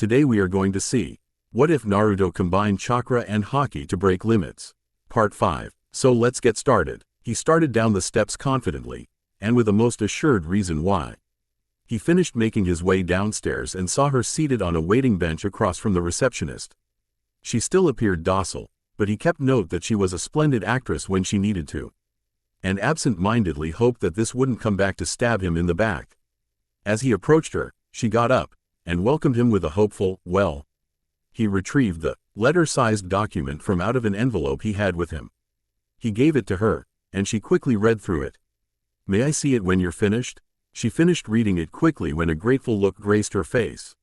Today we are going to see, what if Naruto combined chakra and haki to break limits? Part 5. So let's get started. He started down the steps confidently, and with a most assured reason why. He finished making his way downstairs and saw her seated on a waiting bench across from the receptionist. She still appeared docile, but he kept note that she was a splendid actress when she needed to, and absent-mindedly hoped that this wouldn't come back to stab him in the back. As he approached her, she got up, and welcomed him with a hopeful, well. He retrieved the letter-sized document from out of an envelope he had with him. He gave it to her, and she quickly read through it. "May I see it when you're finished?" She finished reading it quickly when a grateful look graced her face.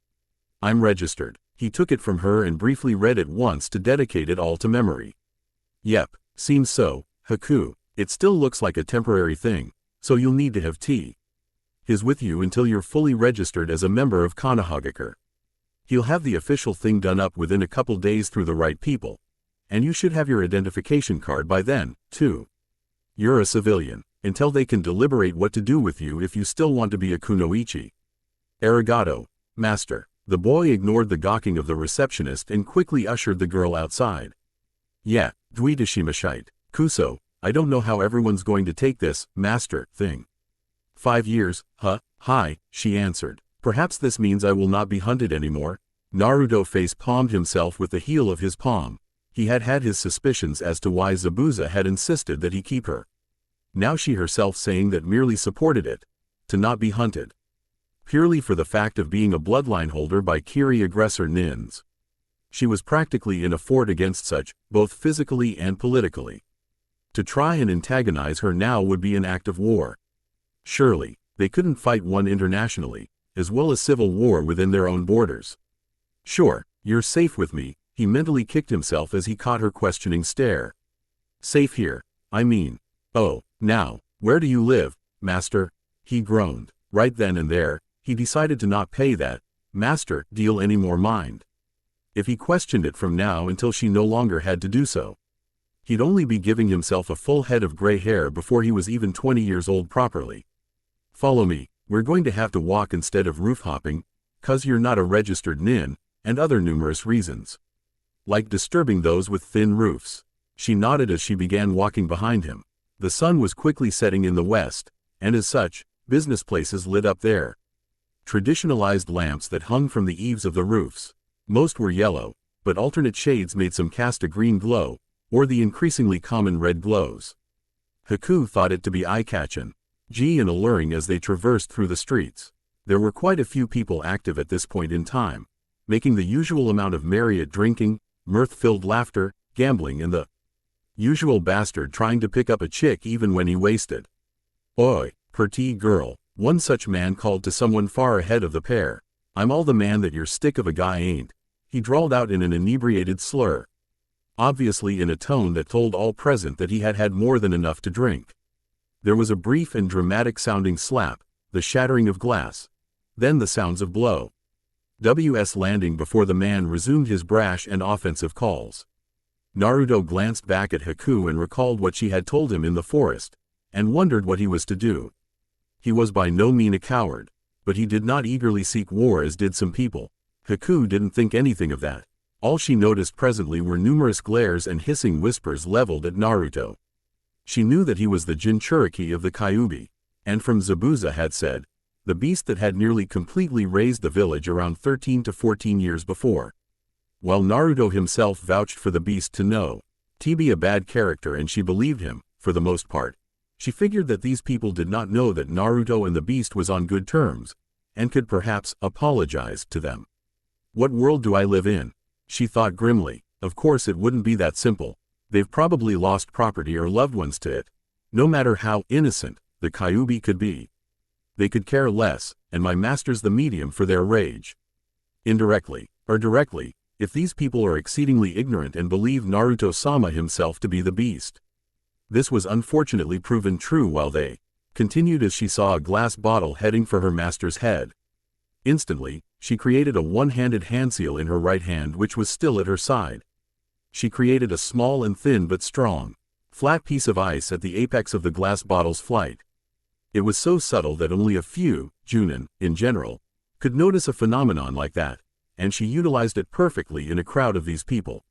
"I'm registered." He took it from her and briefly read it once to dedicate it all to memory. "Yep, seems so, Haku. It still looks like a temporary thing, so you'll need to have tea. He's with you until you're fully registered as a member of Konohagakure. He'll have the official thing done up within a couple days through the right people, and you should have your identification card by then, too. You're a civilian, until they can deliberate what to do with you if you still want to be a kunoichi." "Arigato, master." The boy ignored the gawking of the receptionist and quickly ushered the girl outside. "Yeah, duitashimashite. Kuso, I don't know how everyone's going to take this, master, thing." 5 years, huh? Hi, she answered. "Perhaps this means I will not be hunted anymore." Naruto face-palmed himself with the heel of his palm. He had had his suspicions as to why Zabuza had insisted that he keep her. Now she herself saying that merely supported it. To not be hunted. Purely for the fact of being a bloodline holder by Kiri aggressor nins. She was practically in a fort against such, both physically and politically. To try and antagonize her now would be an act of war. Surely, they couldn't fight one internationally, as well as civil war within their own borders. "Sure, you're safe with me," he mentally kicked himself as he caught her questioning stare. "Safe here, I mean. Oh, now, where do you live, master?" he groaned. Right then and there, he decided to not pay that master deal any more mind. If he questioned it from now until she no longer had to do so, he'd only be giving himself a full head of gray hair before he was even 20 years old properly. "Follow me, we're going to have to walk instead of roof hopping, 'cause you're not a registered nin," and other numerous reasons. Like disturbing those with thin roofs. She nodded as she began walking behind him. The sun was quickly setting in the west, and as such, business places lit up there. Traditionalized lamps that hung from the eaves of the roofs. Most were yellow, but alternate shades made some cast a green glow, or the increasingly common red glows. Haku thought it to be eye-catching, and alluring as they traversed through the streets. There were quite a few people active at this point in time, making the usual amount of merry at drinking, mirth-filled laughter, gambling and the usual bastard trying to pick up a chick even when he wasted. "Oi, pretty girl," one such man called to someone far ahead of the pair. "I'm all the man that your stick of a guy ain't," he drawled out in an inebriated slur. Obviously in a tone that told all present that he had had more than enough to drink. There was a brief and dramatic-sounding slap, the shattering of glass, then the sounds of blow. WS landing before the man resumed his brash and offensive calls. Naruto glanced back at Haku and recalled what she had told him in the forest, and wondered what he was to do. He was by no means a coward, but he did not eagerly seek war as did some people. Haku didn't think anything of that. All she noticed presently were numerous glares and hissing whispers leveled at Naruto. She knew that he was the Jinchuriki of the Kyuubi, and from Zabuza had said, the beast that had nearly completely razed the village around 13 to 14 years before. While Naruto himself vouched for the beast to be a bad character and she believed him, for the most part. She figured that these people did not know that Naruto and the beast was on good terms, and could perhaps apologize to them. "What world do I live in?" she thought grimly. Of course it wouldn't be that simple. They've probably lost property or loved ones to it. No matter how innocent the Kyuubi could be. They could care less, and my master's the medium for their rage. Indirectly, or directly, if these people are exceedingly ignorant and believe Naruto-sama himself to be the beast. This was unfortunately proven true while they continued as she saw a glass bottle heading for her master's head. Instantly, she created a one-handed hand seal in her right hand which was still at her side. She created a small and thin but strong, flat piece of ice at the apex of the glass bottle's flight. It was so subtle that only a few, Junin, in general, could notice a phenomenon like that, and she utilized it perfectly in a crowd of these people.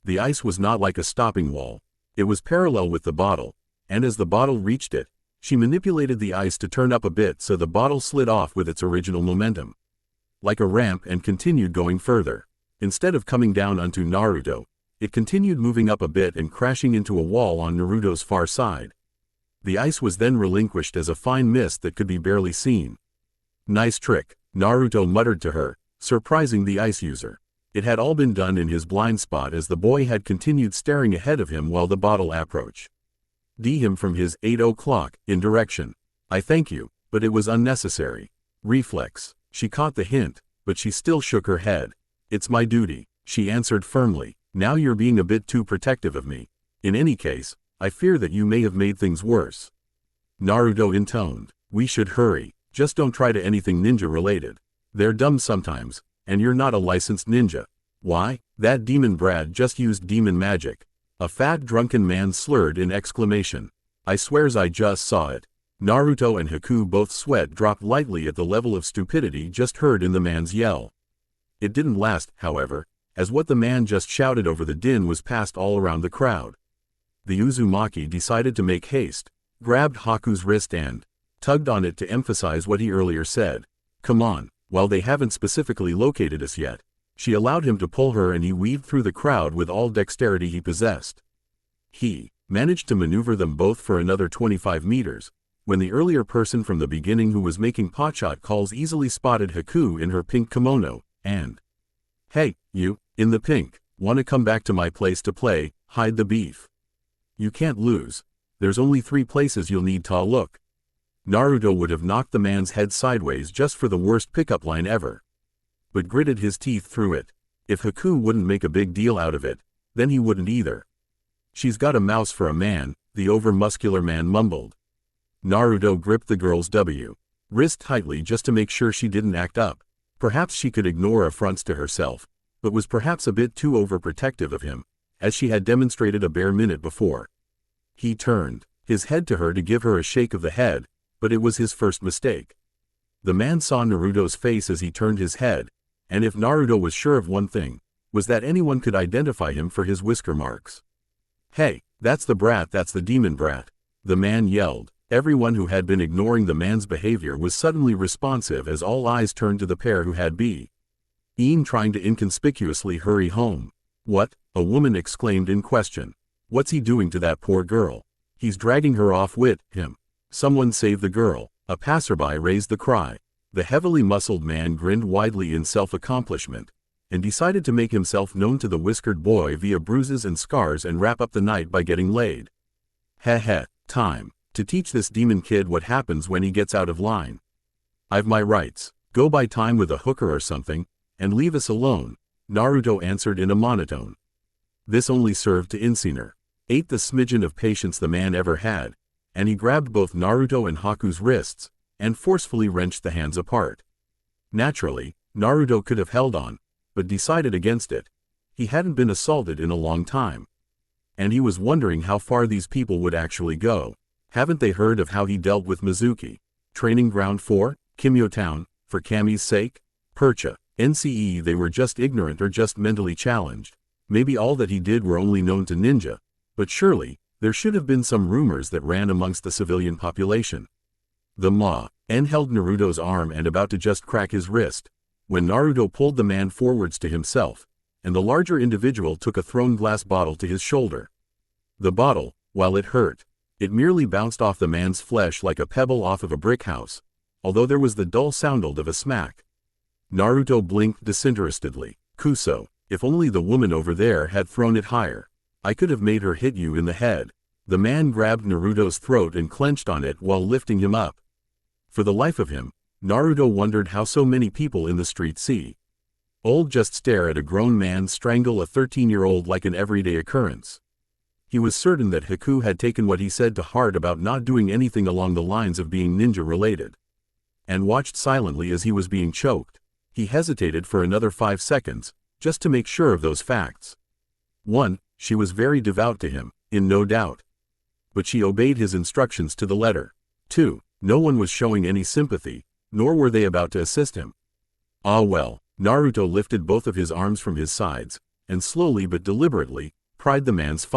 The ice was not like a stopping wall. It was parallel with the bottle, and as the bottle reached it, she manipulated the ice to turn up a bit so the bottle slid off with its original momentum, like a ramp, and continued going further. Instead of coming down onto Naruto, it continued moving up a bit and crashing into a wall on Naruto's far side. The ice was then relinquished as a fine mist that could be barely seen. "Nice trick," Naruto muttered to her, surprising the ice user. It had all been done in his blind spot as the boy had continued staring ahead of him while the bottle approached him from his 8 o'clock in direction. "I thank you, but it was unnecessary." Reflex. She caught the hint, but she still shook her head. "It's my duty," she answered firmly. "Now you're being a bit too protective of me. In any case, I fear that you may have made things worse." Naruto intoned. "We should hurry. Just don't try to anything ninja related. They're dumb sometimes, and you're not a licensed ninja." "Why? That demon Brad just used demon magic." A fat drunken man slurred in exclamation. "I swears I just saw it." Naruto and Haku both sweat dropped lightly at the level of stupidity just heard in the man's yell. It didn't last, however, as what the man just shouted over the din was passed all around the crowd. The Uzumaki decided to make haste, grabbed Haku's wrist and tugged on it to emphasize what he earlier said. "Come on, while they haven't specifically located us yet." She allowed him to pull her and he weaved through the crowd with all dexterity he possessed. He managed to maneuver them both for another 25 meters, when the earlier person from the beginning who was making potshot calls easily spotted Haku in her pink kimono, and, "Hey, you, in the pink, wanna come back to my place to play, hide the beef? You can't lose. There's only 3 places you'll need to look." Naruto would have knocked the man's head sideways just for the worst pickup line ever, but gritted his teeth through it. If Haku wouldn't make a big deal out of it, then he wouldn't either. "She's got a mouse for a man," the over-muscular man mumbled. Naruto gripped the girl's wrist tightly just to make sure she didn't act up. Perhaps she could ignore affronts to herself, but was perhaps a bit too overprotective of him, as she had demonstrated a bare minute before. He turned his head to her to give her a shake of the head, but it was his first mistake. The man saw Naruto's face as he turned his head, and if Naruto was sure of one thing, was that anyone could identify him for his whisker marks. "Hey, that's the brat, that's the demon brat," the man yelled. Everyone who had been ignoring the man's behavior was suddenly responsive as all eyes turned to the pair who had been trying to inconspicuously hurry home. "What?" a woman exclaimed in question. "What's he doing to that poor girl?" "He's dragging her off with him. Someone save the girl," a passerby raised the cry. The heavily muscled man grinned widely in self-accomplishment, and decided to make himself known to the whiskered boy via bruises and scars and wrap up the night by getting laid. "Heh, time to teach this demon kid what happens when he gets out of line. I've my rights. Go buy time with a hooker or something, and leave us alone," Naruto answered in a monotone. This only served to incinere the smidgen of patience the man ever had, and he grabbed both Naruto and Haku's wrists, and forcefully wrenched the hands apart. Naturally, Naruto could have held on, but decided against it. He hadn't been assaulted in a long time, and he was wondering how far these people would actually go. Haven't they heard of how he dealt with Mizuki? Training ground for Kimyo Town, for Kami's sake? Percha, NCE. They were just ignorant or just mentally challenged. Maybe all that he did were only known to ninja, but surely, there should have been some rumors that ran amongst the civilian population. The Ma-en held Naruto's arm and about to just crack his wrist, when Naruto pulled the man forwards to himself, and the larger individual took a thrown glass bottle to his shoulder. The bottle, while it hurt, it merely bounced off the man's flesh like a pebble off of a brick house, although there was the dull sound of a smack. Naruto blinked disinterestedly. "Kuso, if only the woman over there had thrown it higher. I could have made her hit you in the head." The man grabbed Naruto's throat and clenched on it while lifting him up. For the life of him, Naruto wondered how so many people in the street just stare at a grown man strangle a 13-year-old like an everyday occurrence. He was certain that Haku had taken what he said to heart about not doing anything along the lines of being ninja-related, and watched silently as he was being choked. He hesitated for another 5 seconds, just to make sure of those facts. 1. She was very devout to him, in no doubt, but she obeyed his instructions to the letter. 2. No one was showing any sympathy, nor were they about to assist him. Ah well, Naruto lifted both of his arms from his sides, and slowly but deliberately, pried the man's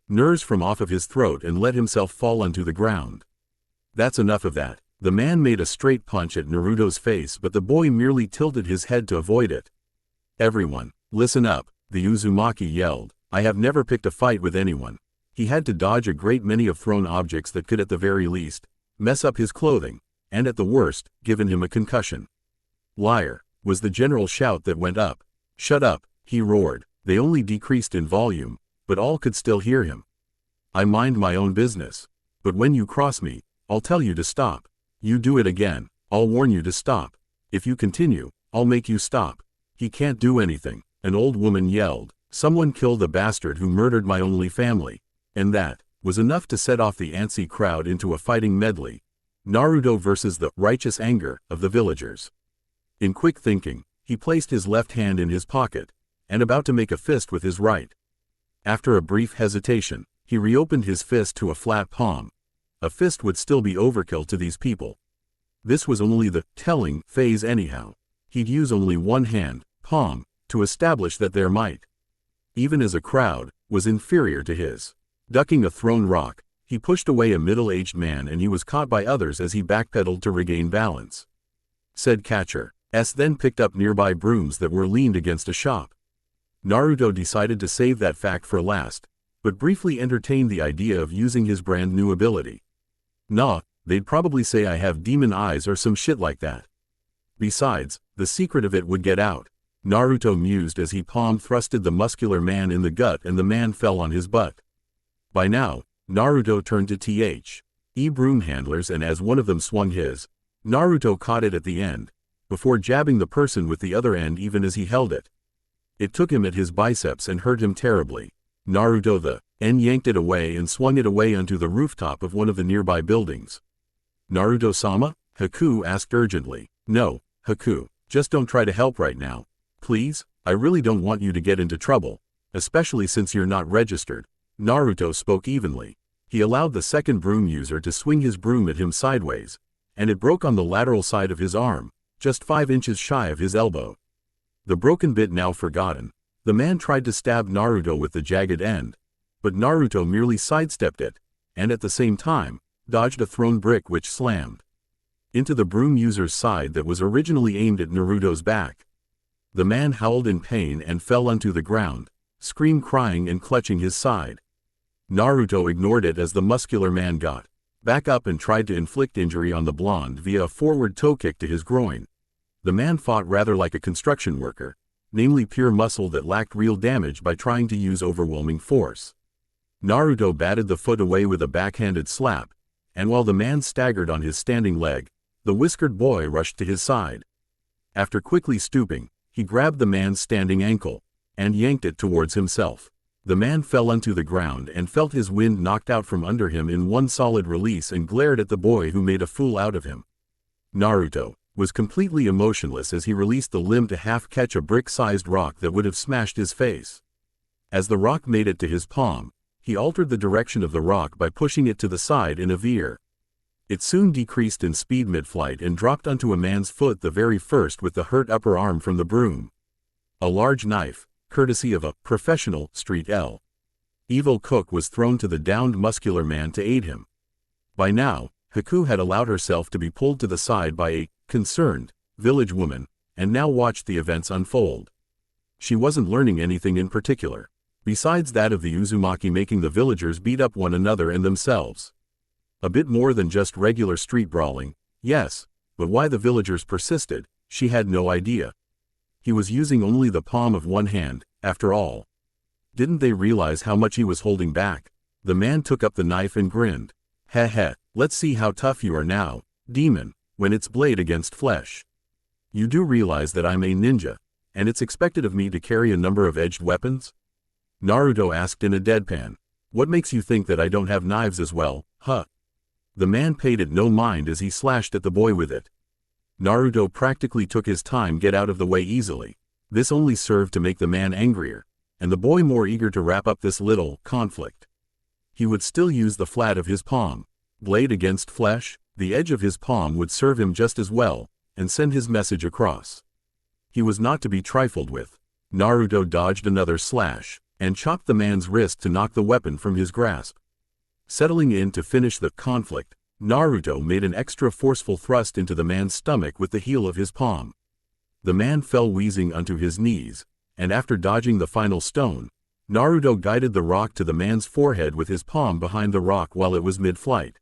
nerves from off of his throat and let himself fall onto the ground. That's enough of that. The man made a straight punch at Naruto's face, but the boy merely tilted his head to avoid it. Everyone, listen up, the Uzumaki yelled. I have never picked a fight with anyone. He had to dodge a great many of thrown objects that could at the very least mess up his clothing, and at the worst, given him a concussion. Liar, was the general shout that went up. Shut up, he roared. They only decreased in volume, but all could still hear him. I mind my own business. But when you cross me, I'll tell you to stop. You do it again, I'll warn you to stop. If you continue, I'll make you stop. He can't do anything, an old woman yelled. Someone killed the bastard who murdered my only family. And that was enough to set off the antsy crowd into a fighting medley. Naruto versus the righteous anger of the villagers. In quick thinking, he placed his left hand in his pocket, and about to make a fist with his right. After a brief hesitation, he reopened his fist to a flat palm. A fist would still be overkill to these people. This was only the telling phase anyhow. He'd use only one hand, palm, to establish that their might, even as a crowd, was inferior to his. Ducking a thrown rock, he pushed away a middle-aged man and he was caught by others as he backpedaled to regain balance. Said catcher, then picked up nearby brooms that were leaned against a shop. Naruto decided to save that fact for last, but briefly entertained the idea of using his brand new ability. Nah, they'd probably say I have demon eyes or some shit like that. Besides, the secret of it would get out. Naruto mused as he palm thrusted the muscular man in the gut and the man fell on his butt. By now, Naruto turned to the broom handlers and as one of them swung his, Naruto caught it at the end, before jabbing the person with the other end even as he held it. It took him at his biceps and hurt him terribly. Naruto yanked it away and swung it away onto the rooftop of one of the nearby buildings. Naruto-sama? Haku asked urgently. No, Haku, just don't try to help right now. Please, I really don't want you to get into trouble, especially since you're not registered. Naruto spoke evenly. He allowed the second broom user to swing his broom at him sideways, and it broke on the lateral side of his arm, just 5 inches shy of his elbow. The broken bit now forgotten, the man tried to stab Naruto with the jagged end, but Naruto merely sidestepped it, and at the same time, dodged a thrown brick which slammed into the broom user's side that was originally aimed at Naruto's back. The man howled in pain and fell onto the ground, crying and clutching his side. Naruto ignored it as the muscular man got back up and tried to inflict injury on the blonde via a forward toe kick to his groin. The man fought rather like a construction worker, namely pure muscle that lacked real damage by trying to use overwhelming force. Naruto batted the foot away with a backhanded slap, and while the man staggered on his standing leg, the whiskered boy rushed to his side. After quickly stooping, he grabbed the man's standing ankle, and yanked it towards himself. The man fell onto the ground and felt his wind knocked out from under him in one solid release and glared at the boy who made a fool out of him. Naruto was completely emotionless as he released the limb to half-catch a brick-sized rock that would have smashed his face. As the rock made it to his palm, he altered the direction of the rock by pushing it to the side in a veer. It soon decreased in speed mid-flight and dropped onto a man's foot the very first with the hurt upper arm from the broom. A large knife, courtesy of a professional street evil cook, was thrown to the downed muscular man to aid him. By now, Haku had allowed herself to be pulled to the side by a concerned village woman, and now watched the events unfold. She wasn't learning anything in particular, besides that of the Uzumaki making the villagers beat up one another and themselves. A bit more than just regular street brawling, yes, but why the villagers persisted, she had no idea. He was using only the palm of one hand, after all. Didn't they realize how much he was holding back? The man took up the knife and grinned. Heh, let's see how tough you are now, demon, when it's blade against flesh. You do realize that I'm a ninja, and it's expected of me to carry a number of edged weapons? Naruto asked in a deadpan. What makes you think that I don't have knives as well, huh? The man paid it no mind as he slashed at the boy with it. Naruto practically took his time get out of the way easily. This only served to make the man angrier, and the boy more eager to wrap up this little conflict. He would still use the flat of his palm. Blade against flesh, the edge of his palm would serve him just as well, and send his message across. He was not to be trifled with. Naruto dodged another slash, and chopped the man's wrist to knock the weapon from his grasp. Settling in to finish the conflict, Naruto made an extra forceful thrust into the man's stomach with the heel of his palm. The man fell wheezing onto his knees, and after dodging the final stone, Naruto guided the rock to the man's forehead with his palm behind the rock while it was mid-flight.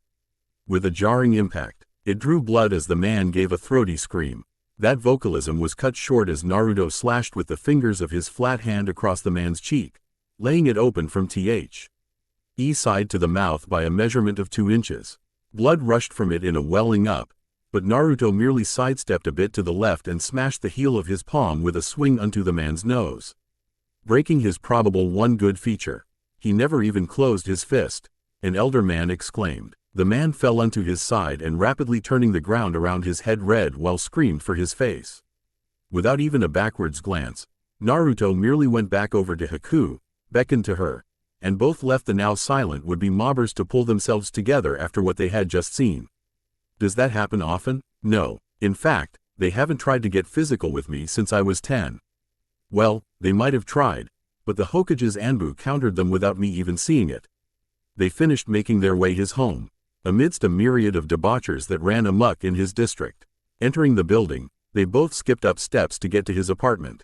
With a jarring impact, it drew blood as the man gave a throaty scream. That vocalism was cut short as Naruto slashed with the fingers of his flat hand across the man's cheek, laying it open from the side to the mouth by a measurement of 2 inches. Blood rushed from it in a welling up, but Naruto merely sidestepped a bit to the left and smashed the heel of his palm with a swing onto the man's nose, breaking his probable one good feature. He never even closed his fist. An elder man exclaimed. The man fell onto his side and rapidly turning the ground around his head red while screamed for his face. Without even a backwards glance, Naruto merely went back over to Haku, beckoned to her, and both left the now silent would-be mobbers to pull themselves together after what they had just seen. Does that happen often? No. In fact, they haven't tried to get physical with me since I was 10. Well, they might have tried, but the Hokage's Anbu countered them without me even seeing it. They finished making their way his home, amidst a myriad of debauchers that ran amok in his district. Entering the building, they both skipped up steps to get to his apartment.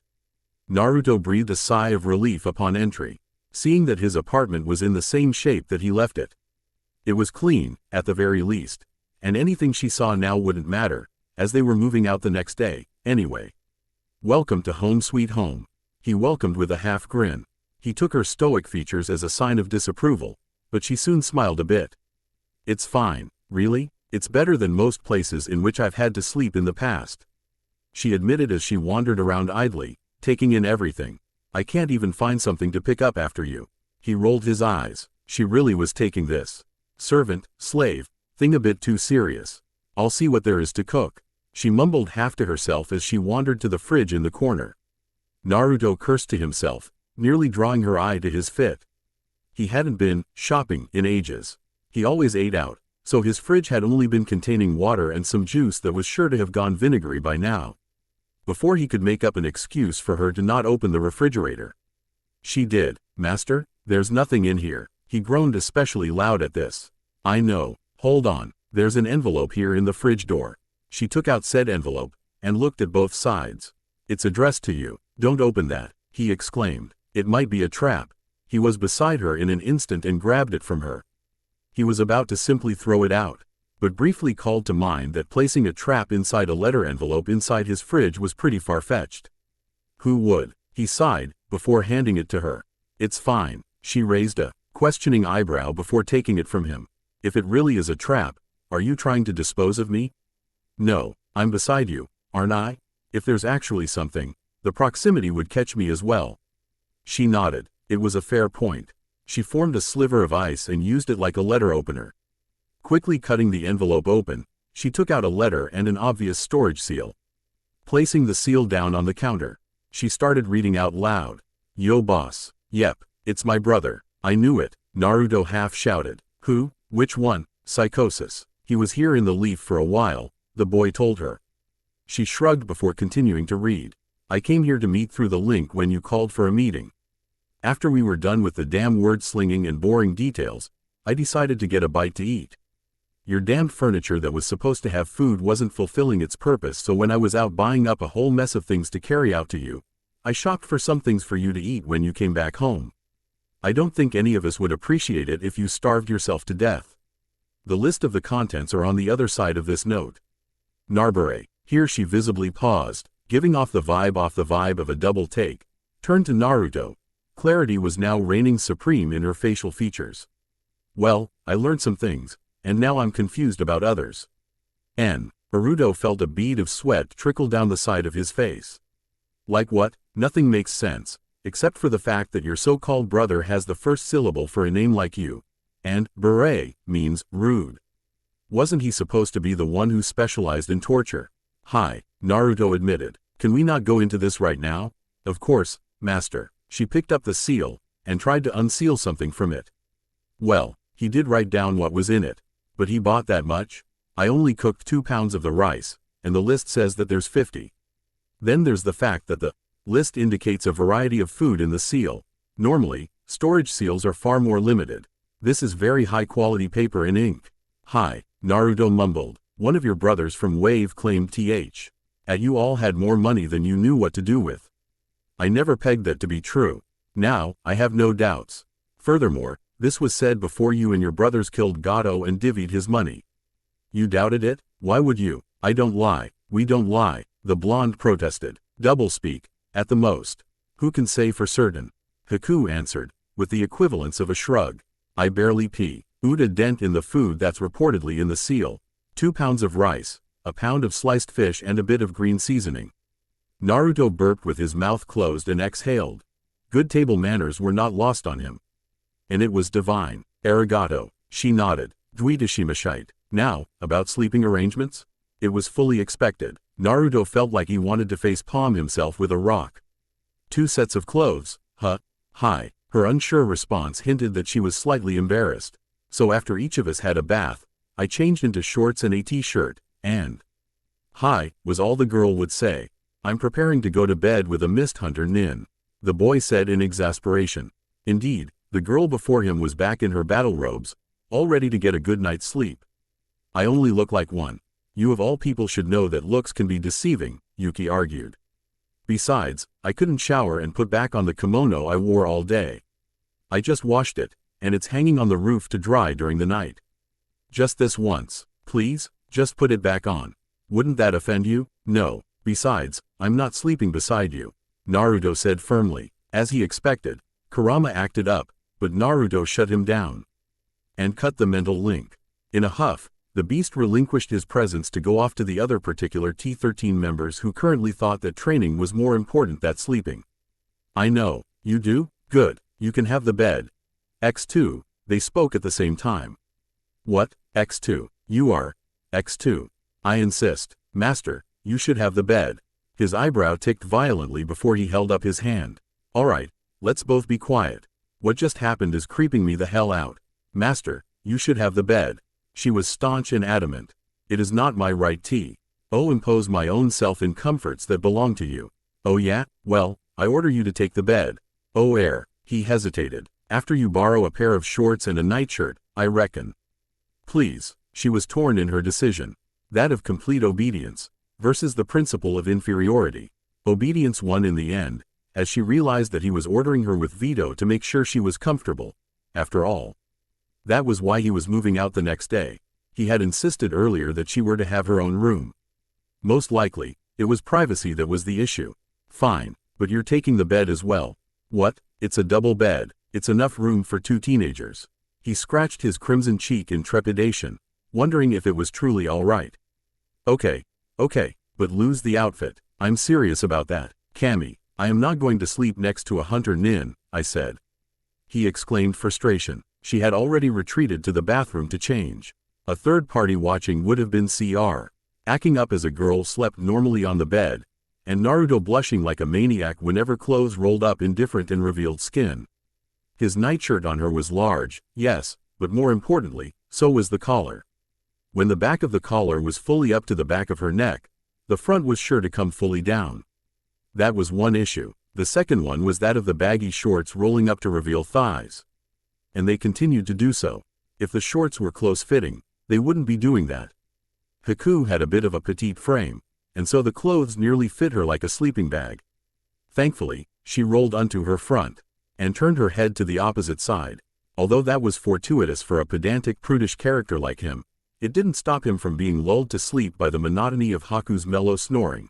Naruto breathed a sigh of relief upon entry, seeing that his apartment was in the same shape that he left it. It was clean, at the very least, and anything she saw now wouldn't matter, as they were moving out the next day, anyway. Welcome to home sweet home, he welcomed with a half grin. He took her stoic features as a sign of disapproval, but she soon smiled a bit. It's fine, really, it's better than most places in which I've had to sleep in the past, she admitted as she wandered around idly, taking in everything. I can't even find something to pick up after you. He rolled his eyes. She really was taking this servant, slave, thing a bit too serious. I'll see what there is to cook, she mumbled half to herself as she wandered to the fridge in the corner. Naruto cursed to himself, nearly drawing her eye to his fit. He hadn't been shopping in ages. He always ate out, so his fridge had only been containing water and some juice that was sure to have gone vinegary by now. Before he could make up an excuse for her to not open the refrigerator. She did. Master, there's nothing in here. He groaned especially loud at this. I know. Hold on. There's an envelope here in the fridge door. She took out said envelope, and looked at both sides. It's addressed to you. Don't open that, he exclaimed. It might be a trap. He was beside her in an instant and grabbed it from her. He was about to simply throw it out, but briefly called to mind that placing a trap inside a letter envelope inside his fridge was pretty far-fetched. Who would? He sighed, before handing it to her. It's fine. She raised a questioning eyebrow before taking it from him. If it really is a trap, are you trying to dispose of me? No, I'm beside you, aren't I? If there's actually something, the proximity would catch me as well. She nodded. It was a fair point. She formed a sliver of ice and used it like a letter opener. Quickly cutting the envelope open, she took out a letter and an obvious storage seal. Placing the seal down on the counter, she started reading out loud. Yo boss. Yep, it's my brother. I knew it, Naruto half shouted. Who? Which one? Psychosis. He was here in the leaf for a while, the boy told her. She shrugged before continuing to read. I came here to meet through the link when you called for a meeting. After we were done with the damn word slinging and boring details, I decided to get a bite to eat. Your damned furniture that was supposed to have food wasn't fulfilling its purpose, so when I was out buying up a whole mess of things to carry out to you, I shopped for some things for you to eat when you came back home. I don't think any of us would appreciate it if you starved yourself to death. The list of the contents are on the other side of this note. Narbure, here she visibly paused, giving off the vibe of a double take, turned to Naruto. Clarity was now reigning supreme in her facial features. Well, I learned some things, and now I'm confused about others. Naruto felt a bead of sweat trickle down the side of his face. Like what? Nothing makes sense, except for the fact that your so-called brother has the first syllable for a name like you, and bure means rude. Wasn't he supposed to be the one who specialized in torture? Hi, Naruto admitted. Can we not go into this right now? Of course, master. She picked up the seal, and tried to unseal something from it. Well, he did write down what was in it, but he bought that much? I only cooked 2 pounds of the rice, and the list says that there's 50. Then there's the fact that the list indicates a variety of food in the seal. Normally, storage seals are far more limited. This is very high-quality paper and ink. Hi, Naruto mumbled. One of your brothers from Wave claimed you all had more money than you knew what to do with. I never pegged that to be true. Now, I have no doubts. Furthermore, this was said before you and your brothers killed Gato and divvied his money. You doubted it? Why would you? I don't lie. We don't lie, the blonde protested. Doublespeak, at the most. Who can say for certain? Haku answered, with the equivalence of a shrug. I barely put a dent in the food that's reportedly in the seal. 2 pounds of rice, a pound of sliced fish and a bit of green seasoning. Naruto burped with his mouth closed and exhaled. Good table manners were not lost on him. And it was divine. Arigato, she nodded. Dweetashimashite. Now, about sleeping arrangements? It was fully expected. Naruto felt like he wanted to face-palm himself with a rock. 2 sets of clothes, huh? Hi. Her unsure response hinted that she was slightly embarrassed. So after each of us had a bath, I changed into shorts and a t-shirt, and hi, was all the girl would say. I'm preparing to go to bed with a mist hunter nin, the boy said in exasperation. Indeed, the girl before him was back in her battle robes, all ready to get a good night's sleep. I only look like one. You of all people should know that looks can be deceiving, Yuki argued. Besides, I couldn't shower and put back on the kimono I wore all day. I just washed it, and it's hanging on the roof to dry during the night. Just this once, please, just put it back on. Wouldn't that offend you? No. Besides, I'm not sleeping beside you, Naruto said firmly. As he expected, Kurama acted up, but Naruto shut him down and cut the mental link. In a huff, the beast relinquished his presence to go off to the other particular T13 members who currently thought that training was more important than sleeping. I know, you do? Good, you can have the bed. X2, they spoke at the same time. What, X2, you are, X2. I insist, Master, you should have the bed. His eyebrow ticked violently before he held up his hand. Alright, let's both be quiet. What just happened is creeping me the hell out. Master, you should have the bed. She was staunch and adamant. It is not my right to impose my own self in comforts that belong to you. Oh yeah? Well, I order you to take the bed. Oh he hesitated. After you borrow a pair of shorts and a nightshirt, I reckon. Please, she was torn in her decision. That of complete obedience, versus the principle of inferiority. Obedience won in the end, as she realized that he was ordering her with veto to make sure she was comfortable. After all, that was why he was moving out the next day. He had insisted earlier that she were to have her own room. Most likely, it was privacy that was the issue. Fine, but you're taking the bed as well. What? It's a double bed. It's enough room for 2 teenagers. He scratched his crimson cheek in trepidation, wondering if it was truly all right. Okay, but lose the outfit. I'm serious about that. Cammy, I am not going to sleep next to a hunter nin, I said. He exclaimed frustration. She had already retreated to the bathroom to change. A third party watching would have been CR. Acting up as a girl slept normally on the bed, and Naruto blushing like a maniac whenever clothes rolled up indifferent and revealed skin. His nightshirt on her was large, yes, but more importantly, so was the collar. When the back of the collar was fully up to the back of her neck, the front was sure to come fully down. That was one issue. The second one was that of the baggy shorts rolling up to reveal thighs. And they continued to do so. If the shorts were close-fitting, they wouldn't be doing that. Haku had a bit of a petite frame, and so the clothes nearly fit her like a sleeping bag. Thankfully, she rolled onto her front, and turned her head to the opposite side. Although that was fortuitous for a pedantic prudish character like him, it didn't stop him from being lulled to sleep by the monotony of Haku's mellow snoring.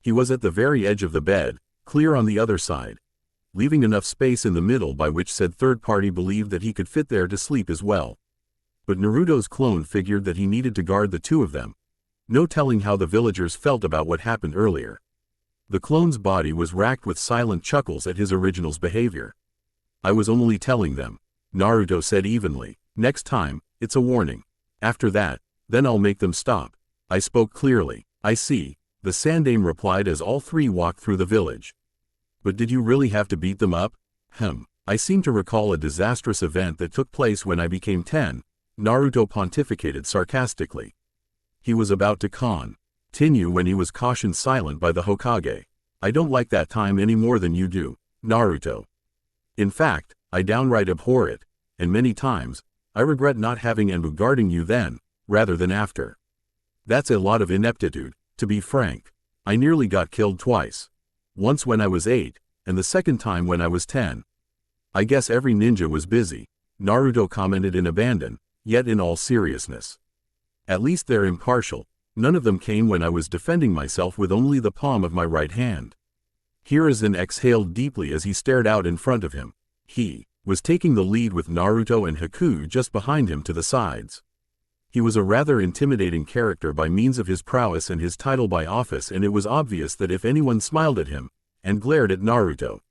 He was at the very edge of the bed, clear on the other side, leaving enough space in the middle by which said third party believed that he could fit there to sleep as well. But Naruto's clone figured that he needed to guard the 2 of them. No telling how the villagers felt about what happened earlier. The clone's body was racked with silent chuckles at his original's behavior. I was only telling them, Naruto said evenly. Next time, it's a warning. After that, then I'll make them stop. I spoke clearly. I see, the Sandaime replied as all 3 walked through the village. But did you really have to beat them up? I seem to recall a disastrous event that took place when I became 10, Naruto pontificated sarcastically. He was about to con. Continue when he was cautioned silent by the Hokage. I don't like that time any more than you do, Naruto. In fact, I downright abhor it, and many times, I regret not having and guarding you then, rather than after. That's a lot of ineptitude, to be frank. I nearly got killed twice. Once when I was 8, and the second time when I was 10. I guess every ninja was busy, Naruto commented in abandon, yet in all seriousness. At least they're impartial. None of them came when I was defending myself with only the palm of my right hand. Hiruzen exhaled deeply as he stared out in front of him. He was taking the lead with Naruto and Haku just behind him to the sides. He was a rather intimidating character by means of his prowess and his title by office, and it was obvious that if anyone smiled at him and glared at Naruto,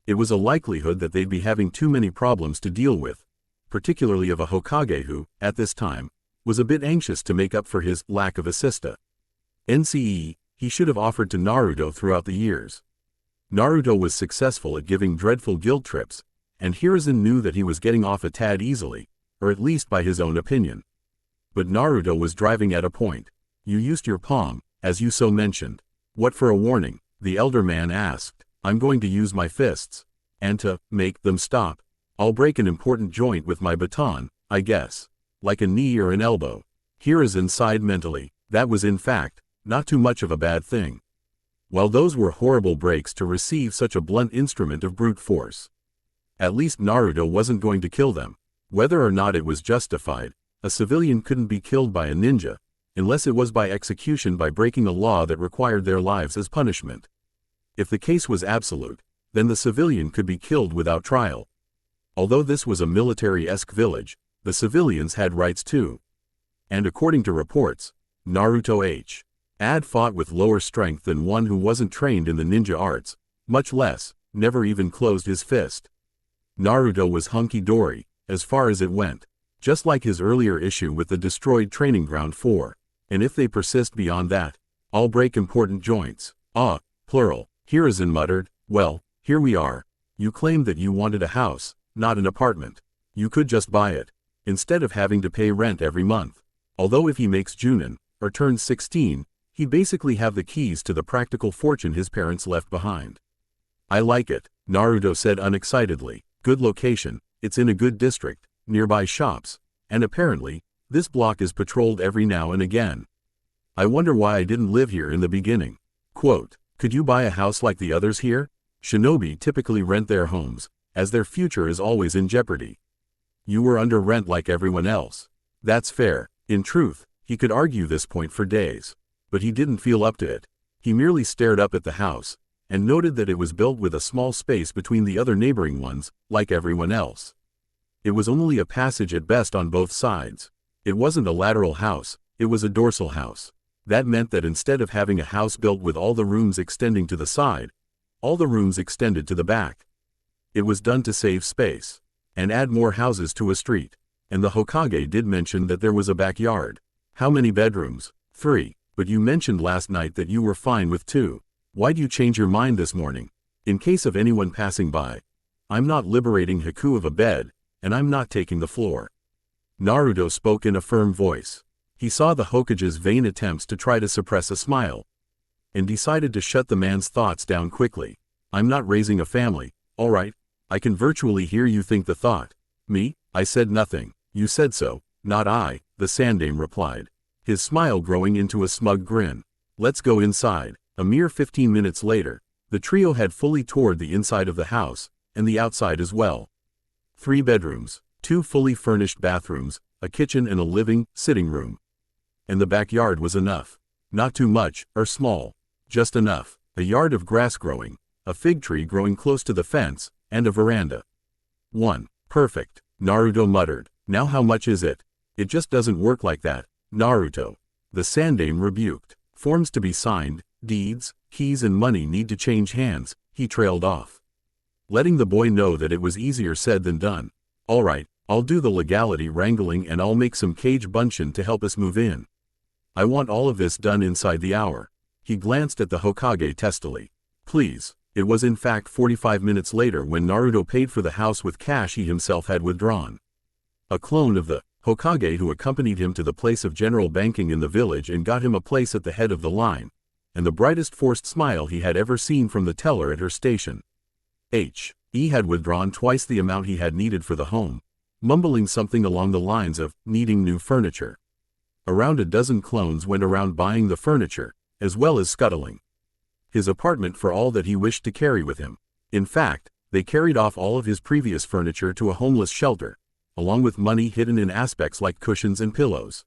it was a likelihood that they'd be having too many problems to deal with, particularly of a Hokage who, at this time, was a bit anxious to make up for his lack of assista. NCE, he should have offered to Naruto throughout the years. Naruto was successful at giving dreadful guilt trips, and Hiruzen knew that he was getting off a tad easily, or at least by his own opinion. But Naruto was driving at a point. You used your palm, as you so mentioned. What for a warning? The elder man asked. I'm going to use my fists. And to make them stop, I'll break an important joint with my baton, I guess. Like a knee or an elbow. Hiruzen sighed mentally. That was in fact, not too much of a bad thing. While those were horrible breaks to receive such a blunt instrument of brute force. At least Naruto wasn't going to kill them. Whether or not it was justified, a civilian couldn't be killed by a ninja, unless it was by execution by breaking a law that required their lives as punishment. If the case was absolute, then the civilian could be killed without trial. Although this was a military-esque village, the civilians had rights too. And according to reports, Naruto had fought with lower strength than one who wasn't trained in the ninja arts, much less, never even closed his fist. Naruto was hunky-dory, as far as it went, just like his earlier issue with the destroyed training ground 4, and if they persist beyond that, I'll break important joints. Plural, Hiruzen muttered. Well, here we are. You claimed that you wanted a house, not an apartment. You could just buy it, instead of having to pay rent every month. Although if he makes Junin, or turns 16, he'd basically have the keys to the practical fortune his parents left behind. I like it, Naruto said unexcitedly. Good location, it's in a good district, nearby shops, and apparently, this block is patrolled every now and again. I wonder why I didn't live here in the beginning. Quote, could you buy a house like the others here? Shinobi typically rent their homes, as their future is always in jeopardy. You were under rent like everyone else. That's fair. In truth, he could argue this point for days. But he didn't feel up to it. He merely stared up at the house, and noted that it was built with a small space between the other neighboring ones, like everyone else. It was only a passage at best on both sides. It wasn't a lateral house, it was a dorsal house. That meant that instead of having a house built with all the rooms extending to the side, all the rooms extended to the back. It was done to save space, and add more houses to a street. And the Hokage did mention that there was a backyard. How many bedrooms? 3. But you mentioned last night that you were fine with 2. Why'd you change your mind this morning? In case of anyone passing by, I'm not liberating Haku of a bed, and I'm not taking the floor. Naruto spoke in a firm voice. He saw the Hokage's vain attempts to try to suppress a smile, and decided to shut the man's thoughts down quickly. I'm not raising a family, alright? I can virtually hear you think the thought. Me? I said nothing. You said so, not I, the Sandaime replied, his smile growing into a smug grin. Let's go inside. A mere 15 minutes later, the trio had fully toured the inside of the house, and the outside as well. 3 bedrooms, 2 fully furnished bathrooms, a kitchen and a sitting room. And the backyard was enough. Not too much, or small. Just enough. A yard of grass growing, a fig tree growing close to the fence, and a veranda. 1. Perfect, Naruto muttered. Now how much is it? It just doesn't work like that, Naruto. The Sandaime rebuked. Forms to be signed, deeds, keys and money need to change hands, he trailed off, letting the boy know that it was easier said than done. Alright, I'll do the legality wrangling and I'll make some Kage Bunshin to help us move in. I want all of this done inside the hour. He glanced at the Hokage testily. Please. It was in fact 45 minutes later when Naruto paid for the house with cash he himself had withdrawn. A clone of the Hokage, who accompanied him to the place of general banking in the village and got him a place at the head of the line, and the brightest forced smile he had ever seen from the teller at her station. He had withdrawn twice the amount he had needed for the home, mumbling something along the lines of needing new furniture. Around a dozen clones went around buying the furniture, as well as scuttling his apartment for all that he wished to carry with him. In fact, they carried off all of his previous furniture to a homeless shelter, along with money hidden in aspects like cushions and pillows.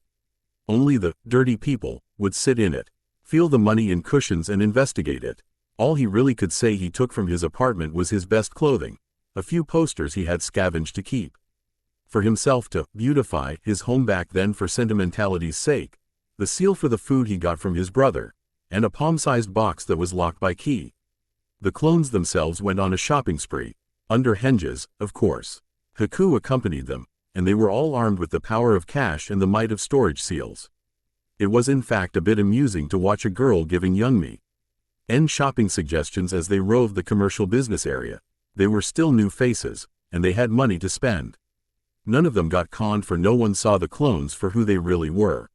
Only the dirty people would sit in it, feel the money in cushions and investigate it. All he really could say he took from his apartment was his best clothing, a few posters he had scavenged to keep for himself to beautify his home back then for sentimentality's sake, the seal for the food he got from his brother, and a palm-sized box that was locked by key. The clones themselves went on a shopping spree, under henges, of course. Haku accompanied them, and they were all armed with the power of cash and the might of storage seals. It was in fact a bit amusing to watch a girl giving young me shopping suggestions as they roved the commercial business area. They were still new faces, and they had money to spend. None of them got conned, for no one saw the clones for who they really were.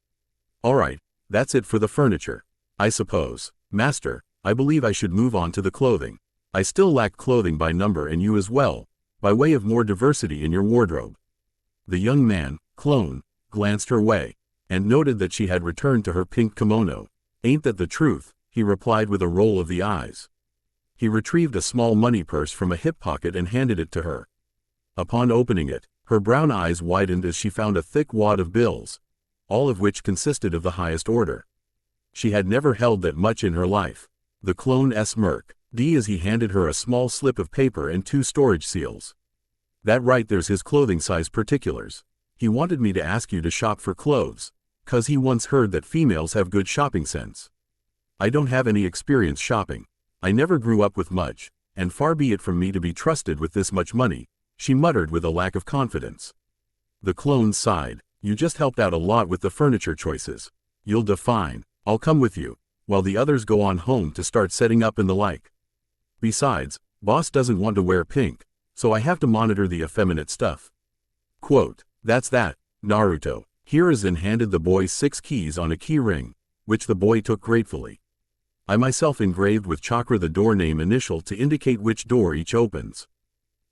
Alright, that's it for the furniture, I suppose. Master, I believe I should move on to the clothing. I still lack clothing by number, and you as well, by way of more diversity in your wardrobe. The young man, clone, glanced her way, and noted that she had returned to her pink kimono. Ain't that the truth? He replied with a roll of the eyes. He retrieved a small money purse from a hip pocket and handed it to her. Upon opening it, her brown eyes widened as she found a thick wad of bills, all of which consisted of the highest order. She had never held that much in her life. The clone smirked as he handed her a small slip of paper and 2 storage seals. That right there's his clothing size particulars. He wanted me to ask you to shop for clothes, 'cause he once heard that females have good shopping sense. I don't have any experience shopping. I never grew up with much, and far be it from me to be trusted with this much money, she muttered with a lack of confidence. The clone sighed. You just helped out a lot with the furniture choices. You'll do fine. I'll come with you, while the others go on home to start setting up and the like. Besides, boss doesn't want to wear pink, so I have to monitor the effeminate stuff. Quote, that's that, Naruto. Here is, and handed the boy 6 keys on a key ring, which the boy took gratefully. I myself engraved with chakra the door name initial to indicate which door each opens.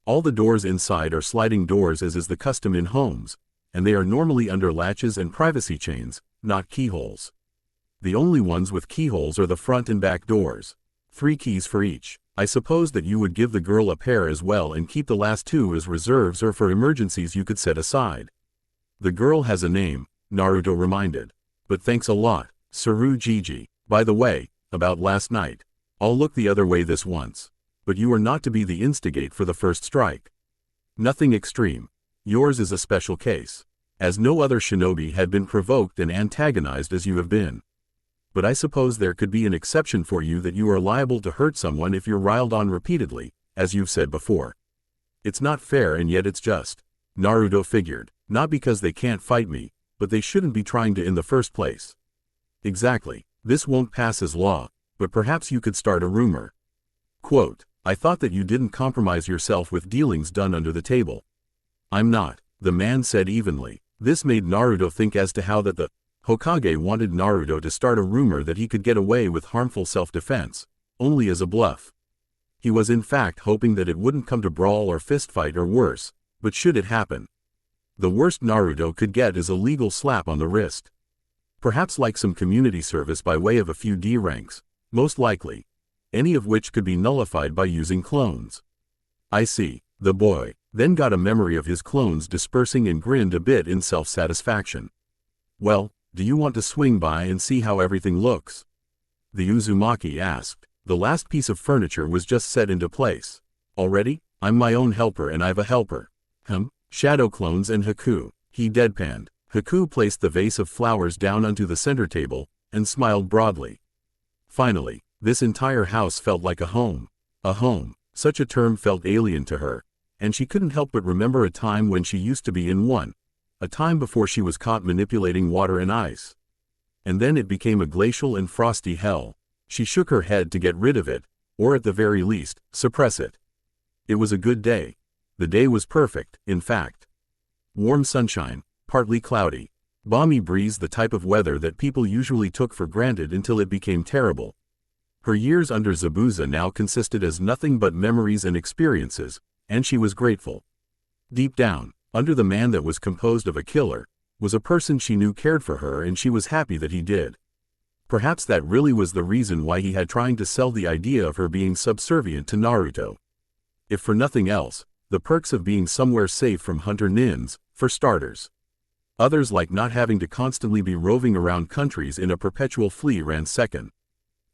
All the doors inside are sliding doors, as is the custom in homes, and they are normally under latches and privacy chains, not keyholes. The only ones with keyholes are the front and back doors. 3 keys for each. I suppose that you would give the girl a pair as well and keep the last 2 as reserves or for emergencies you could set aside. The girl has a name, Naruto reminded. But thanks a lot, Saru Gigi. By the way, about last night. I'll look the other way this once. But you are not to be the instigate for the first strike. Nothing extreme. Yours is a special case, as no other shinobi had been provoked and antagonized as you have been. But I suppose there could be an exception for you, that you are liable to hurt someone if you're riled on repeatedly, as you've said before. It's not fair, and yet it's just. Naruto figured, not because they can't fight me, but they shouldn't be trying to in the first place. Exactly. This won't pass as law, but perhaps you could start a rumor. Quote, I thought that you didn't compromise yourself with dealings done under the table. I'm not, the man said evenly. This made Naruto think as to how that the Hokage wanted Naruto to start a rumor that he could get away with harmful self-defense, only as a bluff. He was in fact hoping that it wouldn't come to brawl or fistfight or worse, but should it happen, the worst Naruto could get is a legal slap on the wrist. Perhaps like some community service by way of a few D ranks, most likely, any of which could be nullified by using clones. I see. The boy then got a memory of his clones dispersing and grinned a bit in self-satisfaction. Well, do you want to swing by and see how everything looks? The Uzumaki asked. The last piece of furniture was just set into place. Already? I'm my own helper, and I've a helper. Shadow clones and Haku. He deadpanned. Haku placed the vase of flowers down onto the center table, and smiled broadly. Finally, this entire house felt like a home. A home. Such a term felt alien to her, and she couldn't help but remember a time when she used to be in one. A time before she was caught manipulating water and ice. And then it became a glacial and frosty hell. She shook her head to get rid of it, or at the very least, suppress it. It was a good day. The day was perfect, in fact. Warm sunshine, partly cloudy. Balmy breeze, the type of weather that people usually took for granted until it became terrible. Her years under Zabuza now consisted as nothing but memories and experiences, and she was grateful. Deep down, under the man that was composed of a killer, was a person she knew cared for her, and she was happy that he did. Perhaps that really was the reason why he had trying to sell the idea of her being subservient to Naruto. If for nothing else, the perks of being somewhere safe from hunter nins, for starters. Others, like not having to constantly be roving around countries in a perpetual flea, ran second.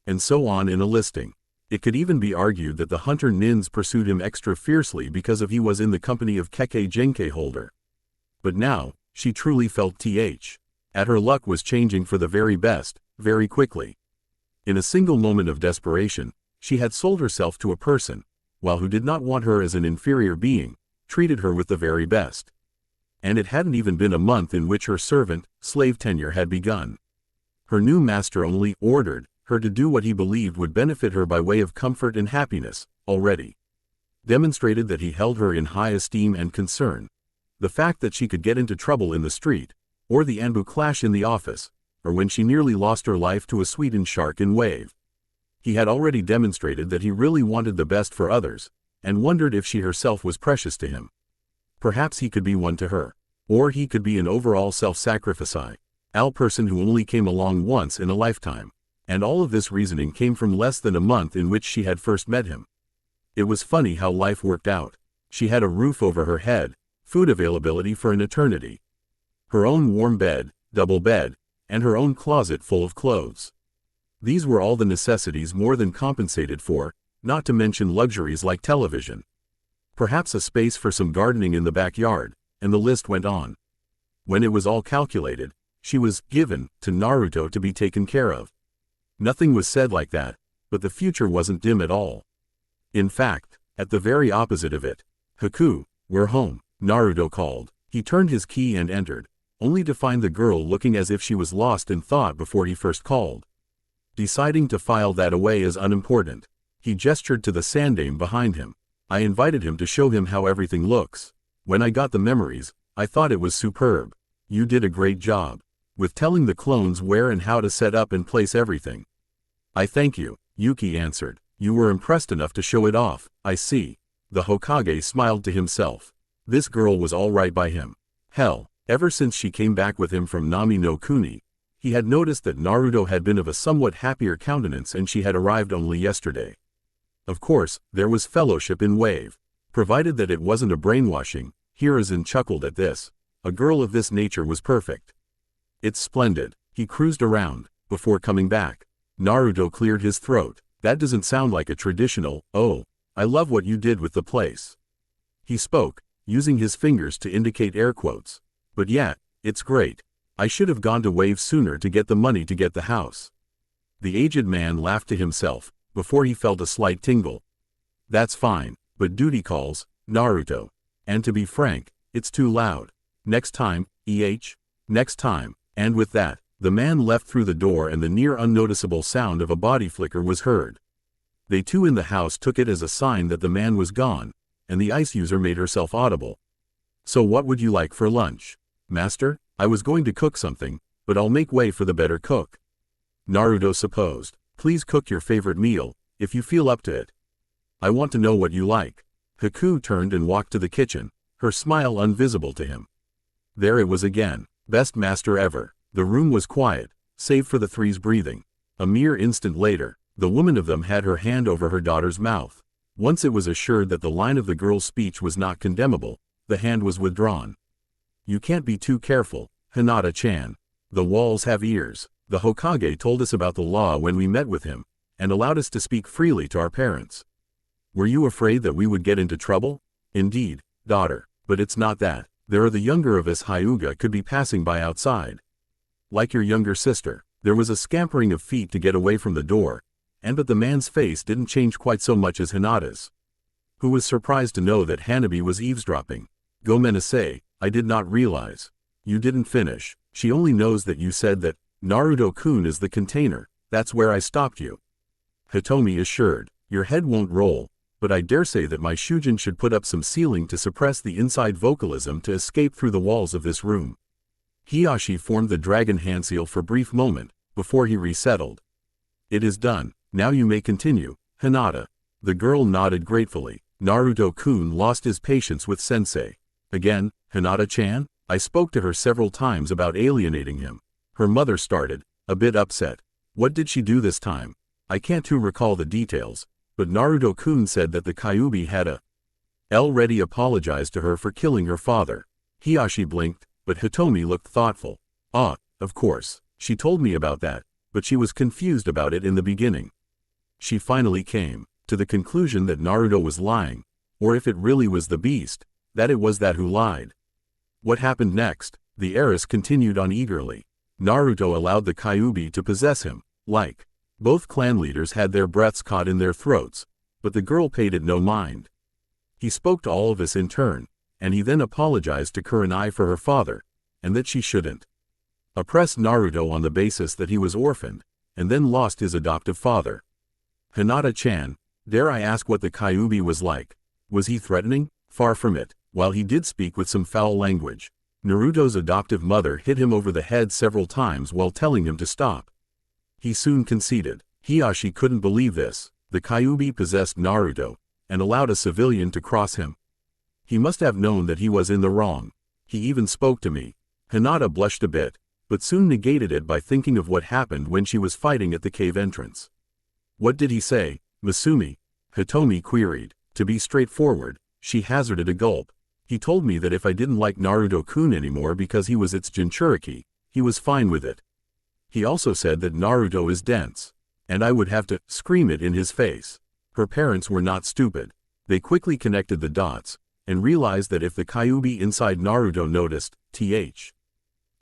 And so on in a listing. It could even be argued that the hunter nins pursued him extra fiercely because he was in the company of Kekkei Genkei holder. But now, she truly felt that her luck was changing for the very best, very quickly. In a single moment of desperation, she had sold herself to a person, while who did not want her as an inferior being, treated her with the very best. And it hadn't even been a month in which her servant-slave tenure had begun. Her new master only ordered her to do what he believed would benefit her by way of comfort and happiness, already demonstrated that he held her in high esteem and concern. The fact that she could get into trouble in the street, or the Anbu clash in the office, or when she nearly lost her life to a Sweden shark in wave. He had already demonstrated that he really wanted the best for others, and wondered if she herself was precious to him. Perhaps he could be one to her. Or he could be an overall self-sacrifice person who only came along once in a lifetime. And all of this reasoning came from less than a month in which she had first met him. It was funny how life worked out. She had a roof over her head, food availability for an eternity, her own warm bed, double bed, and her own closet full of clothes. These were all the necessities more than compensated for, not to mention luxuries like television. Perhaps a space for some gardening in the backyard, and the list went on. When it was all calculated, she was given to Naruto to be taken care of. Nothing was said like that, but the future wasn't dim at all. In fact, at the very opposite of it. "Haku, we're home," Naruto called. He turned his key and entered, only to find the girl looking as if she was lost in thought before he first called. Deciding to file that away as unimportant, he gestured to the sandame behind him. "I invited him to show him how everything looks. When I got the memories, I thought it was superb. You did a great job with telling the clones where and how to set up and place everything." "I thank you," Yuki answered. "You were impressed enough to show it off, I see." The Hokage smiled to himself. This girl was all right by him. Hell, ever since she came back with him from Nami no Kuni, he had noticed that Naruto had been of a somewhat happier countenance, and she had arrived only yesterday. Of course, there was fellowship in wave. Provided that it wasn't a brainwashing, Hiruzen chuckled at this. A girl of this nature was perfect. "It's splendid." He cruised around, before coming back. Naruto cleared his throat. "That doesn't sound like a traditional, 'Oh, I love what you did with the place.'" He spoke, using his fingers to indicate air quotes. "But yeah, it's great. I should have gone to Wave sooner to get the money to get the house." The aged man laughed to himself, before he felt a slight tingle. "That's fine, but duty calls, Naruto. And to be frank, it's too loud. Next time, next time." And with that, the man left through the door, and the near unnoticeable sound of a body flicker was heard. They two in the house took it as a sign that the man was gone, and the ice user made herself audible. "So what would you like for lunch?" "Master, I was going to cook something, but I'll make way for the better cook." Naruto supposed. "Please cook your favorite meal, if you feel up to it. I want to know what you like." Haku turned and walked to the kitchen, her smile invisible to him. There it was again. Best master ever. The room was quiet, save for the three's breathing. A mere instant later, the woman of them had her hand over her daughter's mouth. Once it was assured that the line of the girl's speech was not condemnable, the hand was withdrawn. "You can't be too careful, Hinata-chan. The walls have ears. The Hokage told us about the law when we met with him, and allowed us to speak freely to our parents. Were you afraid that we would get into trouble?" "Indeed, daughter, but it's not that. There are the younger of us Hyuga could be passing by outside. Like your younger sister." There was a scampering of feet to get away from the door, but the man's face didn't change quite so much as Hinata's, who was surprised to know that Hanabi was eavesdropping. "Gomenasai, I did not realize." "You didn't finish. She only knows that you said that Naruto-kun is the container. That's where I stopped you." Hitomi assured. "Your head won't roll, but I dare say that my Shujin should put up some ceiling to suppress the inside vocalism to escape through the walls of this room." Hiyashi formed the dragon hand seal for a brief moment, before he resettled. It is done. Now you may continue, Hinata. The girl nodded gratefully. Naruto-kun lost his patience with sensei. Again, Hinata-chan? I spoke to her several times about alienating him. Her mother started, a bit upset. What did she do this time? I can't recall the details, but Naruto-kun said that the Kyuubi had already apologized to her for killing her father. Hiyashi blinked, but Hitomi looked thoughtful. Ah, of course, she told me about that, but she was confused about it in the beginning. She finally came to the conclusion that Naruto was lying, or if it really was the beast, that it was that who lied. What happened next? The heiress continued on eagerly. Naruto allowed the Kyuubi to possess him, like. Both clan leaders had their breaths caught in their throats, but the girl paid it no mind. He spoke to all of us in turn, and he then apologized to Kurenai for her father, and that she shouldn't oppress Naruto on the basis that he was orphaned, and then lost his adoptive father. Hinata-chan, dare I ask what the Kyuubi was like? Was he threatening? Far from it. While he did speak with some foul language, Naruto's adoptive mother hit him over the head several times while telling him to stop. He soon conceded. Hiyashi couldn't believe this. The Kyuubi possessed Naruto, and allowed a civilian to cross him. He must have known that he was in the wrong. He even spoke to me. Hinata blushed a bit, but soon negated it by thinking of what happened when she was fighting at the cave entrance. What did he say, Masumi? Hitomi queried. To be straightforward, she hazarded a gulp. He told me that if I didn't like Naruto-kun anymore because he was its Jinchuriki, he was fine with it. He also said that Naruto is dense, and I would have to scream it in his face. Her parents were not stupid. They quickly connected the dots, and realized that if the Kyuubi inside Naruto noticed,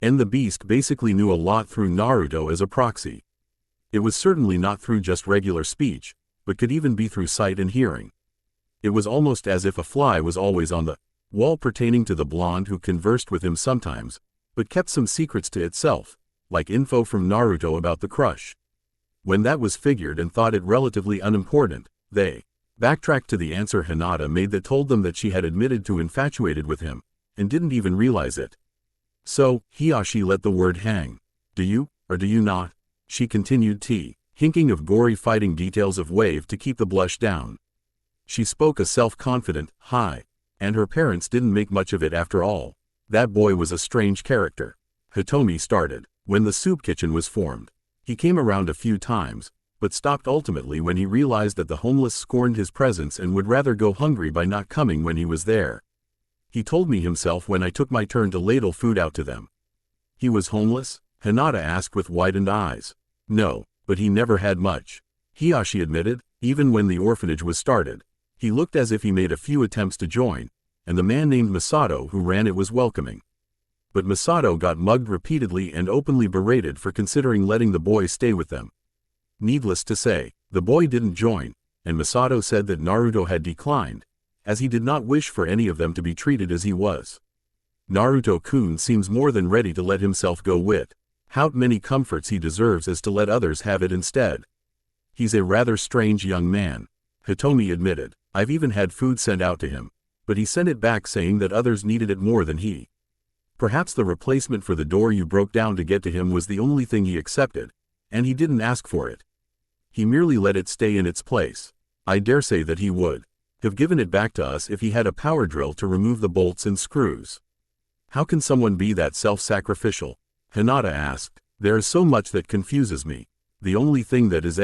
and the beast basically knew a lot through Naruto as a proxy. It was certainly not through just regular speech, but could even be through sight and hearing. It was almost as if a fly was always on the wall pertaining to the blonde who conversed with him sometimes, but kept some secrets to itself, like info from Naruto about the crush. When that was figured and thought it relatively unimportant, they backtracked to the answer Hinata made that told them that she had admitted to infatuated with him, and didn't even realize it. So, Hiyashi let the word hang. Do you, or do you not? She continued hinking of gory fighting details of Wave to keep the blush down. She spoke a self-confident, hi, and her parents didn't make much of it after all. That boy was a strange character. Hitomi started. When the soup kitchen was formed, he came around a few times, but stopped ultimately when he realized that the homeless scorned his presence and would rather go hungry by not coming when he was there. He told me himself when I took my turn to ladle food out to them. He was homeless? Hinata asked with widened eyes. No, but he never had much. Hiyashi admitted, even when the orphanage was started. He looked as if he made a few attempts to join, and the man named Masato who ran it was welcoming. But Masato got mugged repeatedly and openly berated for considering letting the boy stay with them. Needless to say, the boy didn't join, and Masato said that Naruto had declined, as he did not wish for any of them to be treated as he was. Naruto-kun seems more than ready to let himself go with how many comforts he deserves as to let others have it instead. He's a rather strange young man, Hitomi admitted. I've even had food sent out to him, but he sent it back saying that others needed it more than he. Perhaps the replacement for the door you broke down to get to him was the only thing he accepted, and he didn't ask for it. He merely let it stay in its place. I dare say that he would have given it back to us if he had a power drill to remove the bolts and screws. How can someone be that self-sacrificial? Hinata asked. There is so much that confuses me. The only thing that is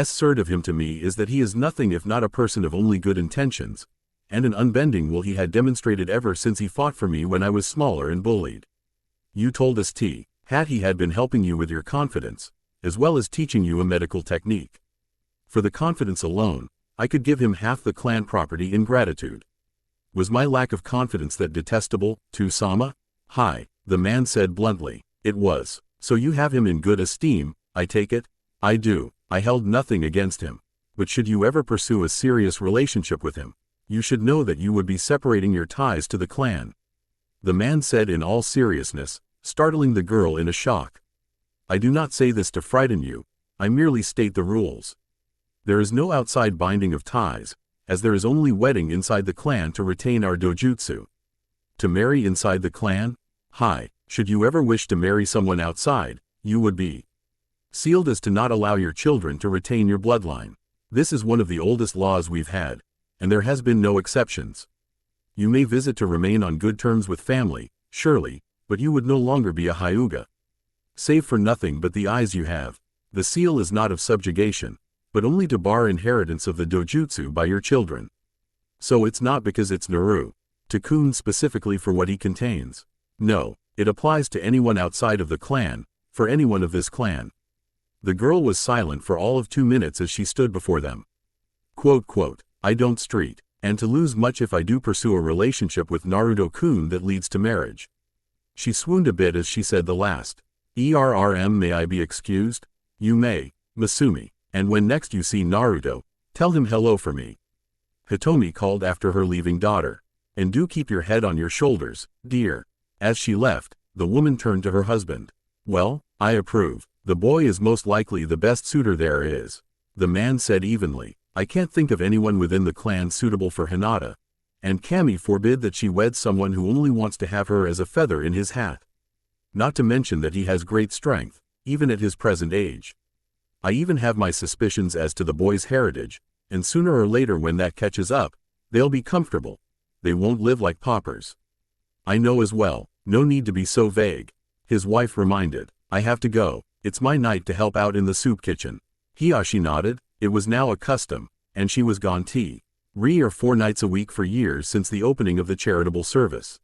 certain of him to me is that he is nothing if not a person of only good intentions, and an unbending will he had demonstrated ever since he fought for me when I was smaller and bullied. You told us he had been helping you with your confidence, as well as teaching you a medical technique. For the confidence alone, I could give him half the clan property in gratitude. Was my lack of confidence that detestable, Sama? Hi, the man said bluntly. It was. So you have him in good esteem, I take it? I do. I held nothing against him. But should you ever pursue a serious relationship with him, you should know that you would be separating your ties to the clan. The man said in all seriousness, startling the girl in a shock. I do not say this to frighten you, I merely state the rules. There is no outside binding of ties, as there is only wedding inside the clan to retain our dojutsu. To marry inside the clan? Hi, Should you ever wish to marry someone outside, you would be sealed as to not allow your children to retain your bloodline. This is one of the oldest laws we've had, and there has been no exceptions. You may visit to remain on good terms with family, surely, but you would no longer be a Hyuga. Save for nothing but the eyes you have. The seal is not of subjugation, but only to bar inheritance of the dojutsu by your children. So it's not because it's NARUTO specifically for what he contains. No, it applies to anyone outside of the clan, for anyone of this clan. The girl was silent for all of 2 minutes as she stood before them. Quote, I don't street, and to lose much if I do pursue a relationship with Naruto-kun that leads to marriage. She swooned a bit as she said the last. May I be excused? You may, Masumi, and when next you see Naruto, tell him hello for me. Hitomi called after her leaving daughter. And do keep your head on your shoulders, dear. As she left, the woman turned to her husband. Well, I approve. The boy is most likely the best suitor there is. The man said evenly. I can't think of anyone within the clan suitable for Hinata. And Kami forbid that she weds someone who only wants to have her as a feather in his hat. Not to mention that he has great strength, even at his present age. I even have my suspicions as to the boy's heritage, and sooner or later when that catches up, they'll be comfortable. They won't live like paupers. I know as well, no need to be so vague. His wife reminded. I have to go. It's my night to help out in the soup kitchen. Hiyashi nodded. It was now a custom, and she was gone 3 or 4 nights a week for years since the opening of the charitable service.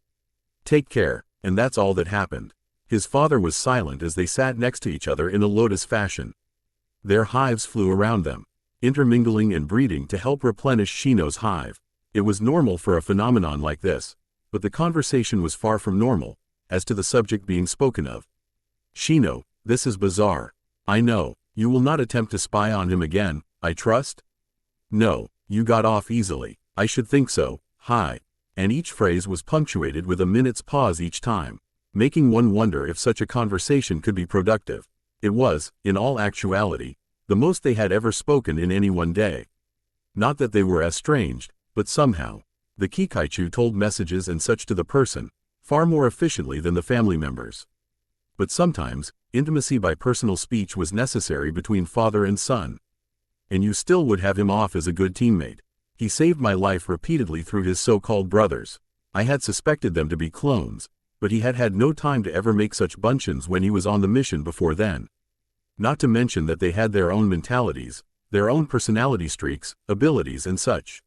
Take care, and that's all that happened. His father was silent as they sat next to each other in a lotus fashion. Their hives flew around them, intermingling and breeding to help replenish Shino's hive. It was normal for a phenomenon like this, but the conversation was far from normal, as to the subject being spoken of. Shino, this is bizarre. I know, you will not attempt to spy on him again, I trust? No, you got off easily. I should think so, hi. And each phrase was punctuated with a minute's pause each time, making one wonder if such a conversation could be productive. It was, in all actuality, the most they had ever spoken in any one day. Not that they were estranged, but somehow, the Kikaichu told messages and such to the person, far more efficiently than the family members. But sometimes, intimacy by personal speech was necessary between father and son. And you still would have him off as a good teammate. He saved my life repeatedly through his so-called brothers. I had suspected them to be clones, but he had had no time to ever make such buncheons when he was on the mission before then. Not to mention that they had their own mentalities, their own personality streaks, abilities and such.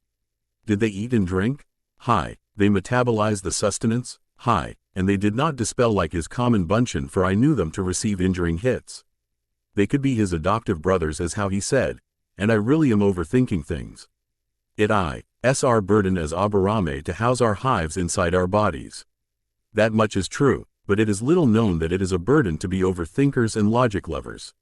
Did they eat and drink? Hi. They metabolized the sustenance? Hi. And they did not dispel like his common buncheon, for I knew them to receive injuring hits. They could be his adoptive brothers as how he said, and I really am overthinking things. It's our burden as Aburame to house our hives inside our bodies. That much is true, but it is little known that it is a burden to be overthinkers and logic lovers.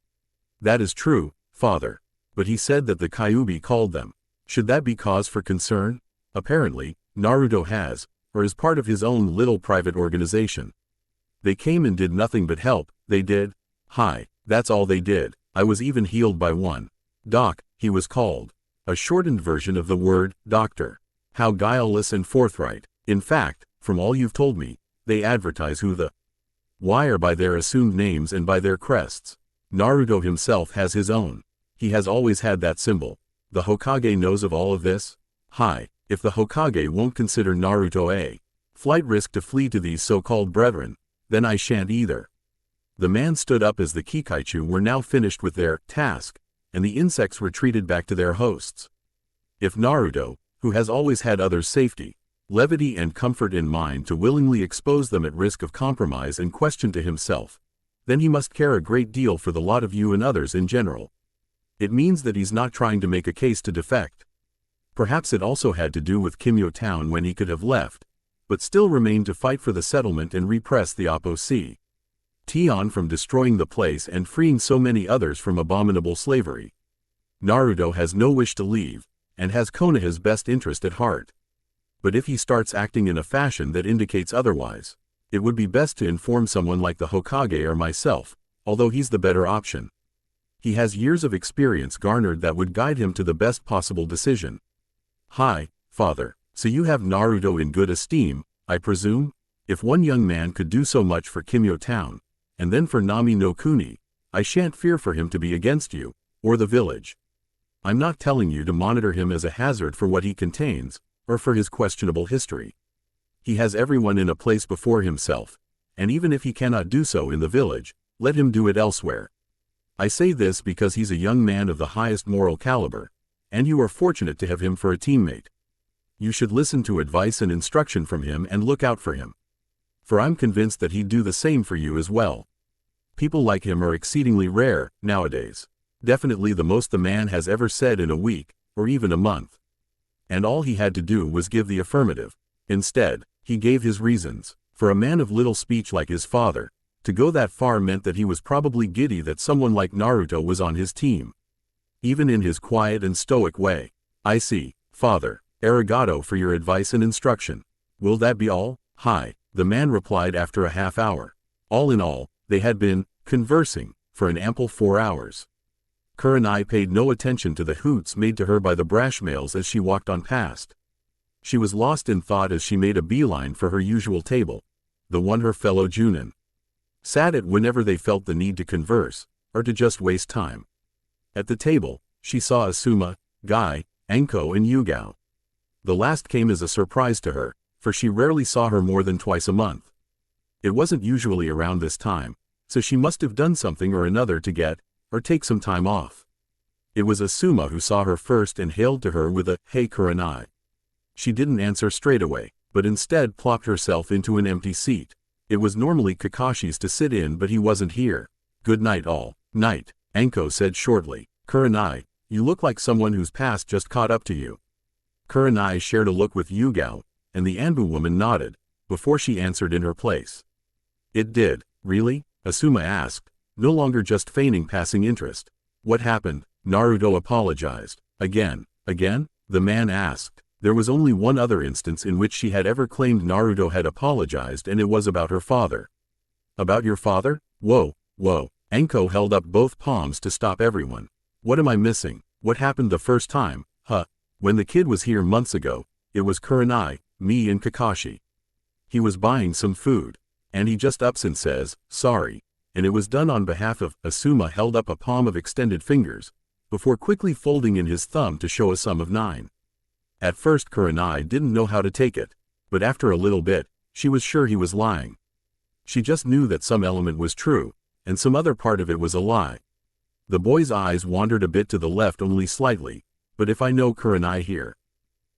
That is true, father. But he said that the Kyuubi called them. Should that be cause for concern? Apparently, Naruto has, or is part of his own little private organization. They came and did nothing but help, they did. Hi, that's all they did. I was even healed by one. Doc, he was called. A shortened version of the word, doctor. How guileless and forthright. In fact, from all you've told me, they advertise who the why are by their assumed names and by their crests. Naruto himself has his own. He has always had that symbol. The Hokage knows of all of this? Hi, if the Hokage won't consider Naruto a flight risk to flee to these so-called brethren, then I shan't either. The man stood up as the Kikaichu were now finished with their task, and the insects retreated back to their hosts. If Naruto, who has always had others' safety, levity and comfort in mind to willingly expose them at risk of compromise and question to himself, then he must care a great deal for the lot of you and others in general. It means that he's not trying to make a case to defect. Perhaps it also had to do with Kimyo Town when he could have left, but still remained to fight for the settlement and repress the Oppo Tion from destroying the place and freeing so many others from abominable slavery. Naruto has no wish to leave, and has Konoha's best interest at heart. But if he starts acting in a fashion that indicates otherwise, it would be best to inform someone like the Hokage or myself, although he's the better option. He has years of experience garnered that would guide him to the best possible decision. Hi, father, so you have Naruto in good esteem, I presume? If one young man could do so much for Kimyo Town, and then for Nami no Kuni, I shan't fear for him to be against you, or the village. I'm not telling you to monitor him as a hazard for what he contains, or for his questionable history. He has everyone in a place before himself, and even if he cannot do so in the village, let him do it elsewhere. I say this because he's a young man of the highest moral caliber, and you are fortunate to have him for a teammate. You should listen to advice and instruction from him and look out for him. For I'm convinced that he'd do the same for you as well. People like him are exceedingly rare, nowadays. Definitely the most the man has ever said in a week, or even a month. And all he had to do was give the affirmative. Instead, he gave his reasons. For a man of little speech like his father, to go that far meant that he was probably giddy that someone like Naruto was on his team. Even in his quiet and stoic way. I see, father. Arigato for your advice and instruction. Will that be all? Hi, the man replied after a half hour. All in all, they had been conversing for an ample 4 hours. Kurenai paid no attention to the hoots made to her by the brash males as she walked on past. She was lost in thought as she made a beeline for her usual table, the one her fellow Junin sat at whenever they felt the need to converse, or to just waste time. At the table, she saw Asuma, Guy, Anko and Yugao. The last came as a surprise to her, for she rarely saw her more than twice a month. It wasn't usually around this time, so she must have done something or another to get, or take some time off. It was Asuma who saw her first and hailed to her with a, "Hey Kurenai." She didn't answer straight away, but instead plopped herself into an empty seat. It was normally Kakashi's to sit in, but he wasn't here. "Good night all." "Night," Anko said shortly. "Kurenai, you look like someone whose past just caught up to you." Kurenai shared a look with Yugao, and the Anbu woman nodded, before she answered in her place. "It did, really?" Asuma asked, no longer just feigning passing interest. "What happened?" Naruto apologized. Again? The man asked. There was only one other instance in which she had ever claimed Naruto had apologized, and it was about her father. "About your father? Whoa. Anko held up both palms to stop everyone. "What am I missing? What happened the first time? When the kid was here months ago, it was Kurenai, me and Kakashi. He was buying some food, and he just ups and says, 'Sorry,' and it was done on behalf of." Asuma held up a palm of extended fingers, before quickly folding in his thumb to show a sum of 9. At first Kurenai didn't know how to take it, but after a little bit, she was sure he was lying. She just knew that some element was true, and some other part of it was a lie. The boy's eyes wandered a bit to the left only slightly, but if I know Kurenai here,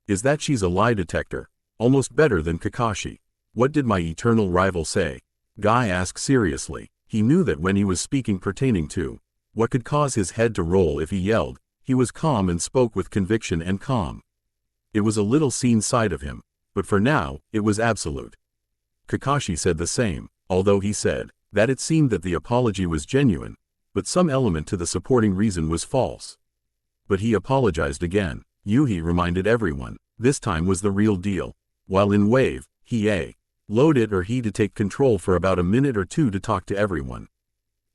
is that she's a lie detector, almost better than Kakashi. "What did my eternal rival say?" Guy asked seriously. He knew that when he was speaking pertaining to what could cause his head to roll if he yelled, he was calm and spoke with conviction and calm. It was a little seen side of him, but for now, it was absolute. Kakashi said the same, although he said that it seemed that the apology was genuine, but some element to the supporting reason was false. But he apologized again. Yuhi reminded everyone, this time was the real deal. While in wave, he loaded or he to take control for about a minute or two to talk to everyone.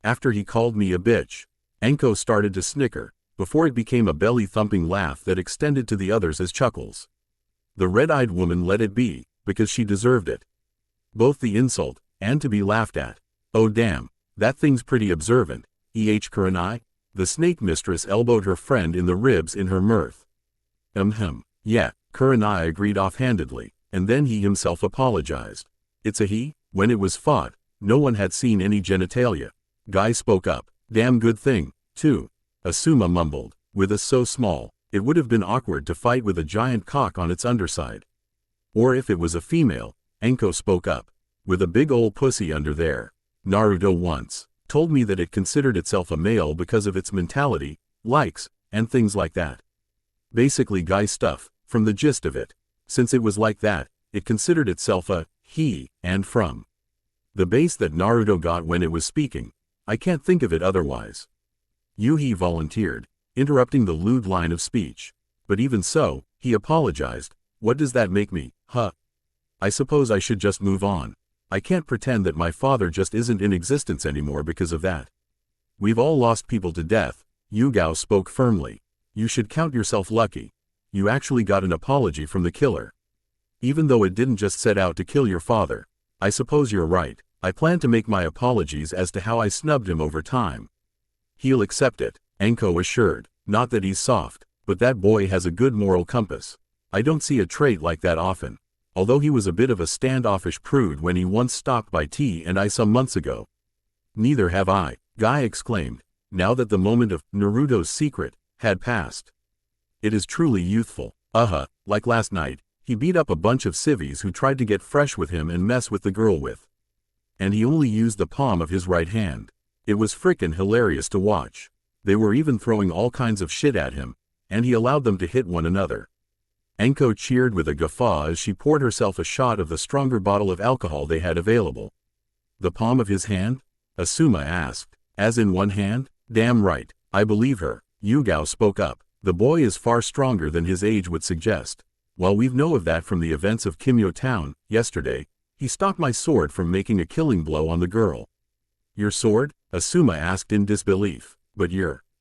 After he called me a bitch, Anko started to snicker, before it became a belly-thumping laugh that extended to the others as chuckles. The red-eyed woman let it be, because she deserved it. Both the insult, and to be laughed at. "Oh damn, that thing's pretty observant, Kurenai." The snake mistress elbowed her friend in the ribs in her mirth. Yeah, Kurenai agreed offhandedly, and then he himself apologized. "It's a he." When it was fought, no one had seen any genitalia. Guy spoke up. "Damn good thing, too." Asuma mumbled. "With a so small, it would have been awkward to fight with a giant cock on its underside." "Or if it was a female," Anko spoke up. "With a big ol' pussy under there. Naruto once told me that it considered itself a male because of its mentality, likes, and things like that. Basically guy stuff, from the gist of it. Since it was like that, it considered itself a he, and from the base that Naruto got when it was speaking, I can't think of it otherwise." Yuhi volunteered, interrupting the lewd line of speech. "But even so," he apologized, "what does that make me, I suppose I should just move on. I can't pretend that my father just isn't in existence anymore because of that. We've all lost people to death." Yugao spoke firmly. "You should count yourself lucky. You actually got an apology from the killer. Even though it didn't just set out to kill your father, I suppose you're right. I plan to make my apologies as to how I snubbed him over time. He'll accept it, Anko assured. Not that he's soft, but that boy has a good moral compass. I don't see a trait like that often, although he was a bit of a standoffish prude when he once stopped by T and I some months ago. Neither have I, Guy exclaimed, now that the moment of Naruto's secret had passed. It is truly youthful. Like last night, he beat up a bunch of civvies who tried to get fresh with him and mess with the girl with. And he only used the palm of his right hand. It was frickin' hilarious to watch. They were even throwing all kinds of shit at him, and he allowed them to hit one another. Anko cheered with a guffaw as she poured herself a shot of the stronger bottle of alcohol they had available. The palm of his hand? Asuma asked. As in one hand? Damn right, I believe her, Yugao spoke up. The boy is far stronger than his age would suggest. While we know of that from the events of Kimyo Town, yesterday, he stopped my sword from making a killing blow on the girl. Your sword? Asuma asked in disbelief. But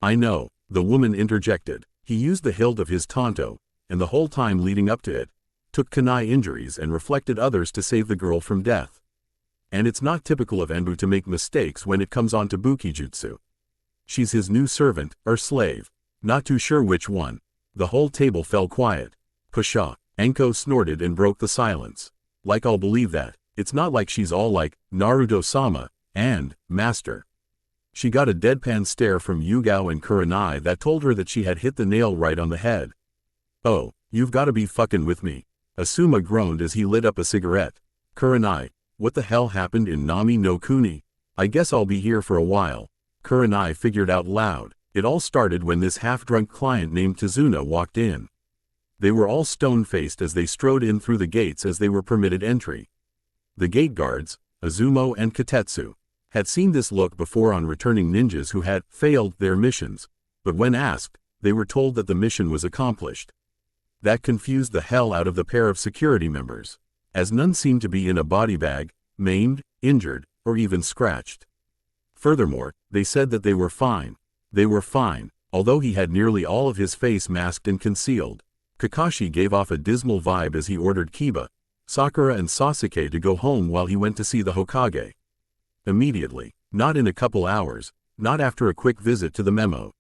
I know, the woman interjected. He used the hilt of his tanto, and the whole time leading up to it, took kunai injuries and reflected others to save the girl from death. And it's not typical of Enbu to make mistakes when it comes on to Bukijutsu. She's his new servant, or slave. Not too sure which one. The whole table fell quiet. Pshaw, Anko snorted and broke the silence. Like I'll believe that. It's not like she's all like, Naruto-sama, and, Master. She got a deadpan stare from Yugao and Kurenai that told her that she had hit the nail right on the head. Oh, you've gotta be fucking with me. Asuma groaned as he lit up a cigarette. Kurenai, what the hell happened in Nami no Kuni? I guess I'll be here for a while. Kurenai figured out loud. It all started when this half-drunk client named Tazuna walked in. They were all stone-faced as they strode in through the gates as they were permitted entry. The gate guards, Azumo and Katetsu, had seen this look before on returning ninjas who had failed their missions, but when asked, they were told that the mission was accomplished. That confused the hell out of the pair of security members, as none seemed to be in a body bag, maimed, injured, or even scratched. Furthermore, they said that they were fine. They were fine, although he had nearly all of his face masked and concealed. Kakashi gave off a dismal vibe as he ordered Kiba, Sakura and Sasuke to go home while he went to see the Hokage. Immediately, not in a couple hours, not after a quick visit to the memo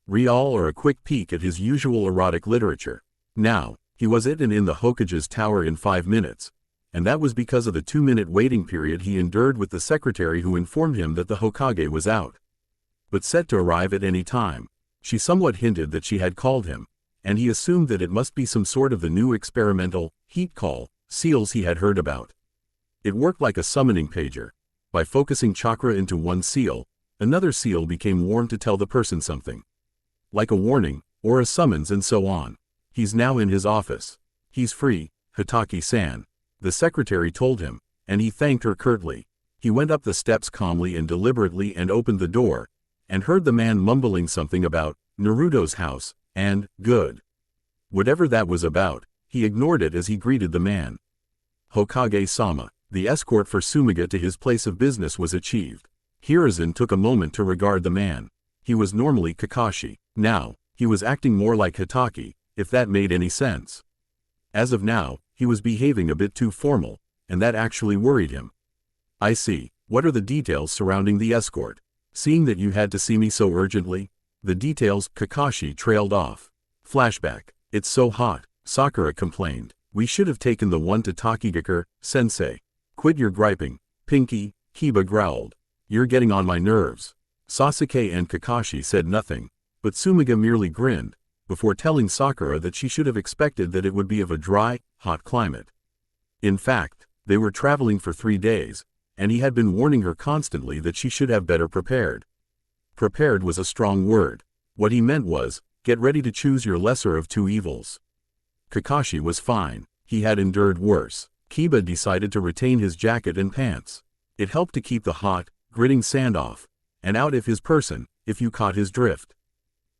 Real or a quick peek at his usual erotic literature. Now, he was it and in the Hokage's tower in 5 minutes, and that was because of the 2-minute waiting period he endured with the secretary who informed him that the Hokage was out, but set to arrive at any time. She somewhat hinted that she had called him, and he assumed that it must be some sort of the new experimental heat call seals he had heard about. It worked like a summoning pager. By focusing chakra into one seal, another seal became warned to tell the person something. Like a warning, or a summons and so on. He's now in his office. He's free, Hitaki-san, the secretary told him, and he thanked her curtly. He went up the steps calmly and deliberately and opened the door, and heard the man mumbling something about Naruto's house, and good. Whatever that was about, he ignored it as he greeted the man. Hokage-sama. The escort for Sumiga to his place of business was achieved. Hiruzen took a moment to regard the man. He was normally Kakashi. Now, he was acting more like Hitaki, if that made any sense. As of now, he was behaving a bit too formal, and that actually worried him. I see. What are the details surrounding the escort? Seeing that you had to see me so urgently? The details, Kakashi trailed off. Flashback. It's so hot, Sakura complained. We should have taken the one to Takigakure, sensei. Quit your griping, Pinky, Kiba growled. You're getting on my nerves. Sasuke and Kakashi said nothing, but Sumiga merely grinned, before telling Sakura that she should have expected that it would be of a dry, hot climate. In fact, they were traveling for 3 days, and he had been warning her constantly that she should have better prepared. Prepared was a strong word. What he meant was, get ready to choose your lesser of two evils. Kakashi was fine. He had endured worse. Kiba decided to retain his jacket and pants. It helped to keep the hot, gritting sand off, and out of his person, if you caught his drift.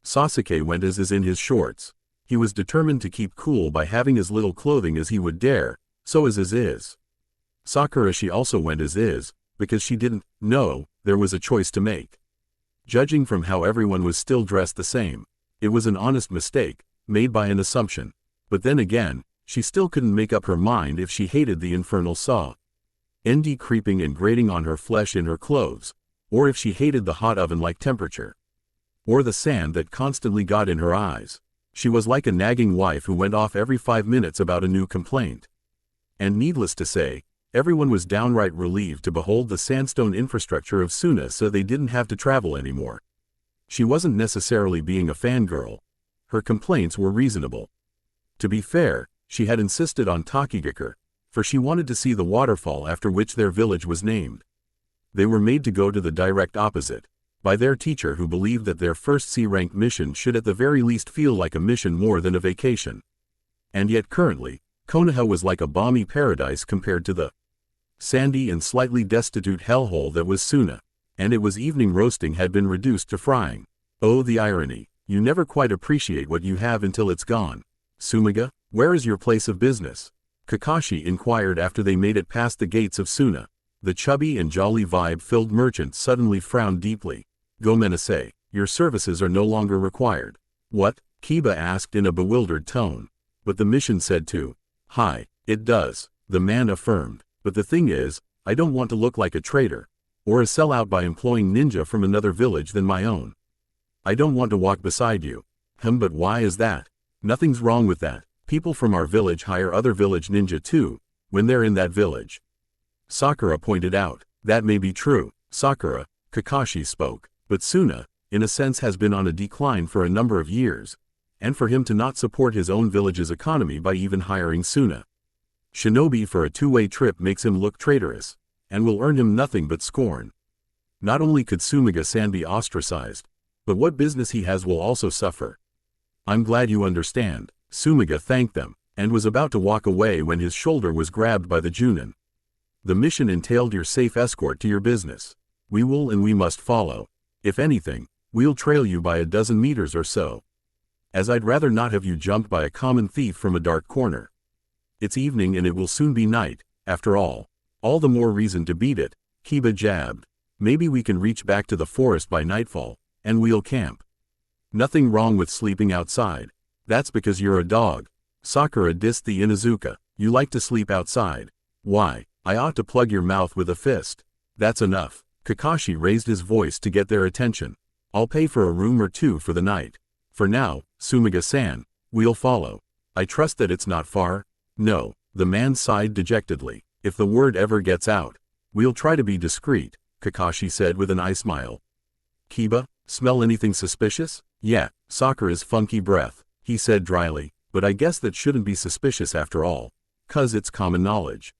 Sasuke went as is in his shorts. He was determined to keep cool by having as little clothing as he would dare, so as is. Sakura she also went as is, because she didn't know there was a choice to make. Judging from how everyone was still dressed the same, it was an honest mistake, made by an assumption. But then again, she still couldn't make up her mind if she hated the infernal saw. ND creeping and grating on her flesh in her clothes, or if she hated the hot oven-like temperature, or the sand that constantly got in her eyes. She was like a nagging wife who went off every 5 minutes about a new complaint. And needless to say, everyone was downright relieved to behold the sandstone infrastructure of Suna so they didn't have to travel anymore. She wasn't necessarily being a fangirl. Her complaints were reasonable. To be fair, she had insisted on Takigakure, for she wanted to see the waterfall after which their village was named. They were made to go to the direct opposite, by their teacher who believed that their first C-rank mission should at the very least feel like a mission more than a vacation. And yet currently, Konoha was like a balmy paradise compared to the sandy and slightly destitute hellhole that was Suna, and it was evening roasting had been reduced to frying. Oh, the irony. You never quite appreciate what you have until it's gone. Sumiga, where is your place of business? Kakashi inquired after they made it past the gates of Suna. The chubby and jolly vibe-filled merchant suddenly frowned deeply. Gomenasai, your services are no longer required. What? Kiba asked in a bewildered tone. But the mission said to. Hi, it does, the man affirmed. But the thing is, I don't want to look like a traitor, or a sellout by employing ninja from another village than my own. I don't want to walk beside you. But why is that? Nothing's wrong with that. People from our village hire other village ninja too, when they're in that village. Sakura pointed out. That may be true, Sakura, Kakashi spoke, but Suna, in a sense has been on a decline for a number of years, and for him to not support his own village's economy by even hiring Suna shinobi for a two-way trip makes him look traitorous, and will earn him nothing but scorn. Not only could Sumiga-san be ostracized, but what business he has will also suffer. I'm glad you understand. Sumiga thanked them, and was about to walk away when his shoulder was grabbed by the Junin. The mission entailed your safe escort to your business. We will and we must follow. If anything, we'll trail you by a dozen meters or so. As I'd rather not have you jumped by a common thief from a dark corner. It's evening and it will soon be night, after all. All the more reason to beat it, Kiba jabbed. Maybe we can reach back to the forest by nightfall, and we'll camp. Nothing wrong with sleeping outside. That's because you're a dog. Sakura dissed the Inuzuka. You like to sleep outside. Why, I ought to plug your mouth with a fist. That's enough. Kakashi raised his voice to get their attention. I'll pay for a room or two for the night. For now, Sumiga-san, we'll follow. I trust that it's not far. No, the man sighed dejectedly. If the word ever gets out, we'll try to be discreet, Kakashi said with an eye smile. Kiba, smell anything suspicious? Yeah, Sakura's funky breath, he said dryly, but I guess that shouldn't be suspicious after all. 'Cause it's common knowledge.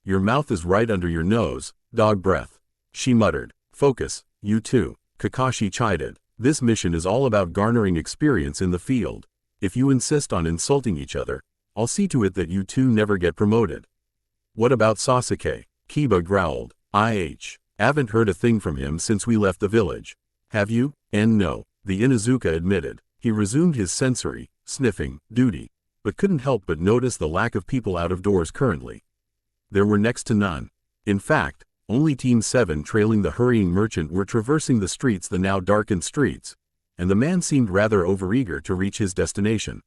Your mouth is right under your nose, dog breath. She muttered. Focus, you two, Kakashi chided. This mission is all about garnering experience in the field. If you insist on insulting each other, I'll see to it that you two never get promoted. What about Sasuke? Kiba growled. Haven't heard a thing from him since we left the village. Have you? And no, the Inuzuka admitted. He resumed his sensory, sniffing, duty, but couldn't help but notice the lack of people out of doors currently. There were next to none. In fact, only Team 7 trailing the hurrying merchant were traversing the streets, the now darkened streets, and the man seemed rather overeager to reach his destination.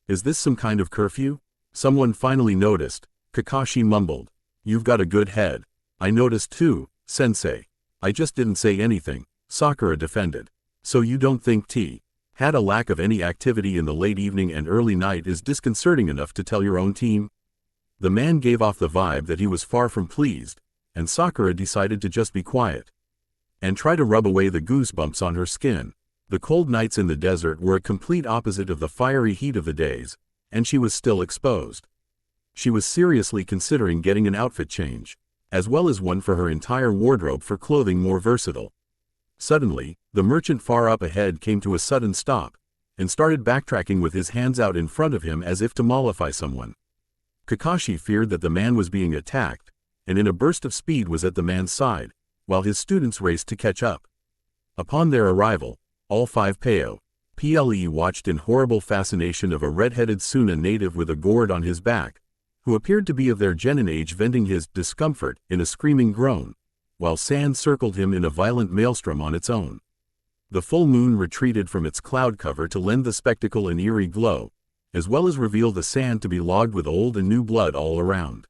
Is this some kind of curfew? Someone finally noticed. Kakashi mumbled. You've got a good head. I noticed too, sensei. I just didn't say anything, Sakura defended. So you don't think T had a lack of any activity in the late evening and early night is disconcerting enough to tell your own team? The man gave off the vibe that he was far from pleased, and Sakura decided to just be quiet and try to rub away the goosebumps on her skin. The cold nights in the desert were a complete opposite of the fiery heat of the days, and she was still exposed. She was seriously considering getting an outfit change, as well as one for her entire wardrobe for clothing more versatile. Suddenly, the merchant far up ahead came to a sudden stop, and started backtracking with his hands out in front of him as if to mollify someone. Kakashi feared that the man was being attacked, and in a burst of speed was at the man's side, while his students raced to catch up. Upon their arrival, all 5 POWs watched in horrible fascination of a red-headed Suna native with a gourd on his back, who appeared to be of their genin age, venting his discomfort in a screaming groan, while sand circled him in a violent maelstrom on its own. The full moon retreated from its cloud cover to lend the spectacle an eerie glow, as well as reveal the sand to be logged with old and new blood all around.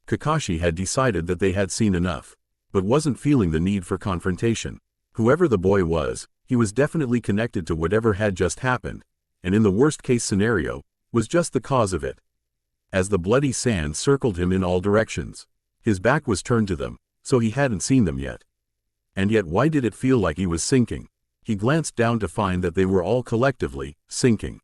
Kakashi had decided that they had seen enough, but wasn't feeling the need for confrontation. Whoever the boy was, he was definitely connected to whatever had just happened, and in the worst-case scenario, was just the cause of it. As the bloody sand circled him in all directions, his back was turned to them, so he hadn't seen them yet. And yet why did it feel like he was sinking? He glanced down to find that they were all collectively sinking.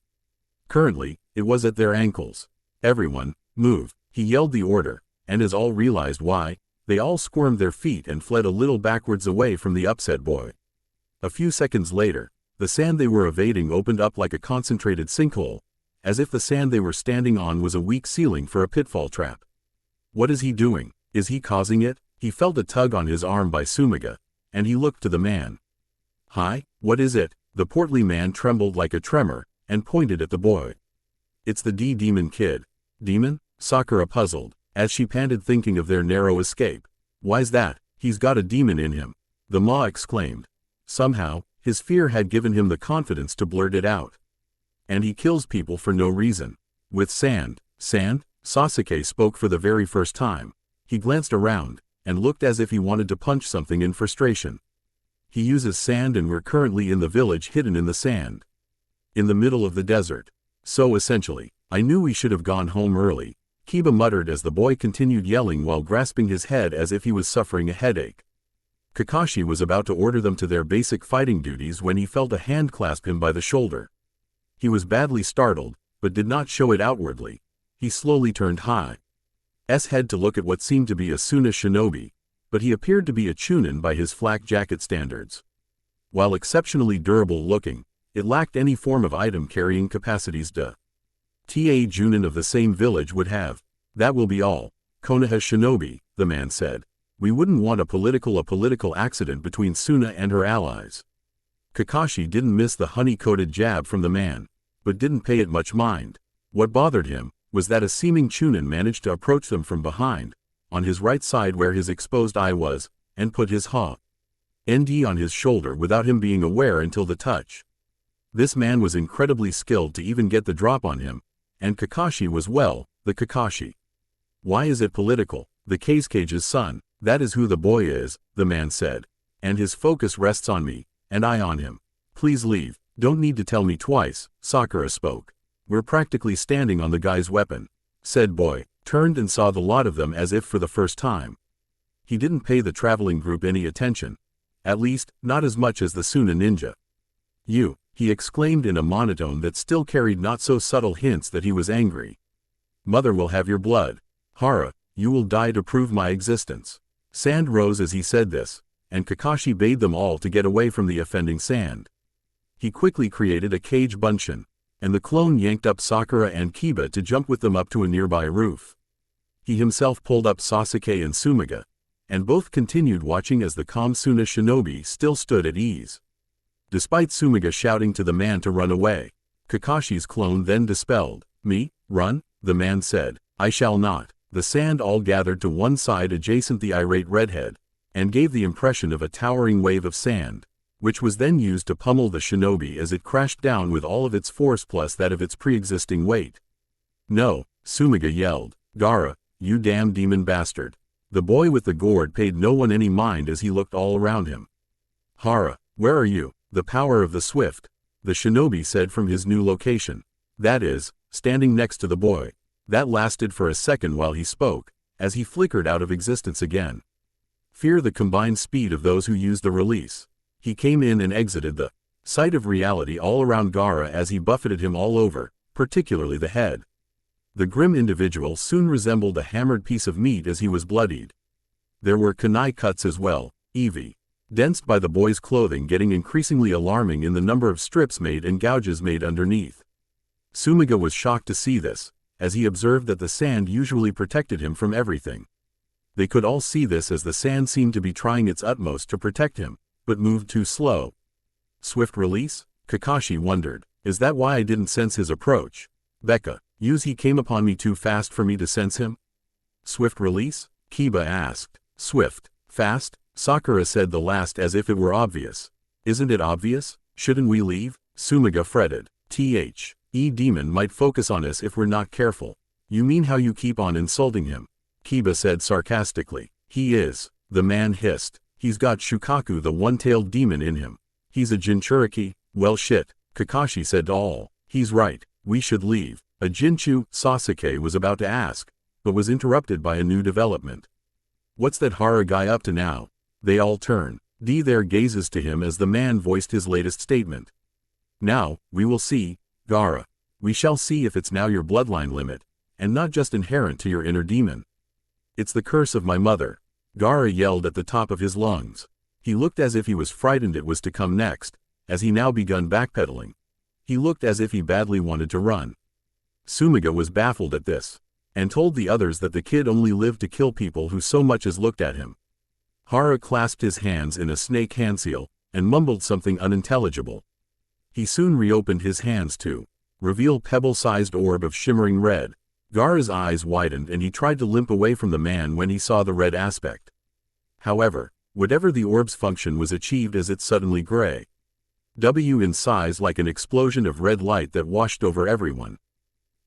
Currently, it was at their ankles. Everyone, move, he yelled the order, and as all realized why, they all squirmed their feet and fled a little backwards away from the upset boy. A few seconds later, the sand they were evading opened up like a concentrated sinkhole, as if the sand they were standing on was a weak ceiling for a pitfall trap. What is he doing? Is he causing it? He felt a tug on his arm by Sumiga, and he looked to the man. Hi, what is it? The portly man trembled like a tremor, and pointed at the boy. It's the demon kid. Demon? Sakura puzzled, as she panted thinking of their narrow escape. Why's that? He's got a demon in him, the Ma exclaimed. Somehow, his fear had given him the confidence to blurt it out. And he kills people for no reason. With sand? Sand? Sasuke spoke for the very first time. He glanced around, and looked as if he wanted to punch something in frustration. He uses sand and we're currently in the village hidden in the sand. In the middle of the desert. So essentially, I knew we should have gone home early, Kiba muttered as the boy continued yelling while grasping his head as if he was suffering a headache. Kakashi was about to order them to their basic fighting duties when he felt a hand clasp him by the shoulder. He was badly startled, but did not show it outwardly. He slowly turned his head to look at what seemed to be a Suna shinobi, but he appeared to be a Chunin by his flak jacket standards. While exceptionally durable looking, it lacked any form of item-carrying capacities Ta Junin of the same village would have. That will be all. Konoha shinobi, the man said. We wouldn't want a political accident between Suna and her allies. Kakashi didn't miss the honey-coated jab from the man, but didn't pay it much mind. What bothered him was that a seeming Chunin managed to approach them from behind, on his right side where his exposed eye was, and put his hand on his shoulder without him being aware until the touch. This man was incredibly skilled to even get the drop on him, and Kakashi was the Kakashi. Why is it political? The Kage's son, that is who the boy is, the man said, and his focus rests on me, and I on him. Please leave, don't need to tell me twice, Sakura spoke. We're practically standing on the guy's weapon. Said boy, turned and saw the lot of them as if for the first time. He didn't pay the traveling group any attention. At least, not as much as the Suna ninja. You, he exclaimed in a monotone that still carried not so subtle hints that he was angry. Mother will have your blood. Hara, you will die to prove my existence. Sand rose as he said this, and Kakashi bade them all to get away from the offending sand. He quickly created a cage bunshin, and the clone yanked up Sakura and Kiba to jump with them up to a nearby roof. He himself pulled up Sasuke and Sumiga, and both continued watching as the calm Suna shinobi still stood at ease. Despite Sumiga shouting to the man to run away, Kakashi's clone then dispelled. Me? Run? The man said. I shall not. The sand all gathered to one side adjacent the irate redhead, and gave the impression of a towering wave of sand, which was then used to pummel the shinobi as it crashed down with all of its force plus that of its pre-existing weight. No, Sumiga yelled. Gaara, you damn demon bastard. The boy with the gourd paid no one any mind as he looked all around him. Hara, where are you? The power of the swift, the shinobi said from his new location. That is, standing next to the boy. That lasted for a second while he spoke, as he flickered out of existence again. Fear the combined speed of those who use the release. He came in and exited the sight of reality all around Gaara as he buffeted him all over, particularly the head. The grim individual soon resembled a hammered piece of meat as he was bloodied. There were kunai cuts as well, evidenced by the boy's clothing getting increasingly alarming in the number of strips made and gouges made underneath. Sumiga was shocked to see this, as he observed that the sand usually protected him from everything. They could all see this as the sand seemed to be trying its utmost to protect him, but moved too slow. Swift release? Kakashi wondered. Is that why I didn't sense his approach? Becca, he came upon me too fast for me to sense him? Swift release? Kiba asked. Swift, fast? Sakura said the last as if it were obvious. Isn't it obvious? Shouldn't we leave? Sumiga fretted. Demon might focus on us if we're not careful. You mean how you keep on insulting him? Kiba said sarcastically. He is. The man hissed. He's got Shukaku the one-tailed demon in him. He's a Jinchuriki. Well shit, Kakashi said to all. He's right, we should leave. A Jinchu, Sasuke was about to ask, but was interrupted by a new development. What's that Hara guy up to now? They all turn their gazes to him as the man voiced his latest statement. Now, we will see, Gaara. We shall see if it's now your bloodline limit, and not just inherent to your inner demon. It's the curse of my mother. Gaara yelled at the top of his lungs. He looked as if he was frightened it was to come next, as he now begun backpedaling. He looked as if he badly wanted to run. Sumiga was baffled at this, and told the others that the kid only lived to kill people who so much as looked at him. Hara clasped his hands in a snake handseal, and mumbled something unintelligible. He soon reopened his hands to reveal pebble-sized orb of shimmering red. Gaara's eyes widened and he tried to limp away from the man when he saw the red aspect. However, whatever the orb's function was achieved as it suddenly gray. In size like an explosion of red light that washed over everyone.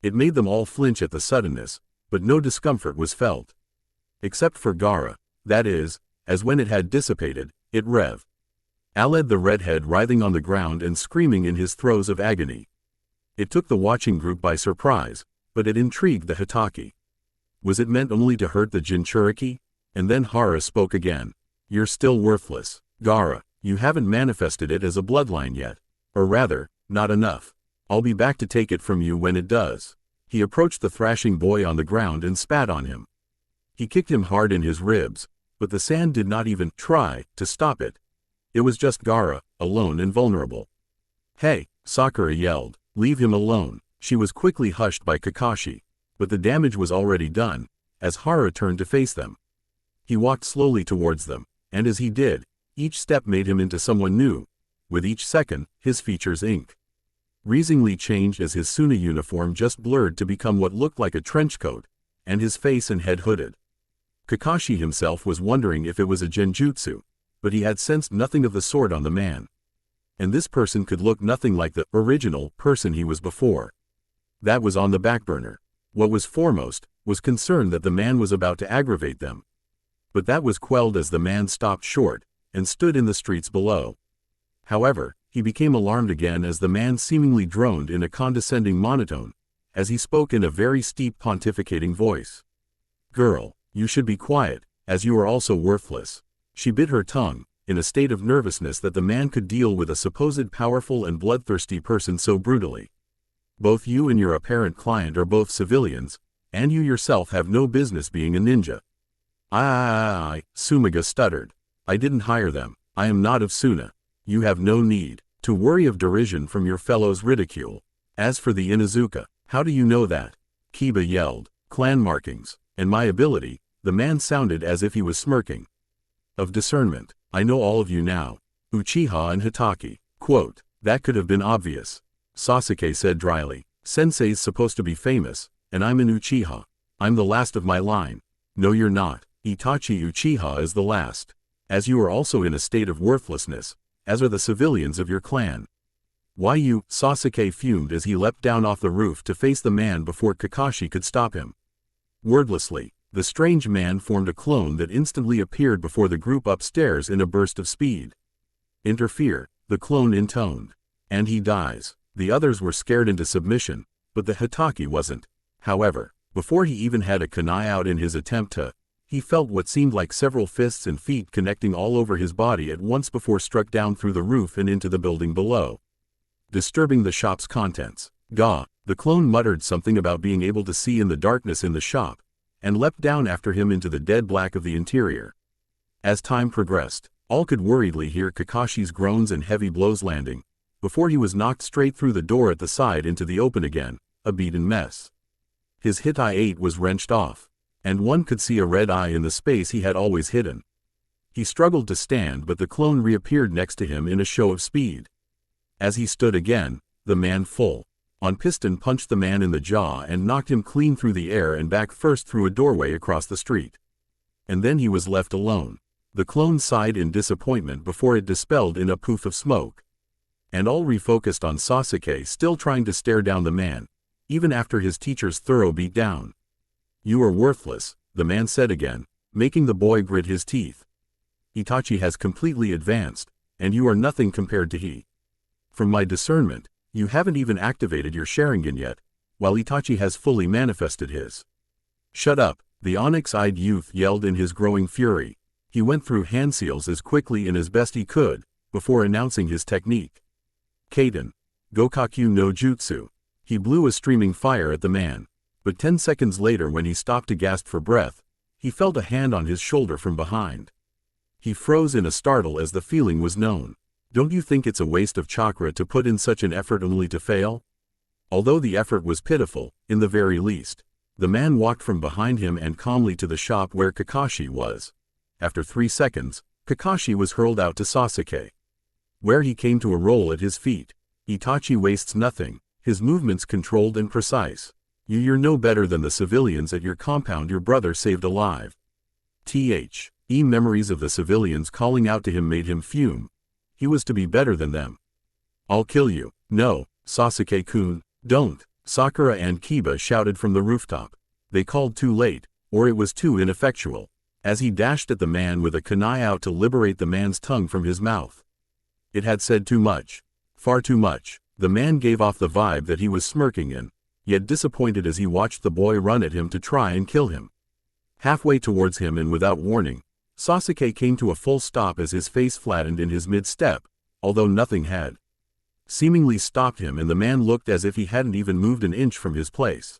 It made them all flinch at the suddenness, but no discomfort was felt. Except for Gaara, that is, as when it had dissipated, it aled the redhead writhing on the ground and screaming in his throes of agony. It took the watching group by surprise, but it intrigued the Hatake. Was it meant only to hurt the Jinchuriki? And then Hara spoke again. You're still worthless, Gaara. You haven't manifested it as a bloodline yet. Or rather, not enough. I'll be back to take it from you when it does. He approached the thrashing boy on the ground and spat on him. He kicked him hard in his ribs, but the sand did not even try to stop it. It was just Gaara, alone and vulnerable. Hey, Sakura yelled, leave him alone. She was quickly hushed by Kakashi, but the damage was already done, as Hara turned to face them. He walked slowly towards them, and as he did, each step made him into someone new. With each second, his features increasingly changed as his Suna uniform just blurred to become what looked like a trench coat, and his face and head hooded. Kakashi himself was wondering if it was a genjutsu, but he had sensed nothing of the sort on the man. And this person could look nothing like the original person he was before. That was on the back burner. What was foremost was concern that the man was about to aggravate them. But that was quelled as the man stopped short and stood in the streets below. However, he became alarmed again as the man seemingly droned in a condescending monotone, as he spoke in a very steep pontificating voice. Girl, you should be quiet, as you are also worthless. She bit her tongue, in a state of nervousness that the man could deal with a supposed powerful and bloodthirsty person so brutally. Both you and your apparent client are both civilians, and you yourself have no business being a ninja. Sumiga stuttered. I didn't hire them. I am not of Suna. You have no need to worry of derision from your fellows' ridicule. As for the Inuzuka, how do you know that? Kiba yelled. Clan markings, and my ability. The man sounded as if he was smirking. Of discernment, I know all of you now. Uchiha and Hatake. Quote, that could have been obvious. Sasuke said dryly. Sensei's supposed to be famous, and I'm an Uchiha. I'm the last of my line. No you're not. Itachi Uchiha is the last. As you are also in a state of worthlessness, as are the civilians of your clan. Why you? Sasuke fumed as he leapt down off the roof to face the man before Kakashi could stop him. Wordlessly, the strange man formed a clone that instantly appeared before the group upstairs in a burst of speed. Interfere, the clone intoned. And he dies. The others were scared into submission, but the Hatake wasn't. However, before he even had a kunai out in his attempt to, he felt what seemed like several fists and feet connecting all over his body at once before struck down through the roof and into the building below, disturbing the shop's contents. Gah! The clone muttered something about being able to see in the darkness in the shop, and leapt down after him into the dead black of the interior. As time progressed, all could worriedly hear Kakashi's groans and heavy blows landing, before he was knocked straight through the door at the side into the open again, a beaten mess. His Hitai-8 was wrenched off, and one could see a red eye in the space he had always hidden. He struggled to stand but the clone reappeared next to him in a show of speed. As he stood again, the man full on piston punched the man in the jaw and knocked him clean through the air and back first through a doorway across the street. And then he was left alone. The clone sighed in disappointment before it dispelled in a poof of smoke. And all refocused on Sasuke still trying to stare down the man, even after his teacher's thorough beat down. You are worthless, the man said again, making the boy grit his teeth. Itachi has completely advanced, and you are nothing compared to he. From my discernment, you haven't even activated your Sharingan yet, while Itachi has fully manifested his. Shut up, the onyx-eyed youth yelled in his growing fury. He went through hand seals as quickly and as best he could, before announcing his technique. Kaden. Gokaku no Jutsu. He blew a streaming fire at the man. But 10 seconds later, when he stopped to gasp for breath, he felt a hand on his shoulder from behind. He froze in a startle as the feeling was known. Don't you think it's a waste of chakra to put in such an effort only to fail? Although the effort was pitiful, in the very least, the man walked from behind him and calmly to the shop where Kakashi was. After 3 seconds, Kakashi was hurled out to Sasuke, where he came to a roll at his feet. Itachi wastes nothing, his movements controlled and precise. You're no better than the civilians at your compound your brother saved alive. Memories of the civilians calling out to him made him fume. He was to be better than them. I'll kill you. No, Sasuke-kun, don't. Sakura and Kiba shouted from the rooftop. They called too late, or it was too ineffectual, as he dashed at the man with a kunai out to liberate the man's tongue from his mouth. It had said too much. Far too much. The man gave off the vibe that he was smirking in, yet disappointed as he watched the boy run at him to try and kill him. Halfway towards him and without warning, Sasuke came to a full stop as his face flattened in his mid-step, although nothing had seemingly stopped him and the man looked as if he hadn't even moved an inch from his place.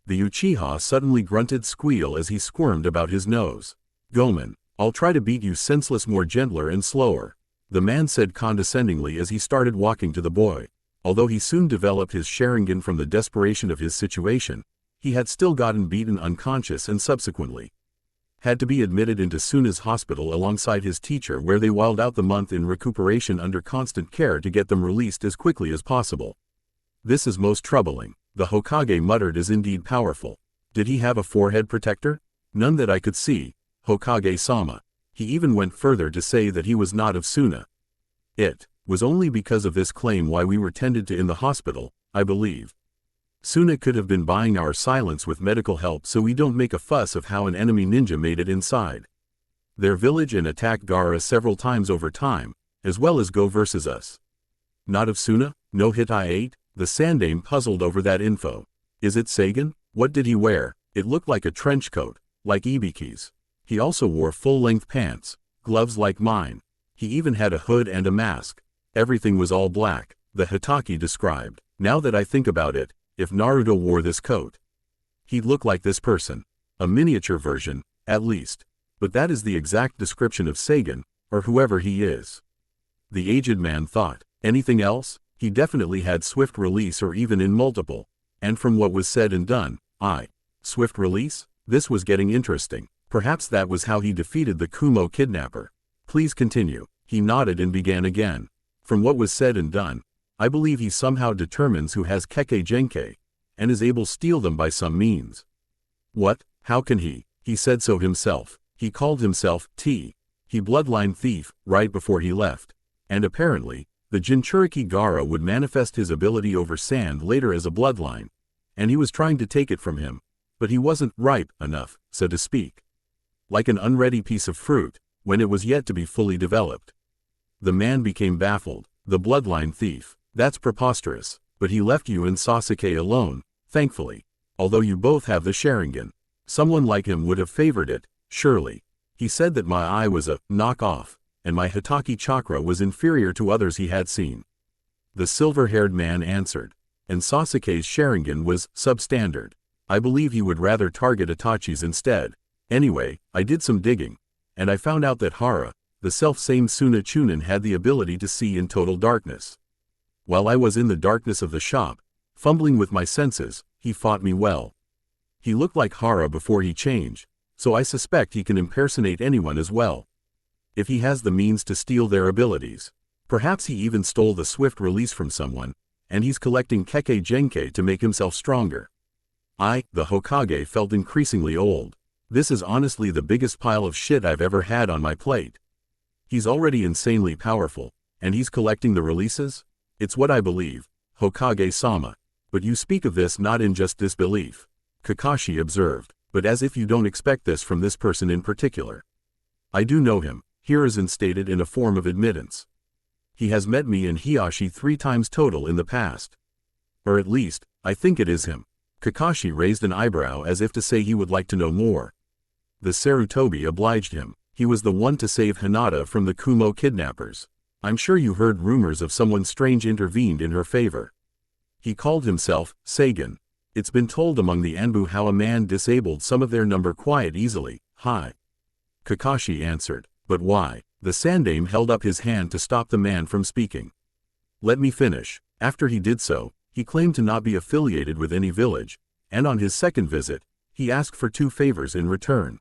The Uchiha suddenly grunted squeal as he squirmed about his nose. Gomen, I'll try to beat you senseless more gentler and slower, the man said condescendingly as he started walking to the boy. Although he soon developed his Sharingan from the desperation of his situation, he had still gotten beaten unconscious and subsequently had to be admitted into Suna's hospital alongside his teacher, where they whiled out the month in recuperation under constant care to get them released as quickly as possible. This is most troubling, the Hokage muttered. Is indeed powerful. Did he have a forehead protector? None that I could see, Hokage-sama. He even went further to say that he was not of Suna. It was only because of this claim why we were tended to in the hospital, I believe. Suna could have been buying our silence with medical help so we don't make a fuss of how an enemy ninja made it inside their village and attacked Gaara several times over time, as well as go versus us. Not of Suna? No hit I ate? The Sandaime puzzled over that info. Is it Sagan? What did he wear? It looked like a trench coat, like Ibiki's. He also wore full-length pants, gloves like mine. He even had a hood and a mask. Everything was all black, the Hitaki described. Now that I think about it, if Naruto wore this coat, he'd look like this person. A miniature version, at least. But that is the exact description of Sagan, or whoever he is. The aged man thought. Anything else? He definitely had swift release or even in multiple. And from what was said and done, swift release? This was getting interesting. Perhaps that was how he defeated the Kumo kidnapper. Please continue. He nodded and began again. From what was said and done, I believe he somehow determines who has Kekkei Genkai, and is able to steal them by some means. What? How can he? He said so himself. He called himself He bloodline thief, right before he left. And apparently, the Jinchuriki Gaara would manifest his ability over sand later as a bloodline, and he was trying to take it from him, but he wasn't ripe enough, so to speak. Like an unready piece of fruit, when it was yet to be fully developed. The man became baffled. The bloodline thief. That's preposterous. But he left you and Sasuke alone, thankfully. Although you both have the Sharingan. Someone like him would have favored it, surely. He said that my eye was a knock-off, and my Hitaki chakra was inferior to others he had seen. The silver-haired man answered. And Sasuke's Sharingan was substandard. I believe he would rather target Itachi's instead. Anyway, I did some digging, and I found out that Hara, the self-same Suna Chunin, had the ability to see in total darkness. While I was in the darkness of the shop, fumbling with my senses, he fought me well. He looked like Hara before he changed, so I suspect he can impersonate anyone as well. If he has the means to steal their abilities. Perhaps he even stole the swift release from someone, and he's collecting Kekkei Genkai to make himself stronger. The Hokage, felt increasingly old. This is honestly the biggest pile of shit I've ever had on my plate. He's already insanely powerful, and he's collecting the releases? It's what I believe, Hokage-sama. But you speak of this not in just disbelief, Kakashi observed. but as if you don't expect this from this person in particular. I do know him, Hiruzen stated in a form of admittance. He has met me and Hiyashi 3 times total in the past. Or at least, I think it is him. Kakashi raised an eyebrow as if to say he would like to know more. The Sarutobi obliged him. He was the one to save Hinata from the Kumo kidnappers. I'm sure you heard rumors of someone strange intervened in her favor. He called himself Sagan. It's been told among the Anbu how a man disabled some of their number quite easily. Hi. Kakashi answered. But why? The Sandaime held up his hand to stop the man from speaking. Let me finish. After he did so, he claimed to not be affiliated with any village, and on his second visit, he asked for 2 favors in return.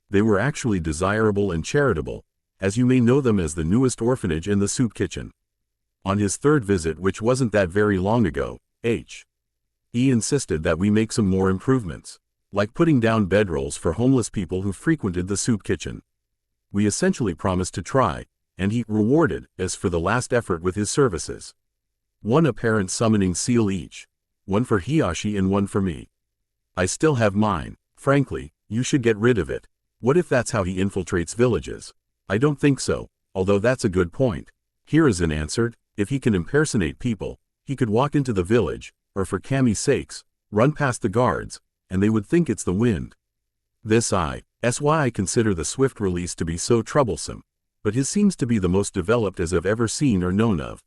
They were actually desirable and charitable, as you may know them as the newest orphanage in the soup kitchen. On his 3rd visit, which wasn't that very long ago, He insisted that we make some more improvements, like putting down bedrolls for homeless people who frequented the soup kitchen. We essentially promised to try, and he rewarded us for the last effort with his services. 1 apparent summoning seal each, 1 for Hiyashi and 1 for me. I still have mine. Frankly, you should get rid of it. What if that's how he infiltrates villages? I don't think so, although that's a good point. Hiruzen answered, if he can impersonate people, he could walk into the village, or for Kami's sakes, run past the guards, and they would think it's the wind. That's why I consider the swift release to be so troublesome, but his seems to be the most developed as I've ever seen or known of.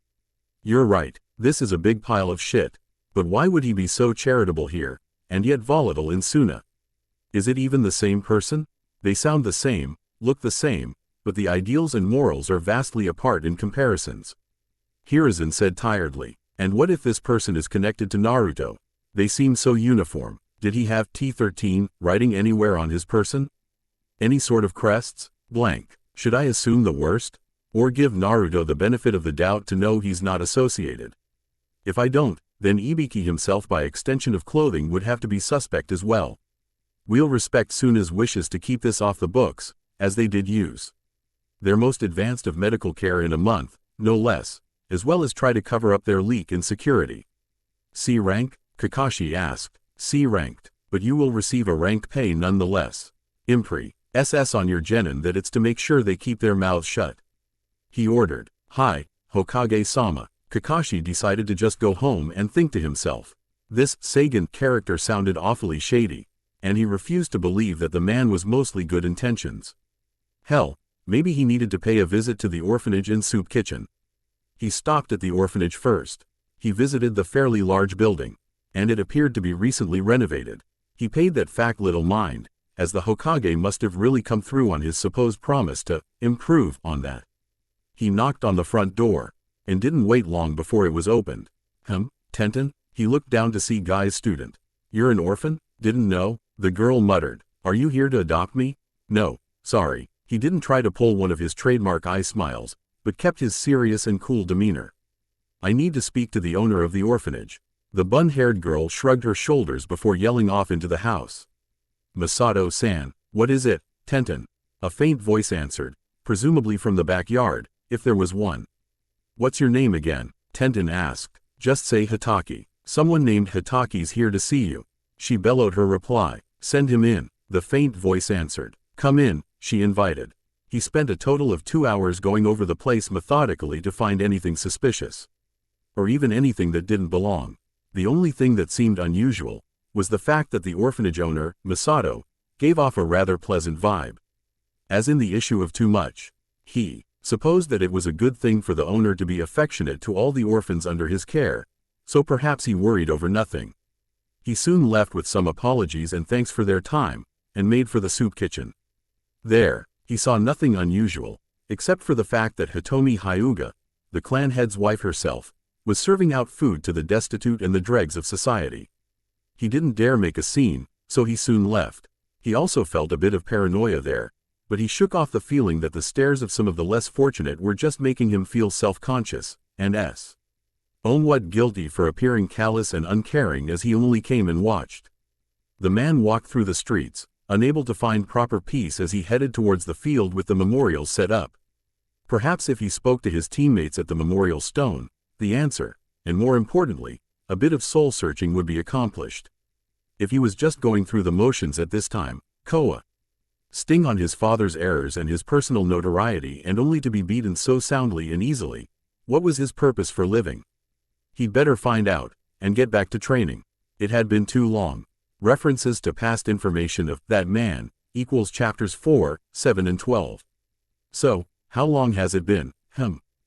You're right, this is a big pile of shit, but why would he be so charitable here, and yet volatile in Suna? Is it even the same person? They sound the same, look the same, but the ideals and morals are vastly apart in comparisons. Hiruzen said tiredly, and what if this person is connected to Naruto? They seem so uniform. Did he have T13 writing anywhere on his person? Any sort of crests? Blank. Should I assume the worst? Or give Naruto the benefit of the doubt to know he's not associated? If I don't, then Ibiki himself by extension of clothing would have to be suspect as well. We'll respect Suna's wishes to keep this off the books, as they did use their most advanced of medical care in a month, no less, as well as try to cover up their leak in security. C rank? Kakashi asked. C ranked, but you will receive a rank pay nonetheless. Impri. SS on your genin that it's to make sure they keep their mouths shut. He ordered. Hi, Hokage-sama. Kakashi decided to just go home and think to himself. This Sagan character sounded awfully shady, and he refused to believe that the man was mostly good intentions. Hell, maybe he needed to pay a visit to the orphanage and soup kitchen. He stopped at the orphanage first. He visited the fairly large building, and it appeared to be recently renovated. He paid that fact little mind, as the Hokage must have really come through on his supposed promise to improve on that. He knocked on the front door, and didn't wait long before it was opened. Tenten? He looked down to see Guy's student. You're an orphan? Didn't know? The girl muttered. Are you here to adopt me? No, sorry. He didn't try to pull one of his trademark eye smiles, but kept his serious and cool demeanor. I need to speak to the owner of the orphanage. The bun-haired girl shrugged her shoulders before yelling off into the house. Masato-san, what is it, Tenten? A faint voice answered, presumably from the backyard, if there was one. What's your name again? Tenten asked. Just say Hitaki. Someone named Hitaki's here to see you. She bellowed her reply. Send him in, the faint voice answered. Come in, she invited. He spent a total of 2 hours going over the place methodically to find anything suspicious. Or even anything that didn't belong. The only thing that seemed unusual was the fact that the orphanage owner, Masato, gave off a rather pleasant vibe. As in the issue of Too Much, he supposed that it was a good thing for the owner to be affectionate to all the orphans under his care, so perhaps he worried over nothing. He soon left with some apologies and thanks for their time, and made for the soup kitchen. There, he saw nothing unusual, except for the fact that Hitomi Hyuga, the clan head's wife herself, was serving out food to the destitute and the dregs of society. He didn't dare make a scene, so he soon left. He also felt a bit of paranoia there, but he shook off the feeling that the stares of some of the less fortunate were just making him feel self-conscious, and somewhat guilty for appearing callous and uncaring as he only came and watched. The man walked through the streets, unable to find proper peace as he headed towards the field with the memorial set up. Perhaps if he spoke to his teammates at the memorial stone, the answer, and more importantly, a bit of soul-searching would be accomplished. If he was just going through the motions at this time, Koa. Sting on his father's errors and his personal notoriety and only to be beaten so soundly and easily. What was his purpose for living? He'd better find out, and get back to training. It had been too long. References to past information of that man equals chapters 4, 7 and 12. So, how long has it been?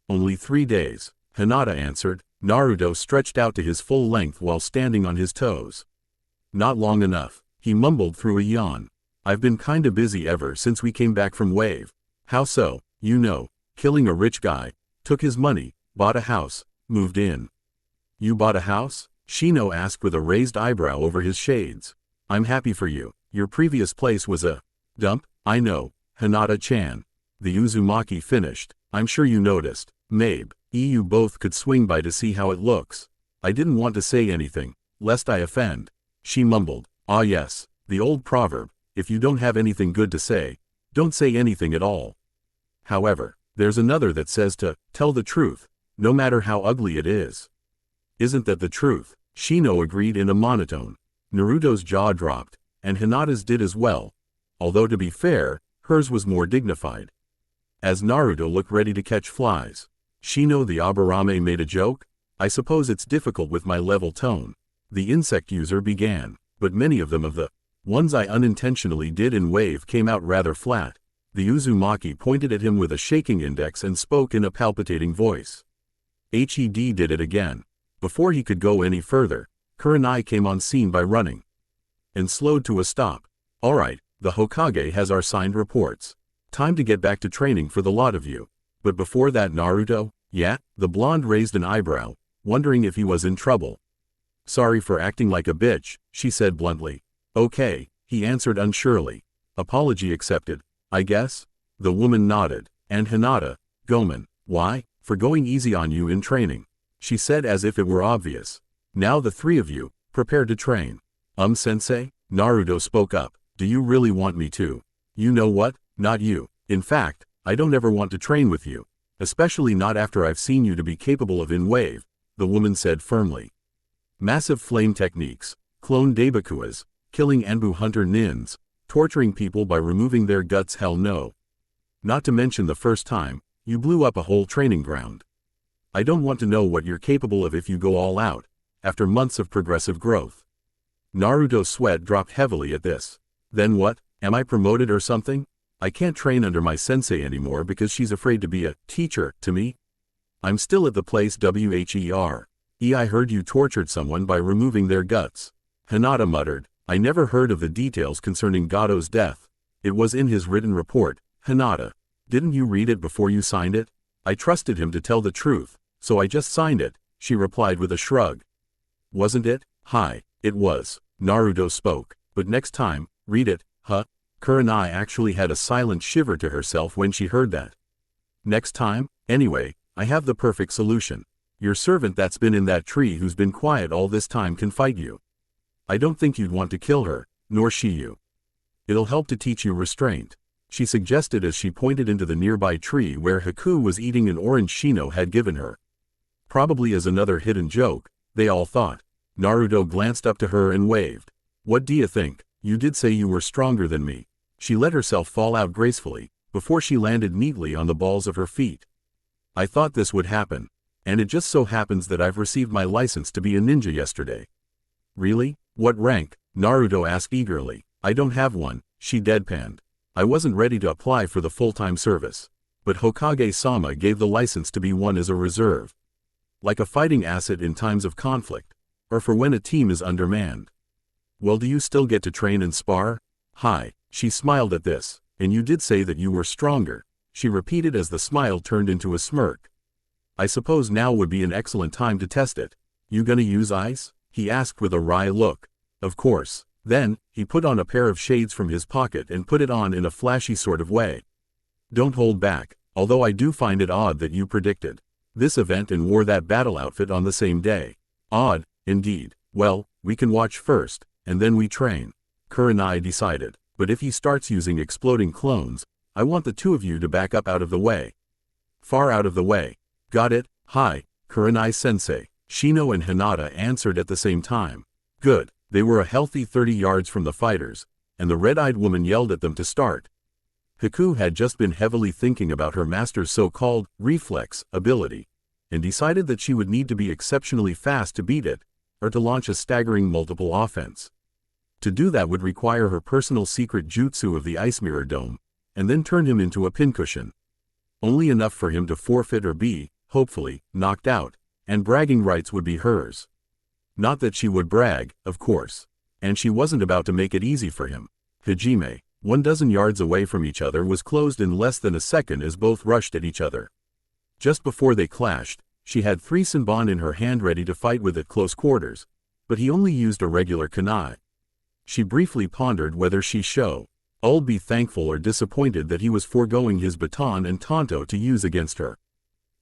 Only 3 days, Hinata answered. Naruto stretched out to his full length while standing on his toes. Not long enough, he mumbled through a yawn. I've been kinda busy ever since we came back from Wave. How so? You know, killing a rich guy, took his money, bought a house, moved in. You bought a house? Shino asked with a raised eyebrow over his shades. I'm happy for you. Your previous place was a dump? I know, Hinata-chan. The Uzumaki finished. I'm sure you noticed. Maybe you both could swing by to see how it looks. I didn't want to say anything, lest I offend. She mumbled. Ah yes, the old proverb, if you don't have anything good to say, don't say anything at all. However, there's another that says to tell the truth, no matter how ugly it is. Isn't that the truth? Shino agreed in a monotone. Naruto's jaw dropped, and Hinata's did as well, although to be fair, hers was more dignified. As Naruto looked ready to catch flies, Shino the Aburame made a joke. I suppose it's difficult with my level tone. The insect user began, but many of the ones I unintentionally did in Wave came out rather flat. The Uzumaki pointed at him with a shaking index and spoke in a palpitating voice. Hed did it again. Before he could go any further, Kurenai came on scene by running and slowed to a stop. Alright, the Hokage has our signed reports. Time to get back to training for the lot of you. But before that, Naruto? Yeah? The blonde raised an eyebrow, wondering if he was in trouble. Sorry for acting like a bitch, she said bluntly. Okay, he answered unsurely. Apology accepted, I guess? The woman nodded. And Hinata, Gomen. Why? For going easy on you in training, she said as if it were obvious. Now the three of you, prepare to train. Sensei? Naruto spoke up. Do you really want me to? You know what? Not you. In fact, I don't ever want to train with you. Especially not after I've seen you to be capable of in Wave, the woman said firmly. Massive flame techniques, clone Dabakuas, killing Anbu hunter nins, torturing people by removing their guts, hell no. Not to mention the first time, you blew up a whole training ground. I don't want to know what you're capable of if you go all out, after months of progressive growth. Naruto's sweat dropped heavily at this. Then what? Am I promoted or something? I can't train under my sensei anymore because she's afraid to be a teacher to me? I'm still at the place where. I heard you tortured someone by removing their guts. Hinata muttered. I never heard of the details concerning Gato's death. It was in his written report. Hinata. Didn't you read it before you signed it? I trusted him to tell the truth, so I just signed it, she replied with a shrug. Wasn't it? Hi, it was. Naruto spoke. But next time, read it, huh? Kurenai actually had a silent shiver to herself when she heard that. Next time? Anyway, I have the perfect solution. Your servant that's been in that tree who's been quiet all this time can fight you. I don't think you'd want to kill her, nor she you. It'll help to teach you restraint, she suggested as she pointed into the nearby tree where Haku was eating an orange Shino had given her. Probably as another hidden joke, they all thought. Naruto glanced up to her and waved. What do you think? You did say you were stronger than me. She let herself fall out gracefully, before she landed neatly on the balls of her feet. I thought this would happen. And it just so happens that I've received my license to be a ninja yesterday. Really? What rank? Naruto asked eagerly. I don't have one, she deadpanned. I wasn't ready to apply for the full-time service. But Hokage-sama gave the license to be one as a reserve. Like a fighting asset in times of conflict. Or for when a team is undermanned. Well, do you still get to train and spar? Hi, she smiled at this. And you did say that you were stronger, she repeated as the smile turned into a smirk. I suppose now would be an excellent time to test it. You gonna use ice? He asked with a wry look. Of course. Then, he put on a pair of shades from his pocket and put it on in a flashy sort of way. Don't hold back, although I do find it odd that you predicted this event and wore that battle outfit on the same day. Odd, indeed. Well, we can watch first, and then we train. Kurenai decided. But if he starts using exploding clones, I want the two of you to back up out of the way. Far out of the way. Got it? Hi, Kurenai-sensei. Shino and Hinata answered at the same time. Good. They were a healthy 30 yards from the fighters, and the red-eyed woman yelled at them to start. Haku had just been heavily thinking about her master's so-called reflex ability, and decided that she would need to be exceptionally fast to beat it, or to launch a staggering multiple offense. To do that would require her personal secret jutsu of the Ice Mirror Dome, and then turn him into a pincushion. Only enough for him to forfeit or be, hopefully, knocked out, and bragging rights would be hers. Not that she would brag, of course. And she wasn't about to make it easy for him. Hajime, 12 yards away from each other, was closed in less than a second as both rushed at each other. Just before they clashed, she had 3 senbon in her hand ready to fight with at close quarters, but he only used a regular kunai. She briefly pondered whether she should be thankful or disappointed that he was foregoing his baton and tanto to use against her.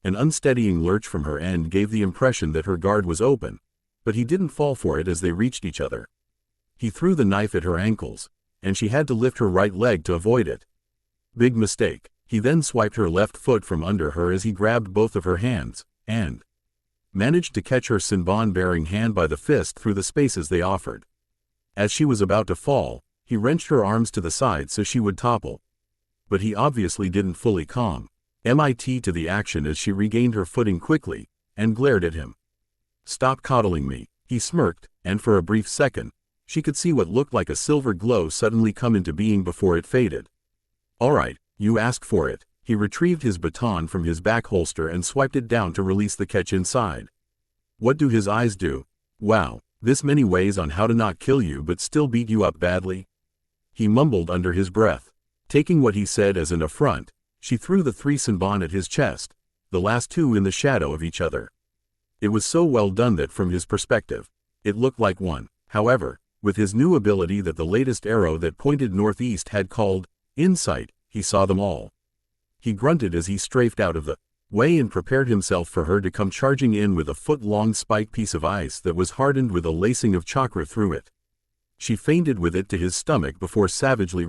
An unsteadying lurch from her end gave the impression that her guard was open, but he didn't fall for it as they reached each other. He threw the knife at her ankles, and she had to lift her right leg to avoid it. Big mistake. He then swiped her left foot from under her as he grabbed both of her hands, and managed to catch her senbon-bearing hand by the fist through the spaces they offered. As she was about to fall, he wrenched her arms to the side so she would topple. But he obviously didn't fully calm MIT to the action as she regained her footing quickly, and glared at him. "Stop coddling me," he smirked, and for a brief second, she could see what looked like a silver glow suddenly come into being before it faded. "All right, you asked for it." He retrieved his baton from his back holster and swiped it down to release the catch inside. What do his eyes do? Wow, this many ways on how to not kill you but still beat you up badly? He mumbled under his breath. Taking what he said as an affront, she threw the 3 senbon at his chest, the last 2 in the shadow of each other. It was so well done that from his perspective, it looked like one. However, with his new ability that the latest arrow that pointed northeast had called insight, he saw them all. He grunted as he strafed out of the way and prepared himself for her to come charging in with a foot-long spiked piece of ice that was hardened with a lacing of chakra through it. She feinted with it to his stomach before savagely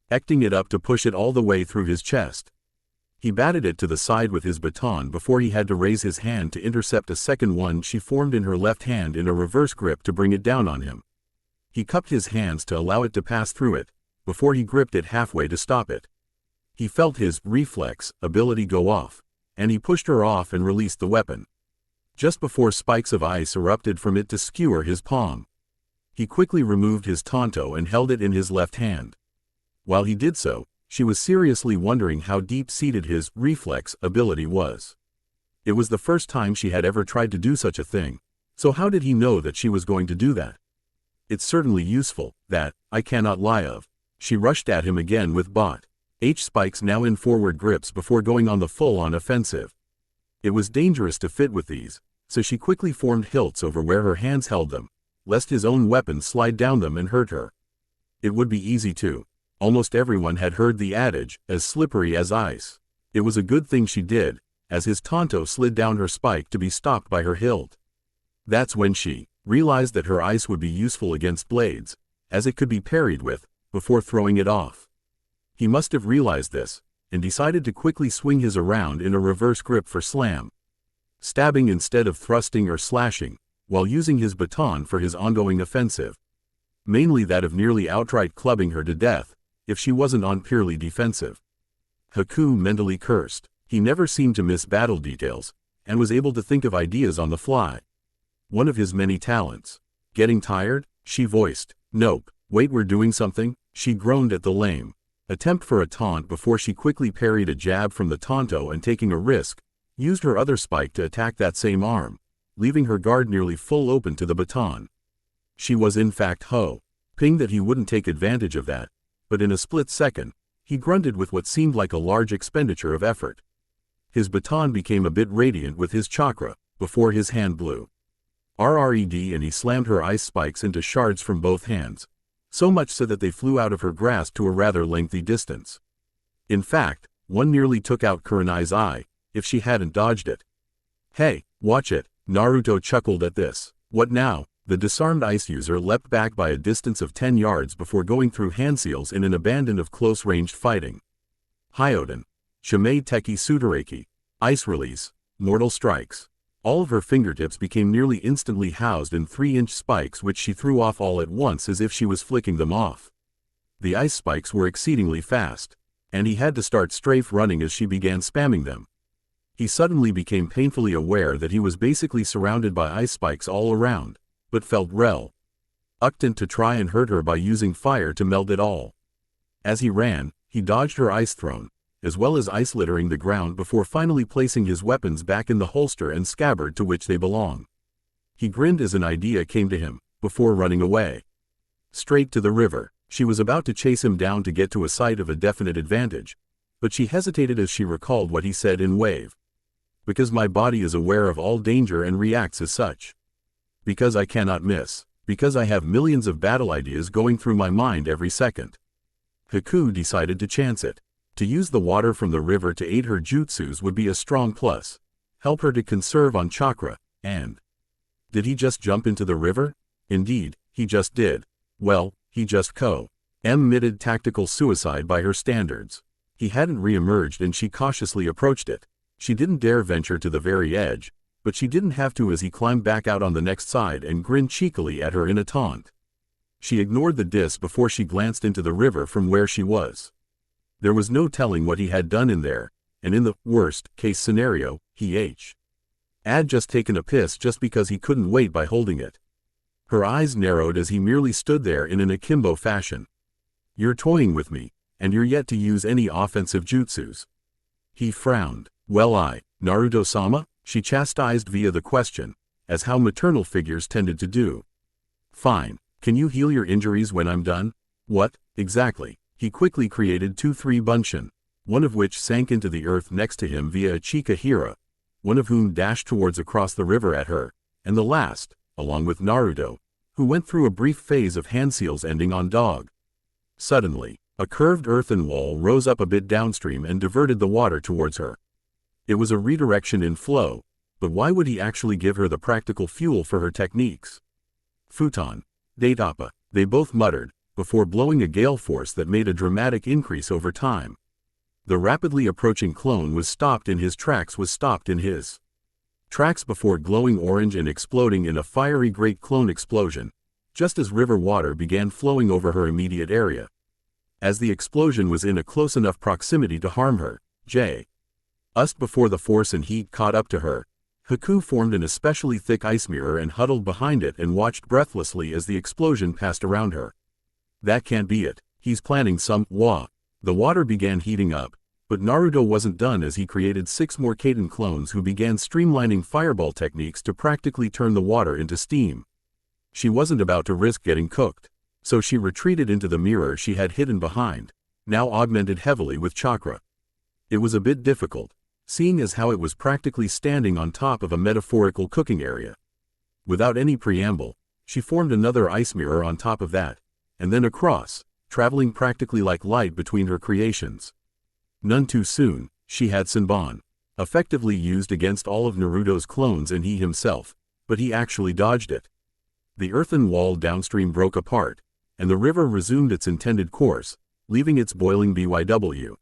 acting it up to push it all the way through his chest. He batted it to the side with his baton before he had to raise his hand to intercept a second one she formed in her left hand in a reverse grip to bring it down on him. He cupped his hands to allow it to pass through it, before he gripped it halfway to stop it. He felt his reflex ability go off, and he pushed her off and released the weapon. Just before spikes of ice erupted from it to skewer his palm. He quickly removed his tanto and held it in his left hand. While he did so, she was seriously wondering how deep-seated his reflex ability was. It was the first time she had ever tried to do such a thing, so how did he know that she was going to do that? It's certainly useful, that, I cannot lie of. She rushed at him again with H spikes now in forward grips before going on the full-on offensive. It was dangerous to fit with these, so she quickly formed hilts over where her hands held them, lest his own weapon slide down them and hurt her. It would be easy to. Almost everyone had heard the adage, as slippery as ice. It was a good thing she did, as his tanto slid down her spike to be stopped by her hilt. That's when she realized that her ice would be useful against blades, as it could be parried with, before throwing it off. He must have realized this, and decided to quickly swing his around in a reverse grip for slam. Stabbing instead of thrusting or slashing, while using his baton for his ongoing offensive. Mainly that of nearly outright clubbing her to death, if she wasn't on purely defensive. Haku mentally cursed. He never seemed to miss battle details, and was able to think of ideas on the fly. One of his many talents. Getting tired? She voiced. Nope. Wait, we're doing something? She groaned at the lame attempt for a taunt before she quickly parried a jab from the tanto and, taking a risk, used her other spike to attack that same arm, leaving her guard nearly full open to the baton. She was in fact hoping that he wouldn't take advantage of that, but in a split second, he grunted with what seemed like a large expenditure of effort. His baton became a bit radiant with his chakra, before his hand blew red and he slammed her ice spikes into shards from both hands, so much so that they flew out of her grasp to a rather lengthy distance. In fact, one nearly took out Kurenai's eye, if she hadn't dodged it. Hey, watch it, Naruto chuckled at this. What now? The disarmed ice user leapt back by a distance of 10 yards before going through handseals in an abandon of close-ranged fighting. Hyoden. Shimei Teki Sudareki. Ice release. Mortal strikes. All of her fingertips became nearly instantly housed in 3-inch spikes which she threw off all at once as if she was flicking them off. The ice spikes were exceedingly fast, and he had to start strafe running as she began spamming them. He suddenly became painfully aware that he was basically surrounded by ice spikes all around, but felt reluctant to try and hurt her by using fire to melt it all. As he ran, he dodged her ice thrown, as well as ice littering the ground before finally placing his weapons back in the holster and scabbard to which they belong. He grinned as an idea came to him, before running away. Straight to the river. She was about to chase him down to get to a site of a definite advantage, but she hesitated as she recalled what he said in Wave. Because my body is aware of all danger and reacts as such. Because I cannot miss. Because I have millions of battle ideas going through my mind every second. Haku decided to chance it. To use the water from the river to aid her jutsus would be a strong plus, help her to conserve on chakra, and… Did he just jump into the river? Indeed, he just did. Well, he just committed tactical suicide by her standards. He hadn't re-emerged and she cautiously approached it. She didn't dare venture to the very edge, but she didn't have to as he climbed back out on the next side and grinned cheekily at her in a taunt. She ignored the diss before she glanced into the river from where she was. There was no telling what he had done in there, and in the worst-case scenario, he had just taken a piss just because he couldn't wait by holding it. Her eyes narrowed as he merely stood there in an akimbo fashion. You're toying with me, and you're yet to use any offensive jutsus. He frowned. Well, Naruto-sama? She chastised via the question, as how maternal figures tended to do. Fine. Can you heal your injuries when I'm done? What, exactly? He quickly created 2-3 bunshin, one of which sank into the earth next to him via a Chikahira, one of whom dashed towards across the river at her, and the last, along with Naruto, who went through a brief phase of hand seals ending on dog. Suddenly, a curved earthen wall rose up a bit downstream and diverted the water towards her. It was a redirection in flow, but why would he actually give her the practical fuel for her techniques? Futon. Daitapa, they both muttered, before blowing a gale force that made a dramatic increase over time. The rapidly approaching clone was stopped in his tracks before glowing orange and exploding in a fiery great clone explosion, just as river water began flowing over her immediate area. As the explosion was in a close enough proximity to harm her, just before the force and heat caught up to her, Haku formed an especially thick ice mirror and huddled behind it and watched breathlessly as the explosion passed around her. That can't be it. He's planning some The water began heating up, but Naruto wasn't done as he created 6 more Kaden clones who began streamlining fireball techniques to practically turn the water into steam. She wasn't about to risk getting cooked, so she retreated into the mirror she had hidden behind, now augmented heavily with chakra. It was a bit difficult, seeing as how it was practically standing on top of a metaphorical cooking area. Without any preamble, she formed another ice mirror on top of that, and then across, traveling practically like light between her creations. None too soon, she had Senbon, effectively used against all of Naruto's clones and he himself, but he actually dodged it. The earthen wall downstream broke apart, and the river resumed its intended course, leaving its boiling BYW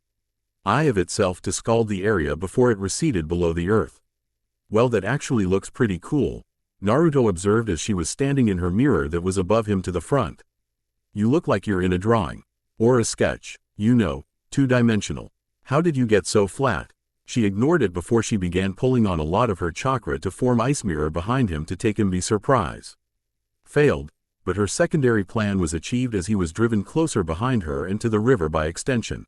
eye of itself to scald the area before it receded below the earth. Well, that actually looks pretty cool, Naruto observed as she was standing in her mirror that was above him to the front. You look like you're in a drawing. Or a sketch, you know, 2-dimensional. How did you get so flat? She ignored it before she began pulling on a lot of her chakra to form ice mirror behind him to take him by surprise. Failed, but her secondary plan was achieved as he was driven closer behind her and to the river by extension.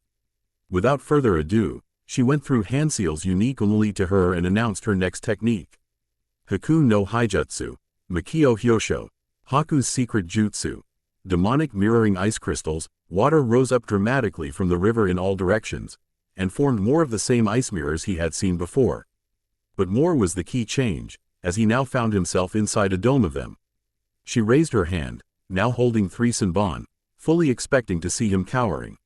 Without further ado, she went through hand seals unique only to her and announced her next technique. Haku no Haijutsu, Makio Hyosho, Haku's secret jutsu. Demonic mirroring ice crystals, water rose up dramatically from the river in all directions, and formed more of the same ice mirrors he had seen before. But more was the key change, as he now found himself inside a dome of them. She raised her hand, now holding 3 Senbon, fully expecting to see him cowering.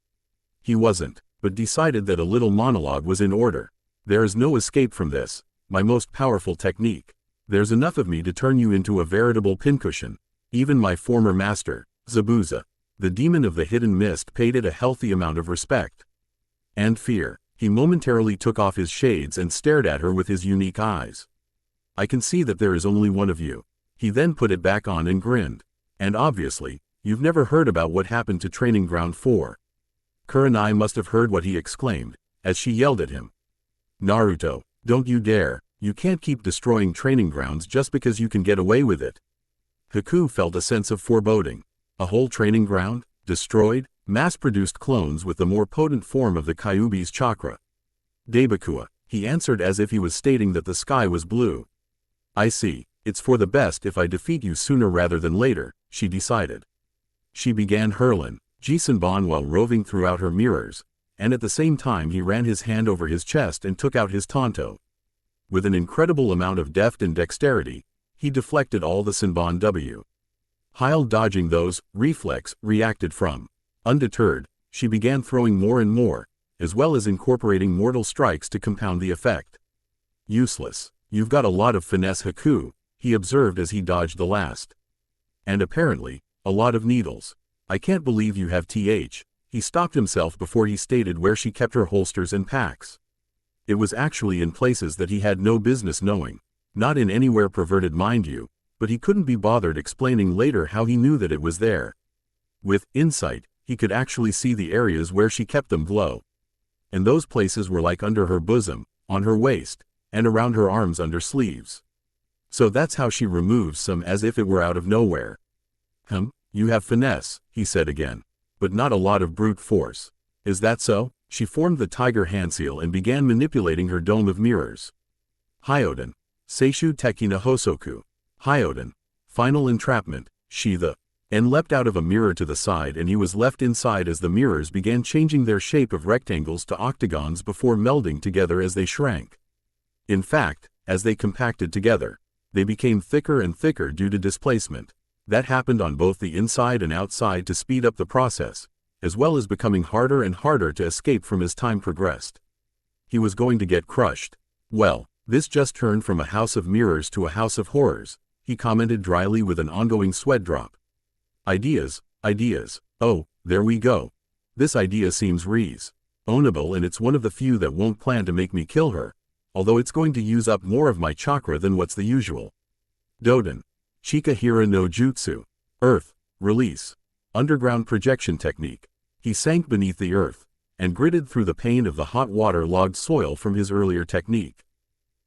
He wasn't, but decided that a little monologue was in order. There is no escape from this, my most powerful technique. There's enough of me to turn you into a veritable pincushion. Even my former master, Zabuza, the demon of the hidden mist, paid it a healthy amount of respect. And fear. He momentarily took off his shades and stared at her with his unique eyes. I can see that there is only one of you." He then put it back on and grinned. "And obviously, you've never heard about what happened to Training Ground 4. Kurenai must have heard what he exclaimed, as she yelled at him. "Naruto, don't you dare, you can't keep destroying training grounds just because you can get away with it." Haku felt a sense of foreboding. A whole training ground? Destroyed? Mass-produced clones with the more potent form of the Kyuubi's chakra. "Daibakua," he answered as if he was stating that the sky was blue. "I see, it's for the best if I defeat you sooner rather than later," she decided. She began hurling Jisenban while roving throughout her mirrors, and at the same time he ran his hand over his chest and took out his Tonto. With an incredible amount of deft and dexterity, he deflected all the Senban W. While dodging those, reflex reacted from. Undeterred, she began throwing more and more, as well as incorporating mortal strikes to compound the effect. "Useless. You've got a lot of finesse, Haku," he observed as he dodged the last. "And apparently, a lot of needles. I can't believe you have th." He stopped himself before he stated where she kept her holsters and packs. It was actually in places that he had no business knowing. Not in anywhere perverted, mind you, but he couldn't be bothered explaining later how he knew that it was there. With insight, he could actually see the areas where she kept them glow. And those places were like under her bosom, on her waist, and around her arms under sleeves. So that's how she removes some as if it were out of nowhere. You have finesse," he said again, "but not a lot of brute force. Is that so?" She formed the tiger handseal and began manipulating her dome of mirrors. Hyoden. Seishu Tekina Hosoku. Hyoden. Final entrapment, Shitha. And leapt out of a mirror to the side, and he was left inside as the mirrors began changing their shape of rectangles to octagons before melding together as they shrank. In fact, as they compacted together, they became thicker and thicker due to displacement. That happened on both the inside and outside to speed up the process, as well as becoming harder and harder to escape from as time progressed. He was going to get crushed. "Well, this just turned from a house of mirrors to a house of horrors," he commented dryly with an ongoing sweat drop. Ideas. Oh, there we go. This idea seems reasonable, and it's one of the few that won't plan to make me kill her, although it's going to use up more of my chakra than what's the usual. Doden. Chikahira no Jutsu. Earth. Release. Underground projection technique. He sank beneath the earth, and gritted through the pain of the hot water-logged soil from his earlier technique.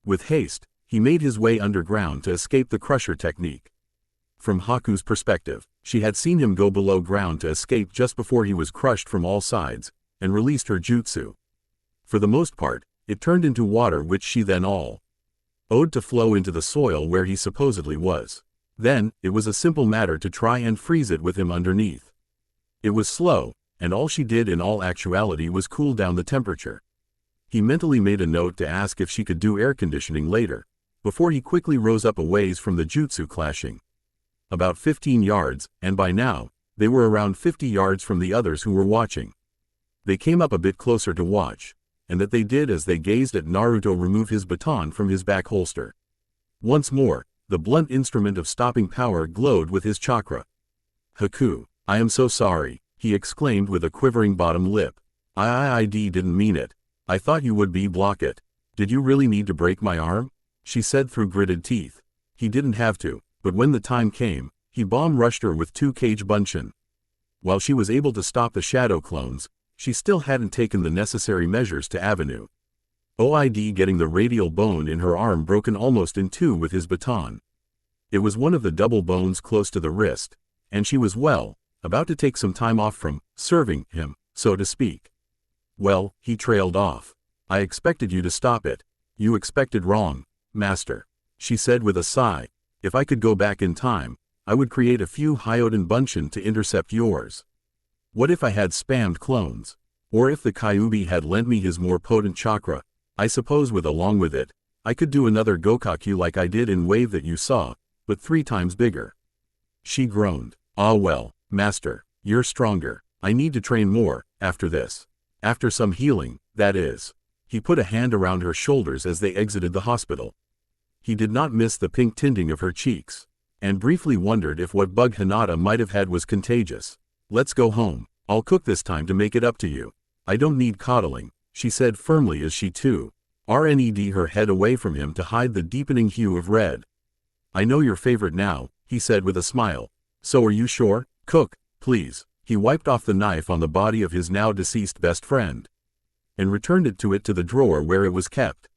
With haste, he made his way underground to escape the crusher technique. From Haku's perspective, she had seen him go below ground to escape just before he was crushed from all sides, and released her jutsu. For the most part, it turned into water which she then allowed to flow into the soil where he supposedly was. Then, it was a simple matter to try and freeze it with him underneath. It was slow, and all she did in all actuality was cool down the temperature. He mentally made a note to ask if she could do air conditioning later, before he quickly rose up a ways from the jutsu clashing. About 15 yards, and by now, they were around 50 yards from the others who were watching. They came up a bit closer to watch, and that they did as they gazed at Naruto remove his baton from his back holster. Once more, the blunt instrument of stopping power glowed with his chakra. "Haku, I am so sorry," he exclaimed with a quivering bottom lip. I didn't mean it. I thought you would block it. Did you really need to break my arm?" she said through gritted teeth. He didn't have to, but when the time came, he bomb-rushed her with 2 Kage Bunshin. While she was able to stop the shadow clones, she still hadn't taken the necessary measures to Avenue. Getting the radial bone in her arm broken almost in two with his baton. It was one of the double bones close to the wrist, and she was about to take some time off from serving him, so to speak. "Well," he trailed off. "I expected you to stop it." "You expected wrong, master," she said with a sigh. "If I could go back in time, I would create a few Hyoden Bunshin to intercept yours. What if I had spammed clones? Or if the Kyuubi had lent me his more potent chakra? I suppose along with it, I could do another Gokakyu like I did in Wave that you saw, but 3 times bigger." She groaned. "Ah well, master, you're stronger. I need to train more, after this. After some healing, that is." He put a hand around her shoulders as they exited the hospital. He did not miss the pink tinting of her cheeks, and briefly wondered if what bug Hinata might have had was contagious. "Let's go home. I'll cook this time to make it up to you. I don't need coddling," she said firmly as she too Rned her head away from him to hide the deepening hue of red. I know your favorite now, he said with a smile. So are you sure? Cook, please. He wiped off the knife on the body of his now deceased best friend and returned it to the drawer where it was kept.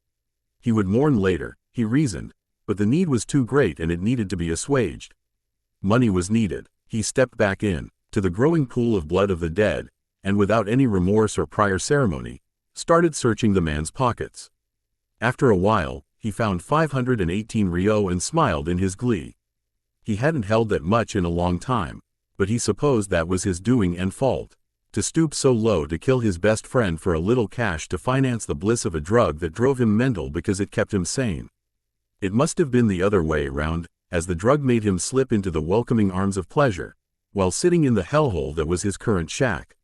He would mourn later, he reasoned, but the need was too great and it needed to be assuaged. Money was needed. He stepped back in, to the growing pool of blood of the dead, and without any remorse or prior ceremony, started searching the man's pockets. After a while, he found 518 ryo and smiled in his glee. He hadn't held that much in a long time, but he supposed that was his doing and fault. To stoop so low to kill his best friend for a little cash to finance the bliss of a drug that drove him mental because it kept him sane. It must have been the other way round, as the drug made him slip into the welcoming arms of pleasure, while sitting in the hellhole that was his current shack.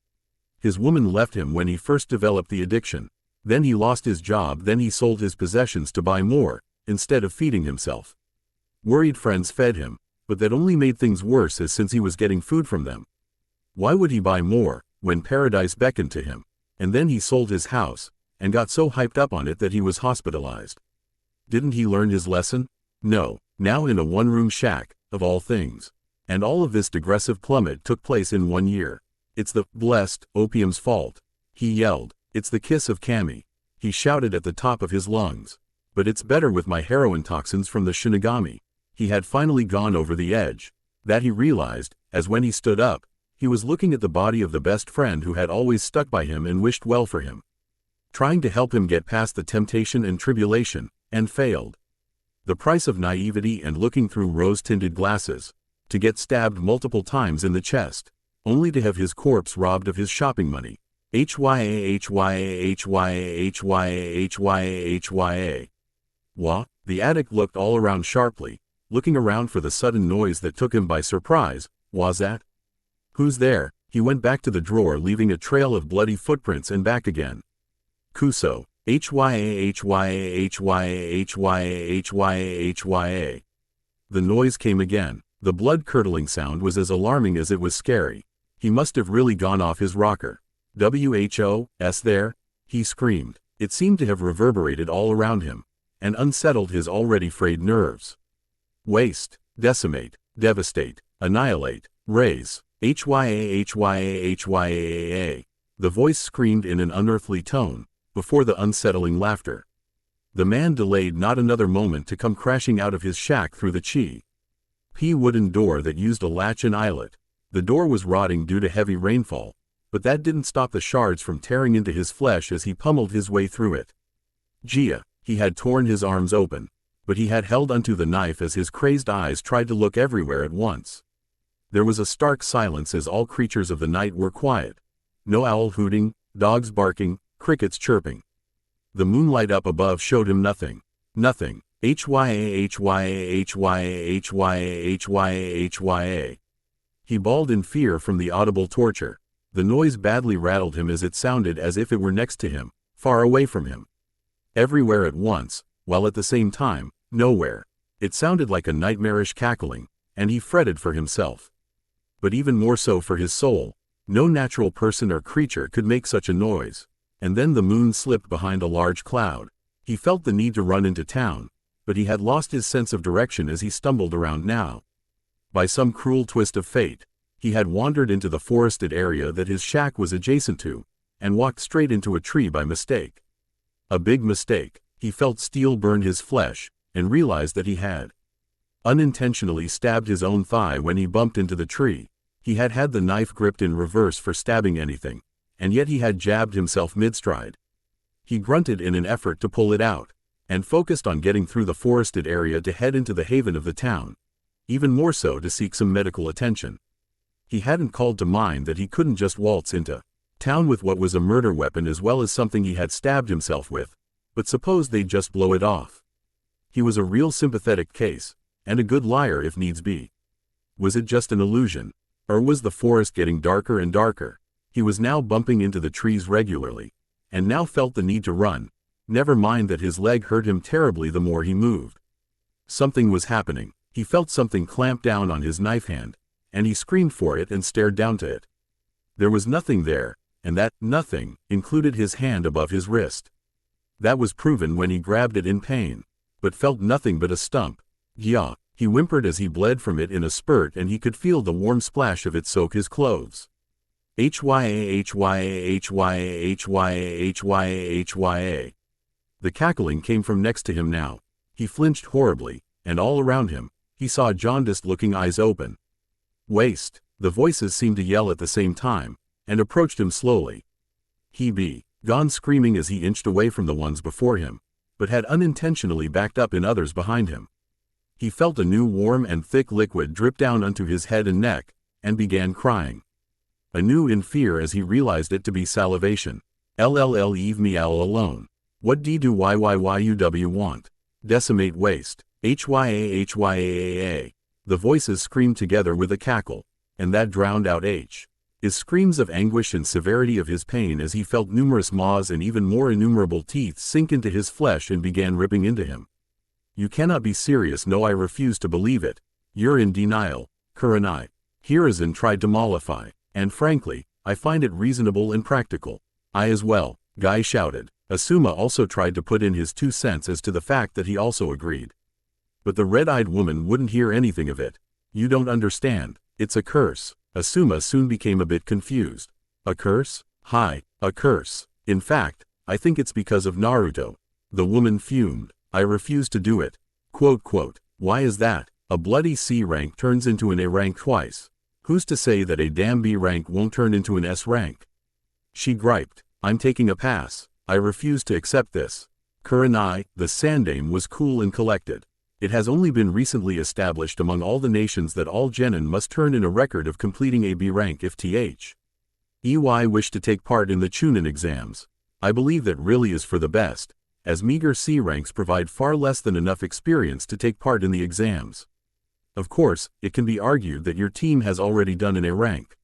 His woman left him when he first developed the addiction. Then he lost his job, then he sold his possessions to buy more, instead of feeding himself. Worried friends fed him, but that only made things worse as since he was getting food from them. Why would he buy more, when paradise beckoned to him? And then he sold his house, and got so hyped up on it that he was hospitalized. Didn't he learn his lesson? No, now in a one-room shack, of all things. And all of this digressive plummet took place in 1 year. It's the blessed opium's fault. He yelled. It's the kiss of Kami. He shouted at the top of his lungs. But it's better with my heroin toxins from the Shinigami. He had finally gone over the edge. That he realized, as when he stood up, he was looking at the body of the best friend who had always stuck by him and wished well for him. Trying to help him get past the temptation and tribulation, and failed. The price of naivety and looking through rose-tinted glasses. To get stabbed multiple times in the chest, only to have his corpse robbed of his shopping money. Hya. Wah? The addict looked all around sharply, looking around for the sudden noise that took him by surprise. Was that? Who's there? He went back to the drawer, leaving a trail of bloody footprints, and back again. Kuso. Hya. The noise came again. The blood-curdling sound was as alarming as it was scary. He must have really gone off his rocker. Who's there? He screamed. It seemed to have reverberated all around him, and unsettled his already frayed nerves. Waste, decimate, devastate, annihilate, raise. Hya. The voice screamed in an unearthly tone, before the unsettling laughter. The man delayed not another moment to come crashing out of his shack through the wooden door that used a latch and eyelet. The door was rotting due to heavy rainfall, but that didn't stop the shards from tearing into his flesh as he pummeled his way through it. Gia. He had torn his arms open, but he had held onto the knife as his crazed eyes tried to look everywhere at once. There was a stark silence as all creatures of the night were quiet. No owl hooting, dogs barking, crickets chirping. The moonlight up above showed him nothing. Nothing. Hya. He bawled in fear from the audible torture. The noise badly rattled him as it sounded as if it were next to him, far away from him. Everywhere at once, while at the same time, nowhere. It sounded like a nightmarish cackling, and he fretted for himself. But even more so for his soul. No natural person or creature could make such a noise. And then the moon slipped behind a large cloud. He felt the need to run into town, but he had lost his sense of direction as he stumbled around now. By some cruel twist of fate, he had wandered into the forested area that his shack was adjacent to, and walked straight into a tree by mistake. A big mistake. He felt steel burn his flesh, and realized that he had unintentionally stabbed his own thigh when he bumped into the tree. He had had the knife gripped in reverse for stabbing anything, and yet he had jabbed himself mid-stride. He grunted in an effort to pull it out, and focused on getting through the forested area to head into the haven of the town, even more so to seek some medical attention. He hadn't called to mind that he couldn't just waltz into town with what was a murder weapon as well as something he had stabbed himself with, but suppose they'd just blow it off. He was a real sympathetic case, and a good liar if needs be. Was it just an illusion? Or was the forest getting darker and darker? He was now bumping into the trees regularly, and now felt the need to run, never mind that his leg hurt him terribly the more he moved. Something was happening. He felt something clamp down on his knife hand, and he screamed for it and stared down to it. There was nothing there, and that nothing included his hand above his wrist. That was proven when he grabbed it in pain, but felt nothing but a stump. Yeah, he whimpered as he bled from it in a spurt, and he could feel the warm splash of it soak his clothes. Hya. The cackling came from next to him now. He flinched horribly, and all around him, he saw jaundiced-looking eyes open. Waste. The voices seemed to yell at the same time, and approached him slowly. He be gone screaming as he inched away from the ones before him, but had unintentionally backed up in others behind him. He felt a new warm and thick liquid drip down onto his head and neck, and began crying. Anew in fear as he realized it to be salivation. Leave me all alone. What do you want? Decimate waste. Hya. The voices screamed together with a cackle, and that drowned out his screams of anguish and severity of his pain as he felt numerous maws and even more innumerable teeth sink into his flesh and began ripping into him. You cannot be serious. No, I refuse to believe it. You're in denial, Kurenai. Hiruzen tried to mollify, and frankly, I find it reasonable and practical. I as well, Guy shouted. Asuma also tried to put in his 2 cents as to the fact that he also agreed. But the red-eyed woman wouldn't hear anything of it. You don't understand. It's a curse. Asuma soon became a bit confused. A curse? Hi, a curse. In fact, I think it's because of Naruto. The woman fumed. I refuse to do it. Quote, why is that? A bloody C rank turns into an A rank twice. Who's to say that a damn B rank won't turn into an S rank? She griped. I'm taking a pass. I refuse to accept this. Kurenai, the Sandaime, was cool and collected. It has only been recently established among all the nations that all genin must turn in a record of completing a B rank if EY wish to take part in the Chunin exams. I believe that really is for the best, as meager C ranks provide far less than enough experience to take part in the exams. Of course, it can be argued that your team has already done an A rank.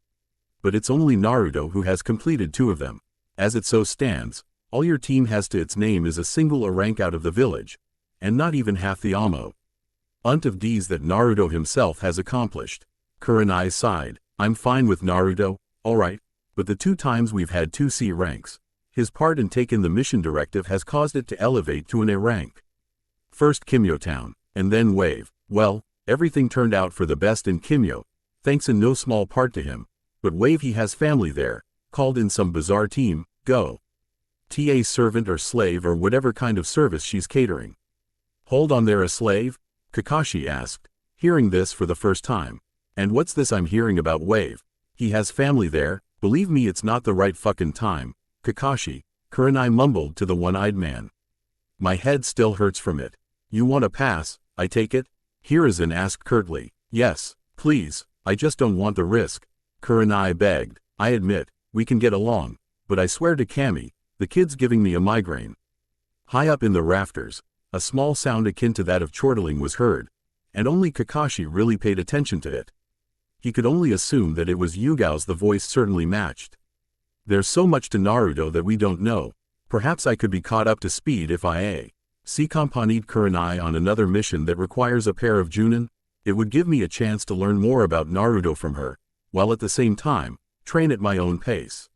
But it's only Naruto who has completed 2 of them. As it so stands, all your team has to its name is a single A rank out of the village, and not even half the Amo of these that Naruto himself has accomplished. Kurenai sighed. I'm fine with Naruto, alright, but the 2 times we've had 2 C ranks, his part in taking the mission directive has caused it to elevate to an A rank. First Kimyo Town, and then Wave. Well, everything turned out for the best in Kimyo, thanks in no small part to him, but Wave, he has family there, called in some bizarre team, go. TA servant or slave or whatever kind of service she's catering. Hold on, there a slave? Kakashi asked, hearing this for the first time. And what's this I'm hearing about Wave? He has family there? Believe me, it's not the right fucking time, Kakashi, Kurenai mumbled to the one-eyed man. My head still hurts from it. You want a pass, I take it? Hiruzen asked curtly. Yes, please, I just don't want the risk, Kurenai begged. I admit, we can get along, but I swear to Kami, the kid's giving me a migraine. High up in the rafters, a small sound akin to that of chortling was heard, and only Kakashi really paid attention to it. He could only assume that it was Yugao's. The voice certainly matched. There's so much to Naruto that we don't know. Perhaps I could be caught up to speed if I accompanied Kurenai on another mission that requires a pair of Junin. It would give me a chance to learn more about Naruto from her, while at the same time, train at my own pace.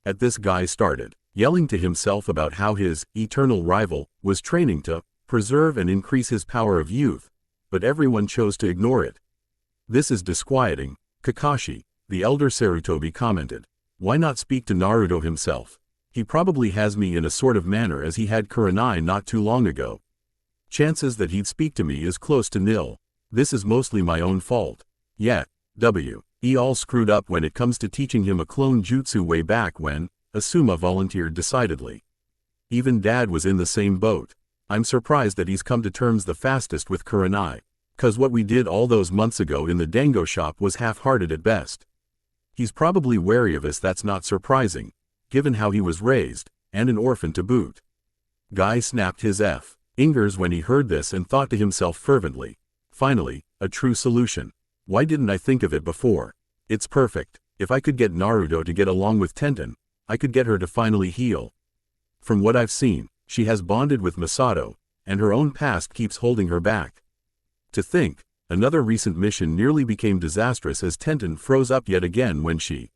At this, Guy started yelling to himself about how his eternal rival was training to preserve and increase his power of youth, but everyone chose to ignore it. This is disquieting, Kakashi, the elder Sarutobi commented. Why not speak to Naruto himself? He probably has me in a sort of manner as he had Kurenai not too long ago. Chances that he'd speak to me is close to nil. This is mostly my own fault. Yet, he all screwed up when it comes to teaching him a clone jutsu way back when, Asuma volunteered decidedly. Even Dad was in the same boat. I'm surprised that he's come to terms the fastest with Kurenai, 'cause what we did all those months ago in the dango shop was half-hearted at best. He's probably wary of us. That's not surprising, given how he was raised, and an orphan to boot. Guy snapped his fingers when he heard this and thought to himself fervently. Finally, a true solution. Why didn't I think of it before? It's perfect. If I could get Naruto to get along with Tenten, I could get her to finally heal. From what I've seen, she has bonded with Masato, and her own past keeps holding her back. To think, another recent mission nearly became disastrous as Tenten froze up yet again when she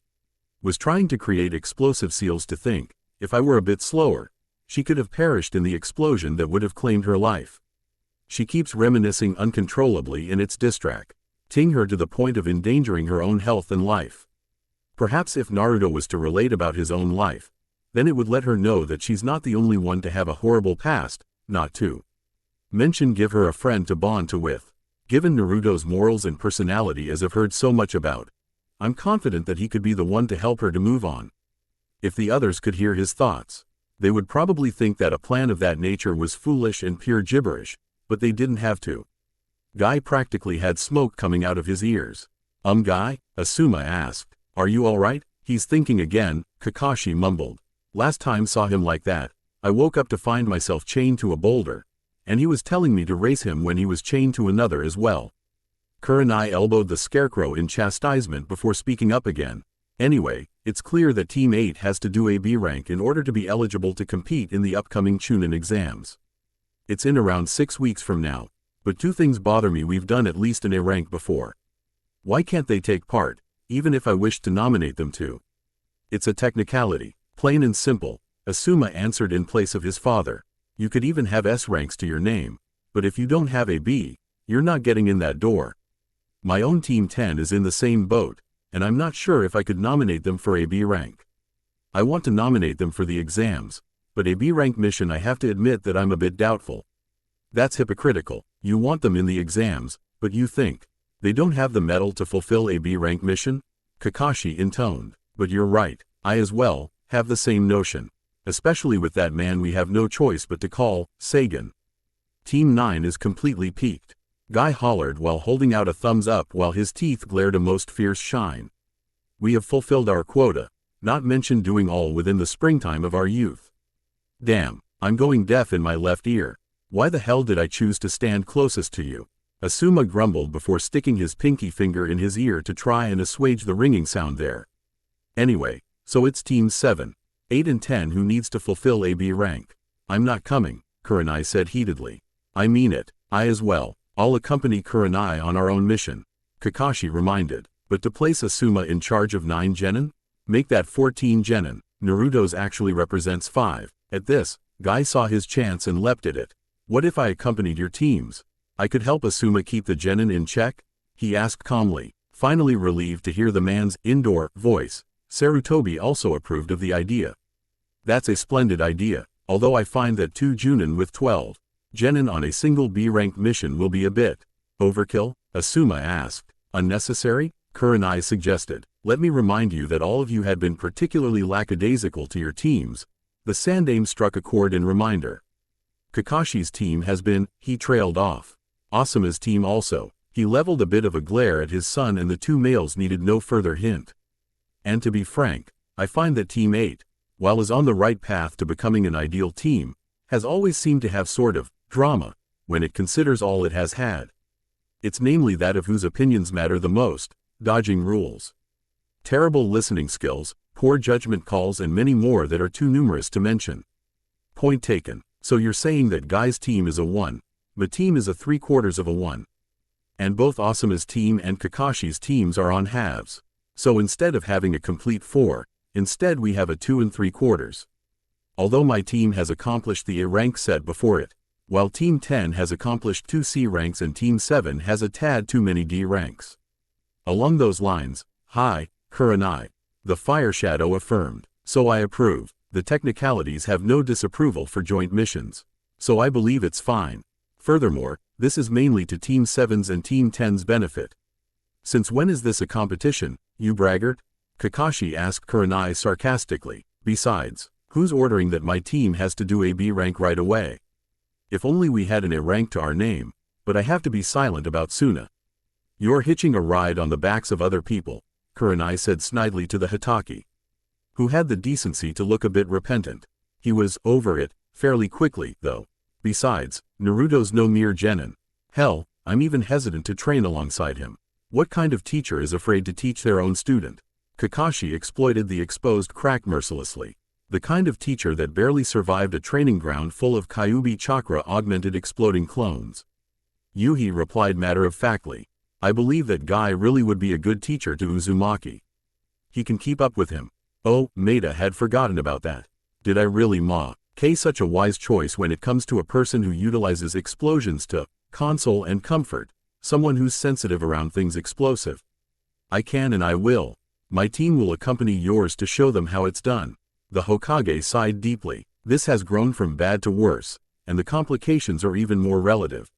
was trying to create explosive seals. To think, if I were a bit slower, She could have perished in the explosion that would have claimed her life. She keeps reminiscing uncontrollably and it's distracting her to the point of endangering her own health and life. Perhaps if Naruto was to relate about his own life, then it would let her know that she's not the only one to have a horrible past, not to mention give her a friend to bond with. Given Naruto's morals and personality as I've heard so much about, I'm confident that he could be the one to help her to move on. If the others could hear his thoughts, they would probably think that a plan of that nature was foolish and pure gibberish, but they didn't have to. Guy practically had smoke coming out of his ears. Guy? Asuma asked. Are you alright? He's thinking again, Kakashi mumbled. Last time saw him like that, I woke up to find myself chained to a boulder, and he was telling me to race him when he was chained to another as well. Kurenai elbowed the scarecrow in chastisement before speaking up again. Anyway, it's clear that Team 8 has to do a B rank in order to be eligible to compete in the upcoming Chunin exams. It's in around 6 weeks from now, but two things bother me: we've done at least an A rank before. Why can't they take part, even if I wished to nominate them to? It's a technicality, plain and simple, Asuma answered in place of his father. You could even have S ranks to your name, but if you don't have a B, you're not getting in that door. My own Team 10 is in the same boat, and I'm not sure if I could nominate them for a B rank. I want to nominate them for the exams, but a B rank mission I have to admit that I'm a bit doubtful. That's hypocritical. You want them in the exams, but you think they don't have the mettle to fulfill a B rank mission? Kakashi intoned. But you're right, I as well have the same notion. Especially with that man we have no choice but to call Sagan. Team 9 is completely peaked. Guy hollered while holding out a thumbs up while his teeth glared a most fierce shine. We have fulfilled our quota, not mentioned doing all within the springtime of our youth. Damn, I'm going deaf in my left ear. Why the hell did I choose to stand closest to you? Asuma grumbled before sticking his pinky finger in his ear to try and assuage the ringing sound there. Anyway, so it's Team 7, 8 and 10 who needs to fulfill a B rank. I'm not coming, Kurenai said heatedly. I mean it, I as well. I'll accompany Kurenai on our own mission, Kakashi reminded. But to place Asuma in charge of 9 genin? Make that 14 genin. Naruto's actually represents 5. At this, Guy saw his chance and leapt at it. What if I accompanied your teams? I could help Asuma keep the genin in check? He asked calmly, finally relieved to hear the man's indoor voice. Sarutobi also approved of the idea. That's a splendid idea, although I find that 2 Junin with 12 genin on a single B-ranked mission will be a bit overkill, Asuma asked. Unnecessary? Kurenai suggested. Let me remind you that all of you had been particularly lackadaisical to your teams. The Sandaime struck a chord in reminder. Kakashi's team has been, he trailed off. Asuma's team also. He leveled a bit of a glare at his son and the two males needed no further hint. And to be frank, I find that Team 8, while is on the right path to becoming an ideal team, has always seemed to have sort of drama when it considers all it has had. It's namely that of whose opinions matter the most, dodging rules, terrible listening skills, poor judgment calls and many more that are too numerous to mention. Point taken. So you're saying that Guy's team is a 1, but team is a 3/4 of a 1. And both Asuma's team and Kakashi's teams are on halves. So instead of having a complete 4, instead we have a 2 3/4. Although my team has accomplished the A rank set before it, while Team 10 has accomplished 2 C ranks and Team 7 has a tad too many D ranks. Along those lines, hi, Kurenai, the Fire Shadow affirmed. So I approve. The technicalities have no disapproval for joint missions. So I believe it's fine. Furthermore, this is mainly to Team 7's and Team 10's benefit. Since when is this a competition, you braggart? Kakashi asked Kurenai sarcastically. Besides, who's ordering that my team has to do a B rank right away? If only we had an A rank to our name, but I have to be silent about Suna. You're hitching a ride on the backs of other people, Kurenai said snidely to the Hatake, who had the decency to look a bit repentant. He was over it fairly quickly, though. Besides, Naruto's no mere genin. Hell, I'm even hesitant to train alongside him. What kind of teacher is afraid to teach their own student? Kakashi exploited the exposed crack mercilessly. The kind of teacher that barely survived a training ground full of Kyuubi chakra augmented exploding clones. Yuhi replied matter-of-factly. I believe that Guy really would be a good teacher to Uzumaki. He can keep up with him. Oh, Maida had forgotten about that. Did I really, ma? Such a wise choice when it comes to a person who utilizes explosions to console and comfort, someone who's sensitive around things explosive. I can and I will. My team will accompany yours to show them how it's done. The Hokage sighed deeply. This has grown from bad to worse, and the complications are even more relative.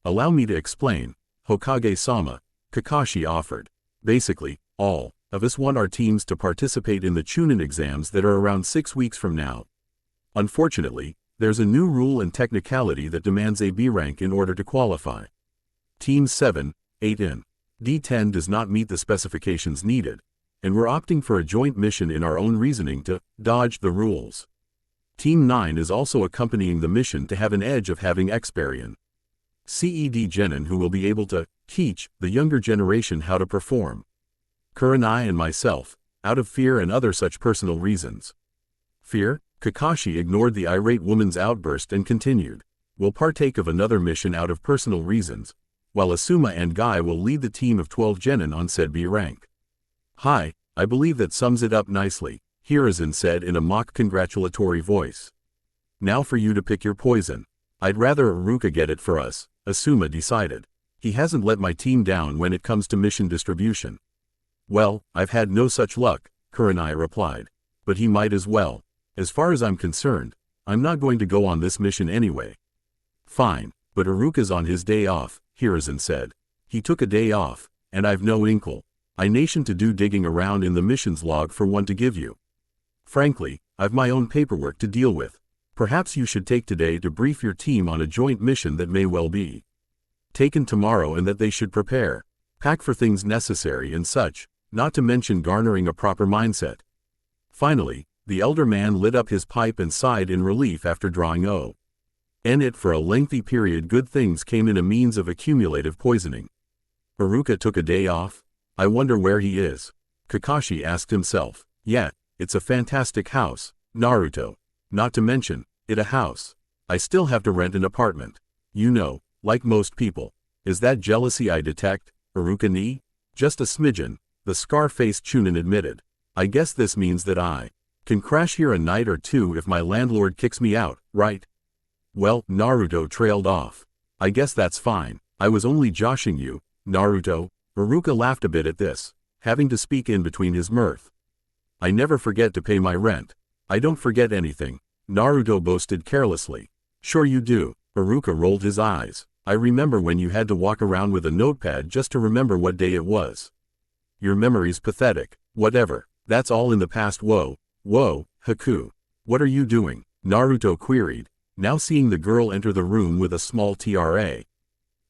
Allow me to explain, Hokage-sama, Kakashi offered. Basically, all of us want our teams to participate in the Chunin exams that are around 6 weeks from now. Unfortunately, there's a new rule and technicality that demands a B rank in order to qualify. Team 7, 8 in D10 does not meet the specifications needed, and we're opting for a joint mission in our own reasoning to dodge the rules. Team 9 is also accompanying the mission to have an edge of having experience. CED Genin who will be able to teach the younger generation how to perform. Kurenai and myself, out of fear and other such personal reasons. Fear? Kakashi ignored the irate woman's outburst and continued. We'll partake of another mission out of personal reasons, while Asuma and Guy will lead the team of 12 genin on said B rank. Hi, I believe that sums it up nicely, Hiruzen said in a mock congratulatory voice. Now for you to pick your poison. I'd rather Iruka get it for us, Asuma decided. He hasn't let my team down when it comes to mission distribution. Well, I've had no such luck, Kurenai replied. But he might as well. As far as I'm concerned, I'm not going to go on this mission anyway. Fine, but Iruka's on his day off, Hiruzen said. He took a day off, and I've no inkle. I nation to do digging around in the missions log for one to give you. Frankly, I've my own paperwork to deal with. Perhaps you should take today to brief your team on a joint mission that may well be taken tomorrow and that they should prepare. Pack for things necessary and such, not to mention garnering a proper mindset. Finally, the elder man lit up his pipe and sighed in relief after drawing in it for a lengthy period. Good things came in a means of accumulative poisoning. Iruka took a day off? I wonder where he is. Kakashi asked himself. Yeah, it's a fantastic house, Naruto. Not to mention, it a house. I still have to rent an apartment. You know, like most people. Is that jealousy I detect, Iruka ni? Just a smidgen, the scar-faced Chunin admitted. I guess this means that I can crash here a night or two if my landlord kicks me out, right? Well, Naruto trailed off. I guess that's fine. I was only joshing you, Naruto. Iruka laughed a bit at this, having to speak in between his mirth. I never forget to pay my rent. I don't forget anything, Naruto boasted carelessly. Sure you do, Iruka rolled his eyes. I remember when you had to walk around with a notepad just to remember what day it was. Your memory's pathetic. Whatever, that's all in the past. Whoa, Haku. What are you doing? Naruto queried, now seeing the girl enter the room with a small TRA.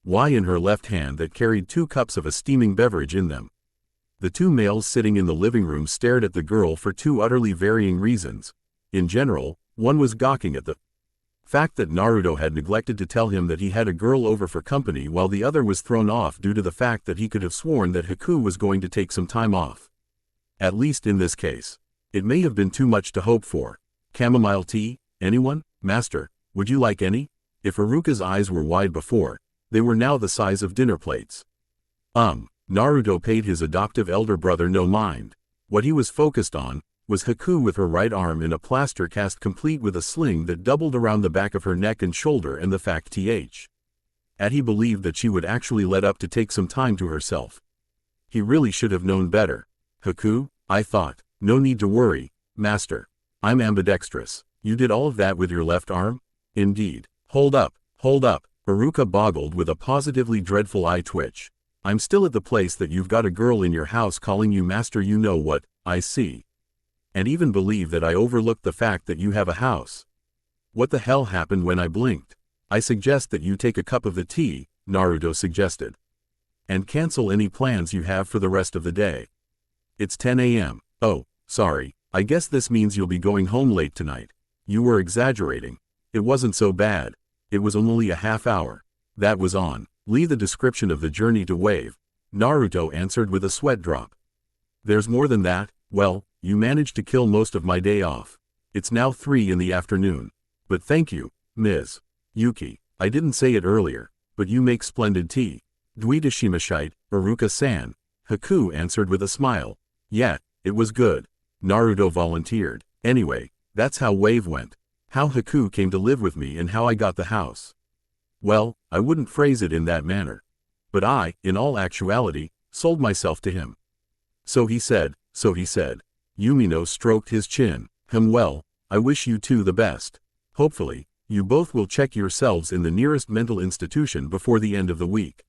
Y in her left hand that carried 2 cups of a steaming beverage in them. The 2 males sitting in the living room stared at the girl for 2 utterly varying reasons. In general, one was gawking at the fact that Naruto had neglected to tell him that he had a girl over for company, while the other was thrown off due to the fact that he could have sworn that Haku was going to take some time off. At least in this case. It may have been too much to hope for. Chamomile tea? Anyone? Master, would you like any? If Iruka's eyes were wide before, they were now the size of dinner plates. Naruto paid his adoptive elder brother no mind. What he was focused on was Haku with her right arm in a plaster cast complete with a sling that doubled around the back of her neck and shoulder, and the fact that he believed that she would actually let up to take some time to herself. He really should have known better. Haku, I thought. No need to worry, Master. I'm ambidextrous. You did all of that with your left arm? Indeed. Hold up. Iruka boggled with a positively dreadful eye twitch. I'm still at the place that you've got a girl in your house calling you master. You know what, I see. And even believe that I overlooked the fact that you have a house. What the hell happened when I blinked? I suggest that you take a cup of the tea, Naruto suggested. And cancel any plans you have for the rest of the day. It's 10 a.m. Oh, sorry, I guess this means you'll be going home late tonight. You were exaggerating. It wasn't so bad. It was only a half hour. That was on. Leave the description of the journey to Wave, Naruto answered with a sweat drop. There's more than that. Well, you managed to kill most of my day off. It's now 3 in the afternoon. But thank you, Ms. Yuki. I didn't say it earlier, but you make splendid tea. Duitashimashite, Iruka-san. Haku answered with a smile. Yeah, it was good. Naruto volunteered. Anyway, that's how Wave went. How Haku came to live with me and how I got the house. Well, I wouldn't phrase it in that manner. But I, in all actuality, sold myself to him. So he said. Yumino stroked his chin. Well, I wish you two the best. Hopefully, you both will check yourselves in the nearest mental institution before the end of the week.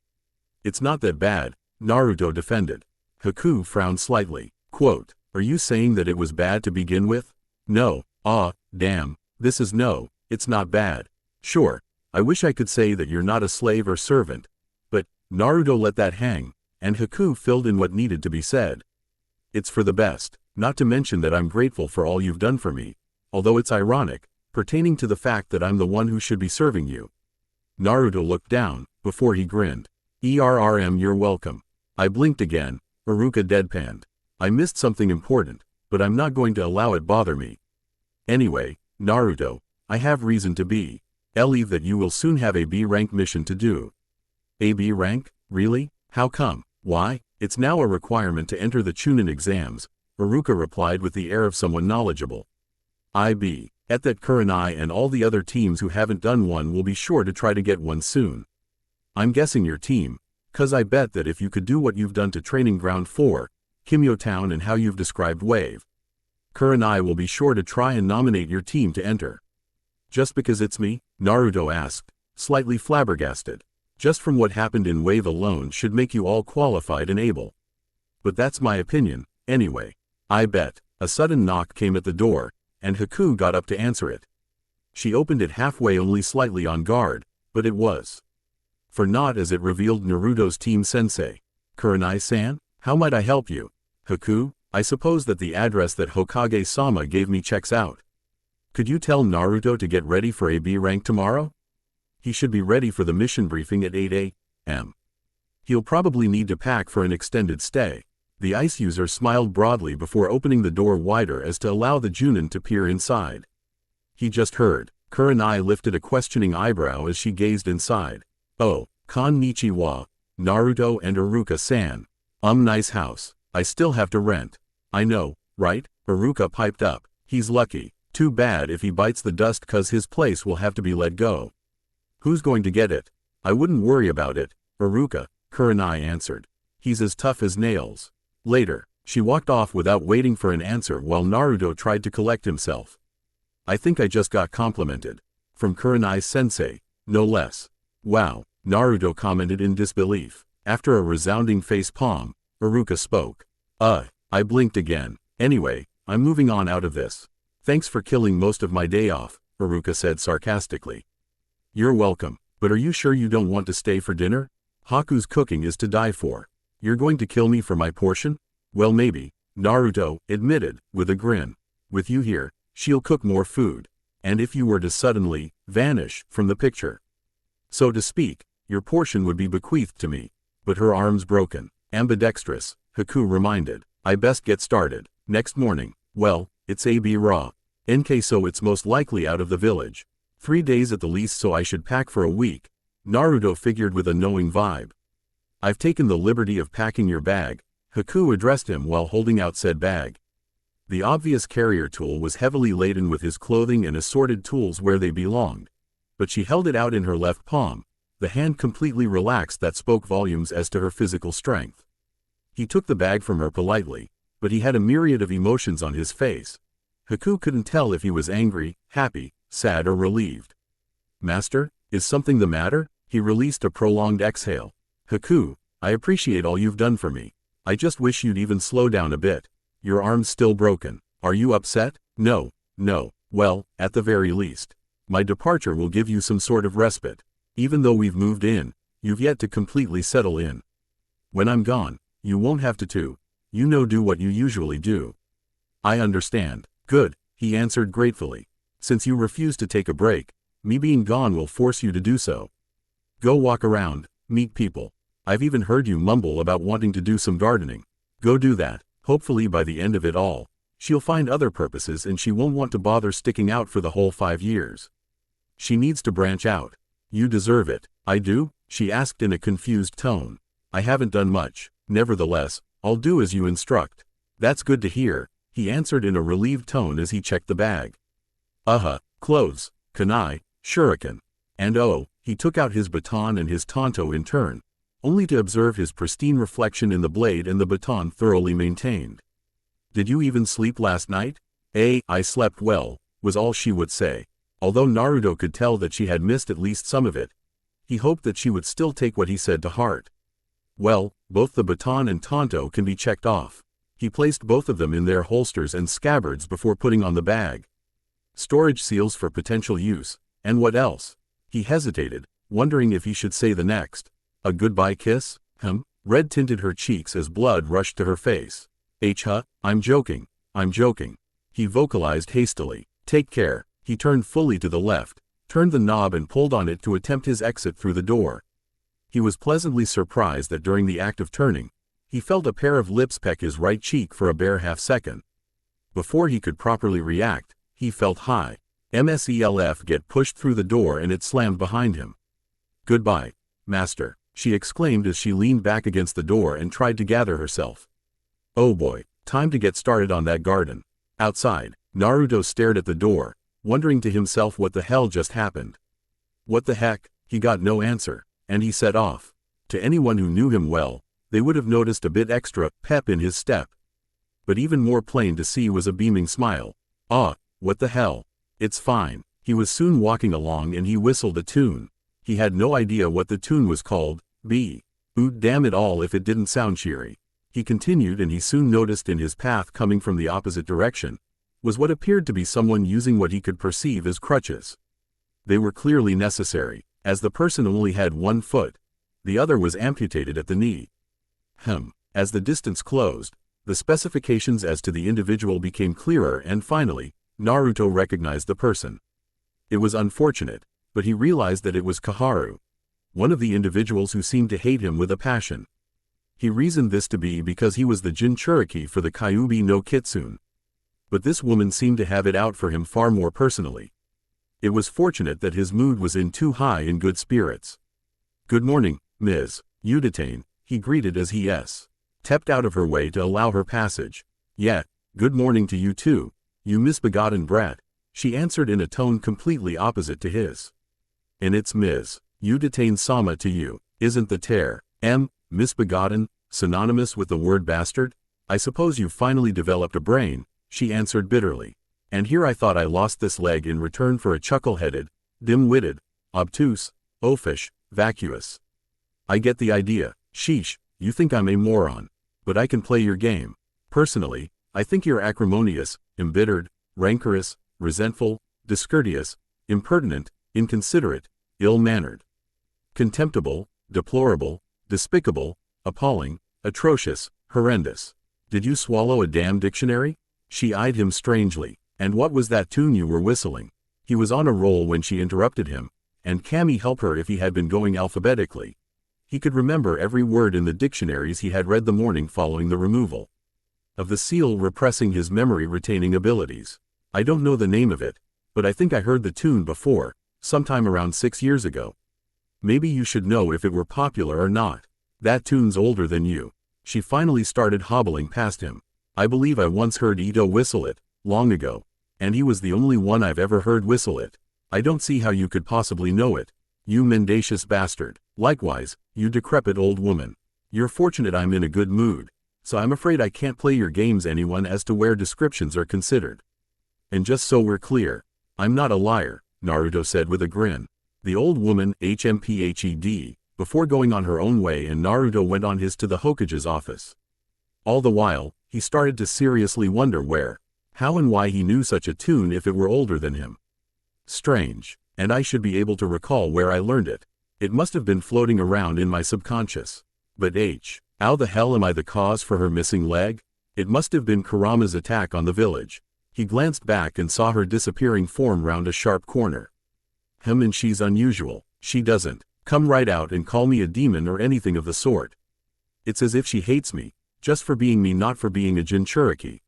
It's not that bad, Naruto defended. Haku frowned slightly. Quote, are you saying that it was bad to begin with? No, damn, it's not bad. Sure, I wish I could say that you're not a slave or servant. But, Naruto let that hang, and Haku filled in what needed to be said. It's for the best, not to mention that I'm grateful for all you've done for me, although it's ironic, pertaining to the fact that I'm the one who should be serving you. Naruto looked down, before he grinned. You're welcome. I blinked again, Iruka deadpanned. I missed something important, but I'm not going to allow it bother me. Anyway, Naruto, I have reason to believe that you will soon have a B-rank mission to do. A B rank? Really? How come? Why? It's now a requirement to enter the Chunin exams, Iruka replied with the air of someone knowledgeable. At that Kurenai and all the other teams who haven't done one will be sure to try to get one soon. I'm guessing your team, 'cause I bet that if you could do what you've done to Training Ground 4, Kimyo Town and how you've described Wave, Kurenai will be sure to try and nominate your team to enter. Just because it's me? Naruto asked, slightly flabbergasted. Just from what happened in Wave alone should make you all qualified and able. But that's my opinion, anyway. I bet. A sudden knock came at the door, and Haku got up to answer it. She opened it halfway, only slightly on guard, but it was for naught as it revealed Naruto's team sensei. Kurenai-san, how might I help you? Haku, I suppose that the address that Hokage-sama gave me checks out. Could you tell Naruto to get ready for a B rank tomorrow? He should be ready for the mission briefing at 8 a.m. He'll probably need to pack for an extended stay. The ice user smiled broadly before opening the door wider as to allow the Junin to peer inside. He just heard. Kurenai lifted a questioning eyebrow as she gazed inside. Oh, konnichiwa, Naruto and Iruka-san. Nice house. I still have to rent. I know, right? Iruka piped up. He's lucky. Too bad if he bites the dust, 'cause his place will have to be let go. Who's going to get it? I wouldn't worry about it, Iruka, Kurenai answered. He's as tough as nails. Later, she walked off without waiting for an answer while Naruto tried to collect himself. I think I just got complimented. From Kurenai's sensei, no less. Wow, Naruto commented in disbelief. After a resounding face palm, Iruka spoke. I blinked again. Anyway, I'm moving on out of this. Thanks for killing most of my day off, Iruka said sarcastically. You're welcome, but are you sure you don't want to stay for dinner? Haku's cooking is to die for. You're going to kill me for my portion? Well, maybe, Naruto admitted, with a grin. With you here, she'll cook more food. And if you were to suddenly vanish from the picture, so to speak, your portion would be bequeathed to me. But her arm's broken. Ambidextrous, Haku reminded. I best get started. Next morning. Well, it's AB raw. NK, so it's most likely out of the village. 3 days at the least, so I should pack for a week. Naruto figured with a knowing vibe. I've taken the liberty of packing your bag, Haku addressed him while holding out said bag. The obvious carrier tool was heavily laden with his clothing and assorted tools where they belonged. But she held it out in her left palm, the hand completely relaxed that spoke volumes as to her physical strength. He took the bag from her politely, but he had a myriad of emotions on his face. Haku couldn't tell if he was angry, happy, sad or relieved. Master, is something the matter? He released a prolonged exhale. Haku, I appreciate all you've done for me. I just wish you'd even slow down a bit. Your arm's still broken. Are you upset? No. Well, at the very least, my departure will give you some sort of respite. Even though we've moved in, you've yet to completely settle in. When I'm gone, you won't have to, do what you usually do. I understand. Good, he answered gratefully. Since you refuse to take a break, me being gone will force you to do so. Go walk around, meet people. I've even heard you mumble about wanting to do some gardening. Go do that. Hopefully by the end of it all, she'll find other purposes and she won't want to bother sticking out for the whole 5 years. She needs to branch out. You deserve it. I do? She asked in a confused tone. I haven't done much. Nevertheless, I'll do as you instruct. That's good to hear, he answered in a relieved tone as he checked the bag. clothes, kunai, shuriken. And oh, he took out his baton and his tanto in turn, only to observe his pristine reflection in the blade and the baton thoroughly maintained. Did you even sleep last night? I slept well, was all she would say. Although Naruto could tell that she had missed at least some of it, he hoped that she would still take what he said to heart. Well, both the baton and tanto can be checked off. He placed both of them in their holsters and scabbards before putting on the bag. Storage seals for potential use, and what else? He hesitated, wondering if he should say the next. A goodbye kiss? Red tinted her cheeks as blood rushed to her face. I'm joking. He vocalized hastily. Take care. He turned fully to the left, turned the knob and pulled on it to attempt his exit through the door. He was pleasantly surprised that during the act of turning, he felt a pair of lips peck his right cheek for a bare half-second. Before he could properly react, he felt high MSELF get pushed through the door and it slammed behind him. Goodbye, master, she exclaimed as she leaned back against the door and tried to gather herself. Oh boy, time to get started on that garden. Outside, Naruto stared at the door, wondering to himself what the hell just happened. What the heck? He got no answer, and he set off. To anyone who knew him well, they would have noticed a bit extra pep in his step. But even more plain to see was a beaming smile. What the hell? It's fine. He was soon walking along and he whistled a tune. He had no idea what the tune was called. Damn it all if it didn't sound cheery. He continued and he soon noticed in his path coming from the opposite direction was what appeared to be someone using what he could perceive as crutches. They were clearly necessary, as the person only had one foot. The other was amputated at the knee. As the distance closed, the specifications as to the individual became clearer and finally, Naruto recognized the person. It was unfortunate, but he realized that it was Kaharu, one of the individuals who seemed to hate him with a passion. He reasoned this to be because he was the Jinchuriki for the Kyuubi no Kitsune. But this woman seemed to have it out for him far more personally. It was fortunate that his mood was in too high in good spirits. Good morning, Ms. Udatane, he greeted as he stepped out of her way to allow her passage. Yeah, good morning to you too, you misbegotten brat, she answered in a tone completely opposite to his. And it's Ms. Udatane-sama to you, isn't the term misbegotten synonymous with the word bastard? I suppose you've finally developed a brain, she answered bitterly. And here I thought I lost this leg in return for a chuckle-headed, dim-witted, obtuse, oafish, vacuous. I get the idea. Sheesh, you think I'm a moron. But I can play your game. Personally, I think you're acrimonious, embittered, rancorous, resentful, discourteous, impertinent, inconsiderate, ill-mannered, contemptible, deplorable, despicable, appalling, atrocious, horrendous. Did you swallow a damn dictionary? She eyed him strangely. And what was that tune you were whistling? He was on a roll when she interrupted him, and Kami help her if he had been going alphabetically. He could remember every word in the dictionaries he had read the morning following the removal of the seal, repressing his memory-retaining abilities. I don't know the name of it, but I think I heard the tune before, sometime around 6 years ago. Maybe you should know if it were popular or not. That tune's older than you. She finally started hobbling past him. I believe I once heard Ito whistle it, long ago. And he was the only one I've ever heard whistle it. I don't see how you could possibly know it. You mendacious bastard. Likewise, you decrepit old woman. You're fortunate I'm in a good mood. So I'm afraid I can't play your games anyone as to where descriptions are considered. And just so we're clear, I'm not a liar, Naruto said with a grin. The old woman, HMPHED, before going on her own way, and Naruto went on his to the Hokage's office. All the while, he started to seriously wonder where, how and why he knew such a tune if it were older than him. Strange, and I should be able to recall where I learned it. It must have been floating around in my subconscious. But how the hell am I the cause for her missing leg? It must have been Kurama's attack on the village. He glanced back and saw her disappearing form round a sharp corner. And she's unusual. She doesn't come right out and call me a demon or anything of the sort. It's as if she hates me, just for being me, not for being a Jinchuriki.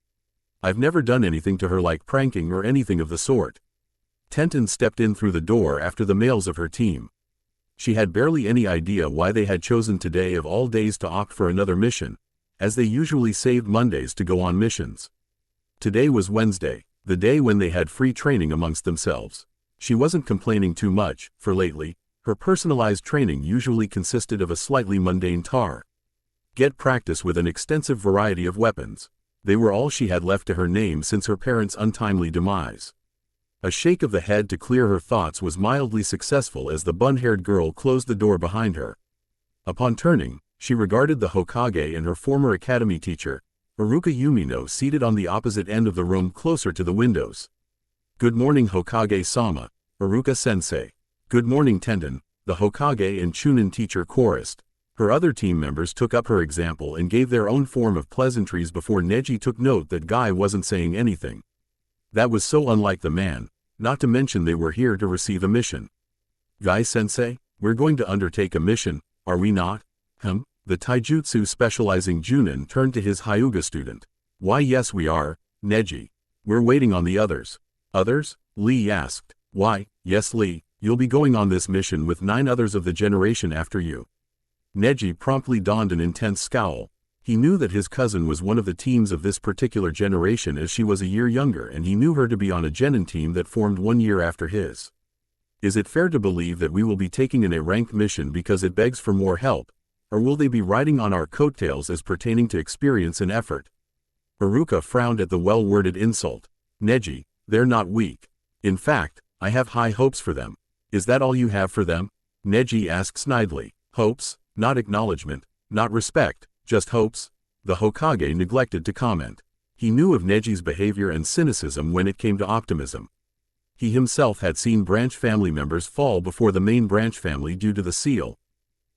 I've never done anything to her like pranking or anything of the sort. Tenten stepped in through the door after the males of her team. She had barely any idea why they had chosen today of all days to opt for another mission, as they usually saved Mondays to go on missions. Today was Wednesday, The day when they had free training amongst themselves. She wasn't complaining too much, for lately, her personalized training usually consisted of a slightly mundane get practice with an extensive variety of weapons. They were all she had left to her name since her parents' untimely demise. A shake of the head to clear her thoughts was mildly successful as the bun-haired girl closed the door behind her. Upon turning, she regarded the Hokage and her former academy teacher, Haruka Yumino, seated on the opposite end of the room closer to the windows. "Good morning, Hokage-sama," Haruka-sensei. "Good morning, Tenten," the Hokage and Chunin teacher chorused. Her other team members took up her example and gave their own form of pleasantries before Neji took note that Guy wasn't saying anything. That was so unlike the man, not to mention they were here to receive a mission. "Guy-sensei, we're going to undertake a mission, are we not?" The taijutsu specializing Junin turned to his Hyuga student. "Why, yes we are, Neji. We're waiting on the others." "Others?" Lee asked. "Why, yes Lee, you'll be going on this mission with 9 others of the generation after you." Neji promptly donned an intense scowl. He knew that his cousin was one of the teams of this particular generation as she was a year younger, and he knew her to be on a genin team that formed 1 year after his. "Is it fair to believe that we will be taking in a ranked mission because it begs for more help, or will they be riding on our coattails as pertaining to experience and effort?" Haruka frowned at the well-worded insult. "Neji, they're not weak. In fact, I have high hopes for them." "Is that all you have for them?" Neji asked snidely. "Hopes? Not acknowledgement, not respect, just hopes?" The Hokage neglected to comment. He knew of Neji's behavior and cynicism when it came to optimism. He himself had seen branch family members fall before the main branch family due to the seal.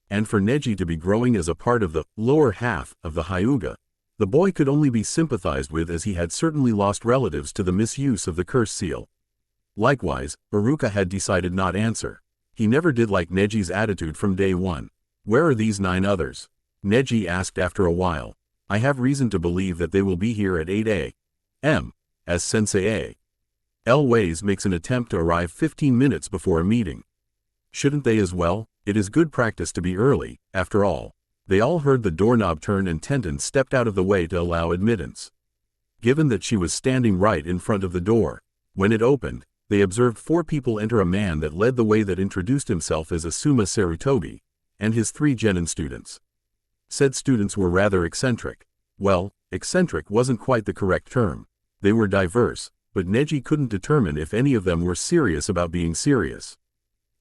And for Neji to be growing as a part of the lower half of the Hyuga, the boy could only be sympathized with, as he had certainly lost relatives to the misuse of the curse seal. Likewise, Haruka had decided not answer. He never did like Neji's attitude from day one. "Where are these 9 others?" Neji asked after a while. "I have reason to believe that they will be here at 8 a.m., as Sensei A.L. Ways makes an attempt to arrive 15 minutes before a meeting. Shouldn't they as well? It is good practice to be early, after all." They all heard the doorknob turn and Tenten stepped out of the way to allow admittance. Given that she was standing right in front of the door, when it opened, they observed 4 people enter, a man that led the way that introduced himself as Asuma Sarutobi, and his 3 genin students. Said students were rather eccentric. Well, eccentric wasn't quite the correct term. They were diverse, but Neji couldn't determine if any of them were serious about being serious.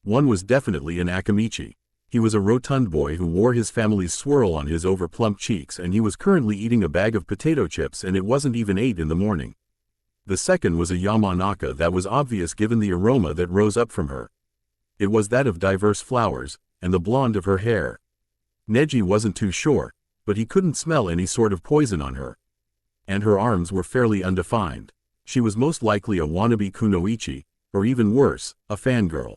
One was definitely an Akamichi. He was a rotund boy who wore his family's swirl on his over-plump cheeks, and he was currently eating a bag of potato chips, and it wasn't even 8 in the morning. The second was a Yamanaka that was obvious given the aroma that rose up from her. It was that of diverse flowers, and the blonde of her hair. Neji wasn't too sure, but he couldn't smell any sort of poison on her. And her arms were fairly undefined. She was most likely a wannabe kunoichi, or even worse, a fangirl.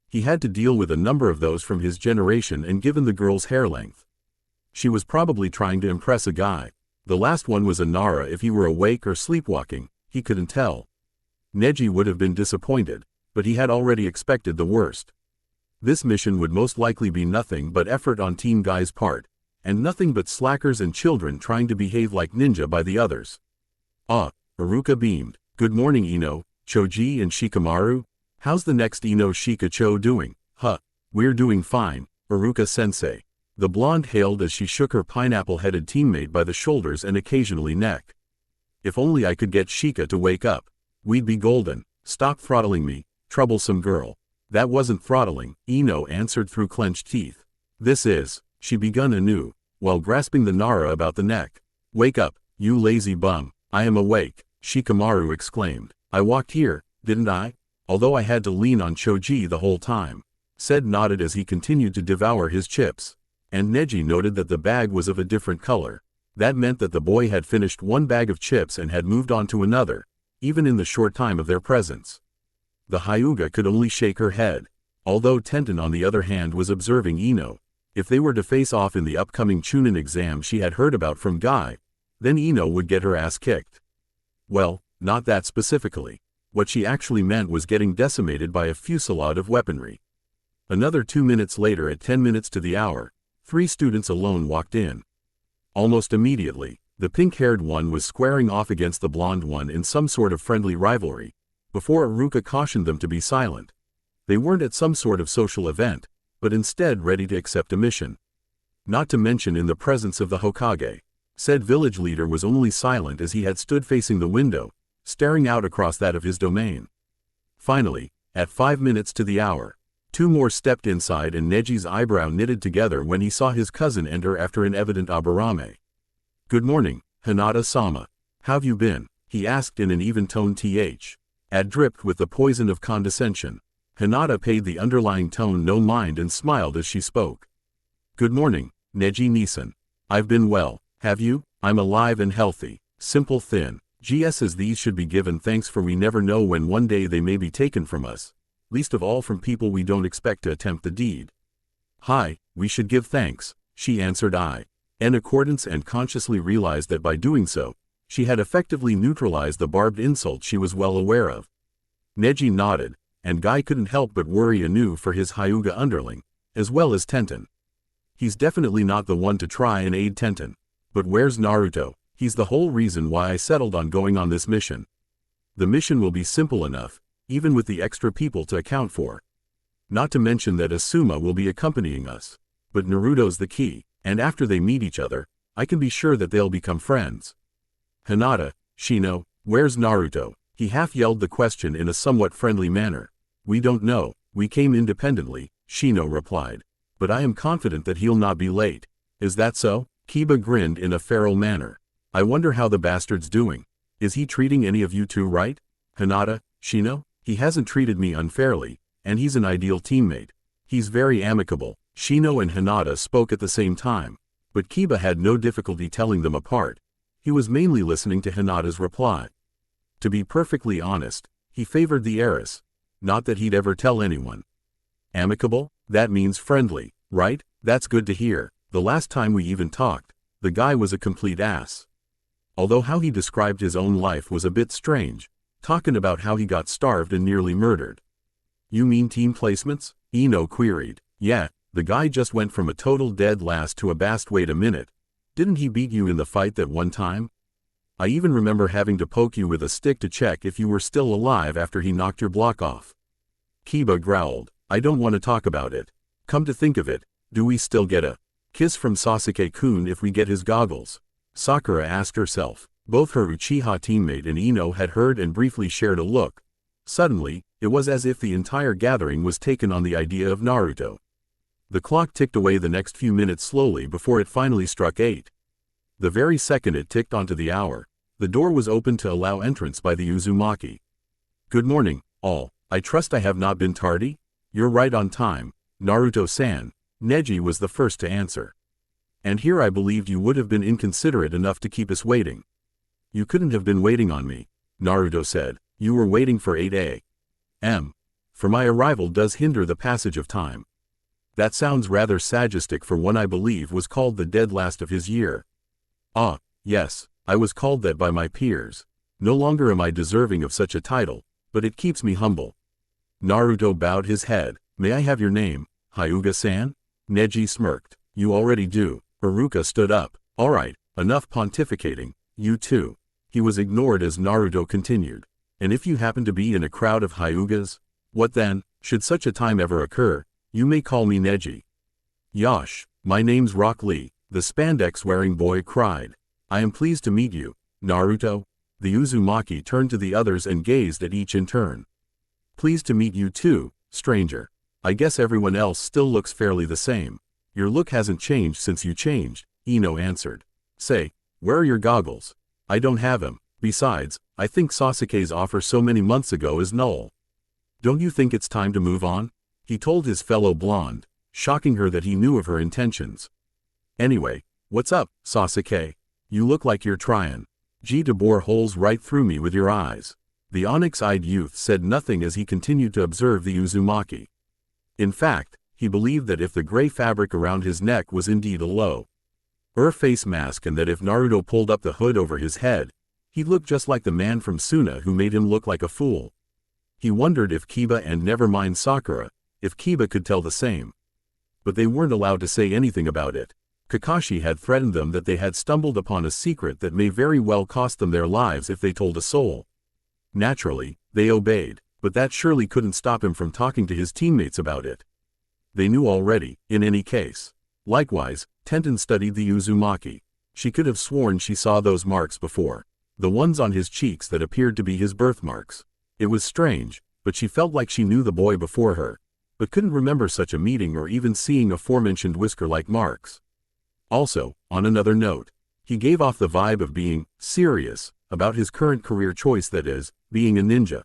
He had to deal with a number of those from his generation, and given the girl's hair length, she was probably trying to impress a guy. The last one was a Nara. If he were awake or sleepwalking, he couldn't tell. Neji would have been disappointed, but he had already expected the worst. This mission would most likely be nothing but effort on Team Guy's part, and nothing but slackers and children trying to behave like ninja by the others. "Ah," Haruka beamed. "Good morning, Ino, Choji and Shikamaru. How's the next Ino Shikacho doing?" "Huh, we're doing fine, Haruka-sensei." The blonde hailed as she shook her pineapple-headed teammate by the shoulders and occasionally neck. "If only I could get Shika to wake up. We'd be golden." "Stop throttling me, troublesome girl." "That wasn't throttling," Ino answered through clenched teeth. "This is," she begun anew, while grasping the Nara about the neck. "Wake up, you lazy bum." "I am awake," Shikamaru exclaimed. "I walked here, didn't I? Although I had to lean on Choji the whole time." Said nodded as he continued to devour his chips. And Neji noted that the bag was of a different color. That meant that the boy had finished 1 bag of chips and had moved on to another, even in the short time of their presence. The Hyuga could only shake her head. Although Tenten on the other hand was observing Ino. If they were to face off in the upcoming Chunin exam she had heard about from Guy, then Ino would get her ass kicked. Well, not that specifically. What she actually meant was getting decimated by a fusillade of weaponry. Another 2 minutes later, at 10 minutes to the hour, 3 students alone walked in. Almost immediately, The pink-haired one was squaring off against the blonde one in some sort of friendly rivalry, before Iruka cautioned them to be silent. They weren't at some sort of social event, but instead ready to accept a mission. Not to mention in the presence of the Hokage. Said village leader was only silent as he had stood facing the window, staring out across that of his domain. Finally, at 5 minutes to the hour, 2 more stepped inside and Neji's eyebrow knitted together when he saw his cousin enter after an evident aberrame. "Good morning, Hinata-sama. How've you been?" he asked in an even tone dripped with the poison of condescension. Hinata paid the underlying tone no mind and smiled as she spoke. "Good morning, Neji-Nisan. I've been well, have you? I'm alive and healthy, simple thin. GSs these should be given thanks for we never know when one day they may be taken from us, least of all from people we don't expect to attempt the deed." "Hi, we should give thanks," she answered in accordance and consciously realized that by doing so, she had effectively neutralized the barbed insult she was well aware of. Neji nodded, and Guy couldn't help but worry anew for his Hyuga underling, as well as Tenten. He's definitely not the one to try and aid Tenten. But where's Naruto? He's the whole reason why I settled on going on this mission. The mission will be simple enough, even with the extra people to account for. Not to mention that Asuma will be accompanying us. But Naruto's the key, and after they meet each other, I can be sure that they'll become friends. "Hinata, Shino, where's Naruto?" He half yelled the question in a somewhat friendly manner. "We don't know, we came independently," Shino replied. "But I am confident that he'll not be late." "Is that so?" Kiba grinned in a feral manner. "I wonder how the bastard's doing. Is he treating any of you two right? Hinata, Shino? He hasn't treated me unfairly, and he's an ideal teammate. He's very amicable." Shino and Hinata spoke at the same time, but Kiba had no difficulty telling them apart. He was mainly listening to Hinata's reply. To be perfectly honest, he favored the heiress. Not that he'd ever tell anyone. Amicable? That means friendly, right? That's good to hear. The last time we even talked, the guy was a complete ass. Although how he described his own life was a bit strange, talking about how he got starved and nearly murdered. "You mean team placements?" Ino queried. "Yeah, the guy just went from a total dead last to a bast. Wait a minute. Didn't he beat you in the fight that one time? I even remember having to poke you with a stick to check if you were still alive after he knocked your block off." Kiba growled. "I don't want to talk about it. Come to think of it, do we still get a kiss from Sasuke-kun if we get his goggles?" Sakura asked herself. Both her Uchiha teammate and Ino had heard and briefly shared a look. Suddenly, it was as if the entire gathering was taken on the idea of Naruto. The clock ticked away the next few minutes slowly before it finally struck 8. The very second it ticked onto the hour, the door was opened to allow entrance by the Uzumaki. "Good morning, all. I trust I have not been tardy?" "You're right on time, Naruto-san," Neji was the first to answer. "And here I believed you would have been inconsiderate enough to keep us waiting." "You couldn't have been waiting on me," Naruto said. "You were waiting for 8 a.m. For my arrival does hinder the passage of time." That sounds rather sadistic for one I believe was called the dead last of his year. "Ah, yes, I was called that by my peers. No longer am I deserving of such a title, but it keeps me humble." Naruto bowed his head. "May I have your name, Hyuga-san?" Neji smirked. "You already do." Iruka stood up. "Alright, enough pontificating, you two." He was ignored as Naruto continued. "And if you happen to be in a crowd of Hyugas, what then? Should such a time ever occur, you may call me Neji." "Yosh, my name's Rock Lee," the spandex-wearing boy cried. "I am pleased to meet you, Naruto." The Uzumaki turned to the others and gazed at each in turn. "Pleased to meet you too, stranger. I guess everyone else still looks fairly the same." "Your look hasn't changed since you changed," Ino answered. "Say, where are your goggles?" "I don't have them. Besides, I think Sasuke's offer so many months ago is null. Don't you think it's time to move on?" he told his fellow blonde, shocking her that he knew of her intentions. "Anyway, what's up, Sasuke? You look like you're trying to bore holes right through me with your eyes." The onyx-eyed youth said nothing as he continued to observe the Uzumaki. In fact, he believed that if the gray fabric around his neck was indeed a low-er face mask and that if Naruto pulled up the hood over his head, he'd look just like the man from Suna who made him look like a fool. He wondered if Kiba and never mind Sakura, if Kiba could tell the same. But they weren't allowed to say anything about it. Kakashi had threatened them that they had stumbled upon a secret that may very well cost them their lives if they told a soul. Naturally, they obeyed, but that surely couldn't stop him from talking to his teammates about it. They knew already, in any case. Likewise, Tenten studied the Uzumaki. She could have sworn she saw those marks before. The ones on his cheeks that appeared to be his birthmarks. It was strange, but she felt like she knew the boy before her, but couldn't remember such a meeting or even seeing aforementioned whisker-like marks. Also, on another note, he gave off the vibe of being serious about his current career choice, that is, being a ninja.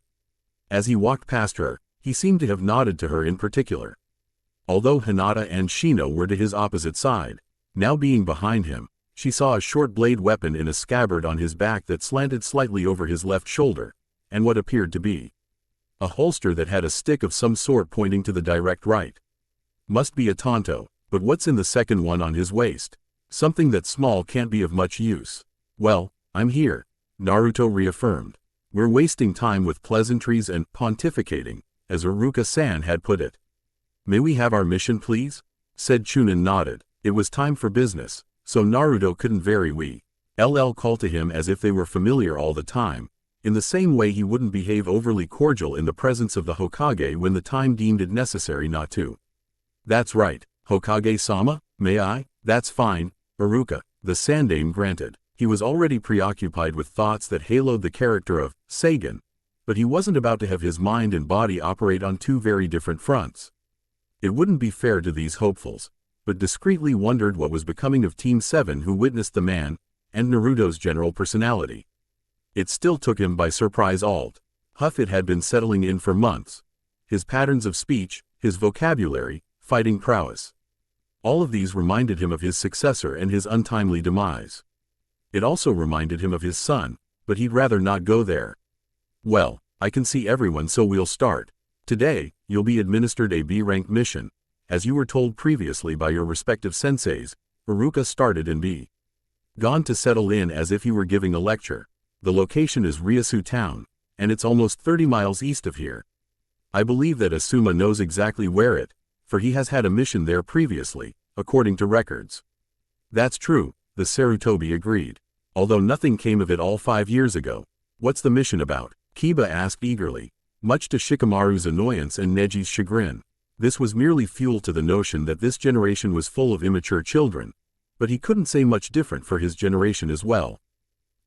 As he walked past her, he seemed to have nodded to her in particular. Although Hinata and Shino were to his opposite side, now being behind him, she saw a short blade weapon in a scabbard on his back that slanted slightly over his left shoulder, and what appeared to be a holster that had a stick of some sort pointing to the direct right. Must be a Tonto, but what's in the second one on his waist? Something that small can't be of much use. Well, I'm here, Naruto reaffirmed. We're wasting time with pleasantries and pontificating, as Iruka-san had put it. May we have our mission, please? Said Chunin nodded. It was time for business, so Naruto couldn't very call to him as if they were familiar all the time, in the same way he wouldn't behave overly cordial in the presence of the Hokage when the time deemed it necessary not to. That's right, Hokage-sama, may I? That's fine, Iruka, the Sandaime granted. He was already preoccupied with thoughts that haloed the character of Sagan, but he wasn't about to have his mind and body operate on two very different fronts. It wouldn't be fair to these hopefuls, but discreetly wondered what was becoming of Team 7 who witnessed the man, and Naruto's general personality. It still took him by surprise. Huff it had been settling in for months. His patterns of speech, his vocabulary, fighting prowess. All of these reminded him of his successor and his untimely demise. It also reminded him of his son, but he'd rather not go there. Well, I can see everyone, so we'll start. Today, you'll be administered a B-rank mission, as you were told previously by your respective senseis. Iruka started and gone to settle in as if he were giving a lecture. The location is Ryasu Town, and it's almost 30 miles east of here. I believe that Asuma knows exactly where it, for he has had a mission there previously, according to records. That's true, the Sarutobi agreed. Although nothing came of it all 5 years ago. What's the mission about? Kiba asked eagerly, much to Shikamaru's annoyance and Neji's chagrin. This was merely fuel to the notion that this generation was full of immature children, but he couldn't say much different for his generation as well.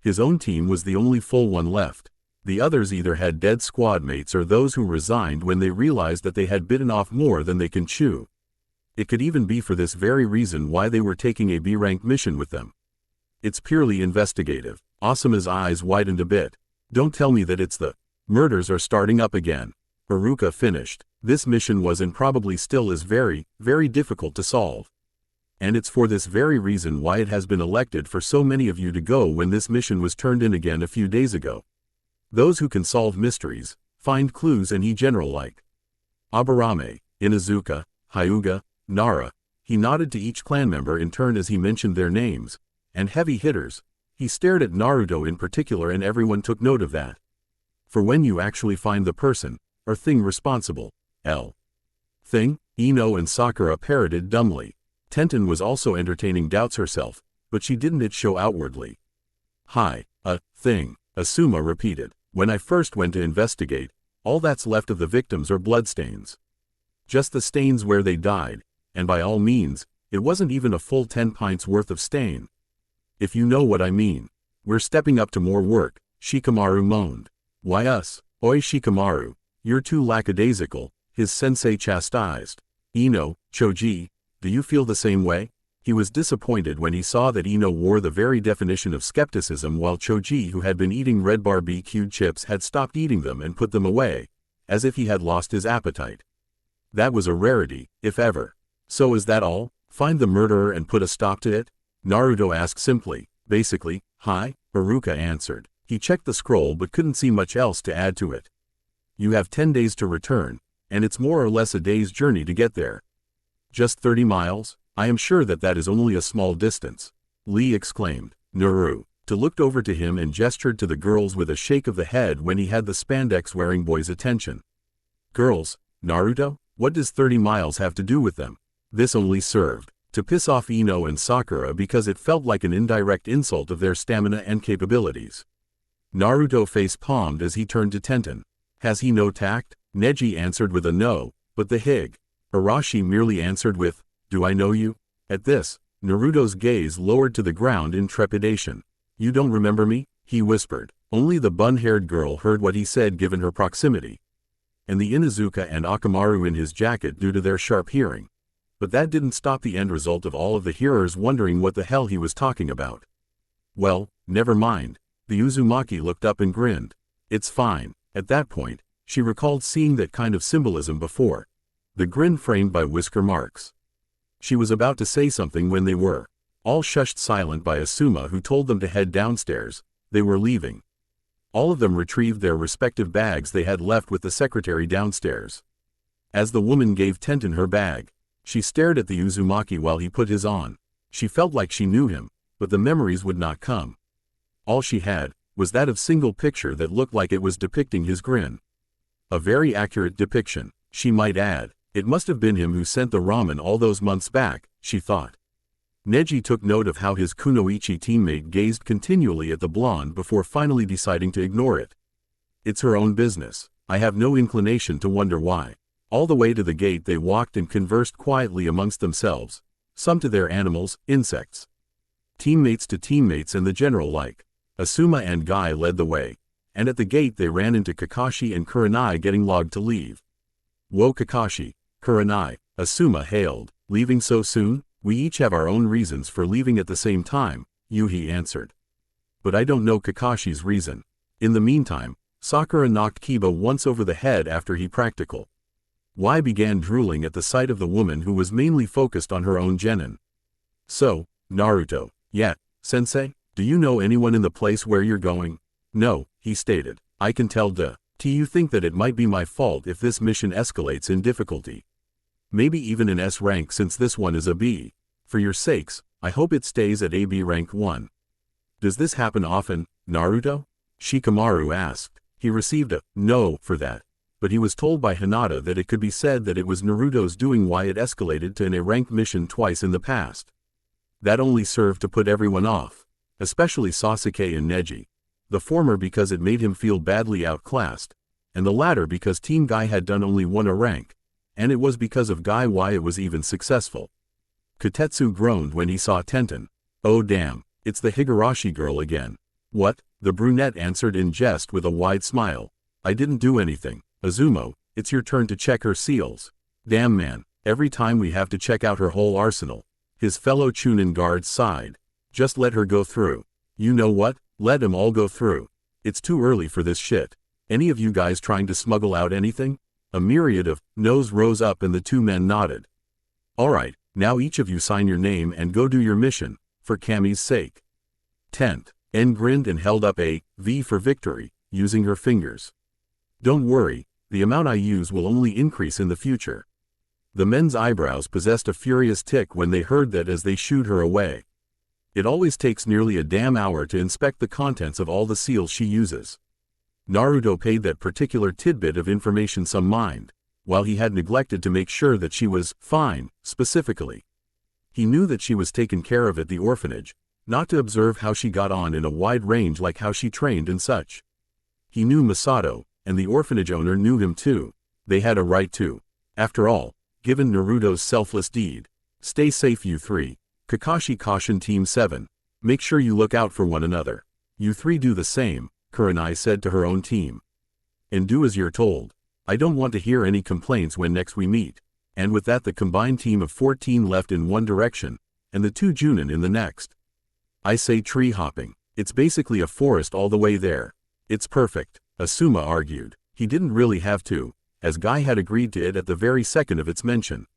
His own team was the only full one left. The others either had dead squad mates or those who resigned when they realized that they had bitten off more than they can chew. It could even be for this very reason why they were taking a B-rank mission with them. It's purely investigative. Asuma's eyes widened a bit. Don't tell me that it's the murders are starting up again. Iruka finished. This mission was and probably still is very, very difficult to solve. And it's for this very reason why it has been elected for so many of you to go when this mission was turned in again a few days ago. Those who can solve mysteries, find clues, and he general like Aburame, Inuzuka, Hyuga, Nara. He nodded to each clan member in turn as he mentioned their names, and heavy hitters. He stared at Naruto in particular, and everyone took note of that. For when you actually find the person, or thing responsible, thing, Ino and Sakura parroted dumbly. Tenten was also entertaining doubts herself, but she didn't show outwardly. Thing, Asuma repeated. When I first went to investigate, all that's left of the victims are bloodstains. Just the stains where they died, and by all means, it wasn't even a full 10 pints worth of stain. If you know what I mean. We're stepping up to more work, Shikamaru moaned. Why us? Oi Shikamaru, you're too lackadaisical, his sensei chastised. Ino, Choji, do you feel the same way? He was disappointed when he saw that Ino wore the very definition of skepticism, while Choji, who had been eating red barbecue chips, had stopped eating them and put them away, as if he had lost his appetite. That was a rarity, if ever. So is that all? Find the murderer and put a stop to it? Naruto asked simply. Basically, hi, Iruka answered. He checked the scroll but couldn't see much else to add to it. You have 10 days to return, and it's more or less a day's journey to get there. Just 30 miles? I am sure that that is only a small distance. Lee exclaimed. Naruto looked over to him and gestured to the girls with a shake of the head when he had the spandex-wearing boy's attention. Girls? Naruto? What does 30 miles have to do with them? This only served to piss off Ino and Sakura because it felt like an indirect insult of their stamina and capabilities. Naruto face-palmed as he turned to Tenten. Has he no tact? Neji answered with a no, but the Arashi merely answered with, do I know you? At this, Naruto's gaze lowered to the ground in trepidation. You don't remember me? He whispered. Only the bun-haired girl heard what he said given her proximity, and the Inuzuka and Akamaru in his jacket due to their sharp hearing. But that didn't stop the end result of all of the hearers wondering what the hell he was talking about. Well, never mind. The Uzumaki looked up and grinned. It's fine. At that point, she recalled seeing that kind of symbolism before. The grin framed by whisker marks. She was about to say something when they were all shushed silent by Asuma, who told them to head downstairs. They were leaving. All of them retrieved their respective bags they had left with the secretary downstairs. As the woman gave Tenten her bag, she stared at the Uzumaki while he put his on. She felt like she knew him, but the memories would not come. All she had was that of single picture that looked like it was depicting his grin. A very accurate depiction, she might add. It must have been him who sent the ramen all those months back, she thought. Neji took note of how his Kunoichi teammate gazed continually at the blonde before finally deciding to ignore it. It's her own business. I have no inclination to wonder why. All the way to the gate they walked and conversed quietly amongst themselves, some to their animals, insects, teammates to teammates and the general like. Asuma and Guy led the way, and at the gate they ran into Kakashi and Kurenai getting logged to leave. Whoa Kakashi, Kurenai, Asuma hailed. Leaving so soon? We each have our own reasons for leaving at the same time, Yuhi answered. But I don't know Kakashi's reason. In the meantime, Sakura knocked Kiba once over the head after he practical. Y began drooling at the sight of the woman who was mainly focused on her own genin. So, Naruto. Yeah, sensei, do you know anyone in the place where you're going? No, he stated. I can tell Do you think that it might be my fault if this mission escalates in difficulty? Maybe even an S rank since this one is a B. For your sakes, I hope it stays at AB rank 1. Does this happen often, Naruto? Shikamaru asked. He received a no for that, but he was told by Hinata that it could be said that it was Naruto's doing why it escalated to an A rank mission twice in the past. That only served to put everyone off, especially Sasuke and Neji. The former because it made him feel badly outclassed, and the latter because Team Guy had done only one A rank. And it was because of Guy why it was even successful. Kotetsu groaned when he saw Tenten. Oh damn, it's the Higurashi girl again. What? The brunette answered in jest with a wide smile. I didn't do anything. Azumo, it's your turn to check her seals. Damn man, every time we have to check out her whole arsenal. His fellow Chunin guards sighed. Just let her go through. You know what? Let them all go through. It's too early for this shit. Any of you guys trying to smuggle out anything? A myriad of no's rose up and the two men nodded. Alright, now each of you sign your name and go do your mission, for Kami's sake. Tent. N grinned and held up a V for victory, using her fingers. Don't worry, the amount I use will only increase in the future. The men's eyebrows possessed a furious tick when they heard that as they shooed her away. It always takes nearly a damn hour to inspect the contents of all the seals she uses. Naruto paid that particular tidbit of information some mind, while he had neglected to make sure that she was fine, specifically. He knew that she was taken care of at the orphanage, not to observe how she got on in a wide range like how she trained and such. He knew Masato, and the orphanage owner knew him too. They had a right to. After all, given Naruto's selfless deed. Stay safe you three. Kakashi cautioned Team 7. Make sure you look out for one another. You three do the same. Kurenai said to her own team. And do as you're told. I don't want to hear any complaints when next we meet. And with that the combined team of 14 left in one direction, and the two Junin in the next. I say tree hopping. It's basically a forest all the way there. It's perfect, Asuma argued. He didn't really have to, as Guy had agreed to it at the very second of its mention.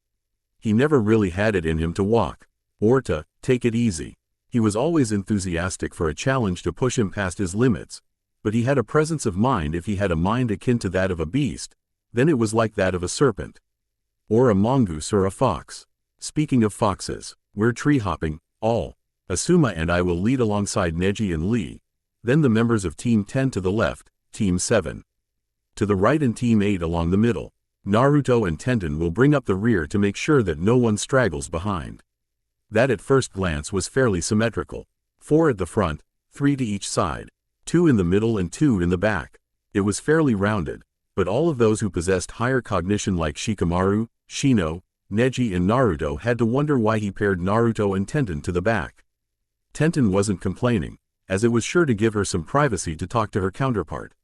He never really had it in him to walk, or to take it easy. He was always enthusiastic for a challenge to push him past his limits. But he had a presence of mind. If he had a mind akin to that of a beast, then it was like that of a serpent. Or a mongoose or a fox. Speaking of foxes, we're tree hopping, all. Asuma and I will lead alongside Neji and Lee, then the members of Team 10 to the left, Team 7 to the right and Team 8 along the middle. Naruto and Tenten will bring up the rear to make sure that no one straggles behind. That at first glance was fairly symmetrical. 4 at the front, 3 to each side, 2 in the middle and 2 in the back. It was fairly rounded, but all of those who possessed higher cognition like Shikamaru, Shino, Neji and Naruto had to wonder why he paired Naruto and Tenten to the back. Tenten wasn't complaining, as it was sure to give her some privacy to talk to her counterpart.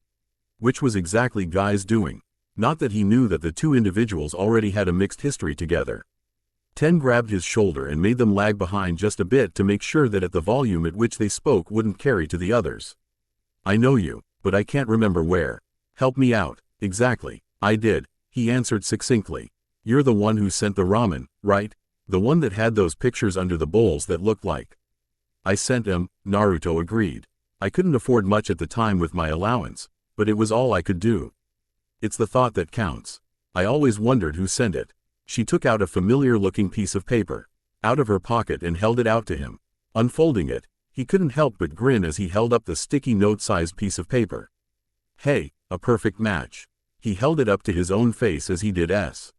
Which was exactly Guy's doing. Not that he knew that the two individuals already had a mixed history together. Ten grabbed his shoulder and made them lag behind just a bit to make sure that at the volume at which they spoke wouldn't carry to the others. I know you, but I can't remember where. Help me out. Exactly. I did, he answered succinctly. You're the one who sent the ramen, right? The one that had those pictures under the bowls that looked like. I sent him, Naruto agreed. I couldn't afford much at the time with my allowance, but it was all I could do. It's the thought that counts. I always wondered who sent it. She took out a familiar-looking piece of paper out of her pocket and held it out to him. Unfolding it, he couldn't help but grin as he held up the sticky note-sized piece of paper. Hey, a perfect match. He held it up to his own face as he did S.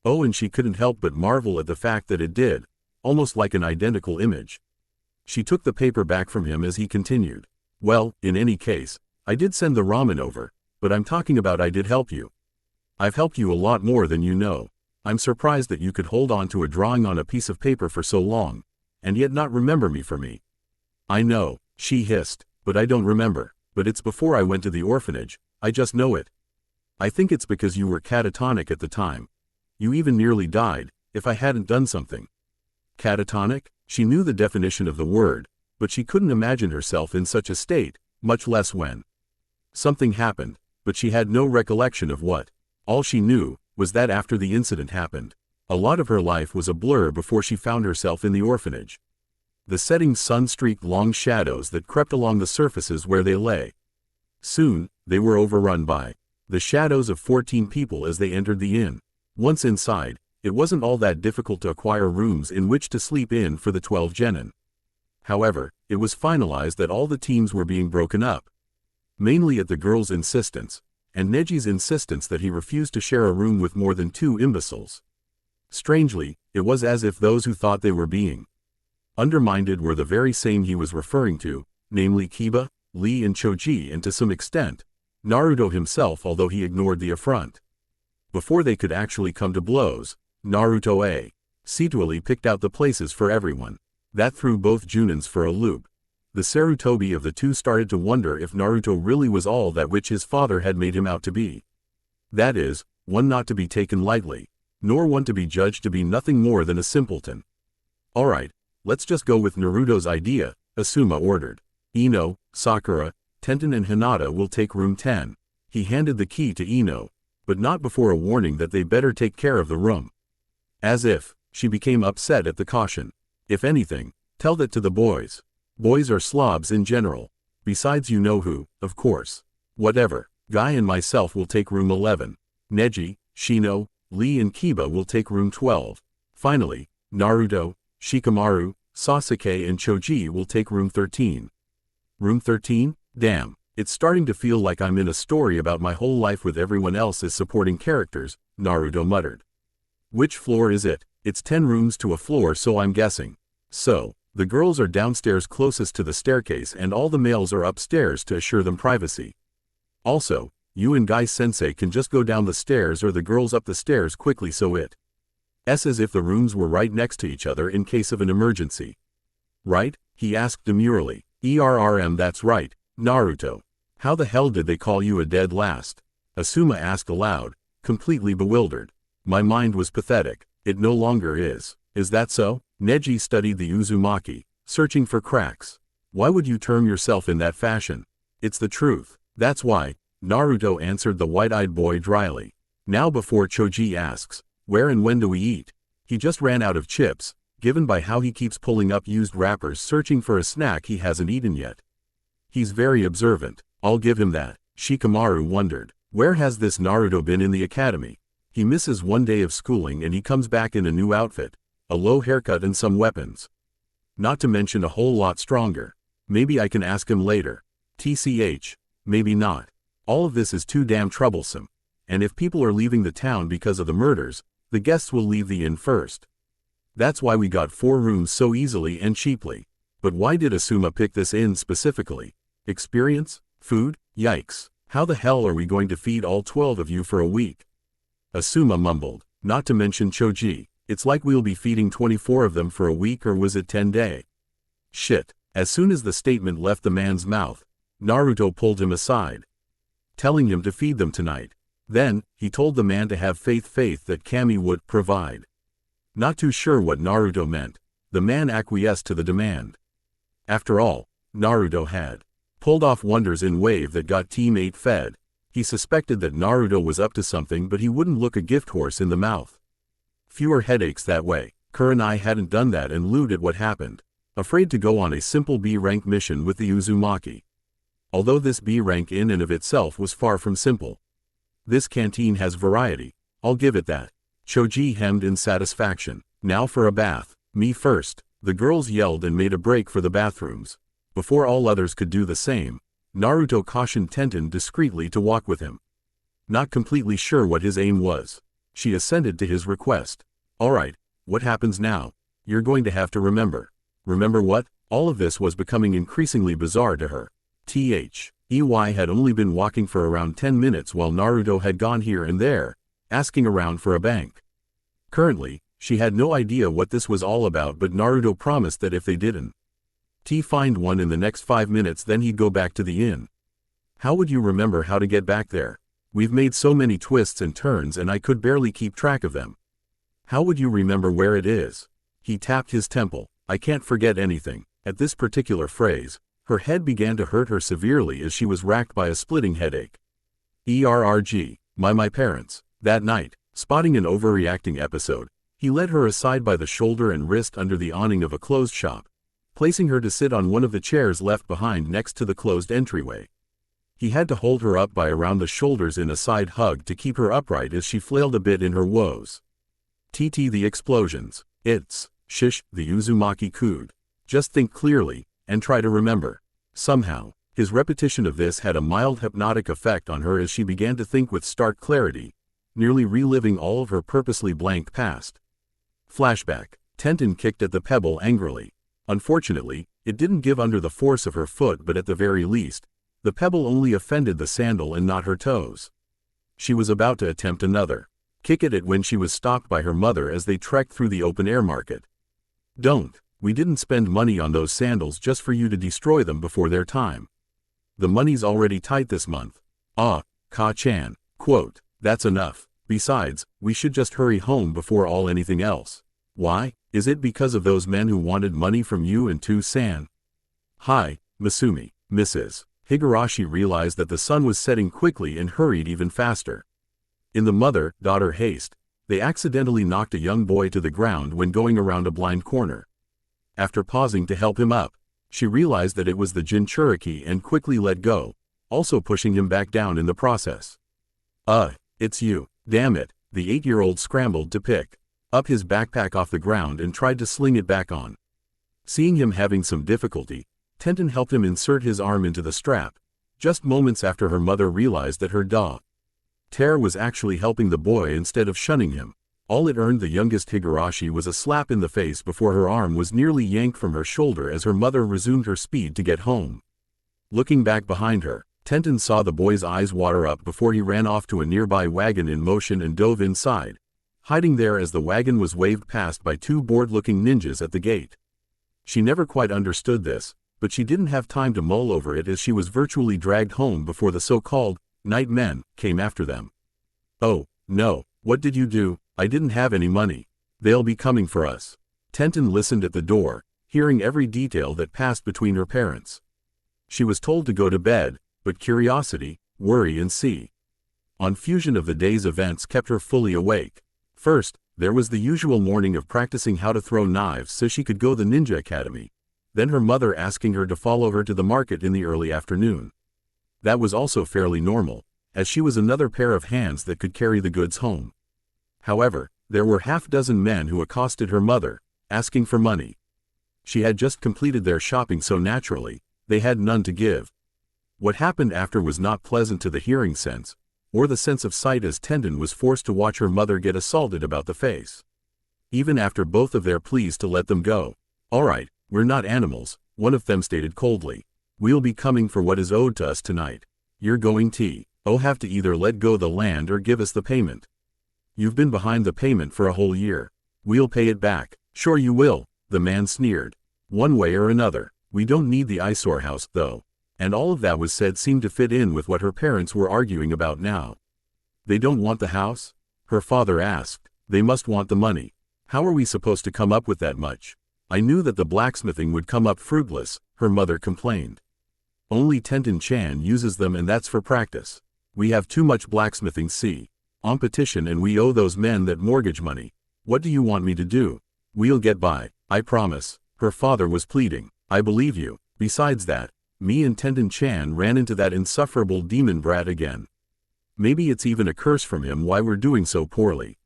Oh, and she couldn't help but marvel at the fact that it did, almost like an identical image. She took the paper back from him as he continued. Well, in any case, I did send the ramen over, but I'm talking about I did help you. I've helped you a lot more than you know. I'm surprised that you could hold on to a drawing on a piece of paper for so long, and yet not remember me for me. I know, she hissed, but I don't remember. But it's before I went to the orphanage, I just know it. I think it's because you were catatonic at the time. You even nearly died, if I hadn't done something. Catatonic? She knew the definition of the word, but she couldn't imagine herself in such a state, much less when something happened, but she had no recollection of what. All she knew was that after the incident happened, a lot of her life was a blur before she found herself in the orphanage. The setting sun streaked long shadows that crept along the surfaces where they lay. Soon, they were overrun by the shadows of 14 people as they entered the inn. Once inside, it wasn't all that difficult to acquire rooms in which to sleep in for the 12 genin. However, it was finalized that all the teams were being broken up. Mainly at the girl's insistence, and Neji's insistence that he refused to share a room with more than 2 imbeciles. Strangely, it was as if those who thought they were being undermined were the very same he was referring to, namely Kiba, Lee and Choji and to some extent, Naruto himself, although he ignored the affront. Before they could actually come to blows, Naruto ceatually picked out the places for everyone. That threw both Junins for a loop. The Sarutobi of the two started to wonder if Naruto really was all that which his father had made him out to be. That is, one not to be taken lightly, nor one to be judged to be nothing more than a simpleton. Alright, let's just go with Naruto's idea, Asuma ordered. Ino, Sakura, Tenten and Hinata will take room 10. He handed the key to Ino, but not before a warning that they better take care of the room. As if, she became upset at the caution. If anything, tell that to the boys. Boys are slobs in general. Besides you know who, of course. Whatever, Guy and myself will take room 11. Neji, Shino, Lee and Kiba will take room 12. Finally, Naruto, Shikamaru, Sasuke and Choji will take room 13. Room 13? Damn, it's starting to feel like I'm in a story about my whole life with everyone else as supporting characters, Naruto muttered. Which floor is it? It's 10 rooms to a floor, so I'm guessing. So, the girls are downstairs closest to the staircase and all the males are upstairs to assure them privacy. Also, you and Guy-sensei can just go down the stairs or the girls up the stairs quickly so it's as if the rooms were right next to each other in case of an emergency. Right? He asked demurely. That's right, Naruto. How the hell did they call you a dead last? Asuma asked aloud, completely bewildered. My mind was pathetic. It no longer is. Is that so? Neji studied the Uzumaki, searching for cracks. Why would you term yourself in that fashion? It's the truth. That's why, Naruto answered the white-eyed boy dryly. Now before Choji asks, where and when do we eat? He just ran out of chips, given by how he keeps pulling up used wrappers searching for a snack he hasn't eaten yet. He's very observant, I'll give him that. Shikamaru wondered, where has this Naruto been in the academy? He misses one day of schooling and he comes back in a new outfit, a low haircut and some weapons. Not to mention a whole lot stronger. Maybe I can ask him later. TCH, maybe not. All of this is too damn troublesome. And if people are leaving the town because of the murders, the guests will leave the inn first. That's why we got 4 rooms so easily and cheaply. But why did Asuma pick this inn specifically? Experience? Food? Yikes. How the hell are we going to feed all 12 of you for a week? Asuma mumbled. Not to mention Choji. It's like we'll be feeding 24 of them for a week, or was it 10 days? Shit. As soon as the statement left the man's mouth, Naruto pulled him aside, telling him to feed them tonight. Then, he told the man to have faith that Kami would provide. Not too sure what Naruto meant, the man acquiesced to the demand. After all, Naruto had pulled off wonders in Wave that got Team 8 fed. He suspected that Naruto was up to something, but he wouldn't look a gift horse in the mouth. Fewer headaches that way. Kurenai hadn't done that and lewd at what happened, afraid to go on a simple B-rank mission with the Uzumaki. Although this B-rank in and of itself was far from simple. This canteen has variety, I'll give it that. Choji hemmed in satisfaction. Now for a bath. Me first. The girls yelled and made a break for the bathrooms. Before all others could do the same, Naruto cautioned Tenten discreetly to walk with him. Not completely sure what his aim was, she assented to his request. Alright, what happens now? You're going to have to remember. Remember what? All of this was becoming increasingly bizarre to her. EY had only been walking for around 10 minutes while Naruto had gone here and there, asking around for a bank. Currently, she had no idea what this was all about, but Naruto promised that if they didn't find one in the next 5 minutes, then he'd go back to the inn. How would you remember how to get back there? We've made so many twists and turns and I could barely keep track of them. How would you remember where it is? He tapped his temple. I can't forget anything. At this particular phrase, her head began to hurt her severely as she was racked by a splitting headache. My parents. That night, spotting an overreacting episode, he led her aside by the shoulder and wrist under the awning of a closed shop, placing her to sit on one of the chairs left behind next to the closed entryway. He had to hold her up by around the shoulders in a side hug to keep her upright as she flailed a bit in her woes. The explosions. Shish, the Uzumaki cooed. Just think clearly, and try to remember. Somehow, his repetition of this had a mild hypnotic effect on her as she began to think with stark clarity, nearly reliving all of her purposely blank past. Flashback. Tenten kicked at the pebble angrily. Unfortunately, it didn't give under the force of her foot, but at the very least, the pebble only offended the sandal and not her toes. She was about to attempt another kick at it when she was stopped by her mother as they trekked through the open-air market. Don't. We didn't spend money on those sandals just for you to destroy them before their time. The money's already tight this month. Ka-chan. Quote, that's enough. Besides, we should just hurry home before anything else. Why? Is it because of those men who wanted money from you and San? Hi, Masumi. Mrs. Higurashi realized that the sun was setting quickly and hurried even faster. In the mother-daughter haste, they accidentally knocked a young boy to the ground when going around a blind corner. After pausing to help him up, she realized that it was the Jinchuriki and quickly let go, also pushing him back down in the process. It's you. Damn it, the 8-year-old scrambled to pick up his backpack off the ground and tried to sling it back on. Seeing him having some difficulty, Tenten helped him insert his arm into the strap, just moments after her mother realized that her daughter was actually helping the boy instead of shunning him. All it earned the youngest Higurashi was a slap in the face before her arm was nearly yanked from her shoulder as her mother resumed her speed to get home. Looking back behind her, Tenten saw the boy's eyes water up before he ran off to a nearby wagon in motion and dove inside, hiding there as the wagon was waved past by 2 bored-looking ninjas at the gate. She never quite understood this, but she didn't have time to mull over it as she was virtually dragged home before the so-called night men came after them. Oh, no, what did you do? I didn't have any money. They'll be coming for us. Tenten listened at the door, hearing every detail that passed between her parents. She was told to go to bed, but curiosity, worry and confusion of the day's events kept her fully awake. First, there was the usual morning of practicing how to throw knives so she could go to the ninja academy. Then her mother asking her to follow her to the market in the early afternoon. That was also fairly normal, as she was another pair of hands that could carry the goods home. However, there were half-dozen men who accosted her mother, asking for money. She had just completed their shopping, so naturally, they had none to give. What happened after was not pleasant to the hearing sense, or the sense of sight, as Tenten was forced to watch her mother get assaulted about the face. even after both of their pleas to let them go. Alright, we're not animals, one of them stated coldly. We'll be coming for what is owed to us tonight. You're going to have to either let go the land or give us the payment. You've been behind the payment for a whole year. We'll pay it back. Sure you will, the man sneered. One way or another. We don't need the eyesore house, though. And all of that was said seemed to fit in with what her parents were arguing about now. They don't want the house? Her father asked. They must want the money. How are we supposed to come up with that much? I knew that the blacksmithing would come up fruitless, her mother complained. Only Tenten-chan uses them and that's for practice. We have too much blacksmithing on petition and we owe those men that mortgage money. What do you want me to do? We'll get by, I promise, her father was pleading. I believe you. Besides that, me and Tenten-chan ran into that insufferable demon brat again. Maybe it's even a curse from him why we're doing so poorly.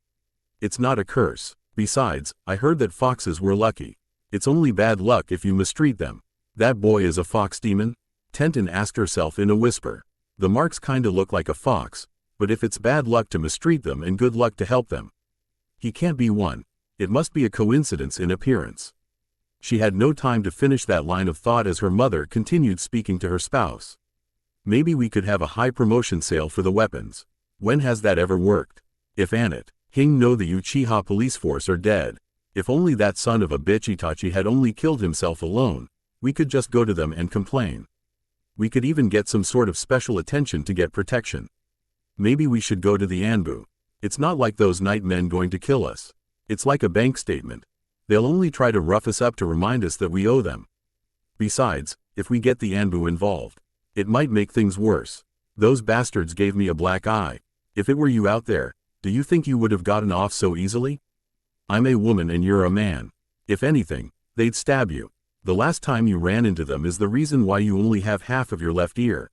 It's not a curse. Besides, I heard that foxes were lucky. It's only bad luck if you mistreat them. That boy is a fox demon? Tenten asked herself in a whisper. The marks kinda look like a fox, but if it's bad luck to mistreat them and good luck to help them. He can't be one. It must be a coincidence in appearance. She had no time to finish that line of thought as her mother continued speaking to her spouse. Maybe we could have a high promotion sale for the weapons. When has that ever worked? If Annette, Hing no the Uchiha police force are dead. If only that son of a bitch Itachi had only killed himself alone, we could just go to them and complain. We could even get some sort of special attention to get protection. Maybe we should go to the Anbu. It's not like those night men going to kill us. It's like a bank statement. They'll only try to rough us up to remind us that we owe them. Besides, if we get the Anbu involved, it might make things worse. Those bastards gave me a black eye. If it were you out there, do you think you would have gotten off so easily? I'm a woman and you're a man. If anything, they'd stab you. The last time you ran into them is the reason why you only have half of your left ear.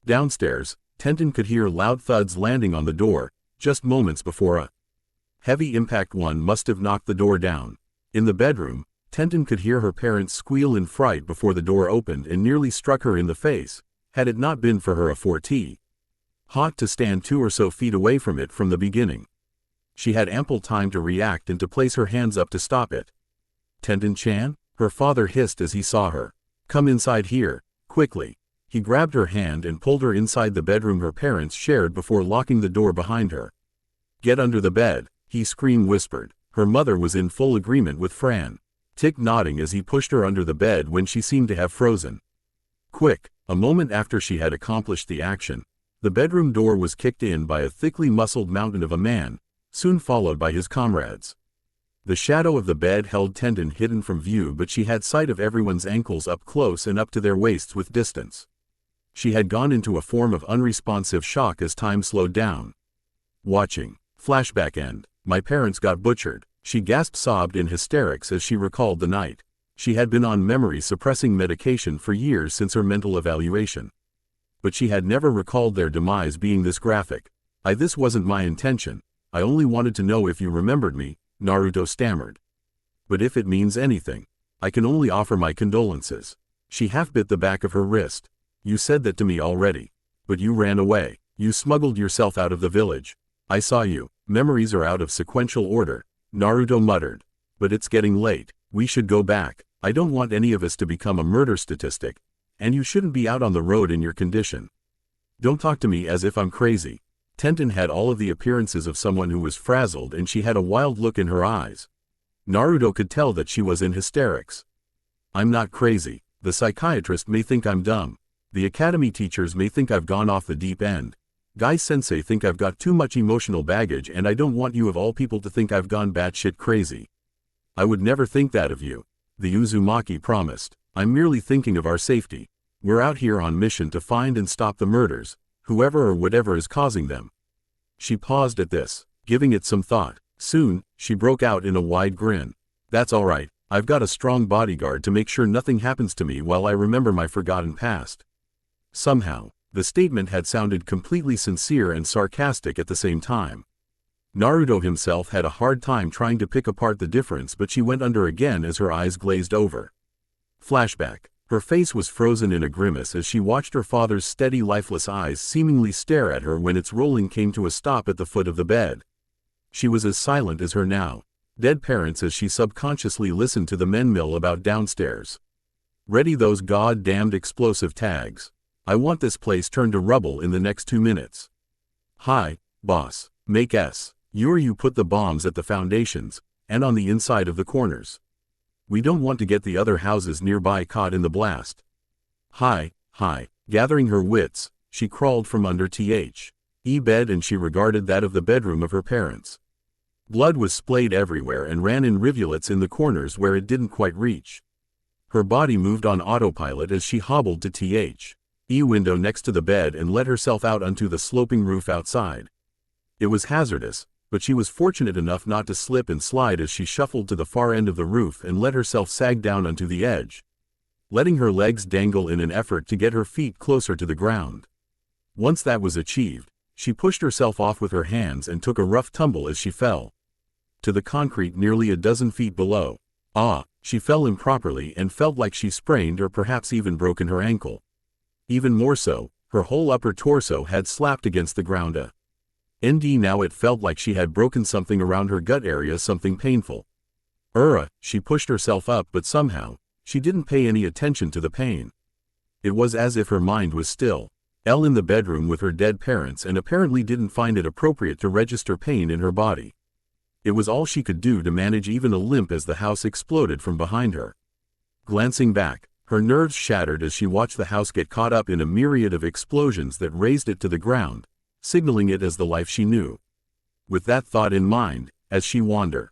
Downstairs, Tenten could hear loud thuds landing on the door, just moments before a heavy impact. One must have knocked the door down. In the bedroom, Tenten could hear her parents squeal in fright before the door opened and nearly struck her in the face, had it not been for her a forte. Hot to stand 2 or so feet away from it from the beginning. She had ample time to react and to place her hands up to stop it. Tenten-chan? Her father hissed as he saw her. Come inside here, quickly. He grabbed her hand and pulled her inside the bedroom her parents shared before locking the door behind her. Get under the bed, he screamed whispered. Her mother was in full agreement with Fran. Tick nodding as he pushed her under the bed when she seemed to have frozen. Quick, a moment after she had accomplished the action, the bedroom door was kicked in by a thickly muscled mountain of a man, soon followed by his comrades. The shadow of the bed held Tenten hidden from view, but she had sight of everyone's ankles up close and up to their waists with distance. She had gone into a form of unresponsive shock as time slowed down. Watching. Flashback end. My parents got butchered. She sobbed in hysterics as she recalled the night. She had been on memory-suppressing medication for years since her mental evaluation. But she had never recalled their demise being this graphic. This wasn't my intention. I only wanted to know if you remembered me, Naruto stammered. But if it means anything, I can only offer my condolences. She half bit the back of her wrist. You said that to me already. But you ran away. You smuggled yourself out of the village. I saw you. Memories are out of sequential order, Naruto muttered. But it's getting late. We should go back. I don't want any of us to become a murder statistic. And you shouldn't be out on the road in your condition. Don't talk to me as if I'm crazy. Tenten had all of the appearances of someone who was frazzled and she had a wild look in her eyes. Naruto could tell that she was in hysterics. I'm not crazy. The psychiatrist may think I'm dumb. The academy teachers may think I've gone off the deep end. Guy-sensei think I've got too much emotional baggage and I don't want you of all people to think I've gone batshit crazy. I would never think that of you. The Uzumaki promised. I'm merely thinking of our safety. We're out here on mission to find and stop the murders, whoever or whatever is causing them. She paused at this, giving it some thought. Soon, she broke out in a wide grin. That's all right. I've got a strong bodyguard to make sure nothing happens to me while I remember my forgotten past. Somehow, the statement had sounded completely sincere and sarcastic at the same time. Naruto himself had a hard time trying to pick apart the difference, but she went under again as her eyes glazed over. Flashback. Her face was frozen in a grimace as she watched her father's steady, lifeless eyes seemingly stare at her when its rolling came to a stop at the foot of the bed. She was as silent as her now. Dead parents as she subconsciously listened to the men mill about downstairs. Ready those god-damned explosive tags. I want this place turned to rubble in the next 2 minutes. Hi, boss. Make S. You put the bombs at the foundations, and on the inside of the corners. We don't want to get the other houses nearby caught in the blast. Hi. Gathering her wits, she crawled from under T.H. E bed and she regarded that of the bedroom of her parents. Blood was splayed everywhere and ran in rivulets in the corners where it didn't quite reach. Her body moved on autopilot as she hobbled to T.H. E window next to the bed and let herself out onto the sloping roof outside. It was hazardous, but she was fortunate enough not to slip and slide as she shuffled to the far end of the roof and let herself sag down onto the edge, letting her legs dangle in an effort to get her feet closer to the ground. Once that was achieved, she pushed herself off with her hands and took a rough tumble as she fell to the concrete nearly a dozen feet below. She fell improperly and felt like she sprained or perhaps even broken her ankle. Even more so, her whole upper torso had slapped against the ground. Now it felt like she had broken something around her gut area, something painful. She pushed herself up, but somehow, she didn't pay any attention to the pain. It was as if her mind was still in the bedroom with her dead parents and apparently didn't find it appropriate to register pain in her body. It was all she could do to manage even a limp as the house exploded from behind her. Glancing back, her nerves shattered as she watched the house get caught up in a myriad of explosions that razed it to the ground, signaling it as the life she knew. With that thought in mind, as she wandered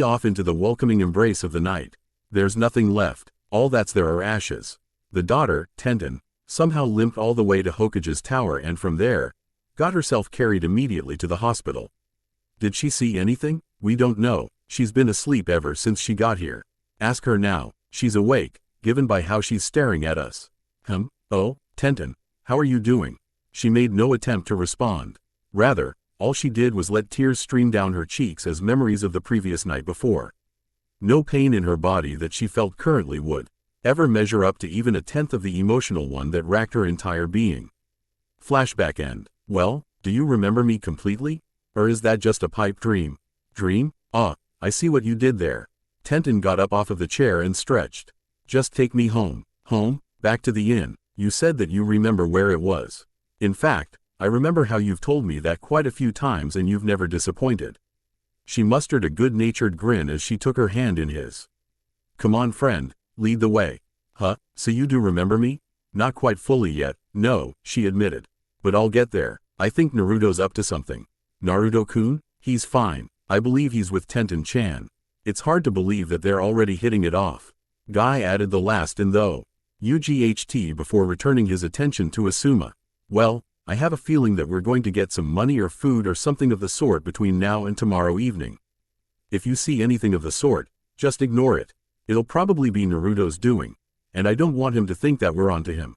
off into the welcoming embrace of the night, there's nothing left, all that's there are ashes. The daughter, Tenten, somehow limped all the way to Hokage's tower and from there, got herself carried immediately to the hospital. Did she see anything? We don't know, she's been asleep ever since she got here. Ask her now, she's awake, given by how she's staring at us. Oh, Tenten, how are you doing? She made no attempt to respond. Rather, all she did was let tears stream down her cheeks as memories of the previous night before. No pain in her body that she felt currently would ever measure up to even a tenth of the emotional one that racked her entire being. Flashback end. Well, do you remember me completely? Or is that just a pipe dream? Dream? I see what you did there. Tenten got up off of the chair and stretched. Just take me home. Home? Back to the inn. You said that you remember where it was. In fact, I remember how you've told me that quite a few times and you've never disappointed. She mustered a good-natured grin as she took her hand in his. Come on, friend, lead the way. So you do remember me? Not quite fully yet, no, she admitted. But I'll get there. I think Naruto's up to something. Naruto-kun? He's fine. I believe he's with Tenten-chan. It's hard to believe that they're already hitting it off. Guy added the last in though. UGHT before returning his attention to Asuma. Well, I have a feeling that we're going to get some money or food or something of the sort between now and tomorrow evening. If you see anything of the sort, just ignore it. It'll probably be Naruto's doing, and I don't want him to think that we're onto him.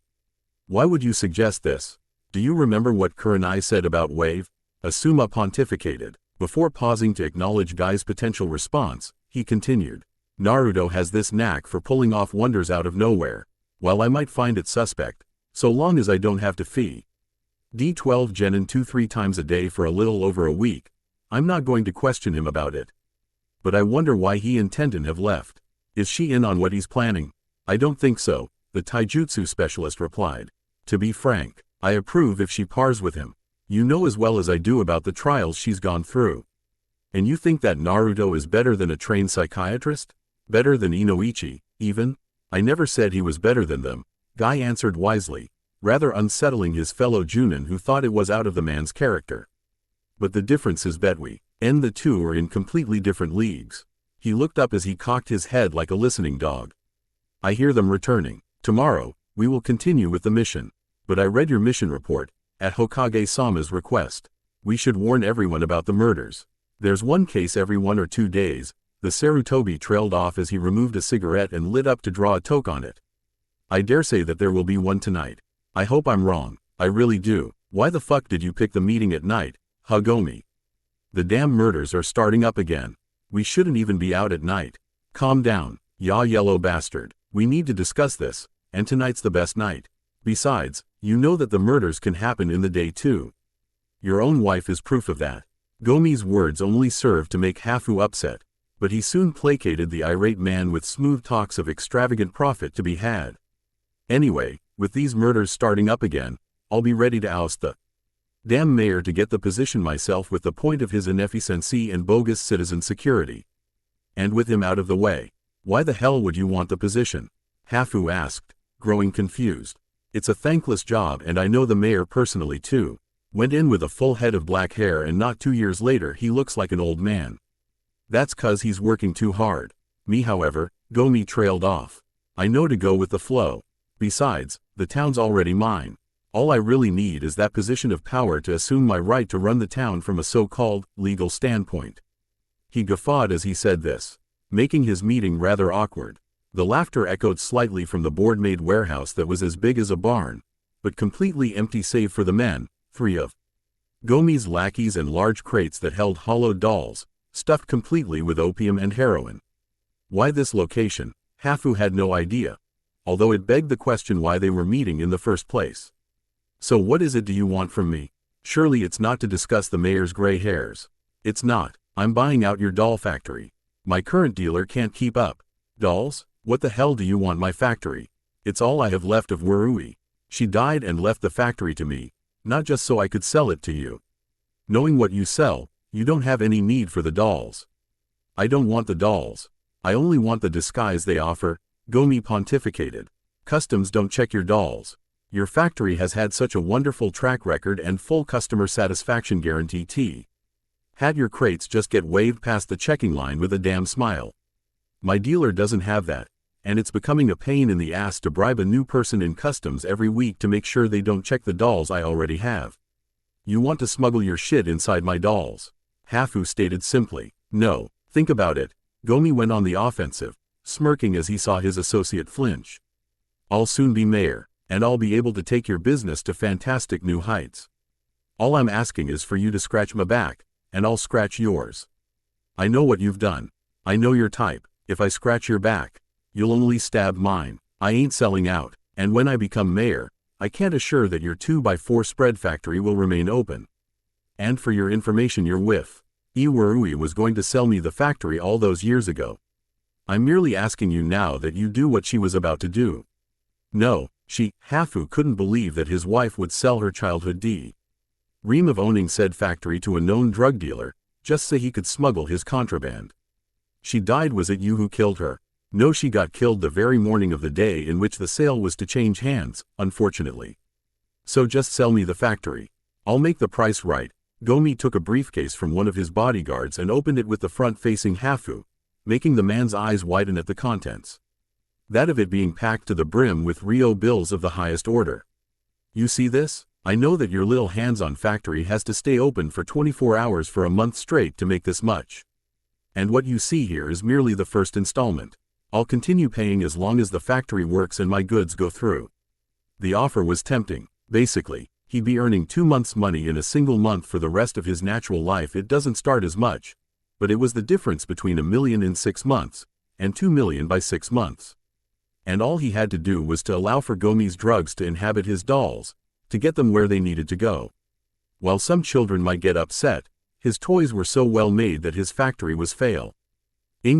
Why would you suggest this? Do you remember what Kurenai said about Wave? Asuma pontificated. Before pausing to acknowledge Guy's potential response, he continued. Naruto has this knack for pulling off wonders out of nowhere. While I might find it suspect, so long as I don't have to fee D12 genin 2-3 times a day for a little over a week, I'm not going to question him about it. But I wonder why he and Tenten have left. Is she in on what he's planning? I don't think so, the taijutsu specialist replied. To be frank, I approve if she pars with him. You know as well as I do about the trials she's gone through. And you think that Naruto is better than a trained psychiatrist? Better than Inoichi, even? I never said he was better than them, Guy answered wisely, rather unsettling his fellow Junin who thought it was out of the man's character. But the difference is that the two are in completely different leagues. He looked up as he cocked his head like a listening dog. I hear them returning. Tomorrow, we will continue with the mission. But I read your mission report, at Hokage-sama's request. We should warn everyone about the murders. There's one case every 1 or 2 days. The Sarutobi trailed off as he removed a cigarette and lit up to draw a toke on it. I dare say that there will be one tonight. I hope I'm wrong, I really do. Why the fuck did you pick the meeting at night, Hagomi? The damn murders are starting up again. We shouldn't even be out at night. Calm down, ya yellow bastard. We need to discuss this, and tonight's the best night. Besides, you know that the murders can happen in the day too. Your own wife is proof of that. Gomi's words only served to make Hafu upset. But he soon placated the irate man with smooth talks of extravagant profit to be had. Anyway, with these murders starting up again, I'll be ready to oust the damn mayor to get the position myself with the point of his inefficiency and bogus citizen security. And with him out of the way, why the hell would you want the position? Hafu asked, growing confused. It's a thankless job and I know the mayor personally too. Went in with a full head of black hair and not 2 years later he looks like an old man. That's 'cause he's working too hard. Me however, Gomi trailed off. I know to go with the flow. Besides, the town's already mine. All I really need is that position of power to assume my right to run the town from a so-called legal standpoint. He guffawed as he said this, making his meeting rather awkward. The laughter echoed slightly from the board-made warehouse that was as big as a barn, but completely empty save for the men, 3 of Gomi's lackeys and large crates that held hollowed dolls, stuffed completely with opium and heroin. Why this location? Hafu had no idea, although it begged the question why they were meeting in the first place. So what is it do you want from me? Surely it's not to discuss the mayor's gray hairs. It's not. I'm buying out your doll factory. My current dealer can't keep up. Dolls? What the hell do you want my factory? It's all I have left of Warui. She died and left the factory to me, not just so I could sell it to you. Knowing what you sell, you don't have any need for the dolls. I don't want the dolls. I only want the disguise they offer, Gomi pontificated. Customs don't check your dolls. Your factory has had such a wonderful track record and full customer satisfaction guarantee. Had your crates just get waved past the checking line with a damn smile. My dealer doesn't have that, and it's becoming a pain in the ass to bribe a new person in customs every week to make sure they don't check the dolls I already have. You want to smuggle your shit inside my dolls. Hafu stated simply. No, think about it. Gomi went on the offensive, smirking as he saw his associate flinch. I'll soon be mayor, and I'll be able to take your business to fantastic new heights. All I'm asking is for you to scratch my back, and I'll scratch yours. I know what you've done. I know your type. If I scratch your back, you'll only stab mine. I ain't selling out, and when I become mayor, I can't assure that your 2x4 spread factory will remain open. And for your information, your whiff, Iwarui was going to sell me the factory all those years ago. I'm merely asking you now that you do what she was about to do. No, Hafu couldn't believe that his wife would sell her childhood dream of owning said factory to a known drug dealer, just so he could smuggle his contraband. She died. Was it you who killed her? No, she got killed the very morning of the day in which the sale was to change hands, unfortunately. So just sell me the factory. I'll make the price right. Gomi took a briefcase from one of his bodyguards and opened it with the front facing Hafu, making the man's eyes widen at the contents. That of it being packed to the brim with Rio bills of the highest order. You see this? I know that your little hands-on factory has to stay open for 24 hours for a month straight to make this much. And what you see here is merely the first installment. I'll continue paying as long as the factory works and my goods go through. The offer was tempting. Basically, he'd be earning 2 months' money in a single month for the rest of his natural life. It doesn't start as much, but it was the difference between $1 million in 6 months, and $2 million by 6 months. And all he had to do was to allow for Gomi's drugs to inhabit his dolls, to get them where they needed to go. While some children might get upset, his toys were so well made that his factory was failing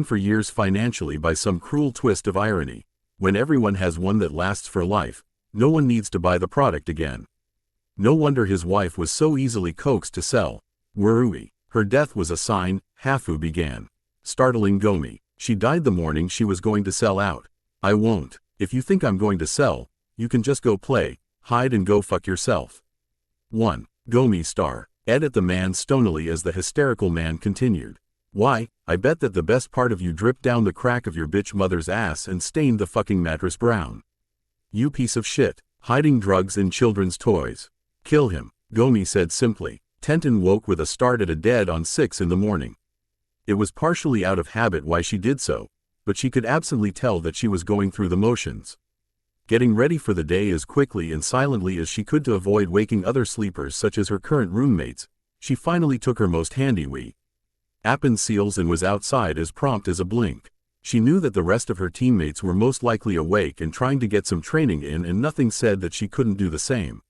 for years financially by some cruel twist of irony. When everyone has one that lasts for life, no one needs to buy the product again. No wonder his wife was so easily coaxed to sell. Warui. Her death was a sign, Hafu began, startling Gomi. She died the morning she was going to sell out. I won't. If you think I'm going to sell, you can just go play, hide and go fuck yourself. 1. Gomi star. Ed at the man stonily as the hysterical man continued. Why, I bet that the best part of you dripped down the crack of your bitch mother's ass and stained the fucking mattress brown. You piece of shit, hiding drugs in children's toys. Kill him, Gomi said simply. Tenten woke with a start at a dead on 6 in the morning. It was partially out of habit why she did so, but she could absently tell that she was going through the motions. Getting ready for the day as quickly and silently as she could to avoid waking other sleepers such as her current roommates, she finally took her most handy weapon seals and was outside as prompt as a blink. She knew that the rest of her teammates were most likely awake and trying to get some training in, and nothing said that she couldn't do the same.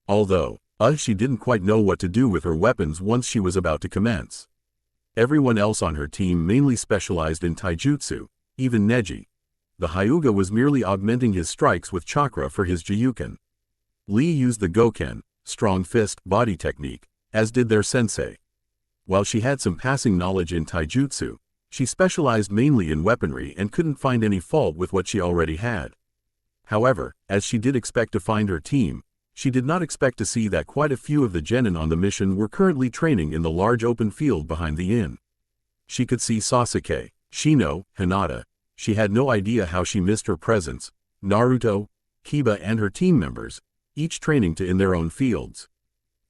Although, she didn't quite know what to do with her weapons once she was about to commence. Everyone else on her team mainly specialized in taijutsu, even Neji. The Hyuga was merely augmenting his strikes with chakra for his Jiyuken. Lee used the Goken, strong fist, body technique, as did their sensei. While she had some passing knowledge in taijutsu, she specialized mainly in weaponry and couldn't find any fault with what she already had. However, as she did expect to find her team, she did not expect to see that quite a few of the genin on the mission were currently training in the large open field behind the inn. She could see Sasuke, Shino, Hinata. She had no idea how she missed her presence, Naruto, Kiba and her team members, each training in their own fields.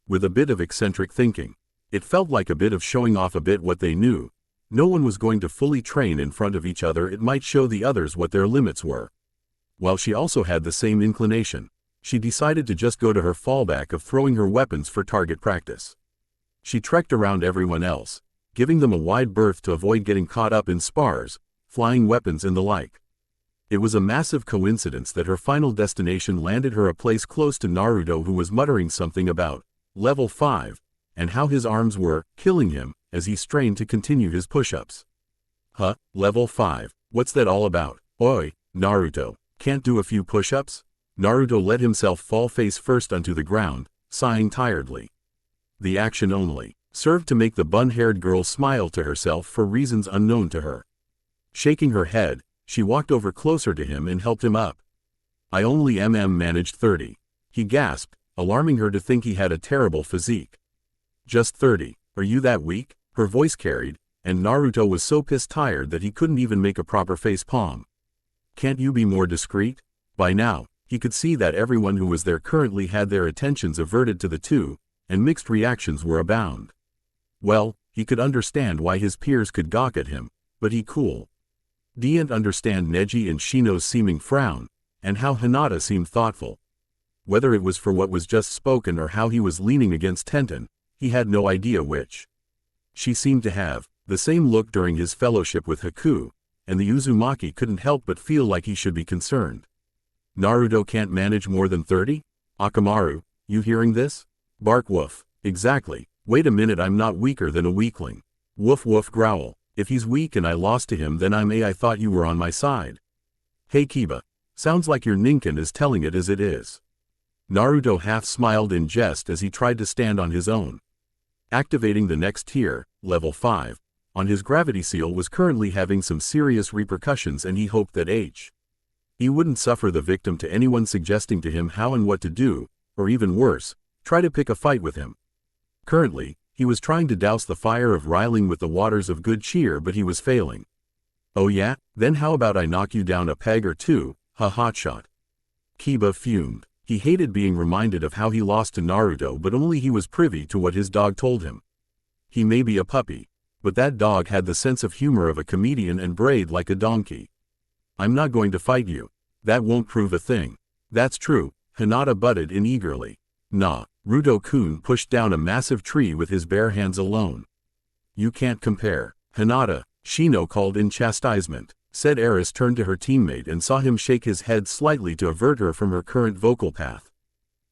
With a bit of eccentric thinking, it felt like a bit of showing off a bit what they knew. No one was going to fully train in front of each other. It might show the others what their limits were. While she also had the same inclination, she decided to just go to her fallback of throwing her weapons for target practice. She trekked around everyone else, giving them a wide berth to avoid getting caught up in spars, flying weapons and the like. It was a massive coincidence that her final destination landed her a place close to Naruto, who was muttering something about level 5, and how his arms were killing him as he strained to continue his push-ups. Huh, level 5, what's that all about? Oi, Naruto, can't do a few push-ups? Naruto let himself fall face first onto the ground, sighing tiredly. The action only served to make the bun-haired girl smile to herself for reasons unknown to her. Shaking her head, she walked over closer to him and helped him up. I only managed 30. He gasped, alarming her to think he had a terrible physique. Just 30, are you that weak? Her voice carried, and Naruto was so piss-tired that he couldn't even make a proper face palm. Can't you be more discreet? By now, he could see that everyone who was there currently had their attentions averted to the two, and mixed reactions were abound. Well, he could understand why his peers could gawk at him, but he didn't understand Neji and Shino's seeming frown, and how Hinata seemed thoughtful. Whether it was for what was just spoken or how he was leaning against Tenten, he had no idea which. She seemed to have the same look during his fellowship with Haku, and the Uzumaki couldn't help but feel like he should be concerned. Naruto can't manage more than 30? Akamaru, you hearing this? Bark woof. Exactly. Wait a minute, I'm not weaker than a weakling. Woof woof growl. If he's weak and I lost to him, then I thought you were on my side. Hey Kiba. Sounds like your Ninken is telling it as it is. Naruto half smiled in jest as he tried to stand on his own. Activating the next tier, level 5, on his gravity seal was currently having some serious repercussions, and he hoped that he wouldn't suffer the victim to anyone suggesting to him how and what to do, or even worse, try to pick a fight with him. Currently, he was trying to douse the fire of riling with the waters of good cheer, but he was failing. Oh yeah? Then how about I knock you down a peg or two, hotshot. Kiba fumed. He hated being reminded of how he lost to Naruto, but only he was privy to what his dog told him. He may be a puppy, but that dog had the sense of humor of a comedian and brayed like a donkey. I'm not going to fight you. That won't prove a thing. That's true, Hinata butted in eagerly. Nah, Ruto-kun pushed down a massive tree with his bare hands alone. You can't compare. Hinata, Shino called in chastisement. Said Eris turned to her teammate and saw him shake his head slightly to avert her from her current vocal path.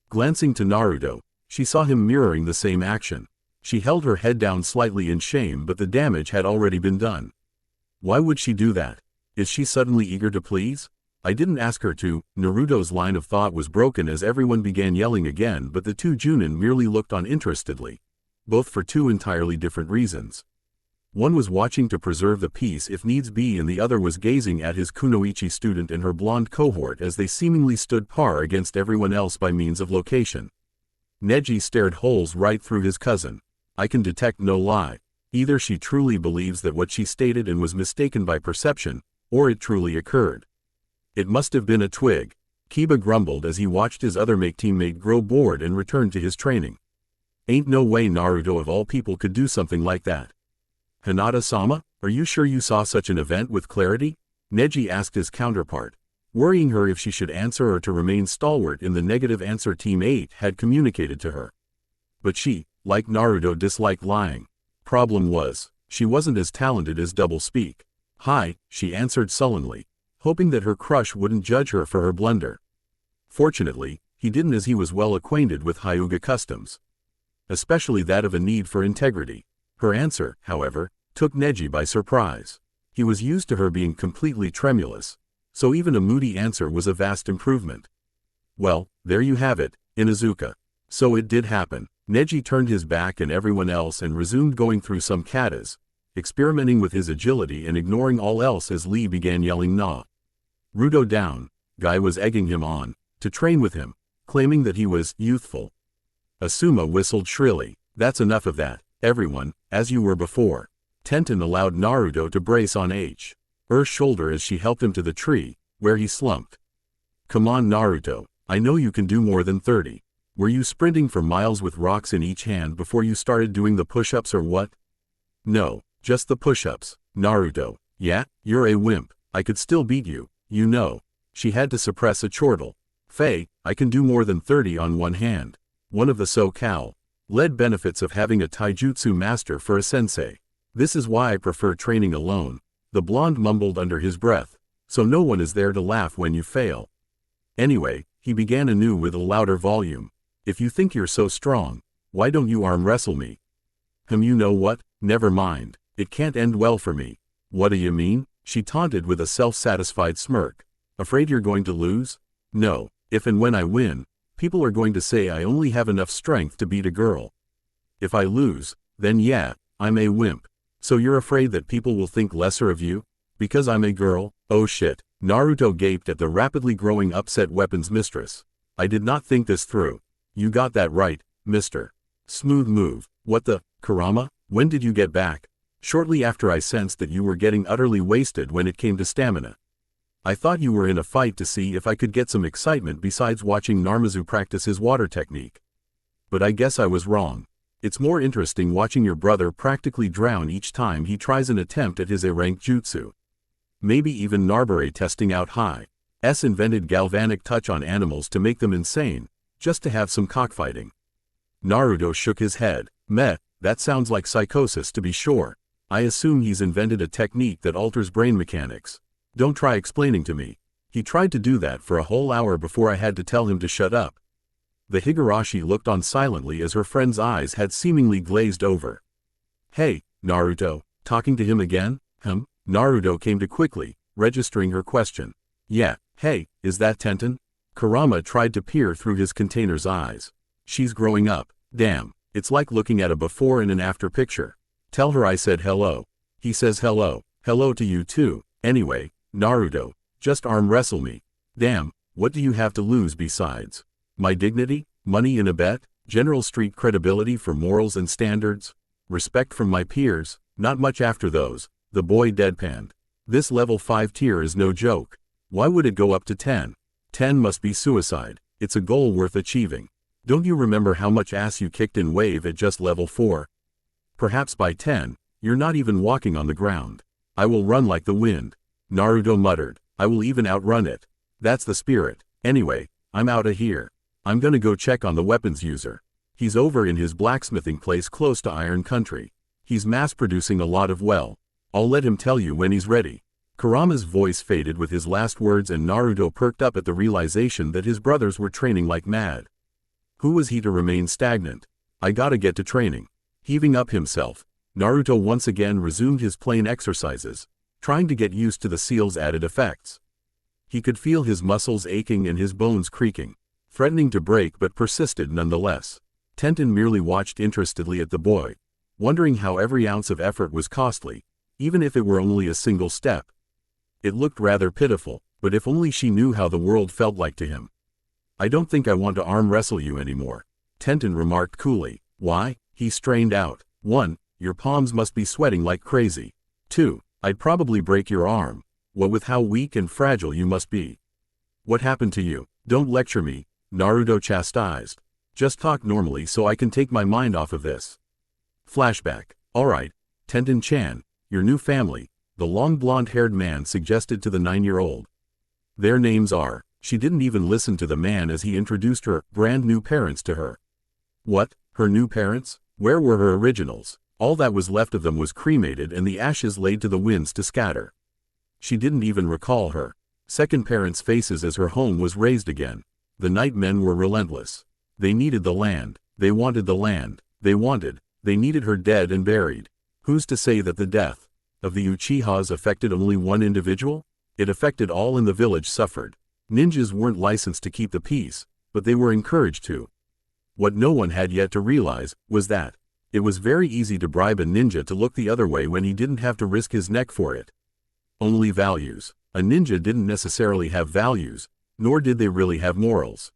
Glancing to Naruto, she saw him mirroring the same action. She held her head down slightly in shame, but the damage had already been done. Why would she do that? Is she suddenly eager to please? I didn't ask her to. Naruto's line of thought was broken as everyone began yelling again, but the two Junin merely looked on interestedly. Both for two entirely different reasons. One was watching to preserve the peace if needs be, and the other was gazing at his kunoichi student and her blonde cohort as they seemingly stood par against everyone else by means of location. Neji stared holes right through his cousin. I can detect no lie. Either she truly believes that what she stated and was mistaken by perception, or it truly occurred. It must have been a twig. Kiba grumbled as he watched his other teammate grow bored and return to his training. Ain't no way Naruto of all people could do something like that. Hinata-sama, are you sure you saw such an event with clarity? Neji asked his counterpart, worrying her if she should answer or to remain stalwart in the negative answer Team 8 had communicated to her. But she, like Naruto, disliked lying. Problem was, she wasn't as talented as doublespeak. Hi, she answered sullenly, hoping that her crush wouldn't judge her for her blunder. Fortunately, he didn't, as he was well acquainted with Hyuga customs. Especially that of a need for integrity. Her answer, however, took Neji by surprise. He was used to her being completely tremulous, so even a moody answer was a vast improvement. Well, there you have it, Inuzuka. So it did happen. Neji turned his back and everyone else and resumed going through some katas, experimenting with his agility and ignoring all else as Lee began yelling Naruto down. Guy was egging him on to train with him, claiming that he was youthful. Asuma whistled shrilly. That's enough of that, everyone, as you were before. Tenten allowed Naruto to brace on H's shoulder as she helped him to the tree, where he slumped. Come on Naruto, I know you can do more than 30. Were you sprinting for miles with rocks in each hand before you started doing the push-ups or what? No, just the push-ups, Naruto. Yeah, you're a wimp. I could still beat you, you know. She had to suppress a chortle. Faye, I can do more than 30 on one hand. One of the so-called benefits of having a taijutsu master for a sensei. This is why I prefer training alone, the blonde mumbled under his breath, so no one is there to laugh when you fail. Anyway, he began anew with a louder volume. If you think you're so strong, why don't you arm wrestle me? You know what? Never mind. It can't end well for me. What do you mean? She taunted with a self-satisfied smirk. Afraid you're going to lose? No, if and when I win, people are going to say I only have enough strength to beat a girl. If I lose, then yeah, I'm a wimp. So you're afraid that people will think lesser of you? Because I'm a girl? Oh shit. Naruto gaped at the rapidly growing upset weapons mistress. I did not think this through. You got that right, mister. Smooth move. What the, Kurama? When did you get back? Shortly after I sensed that you were getting utterly wasted when it came to stamina. I thought you were in a fight to see if I could get some excitement besides watching Narmizu practice his water technique. But I guess I was wrong. It's more interesting watching your brother practically drown each time he tries an attempt at his A-rank jutsu. Maybe even Narbare testing out HAI's invented galvanic touch on animals to make them insane, just to have some cockfighting. Naruto shook his head. Meh, that sounds like psychosis to be sure. I assume he's invented a technique that alters brain mechanics. Don't try explaining to me. He tried to do that for a whole hour before I had to tell him to shut up. The Higurashi looked on silently as her friend's eyes had seemingly glazed over. Hey, Naruto, talking to him again? Naruto came to quickly, registering her question. Yeah, hey, is that Tenten? Kurama tried to peer through his container's eyes. She's growing up. Damn, it's like looking at a before and an after picture. Tell her I said hello. He says hello. Hello to you too. Anyway, Naruto, just arm wrestle me. Damn, what do you have to lose besides? My dignity, money in a bet, general street credibility for morals and standards, respect from my peers, not much after those, the boy deadpanned. This level 5 tier is no joke. Why would it go up to 10? 10 must be suicide. It's a goal worth achieving. Don't you remember how much ass you kicked in wave at just level 4? Perhaps by 10, you're not even walking on the ground. I will run like the wind. Naruto muttered. I will even outrun it. That's the spirit. Anyway, I'm outta here. I'm gonna go check on the weapons user. He's over in his blacksmithing place close to Iron Country. He's mass-producing a lot of I'll let him tell you when he's ready. Kurama's voice faded with his last words and Naruto perked up at the realization that his brothers were training like mad. Who was he to remain stagnant? I gotta get to training. Heaving up himself, Naruto once again resumed his plain exercises, trying to get used to the seal's added effects. He could feel his muscles aching and his bones creaking, threatening to break but persisted nonetheless. Tenten merely watched interestedly at the boy, wondering how every ounce of effort was costly, even if it were only a single step. It looked rather pitiful, but if only she knew how the world felt like to him. I don't think I want to arm wrestle you anymore, Tenten remarked coolly. Why? He strained out. 1. Your palms must be sweating like crazy. 2. I'd probably break your arm. What with how weak and fragile you must be. What happened to you? Don't lecture me, Naruto chastised. Just talk normally so I can take my mind off of this. Flashback. Alright, Tenten-chan, your new family, the long blonde-haired man suggested to the 9-year-old. Their names are. She didn't even listen to the man as he introduced her brand new parents to her. What? Her new parents? Where were her originals? All that was left of them was cremated and the ashes laid to the winds to scatter. She didn't even recall her second parents' faces as her home was razed again. The night men were relentless. They needed the land. They wanted the land. They needed her dead and buried. Who's to say that the death of the Uchihas affected only one individual? It affected all in the village suffered. Ninjas weren't licensed to keep the peace, but they were encouraged to. What no one had yet to realize was that it was very easy to bribe a ninja to look the other way when he didn't have to risk his neck for it. Only values. A ninja didn't necessarily have values, nor did they really have morals.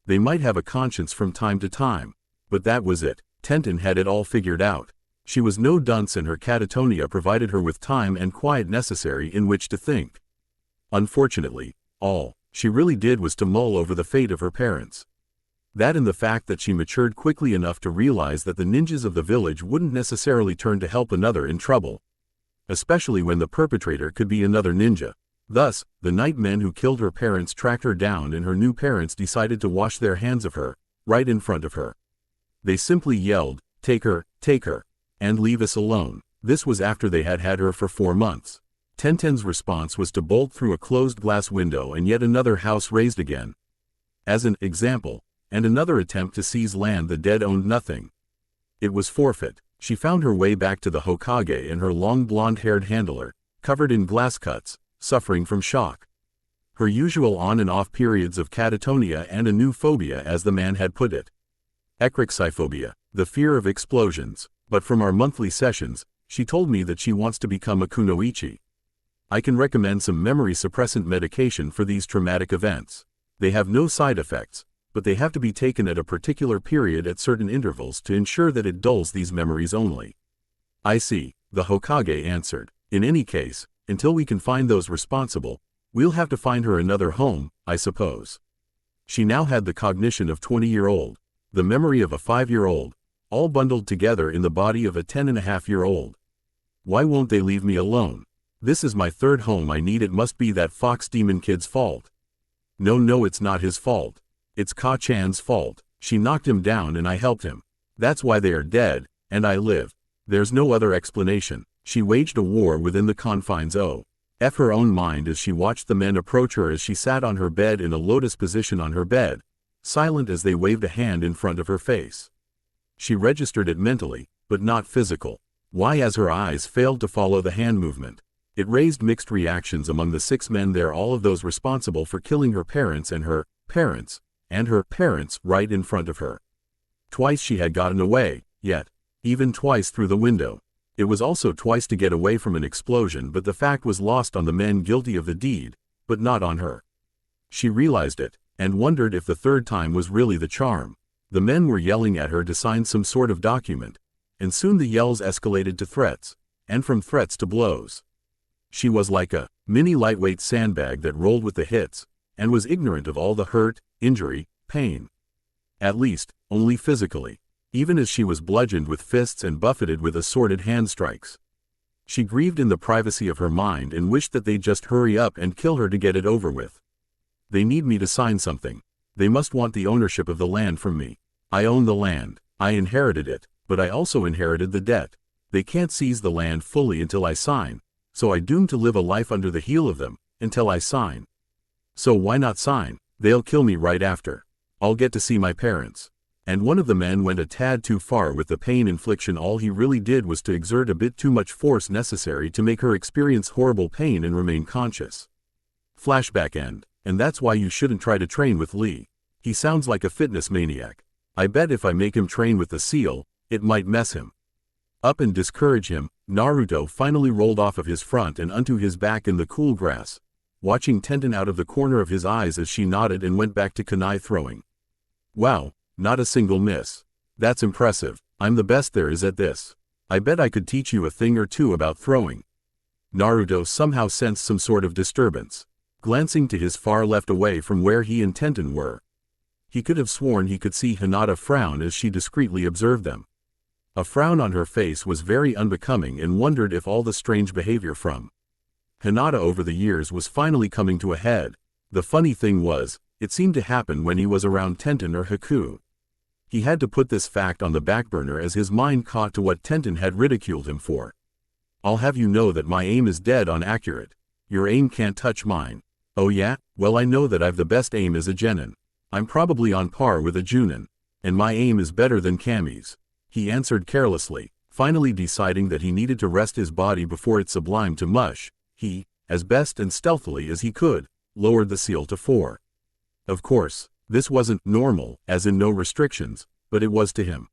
They might have a conscience from time to time, but that was it. Tenten had it all figured out. She was no dunce and her catatonia provided her with time and quiet necessary in which to think. Unfortunately, all she really did was to mull over the fate of her parents. That and the fact that she matured quickly enough to realize that the ninjas of the village wouldn't necessarily turn to help another in trouble. Especially when the perpetrator could be another ninja. Thus, the night men who killed her parents tracked her down and her new parents decided to wash their hands of her, right in front of her. They simply yelled, take her, and leave us alone." This was after they had had her for 4 months. Tenten's response was to bolt through a closed glass window and yet another house razed again. As an example, and another attempt to seize land the dead owned nothing. It was forfeit. She found her way back to the Hokage and her long blonde-haired handler, covered in glass cuts, suffering from shock. Her usual on and off periods of catatonia and a new phobia, as the man had put it. Ecryxyphobia, the fear of explosions. But from our monthly sessions, she told me that she wants to become a kunoichi. I can recommend some memory suppressant medication for these traumatic events. They have no side effects, but they have to be taken at a particular period at certain intervals to ensure that it dulls these memories only. I see, the Hokage answered. In any case, until we can find those responsible, we'll have to find her another home, I suppose. She now had the cognition of a 20-year-old, the memory of a 5-year-old, all bundled together in the body of a 10-and-a-half-year-old. Why won't they leave me alone? This is my third home I need. It must be that fox demon kid's fault. No, it's not his fault. It's Ka-chan's fault. She knocked him down and I helped him. That's why they are dead, and I live. There's no other explanation. She waged a war within the confines of her own mind as she watched the men approach her as she sat on her bed in a lotus position on her bed, silent as they waved a hand in front of her face. She registered it mentally, but not physical. Why, as her eyes failed to follow the hand movement, it raised mixed reactions among the 6 men there, all of those responsible for killing her parents and her parents right in front of her. Twice she had gotten away, yet, even twice through the window. It was also twice to get away from an explosion, but the fact was lost on the men guilty of the deed, but not on her. She realized it, and wondered if the third time was really the charm. The men were yelling at her to sign some sort of document, and soon the yells escalated to threats, and from threats to blows. She was like a mini lightweight sandbag that rolled with the hits, and was ignorant of all the hurt, injury, pain. At least, only physically. Even as she was bludgeoned with fists and buffeted with assorted hand strikes. She grieved in the privacy of her mind and wished that they'd just hurry up and kill her to get it over with. They need me to sign something. They must want the ownership of the land from me. I own the land. I inherited it, but I also inherited the debt. They can't seize the land fully until I sign, so I doomed to live a life under the heel of them, until I sign. So why not sign? They'll kill me right after. I'll get to see my parents. And one of the men went a tad too far with the pain infliction. All he really did was to exert a bit too much force necessary to make her experience horrible pain and remain conscious. Flashback end. And that's why you shouldn't try to train with Lee. He sounds like a fitness maniac. I bet if I make him train with the seal, it might mess him up and discourage him. Naruto finally rolled off of his front and onto his back in the cool grass, watching Tenten out of the corner of his eyes as she nodded and went back to kunai throwing. Wow, not a single miss. That's impressive. I'm the best there is at this. I bet I could teach you a thing or two about throwing. Naruto somehow sensed some sort of disturbance. Glancing to his far left away from where he and Tenten were, he could have sworn he could see Hinata frown as she discreetly observed them. A frown on her face was very unbecoming, and wondered if all the strange behavior from Hinata over the years was finally coming to a head. The funny thing was, it seemed to happen when he was around Tenten or Haku. He had to put this fact on the back burner as his mind caught to what Tenten had ridiculed him for. I'll have you know that my aim is dead on accurate. Your aim can't touch mine. Oh yeah? Well, I know that I've the best aim as a genin. I'm probably on par with a junin. And my aim is better than Kami's. He answered carelessly. Finally deciding that he needed to rest his body before it sublimed to mush, he, as best and stealthily as he could, lowered the seal to 4. Of course, this wasn't normal, as in no restrictions, but it was to him.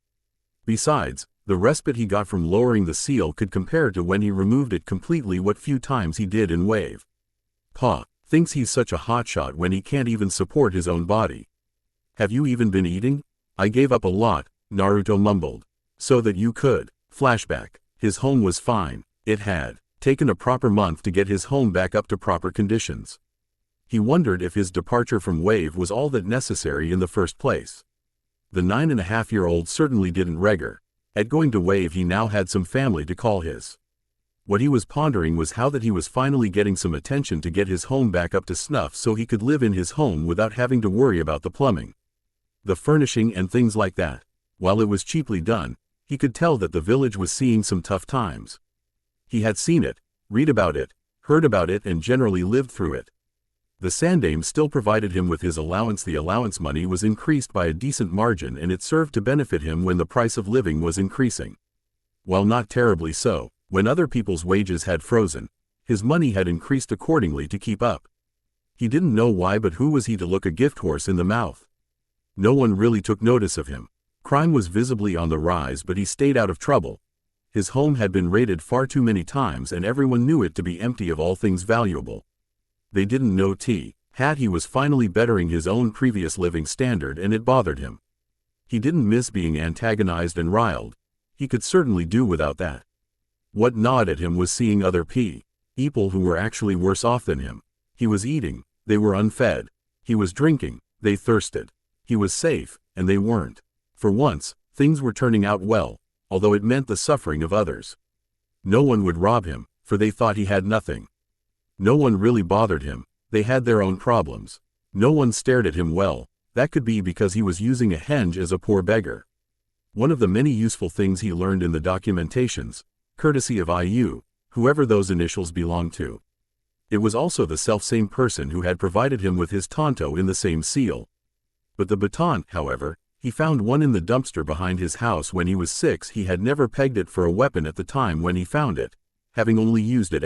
Besides, the respite he got from lowering the seal could compare to when he removed it completely what few times he did in wave. Pa thinks he's such a hotshot when he can't even support his own body. Have you even been eating? I gave up a lot, Naruto mumbled. So that you could. Flashback. His home was fine. It had taken a proper month to get his home back up to proper conditions. He wondered if his departure from wave was all that necessary in the first place. The 9.5-year-old certainly didn't regret. At going to wave he now had some family to call his. What he was pondering was how that he was finally getting some attention to get his home back up to snuff so he could live in his home without having to worry about the plumbing, the furnishing and things like that. While it was cheaply done, he could tell that the village was seeing some tough times. He had seen it, read about it, heard about it and generally lived through it. The Sandaime still provided him with his allowance. The allowance money was increased by a decent margin and it served to benefit him when the price of living was increasing. While not terribly so, when other people's wages had frozen, his money had increased accordingly to keep up. He didn't know why, but who was he to look a gift horse in the mouth? No one really took notice of him. Crime was visibly on the rise, but he stayed out of trouble. His home had been raided far too many times and everyone knew it to be empty of all things valuable. They didn't know he was finally bettering his own previous living standard and it bothered him. He didn't miss being antagonized and riled. He could certainly do without that. What gnawed at him was seeing other people who were actually worse off than him. He was eating, they were unfed. He was drinking, they thirsted. He was safe, and they weren't. For once, things were turning out well, although it meant the suffering of others. No one would rob him, for they thought he had nothing. No one really bothered him, they had their own problems. No one stared at him well, that could be because he was using a henge as a poor beggar. One of the many useful things he learned in the documentations, courtesy of IU, whoever those initials belonged to. It was also the selfsame person who had provided him with his tanto in the same seal. But the baton, however, he found one in the dumpster behind his house when he was 6. He had never pegged it for a weapon at the time when he found it, having only used it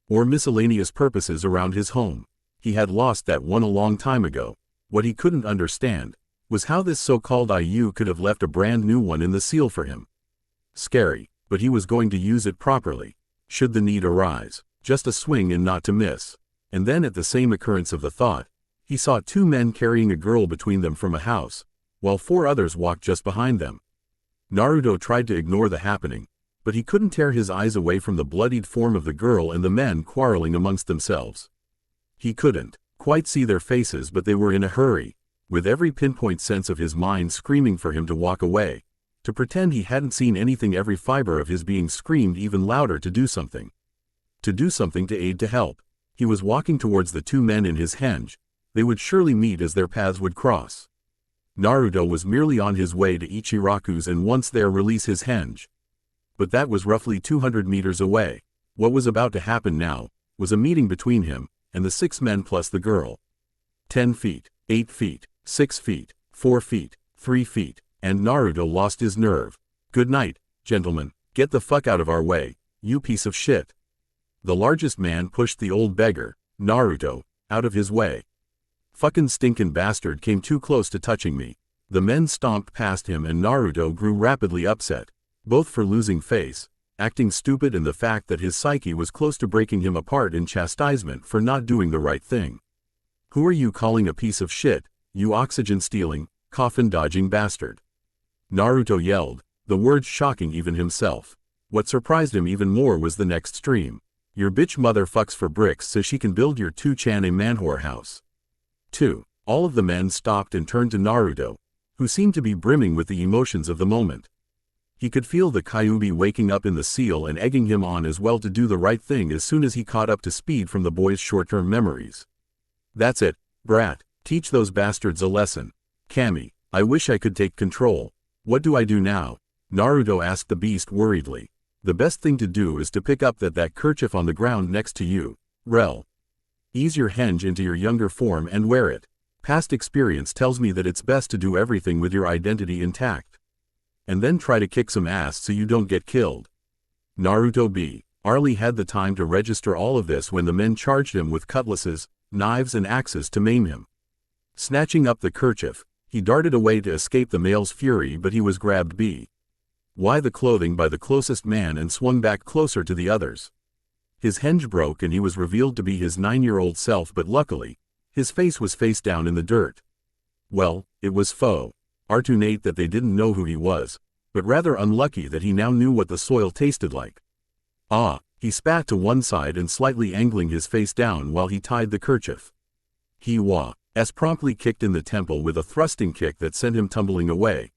for miscellaneous purposes around his home. He had lost that one a long time ago. What he couldn't understand was how this so-called IU could have left a brand new one in the seal for him. Scary, but he was going to use it properly, should the need arise. Just a swing and not to miss. And then at the same occurrence of the thought, he saw 2 men carrying a girl between them from a house, while 4 others walked just behind them. Naruto tried to ignore the happening, but he couldn't tear his eyes away from the bloodied form of the girl and the men quarreling amongst themselves. He couldn't quite see their faces, but they were in a hurry, with every pinpoint sense of his mind screaming for him to walk away, to pretend he hadn't seen anything. Every fiber of his being screamed even louder to do something. To do something, to aid, to help. He was walking towards the 2 men in his henge. They would surely meet as their paths would cross. Naruto was merely on his way to Ichiraku's and once there release his henge. But that was roughly 200 meters away. What was about to happen now was a meeting between him and the 6 men plus the girl. 10 feet, 8 feet, 6 feet, 4 feet, 3 feet, and Naruto lost his nerve. Good night, gentlemen, get the fuck out of our way, you piece of shit. The largest man pushed the old beggar, Naruto, out of his way. Fucking stinkin' bastard came too close to touching me. The men stomped past him and Naruto grew rapidly upset, both for losing face, acting stupid, and the fact that his psyche was close to breaking him apart in chastisement for not doing the right thing. Who are you calling a piece of shit, you oxygen-stealing, coffin-dodging bastard? Naruto yelled, the words shocking even himself. What surprised him even more was the next stream. Your bitch mother fucks for bricks so she can build your 2chan a manwhore house. 2. All of the men stopped and turned to Naruto, who seemed to be brimming with the emotions of the moment. He could feel the Kyuubi waking up in the seal and egging him on as well to do the right thing as soon as he caught up to speed from the boy's short-term memories. That's it, brat, teach those bastards a lesson. Kami, I wish I could take control. What do I do now? Naruto asked the beast worriedly. The best thing to do is to pick up that kerchief on the ground next to you, Rel. Ease your henge into your younger form and wear it. Past experience tells me that it's best to do everything with your identity intact. and then try to kick some ass so you don't get killed. Naruto B. Hardly had the time to register all of this when the men charged him with cutlasses, knives and axes to maim him. Snatching up the kerchief, he darted away to escape the male's fury, but he was grabbed by the clothing by the closest man and swung back closer to the others. His hinge broke and he was revealed to be his 9-year-old self, but luckily, his face was face down in the dirt. Well, it was fortunate that they didn't know who he was, but rather unlucky that he now knew what the soil tasted like. He spat to one side and slightly angling his face down while he tied the kerchief. He was promptly kicked in the temple with a thrusting kick that sent him tumbling away.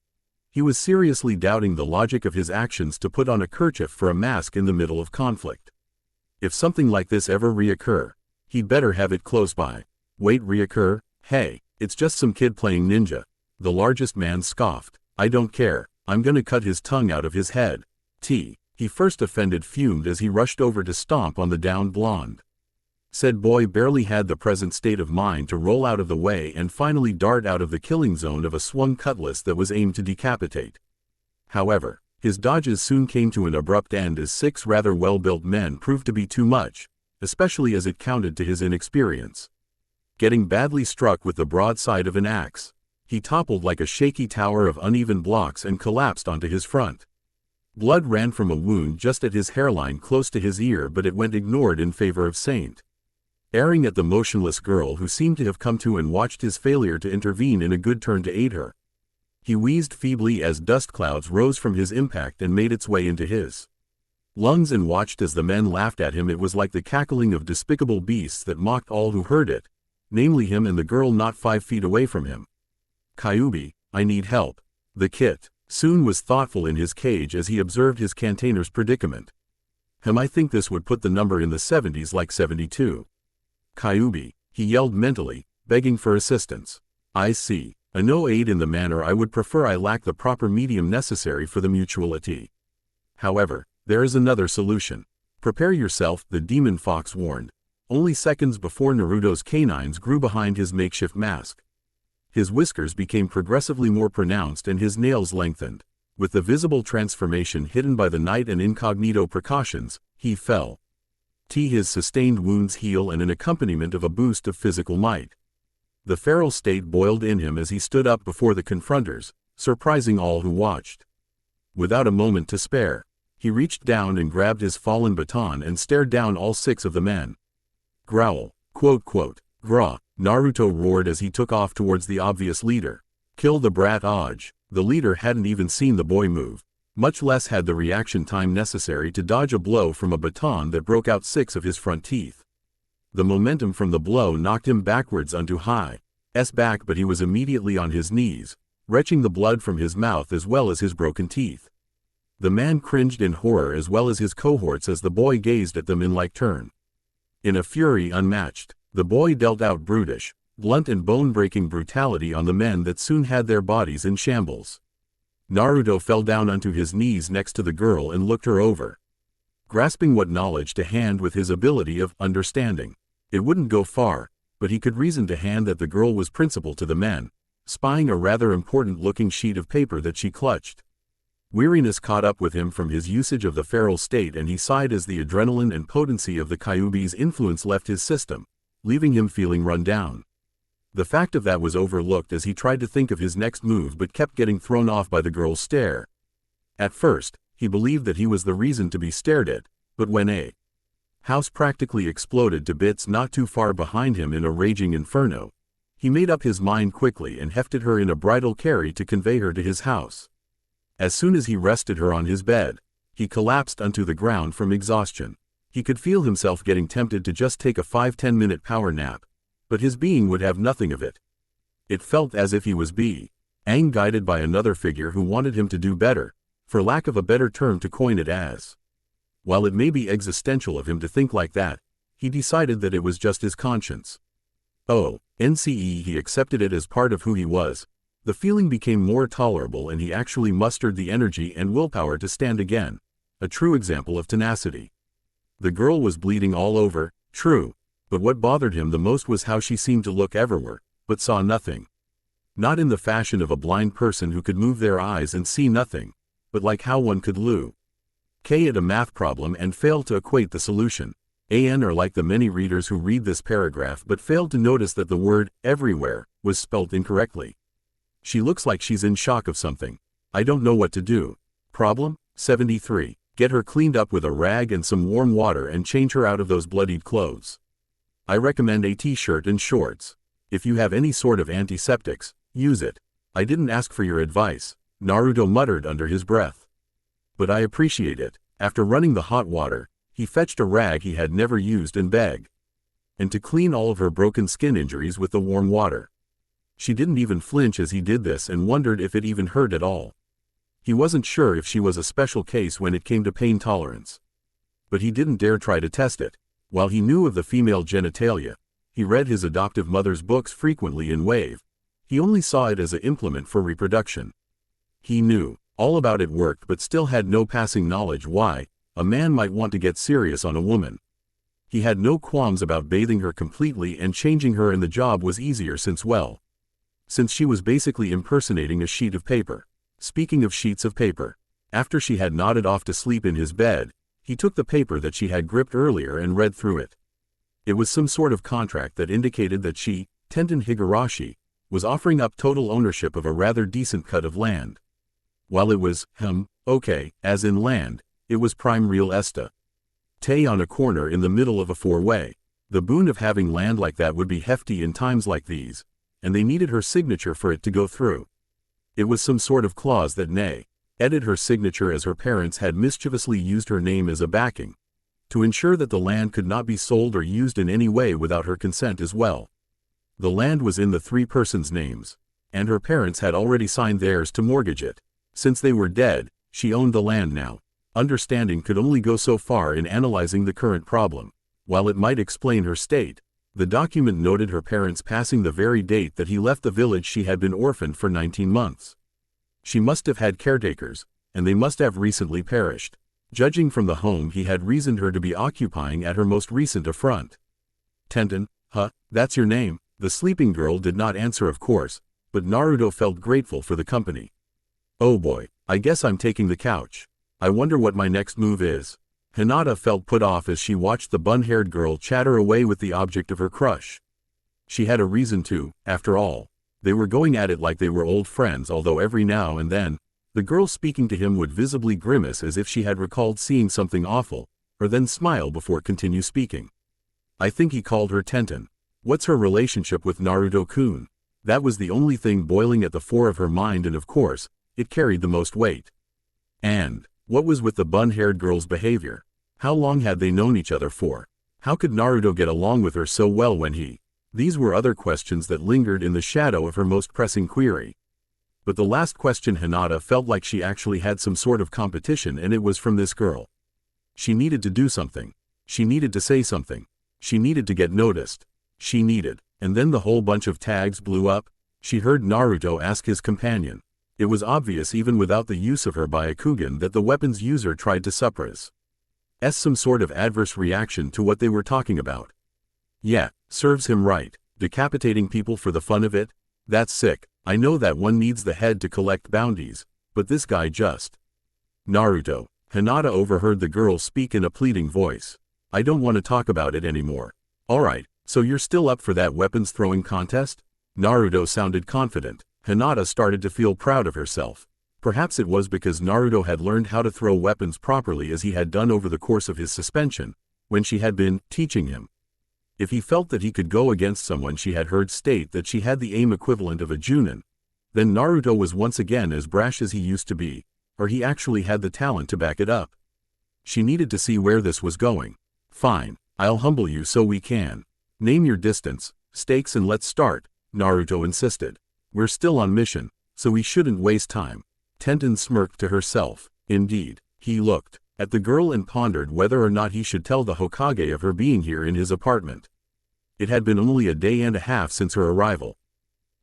He was seriously doubting the logic of his actions to put on a kerchief for a mask in the middle of conflict. If something like this ever reoccur, he'd better have it close by. Wait, reoccur? Hey, it's just some kid playing ninja. The largest man scoffed. I don't care, I'm gonna cut his tongue out of his head. He first offended fumed as he rushed over to stomp on the downed blonde. Said boy barely had the present state of mind to roll out of the way and finally dart out of the killing zone of a swung cutlass that was aimed to decapitate. However, his dodges soon came to an abrupt end as 6 rather well-built men proved to be too much, especially as it counted to his inexperience. Getting badly struck with the broadside of an axe, he toppled like a shaky tower of uneven blocks and collapsed onto his front. Blood ran from a wound just at his hairline close to his ear, but it went ignored in favor of staring at the motionless girl who seemed to have come to and watched his failure to intervene in a good turn to aid her. He wheezed feebly as dust clouds rose from his impact and made its way into his lungs and watched as the men laughed at him. It was like the cackling of despicable beasts that mocked all who heard it, namely him and the girl not 5 feet away from him. Kyuubi, I need help. The kid soon was thoughtful in his cage as he observed his container's predicament. I think this would put the number in the 70s, like 72. Kyuubi, he yelled mentally, begging for assistance. I see. No aid in the manner I would prefer. I lack the proper medium necessary for the mutuality. However, there is another solution. Prepare yourself, the demon fox warned, only seconds before Naruto's canines grew behind his makeshift mask. His whiskers became progressively more pronounced and his nails lengthened. With the visible transformation hidden by the night and incognito precautions, he fell. His sustained wounds heal and an accompaniment of a boost of physical might. The feral state boiled in him as he stood up before the confronters, surprising all who watched. Without a moment to spare, he reached down and grabbed his fallen baton and stared down all 6 of the men. Growl, Gra, Naruto roared as he took off towards the obvious leader. Kill the brat Oj. The leader hadn't even seen the boy move, much less had the reaction time necessary to dodge a blow from a baton that broke out 6 of his front teeth. The momentum from the blow knocked him backwards onto Hi's back, but he was immediately on his knees, retching the blood from his mouth as well as his broken teeth. The man cringed in horror as well as his cohorts as the boy gazed at them in like turn. In a fury unmatched, the boy dealt out brutish, blunt and bone-breaking brutality on the men that soon had their bodies in shambles. Naruto fell down onto his knees next to the girl and looked her over. Grasping what knowledge to hand with his ability of understanding, it wouldn't go far, but he could reason to hand that the girl was principal to the men, spying a rather important-looking sheet of paper that she clutched. Weariness caught up with him from his usage of the feral state and he sighed as the adrenaline and potency of the Kyuubi's influence left his system, leaving him feeling run down. The fact of that was overlooked as he tried to think of his next move but kept getting thrown off by the girl's stare. At first, he believed that he was the reason to be stared at, but when a house practically exploded to bits not too far behind him in a raging inferno, he made up his mind quickly and hefted her in a bridal carry to convey her to his house. As soon as he rested her on his bed, he collapsed onto the ground from exhaustion. He could feel himself getting tempted to just take a 5-10 minute power nap, but his being would have nothing of it. It felt as if he was being guided by another figure who wanted him to do better, for lack of a better term to coin it as. While it may be existential of him to think like that, he decided that it was just his conscience. He accepted it as part of who he was. The feeling became more tolerable and he actually mustered the energy and willpower to stand again, a true example of tenacity. The girl was bleeding all over, true, but what bothered him the most was how she seemed to look everywhere, but saw nothing. Not in the fashion of a blind person who could move their eyes and see nothing, but like how one could look at a math problem and fail to equate the solution. AN are like the many readers who read this paragraph but failed to notice that the word everywhere was spelt incorrectly. She looks like she's in shock of something. I don't know what to do. Problem 73. Get her cleaned up with a rag and some warm water and change her out of those bloodied clothes. I recommend a t-shirt and shorts. If you have any sort of antiseptics, use it. I didn't ask for your advice, Naruto muttered under his breath. But I appreciate it. After running the hot water, he fetched a rag he had never used and begged. And to clean all of her broken skin injuries with the warm water. She didn't even flinch as he did this and wondered if it even hurt at all. He wasn't sure if she was a special case when it came to pain tolerance. But he didn't dare try to test it. While he knew of the female genitalia, he read his adoptive mother's books frequently in Wave. He only saw it as an implement for reproduction. He knew all about it worked but still had no passing knowledge why a man might want to get serious on a woman. He had no qualms about bathing her completely and changing her, and the job was easier since she was basically impersonating a sheet of paper. Speaking of sheets of paper, after she had nodded off to sleep in his bed, he took the paper that she had gripped earlier and read through it. It was some sort of contract that indicated that she, Tenten Higurashi, was offering up total ownership of a rather decent cut of land. While it was, okay, as in land, it was prime real estate on a corner in the middle of a four-way. The boon of having land like that would be hefty in times like these, and they needed her signature for it to go through. It was some sort of clause that added her signature, as her parents had mischievously used her name as a backing, to ensure that the land could not be sold or used in any way without her consent as well. The land was in the three persons' names, and her parents had already signed theirs to mortgage it. Since they were dead, she owned the land now. Understanding could only go so far in analyzing the current problem. While it might explain her state, the document noted her parents passing the very date that he left the village. She had been orphaned for 19 months. She must have had caretakers, and they must have recently perished, judging from the home he had reasoned her to be occupying at her most recent affront. Tenten, that's your name? The sleeping girl did not answer, of course, but Naruto felt grateful for the company. Oh boy, I guess I'm taking the couch. I wonder what my next move is. Hinata felt put off as she watched the bun-haired girl chatter away with the object of her crush. She had a reason to, after all. They were going at it like they were old friends, although every now and then, the girl speaking to him would visibly grimace as if she had recalled seeing something awful, or then smile before continue speaking. I think he called her Tenten. What's her relationship with Naruto-kun? That was the only thing boiling at the fore of her mind, and of course, it carried the most weight. And what was with the bun-haired girl's behavior? How long had they known each other for? How could Naruto get along with her so well when he? These were other questions that lingered in the shadow of her most pressing query. But the last question, Hinata felt like she actually had some sort of competition, and it was from this girl. She needed to do something. She needed to say something. She needed to get noticed. She needed. And then the whole bunch of tags blew up. She heard Naruto ask his companion. It was obvious even without the use of her Byakugan that the weapon's user tried to suppress some sort of adverse reaction to what they were talking about. Yeah, serves him right. Decapitating people for the fun of it? That's sick. I know that one needs the head to collect bounties, but this guy just... Naruto. Hinata overheard the girl speak in a pleading voice. I don't want to talk about it anymore. Alright, so you're still up for that weapons throwing contest? Naruto sounded confident. Hinata started to feel proud of herself. Perhaps it was because Naruto had learned how to throw weapons properly as he had done over the course of his suspension, when she had been teaching him. If he felt that he could go against someone she had heard state that she had the aim equivalent of a Junin, then Naruto was once again as brash as he used to be, or he actually had the talent to back it up. She needed to see where this was going. Fine, I'll humble you so we can. Name your distance, stakes, and let's start, Naruto insisted. We're still on mission, so we shouldn't waste time. Tenten smirked to herself. Indeed, he looked at the girl and pondered whether or not he should tell the Hokage of her being here in his apartment. It had been only a day and a half since her arrival.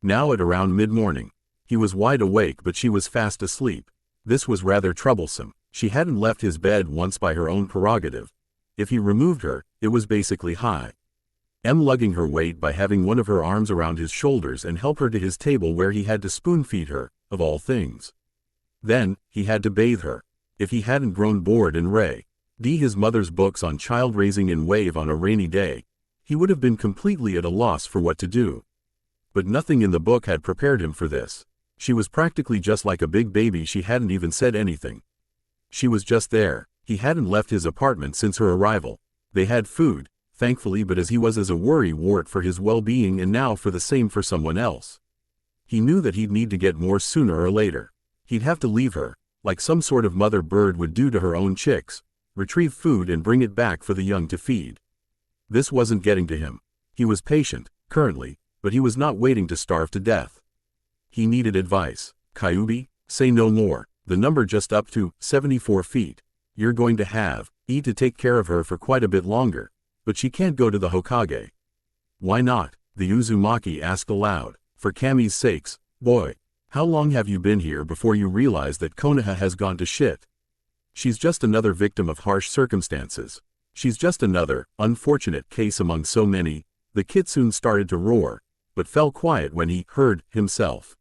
Now at around mid-morning, he was wide awake but she was fast asleep. This was rather troublesome. She hadn't left his bed once by her own prerogative. If he removed her, it was basically lugging her weight by having one of her arms around his shoulders and help her to his table where he had to spoon-feed her, of all things. Then, he had to bathe her. If he hadn't grown bored and read his mother's books on child raising in Wave on a rainy day, he would have been completely at a loss for what to do. But nothing in the book had prepared him for this. She was practically just like a big baby. She hadn't even said anything. She was just there. He hadn't left his apartment since her arrival. They had food, thankfully, but as he was as a worry-wart for his well-being and now for the same for someone else. He knew that he'd need to get more sooner or later. He'd have to leave her, like some sort of mother bird would do to her own chicks, retrieve food and bring it back for the young to feed. This wasn't getting to him. He was patient, currently, but he was not waiting to starve to death. He needed advice. Kyubi, say no more. The number just up to 74 feet. You're going to have to take care of her for quite a bit longer, but she can't go to the Hokage. Why not? The Uzumaki asked aloud. For Kami's sakes, boy. How long have you been here before you realize that Konoha has gone to shit? She's just another victim of harsh circumstances. She's just another unfortunate case among so many. The kitsune started to roar, but fell quiet when he heard himself.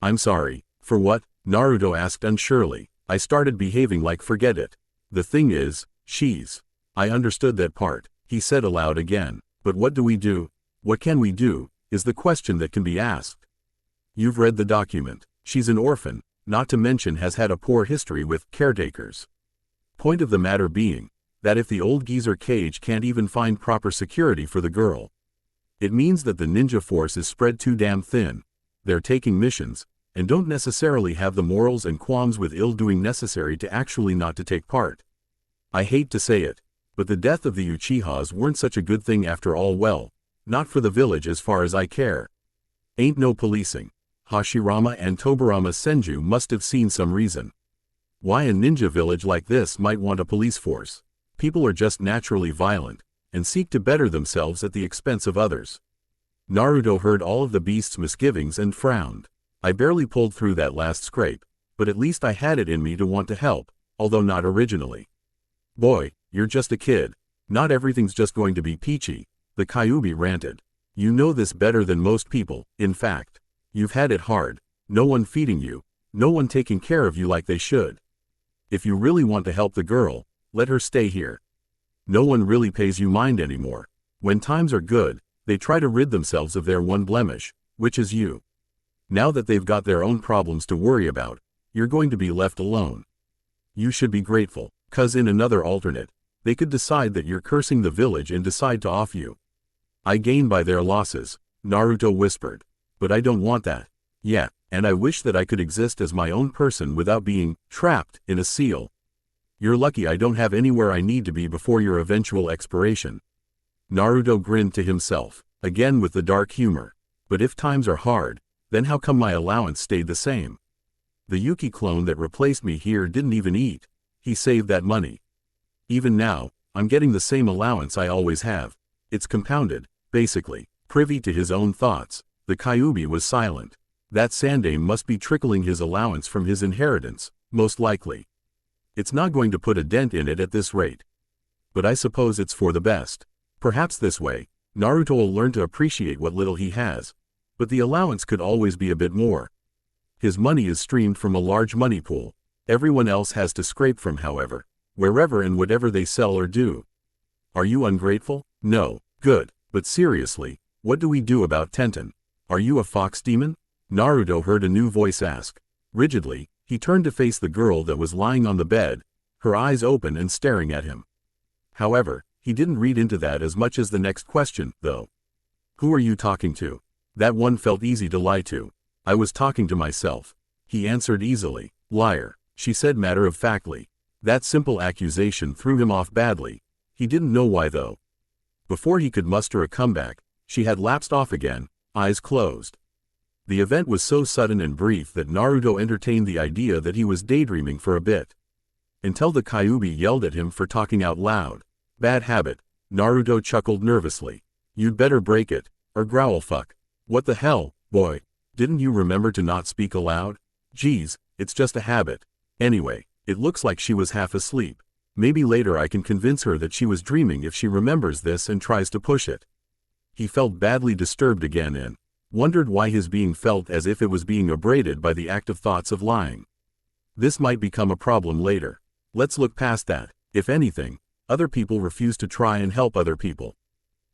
I'm sorry. For what? Naruto asked unsurely. I started behaving like forget it. The thing is, she's. I understood that part, he said aloud again. But what do we do? What can we do, is the question that can be asked. You've read the document. She's an orphan, not to mention has had a poor history with caretakers. Point of the matter being, that if the old geezer cage can't even find proper security for the girl, it means that the ninja force is spread too damn thin. They're taking missions, and don't necessarily have the morals and qualms with ill-doing necessary to actually not to take part. I hate to say it, but the death of the Uchihas weren't such a good thing after all. Well, not for the village as far as I care. Ain't no policing. Hashirama and Tobirama Senju must have seen some reason why a ninja village like this might want a police force. People are just naturally violent, and seek to better themselves at the expense of others. Naruto heard all of the beast's misgivings and frowned. I barely pulled through that last scrape, but at least I had it in me to want to help, although not originally. Boy, you're just a kid. Not everything's just going to be peachy, the Kyubi ranted. You know this better than most people. In fact, you've had it hard. No one feeding you, no one taking care of you like they should. If you really want to help the girl, let her stay here. No one really pays you mind anymore. When times are good, they try to rid themselves of their one blemish, which is you. Now that they've got their own problems to worry about, you're going to be left alone. You should be grateful, 'cause in another alternate, they could decide that you're cursing the village and decide to off you. I gain by their losses, Naruto whispered. But I don't want that. Yeah, and I wish that I could exist as my own person without being trapped in a seal. You're lucky I don't have anywhere I need to be before your eventual expiration. Naruto grinned to himself, again with the dark humor. But if times are hard, then how come my allowance stayed the same? The Yuki clone that replaced me here didn't even eat. He saved that money. Even now, I'm getting the same allowance I always have. It's compounded, basically. Privy to his own thoughts, the Kyubi was silent. That Sandaime must be trickling his allowance from his inheritance, most likely. It's not going to put a dent in it at this rate. But I suppose it's for the best. Perhaps this way, Naruto will learn to appreciate what little he has. But the allowance could always be a bit more. His money is streamed from a large money pool. Everyone else has to scrape from, however, wherever and whatever they sell or do. Are you ungrateful? No. Good. But seriously, what do we do about Tenten? Are you a fox demon? Naruto heard a new voice ask. Rigidly, he turned to face the girl that was lying on the bed, her eyes open and staring at him. However, he didn't read into that as much as the next question, though. Who are you talking to? That one felt easy to lie to. I was talking to myself. He answered easily. Liar, she said matter-of-factly. That simple accusation threw him off badly. He didn't know why though. Before he could muster a comeback, she had lapsed off again, eyes closed. The event was so sudden and brief that Naruto entertained the idea that he was daydreaming for a bit. Until the Kyubi yelled at him for talking out loud. Bad habit, Naruto chuckled nervously. You'd better break it, or growl fuck. What the hell, boy? Didn't you remember to not speak aloud? Geez, it's just a habit. Anyway, it looks like she was half asleep. Maybe later I can convince her that she was dreaming if she remembers this and tries to push it. He felt badly disturbed again and wondered why his being felt as if it was being abraded by the active thoughts of lying. This might become a problem later. Let's look past that. If anything, other people refuse to try and help other people.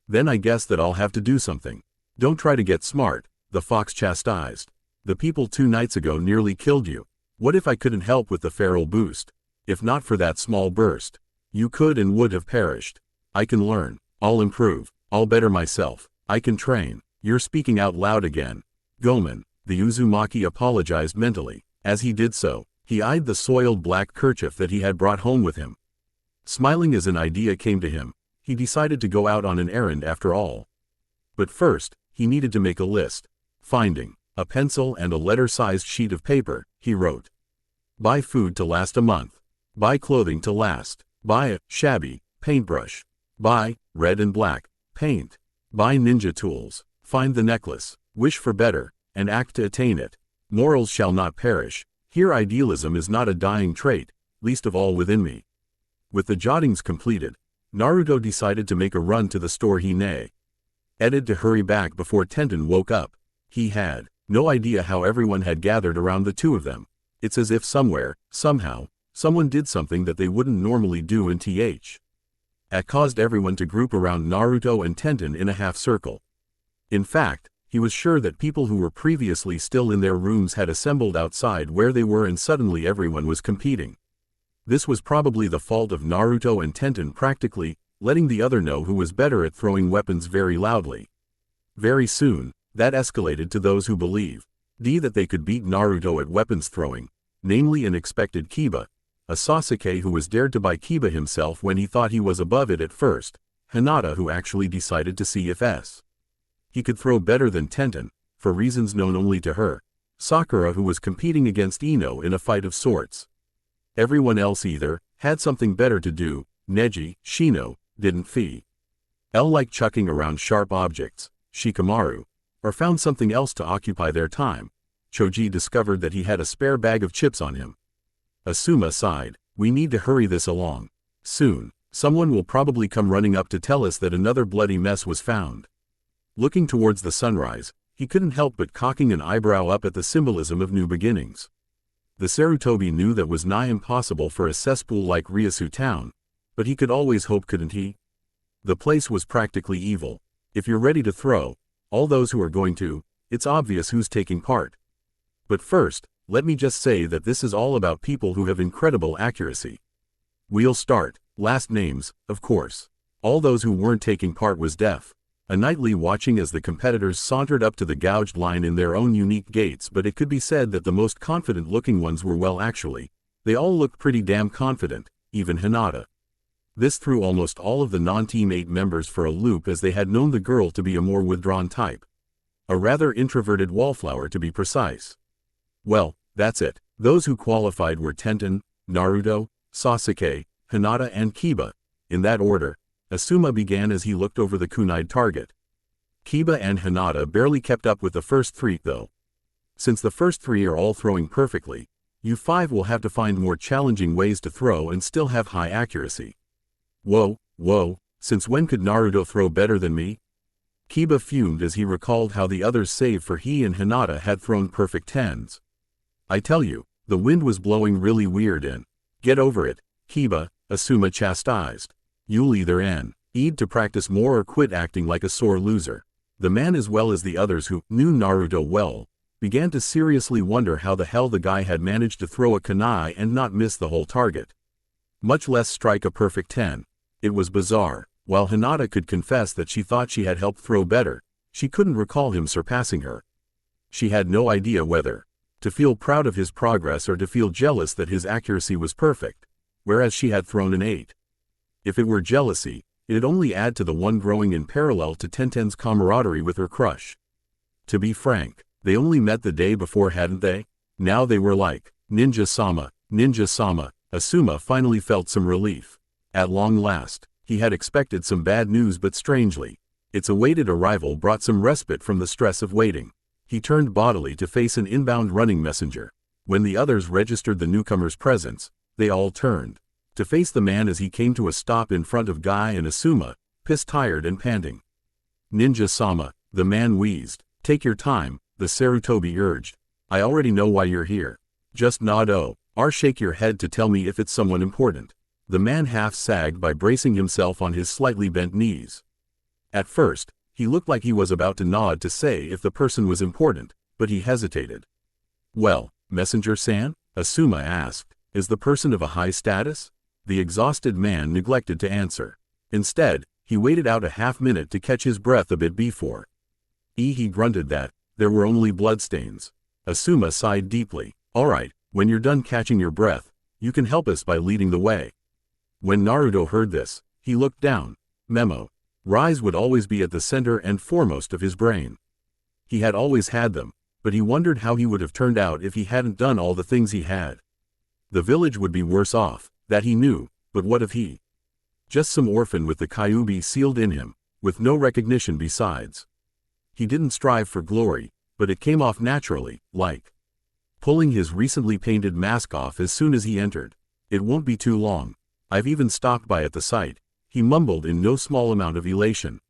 Then I guess that I'll have to do something. Don't try to get smart, the fox chastised. The people 2 nights ago nearly killed you. What if I couldn't help with the feral boost? If not for that small burst, you could and would have perished. I can learn. I'll improve. I'll better myself. I can train. You're speaking out loud again. Gomen, the Uzumaki apologized mentally. As he did so, he eyed the soiled black kerchief that he had brought home with him. Smiling as an idea came to him, he decided to go out on an errand after all. But first, he needed to make a list. Finding a pencil and a letter-sized sheet of paper, he wrote. Buy food to last a month. Buy clothing to last. Buy a shabby paintbrush. Buy red and black paint. Buy ninja tools. Find the necklace. Wish for better, and act to attain it. Morals shall not perish. Here idealism is not a dying trait, least of all within me. With the jottings completed, Naruto decided to make a run to the store Hine. Edited to hurry back before Tenten woke up. He had no idea how everyone had gathered around the two of them. It's as if somewhere, somehow, someone did something that they wouldn't normally do and that caused everyone to group around Naruto and Tenten in a half-circle. In fact, he was sure that people who were previously still in their rooms had assembled outside where they were and suddenly everyone was competing. This was probably the fault of Naruto and Tenten practically letting the other know who was better at throwing weapons very loudly. Very soon, that escalated to those who believe that they could beat Naruto at weapons throwing, namely an expected Kiba, a Sasuke who was dared to buy Kiba himself when he thought he was above it at first, Hinata who actually decided to see if he could throw better than Tenten, for reasons known only to her, Sakura who was competing against Ino in a fight of sorts. Everyone else either had something better to do, Neji, Shino, didn't feel like chucking around sharp objects, Shikamaru, or found something else to occupy their time. Choji discovered that he had a spare bag of chips on him. Asuma sighed, we need to hurry this along. Soon, someone will probably come running up to tell us that another bloody mess was found. Looking towards the sunrise, he couldn't help but cocking an eyebrow up at the symbolism of new beginnings. The Sarutobi knew that was nigh impossible for a cesspool like Ryasu town, but he could always hope, couldn't he? The place was practically evil. If you're ready to throw, all those who are going to, it's obvious who's taking part. But first, let me just say that this is all about people who have incredible accuracy. We'll start, last names, of course. All those who weren't taking part was deaf. A nightly watching as the competitors sauntered up to the gouged line in their own unique gaits, but it could be said that the most confident-looking ones were actually, they all looked pretty damn confident, even Hinata. This threw almost all of the non-Team 8 members for a loop as they had known the girl to be a more withdrawn type. A rather introverted wallflower to be precise. Well, that's it. Those who qualified were Tenten, Naruto, Sasuke, Hinata and Kiba. In that order, Asuma began as he looked over the kunai target. Kiba and Hinata barely kept up with the first 3 though. Since the first 3 are all throwing perfectly, you 5 will have to find more challenging ways to throw and still have high accuracy. Whoa, since when could Naruto throw better than me? Kiba fumed as he recalled how the others save for he and Hinata had thrown perfect 10s. I tell you, the wind was blowing really weird and, get over it, Kiba, Asuma chastised. You'll either need to practice more or quit acting like a sore loser. The man as well as the others who knew Naruto well, began to seriously wonder how the hell the guy had managed to throw a kunai and not miss the whole target. Much less strike a perfect 10. It was bizarre. While Hinata could confess that she thought she had helped throw better, she couldn't recall him surpassing her. She had no idea whether to feel proud of his progress or to feel jealous that his accuracy was perfect, whereas she had thrown an 8. If it were jealousy, it'd only add to the one growing in parallel to Tenten's camaraderie with her crush. To be frank, they only met the day before, hadn't they? Now they were like, ninja-sama, ninja-sama. Asuma finally felt some relief. At long last, he had expected some bad news, but strangely, its awaited arrival brought some respite from the stress of waiting. He turned bodily to face an inbound running messenger. When the others registered the newcomer's presence, they all turned to face the man as he came to a stop in front of Guy and Asuma, piss-tired and panting. Ninja-sama, the man wheezed. Take your time, the Sarutobi urged. I already know why you're here. Just nod. Oh, Or shake your head to tell me if it's someone important. The man half sagged by bracing himself on his slightly bent knees. At first, he looked like he was about to nod to say if the person was important, but he hesitated. Well, Messenger-san? Asuma asked. Is the person of a high status? The exhausted man neglected to answer. Instead, he waited out a half-minute to catch his breath a bit before. He grunted that there were only bloodstains. Asuma sighed deeply. Alright, when you're done catching your breath, you can help us by leading the way. When Naruto heard this, he looked down. Memo. Rise would always be at the center and foremost of his brain. He had always had them, but he wondered how he would have turned out if he hadn't done all the things he had. The village would be worse off, that he knew, but what if he? Just some orphan with the Kyuubi sealed in him, with no recognition besides. He didn't strive for glory, but it came off naturally, like pulling his recently painted mask off as soon as he entered. It won't be too long. I've even stopped by at the site, he mumbled in no small amount of elation.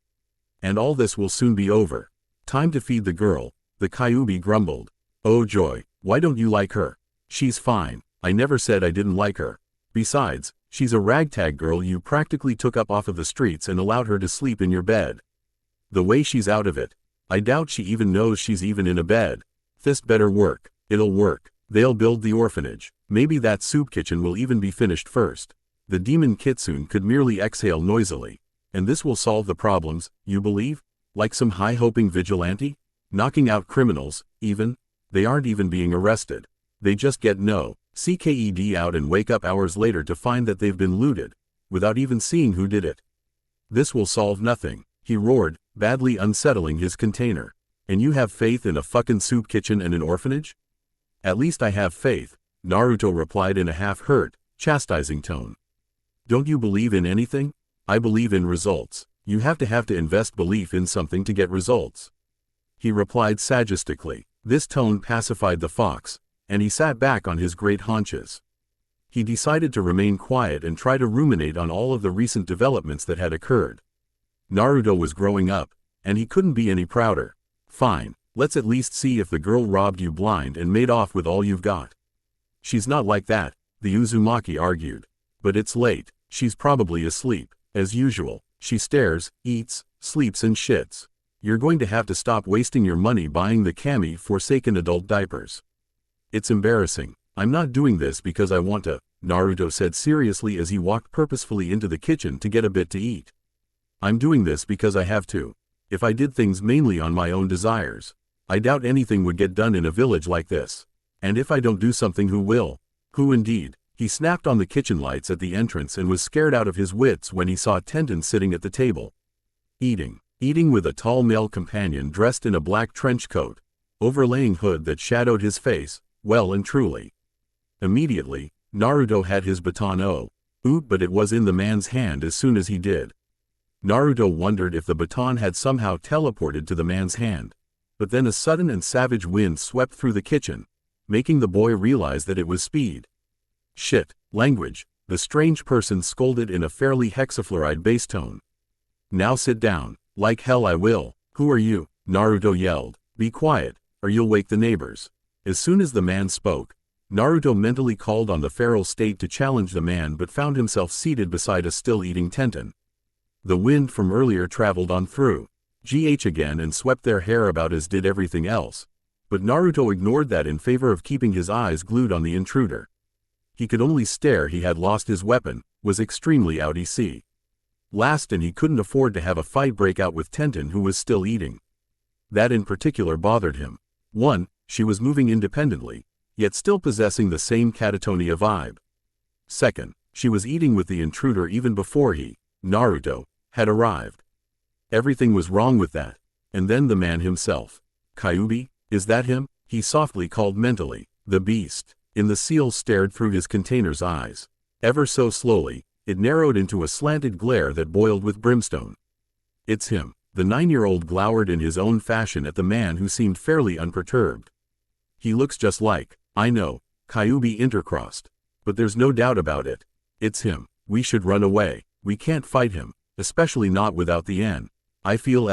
And all this will soon be over. Time to feed the girl, the Kyuubi grumbled. Oh joy, why don't you like her? She's fine, I never said I didn't like her. Besides, she's a ragtag girl you practically took up off of the streets and allowed her to sleep in your bed. The way she's out of it, I doubt she even knows she's even in a bed. This better work. It'll work. They'll build the orphanage. Maybe that soup kitchen will even be finished first. The demon Kitsune could merely exhale noisily. And this will solve the problems, you believe? Like some high-hoping vigilante? Knocking out criminals, even? They aren't even being arrested. They just get no CKED out and wake up hours later to find that they've been looted, without even seeing who did it. This will solve nothing, he roared, badly unsettling his container. And you have faith in a fucking soup kitchen and an orphanage? At least I have faith, Naruto replied in a half-hurt, chastising tone. Don't you believe in anything? I believe in results. You have to invest belief in something to get results. He replied sagistically. This tone pacified the fox, and he sat back on his great haunches. He decided to remain quiet and try to ruminate on all of the recent developments that had occurred. Naruto was growing up, and he couldn't be any prouder. Fine, let's at least see if the girl robbed you blind and made off with all you've got. She's not like that, the Uzumaki argued. But it's late, she's probably asleep. As usual, she stares, eats, sleeps and shits. You're going to have to stop wasting your money buying the Kami-forsaken adult diapers. It's embarrassing. I'm not doing this because I want to, Naruto said seriously as he walked purposefully into the kitchen to get a bit to eat. I'm doing this because I have to. If I did things mainly on my own desires, I doubt anything would get done in a village like this. And if I don't do something, who will? Who indeed? He snapped on the kitchen lights at the entrance and was scared out of his wits when he saw Tenten sitting at the table. Eating with a tall male companion dressed in a black trench coat, overlaying hood that shadowed his face, well and truly. Immediately, Naruto had his baton but it was in the man's hand as soon as he did. Naruto wondered if the baton had somehow teleported to the man's hand, but then a sudden and savage wind swept through the kitchen, making the boy realize that it was speed. Shit, language, the strange person scolded in a fairly hexafluoride bass tone. Now sit down. Like hell I will. Who are you? Naruto yelled. Be quiet, or you'll wake the neighbors. As soon as the man spoke, Naruto mentally called on the feral state to challenge the man but found himself seated beside a still-eating Tenten. The wind from earlier traveled on through again and swept their hair about as did everything else, but Naruto ignored that in favor of keeping his eyes glued on the intruder. He could only stare. He had lost his weapon, was extremely out EC. Last, and he couldn't afford to have a fight break out with Tenten, who was still eating. That in particular bothered him. 1. She was moving independently, yet still possessing the same catatonia vibe. 2. She was eating with the intruder even before he, Naruto, had arrived. Everything was wrong with that. And then the man himself. Kyuubi, is that him? He softly called mentally. The beast. In the seal stared through his container's eyes. Ever so slowly, it narrowed into a slanted glare that boiled with brimstone. It's him. The 9-year-old glowered in his own fashion at the man who seemed fairly unperturbed. He looks just like, I know, Kyuubi intercrossed. But there's no doubt about it. It's him. We should run away. We can't fight him, especially not without the N. I feel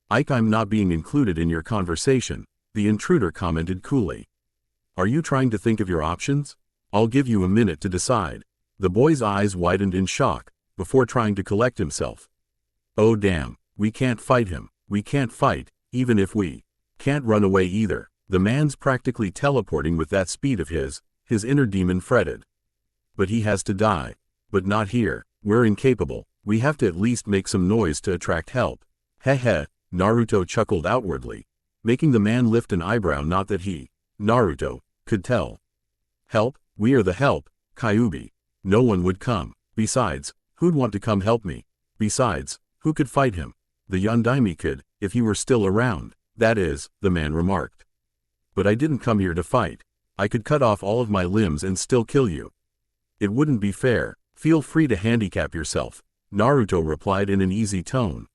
like I'm not being included in your conversation, the intruder commented coolly. Are you trying to think of your options? I'll give you a minute to decide. The boy's eyes widened in shock, before trying to collect himself. Oh damn, we can't fight him. We can't fight, even if we can't run away either. The man's practically teleporting with that speed of his inner demon fretted. But he has to die. But not here. We're incapable. We have to at least make some noise to attract help. Heh heh, Naruto chuckled outwardly, making the man lift an eyebrow. Not that he, Naruto, could tell. Help? We are the help, Kyuubi. No one would come. Besides, who'd want to come help me? Besides, who could fight him? The Yondaime could, if he were still around. That is, the man remarked. But I didn't come here to fight. I could cut off all of my limbs and still kill you. It wouldn't be fair. Feel free to handicap yourself, Naruto replied in an easy tone.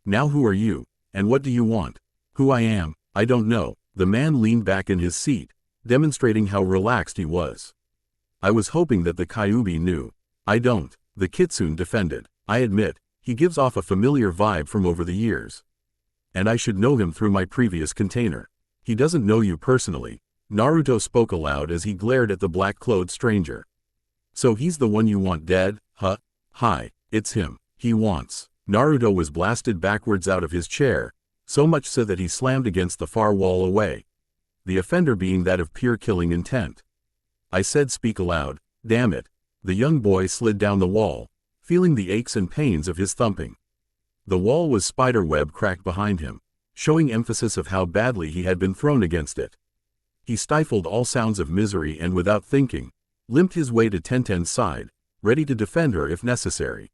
Now who are you, and what do you want? Who I am, I don't know. The man leaned back in his seat, demonstrating how relaxed he was. I was hoping that the Kyuubi knew. I don't, the Kitsune defended. I admit, he gives off a familiar vibe from over the years. And I should know him through my previous container. He doesn't know you personally. Naruto spoke aloud as he glared at the black-clothed stranger. So he's the one you want dead, huh? Hi, it's him. He wants. Naruto was blasted backwards out of his chair, so much so that he slammed against the far wall away. The offender being that of pure killing intent. I said speak aloud, damn it. The young boy slid down the wall, feeling the aches and pains of his thumping. The wall was spiderweb cracked behind him, showing emphasis of how badly he had been thrown against it. He stifled all sounds of misery and without thinking, limped his way to Tenten's side, ready to defend her if necessary.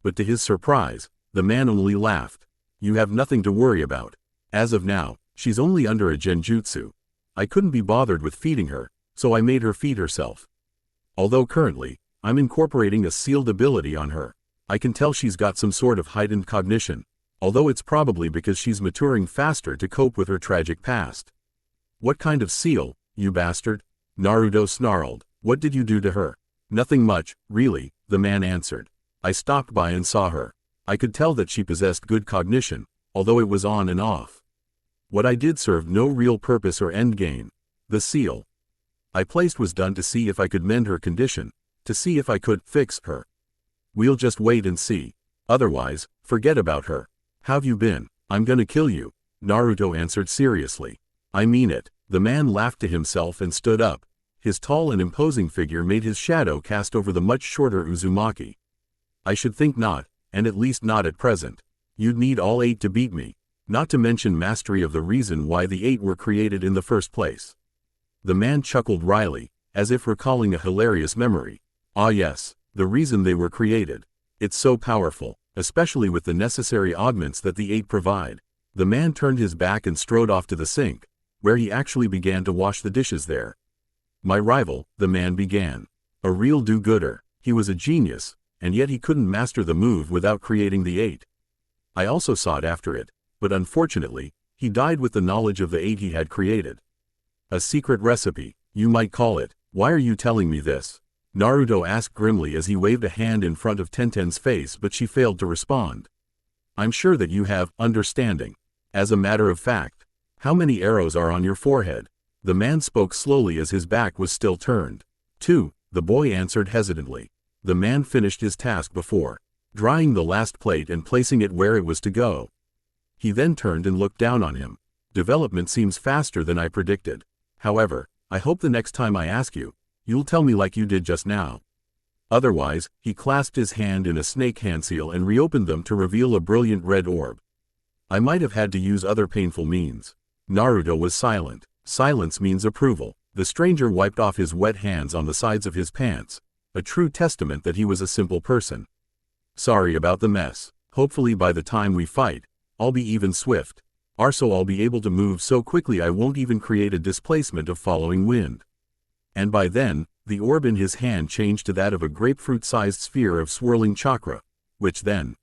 But to his surprise, the man only laughed. You have nothing to worry about. As of now, she's only under a genjutsu. I couldn't be bothered with feeding her, so I made her feed herself. Although currently, I'm incorporating a sealed ability on her. I can tell she's got some sort of heightened cognition, although it's probably because she's maturing faster to cope with her tragic past. What kind of seal, you bastard? Naruto snarled. What did you do to her? Nothing much, really, the man answered. I stopped by and saw her. I could tell that she possessed good cognition, although it was on and off. What I did served no real purpose or end gain. The seal I placed was done to see if I could mend her condition, to see if I could fix her. We'll just wait and see. Otherwise, forget about her. How've you been? I'm gonna kill you, Naruto answered seriously. I mean it. The man laughed to himself and stood up. His tall and imposing figure made his shadow cast over the much shorter Uzumaki. I should think not, and at least not at present. You'd need all 8 to beat me, not to mention mastery of the reason why the 8 were created in the first place. The man chuckled wryly, as if recalling a hilarious memory. Ah yes, the reason they were created. It's so powerful, especially with the necessary augments that the 8 provide. The man turned his back and strode off to the sink, where he actually began to wash the dishes there. My rival, the man began. A real do-gooder. He was a genius, and yet he couldn't master the move without creating the 8. I also sought after it, but unfortunately, he died with the knowledge of the 8 he had created. A secret recipe, you might call it. Why are you telling me this? Naruto asked grimly as he waved a hand in front of Tenten's face, but she failed to respond. I'm sure that you have understanding. As a matter of fact, how many arrows are on your forehead? The man spoke slowly as his back was still turned. 2, the boy answered hesitantly. The man finished his task before drying the last plate and placing it where it was to go. He then turned and looked down on him. Development seems faster than I predicted. However, I hope the next time I ask you, you'll tell me like you did just now. Otherwise, he clasped his hand in a snake handseal and reopened them to reveal a brilliant red orb. I might have had to use other painful means. Naruto was silent. Silence means approval. The stranger wiped off his wet hands on the sides of his pants, a true testament that he was a simple person. Sorry about the mess. Hopefully by the time we fight, I'll be even swift. Also I'll be able to move so quickly I won't even create a displacement of following wind. And by then, the orb in his hand changed to that of a grapefruit-sized sphere of swirling chakra, which then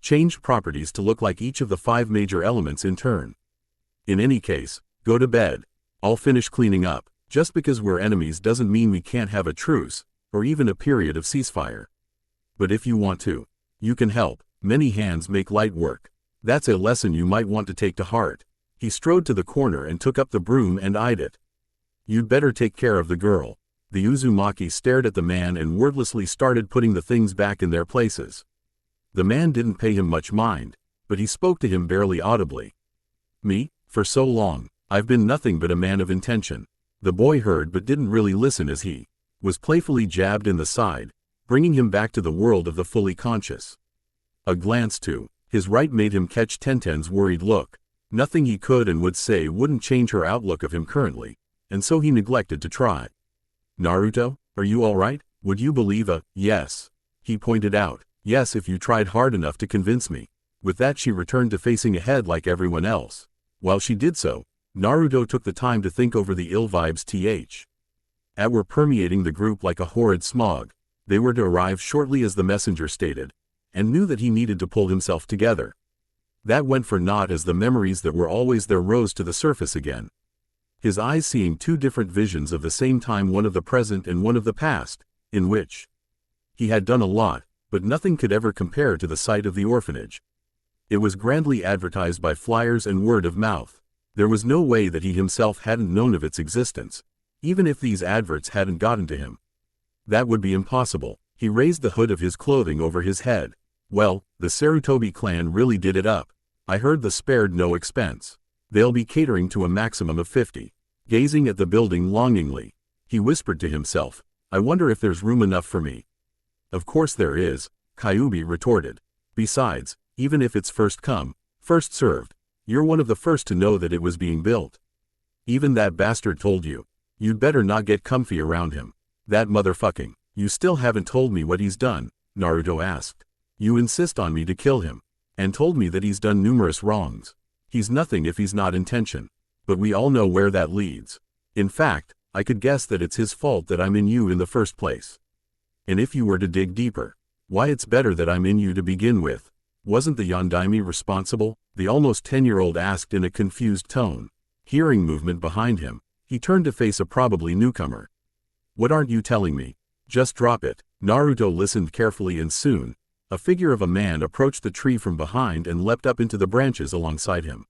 changed properties to look like each of the 5 major elements in turn. In any case, go to bed. I'll finish cleaning up. Just because we're enemies doesn't mean we can't have a truce, or even a period of ceasefire. But if you want to, you can help. Many hands make light work. That's a lesson you might want to take to heart. He strode to the corner and took up the broom and eyed it. You'd better take care of the girl. The Uzumaki stared at the man and wordlessly started putting the things back in their places. The man didn't pay him much mind, but he spoke to him barely audibly. Me? For so long, I've been nothing but a man of intention. The boy heard but didn't really listen as he was playfully jabbed in the side, bringing him back to the world of the fully conscious. A glance to his right made him catch Tenten's worried look. Nothing he could and would say wouldn't change her outlook of him currently, and so he neglected to try. Naruto, are you all right? Would you believe a yes? He pointed out. Yes, if you tried hard enough to convince me. With that she returned to facing ahead like everyone else. While she did so, Naruto took the time to think over the ill vibes were permeating the group like a horrid smog. They were to arrive shortly as the messenger stated, and knew that he needed to pull himself together. That went for naught as the memories that were always there rose to the surface again. His eyes seeing two different visions of the same time, one of the present and one of the past, in which he had done a lot, but nothing could ever compare to the sight of the orphanage. It was grandly advertised by flyers and word of mouth. There was no way that he himself hadn't known of its existence, even if these adverts hadn't gotten to him. That would be impossible. He raised the hood of his clothing over his head. Well, the Sarutobi clan really did it up. I heard the spared no expense. They'll be catering to a maximum of 50. Gazing at the building longingly, he whispered to himself, I wonder if there's room enough for me. Of course there is, Kyuubi retorted. Besides, even if it's first come, first served, you're one of the first to know that it was being built. Even that bastard told you. You'd better not get comfy around him. That motherfucking. You still haven't told me what he's done, Naruto asked. You insist on me to kill him, and told me that he's done numerous wrongs. He's nothing if he's not intention. But we all know where that leads. In fact, I could guess that it's his fault that I'm in you in the first place. And if you were to dig deeper, why it's better that I'm in you to begin with. Wasn't the Yondaime responsible? The almost 10-year-old asked in a confused tone. Hearing movement behind him, he turned to face a probably newcomer. What aren't you telling me? Just drop it. Naruto listened carefully and soon, a figure of a man approached the tree from behind and leapt up into the branches alongside him.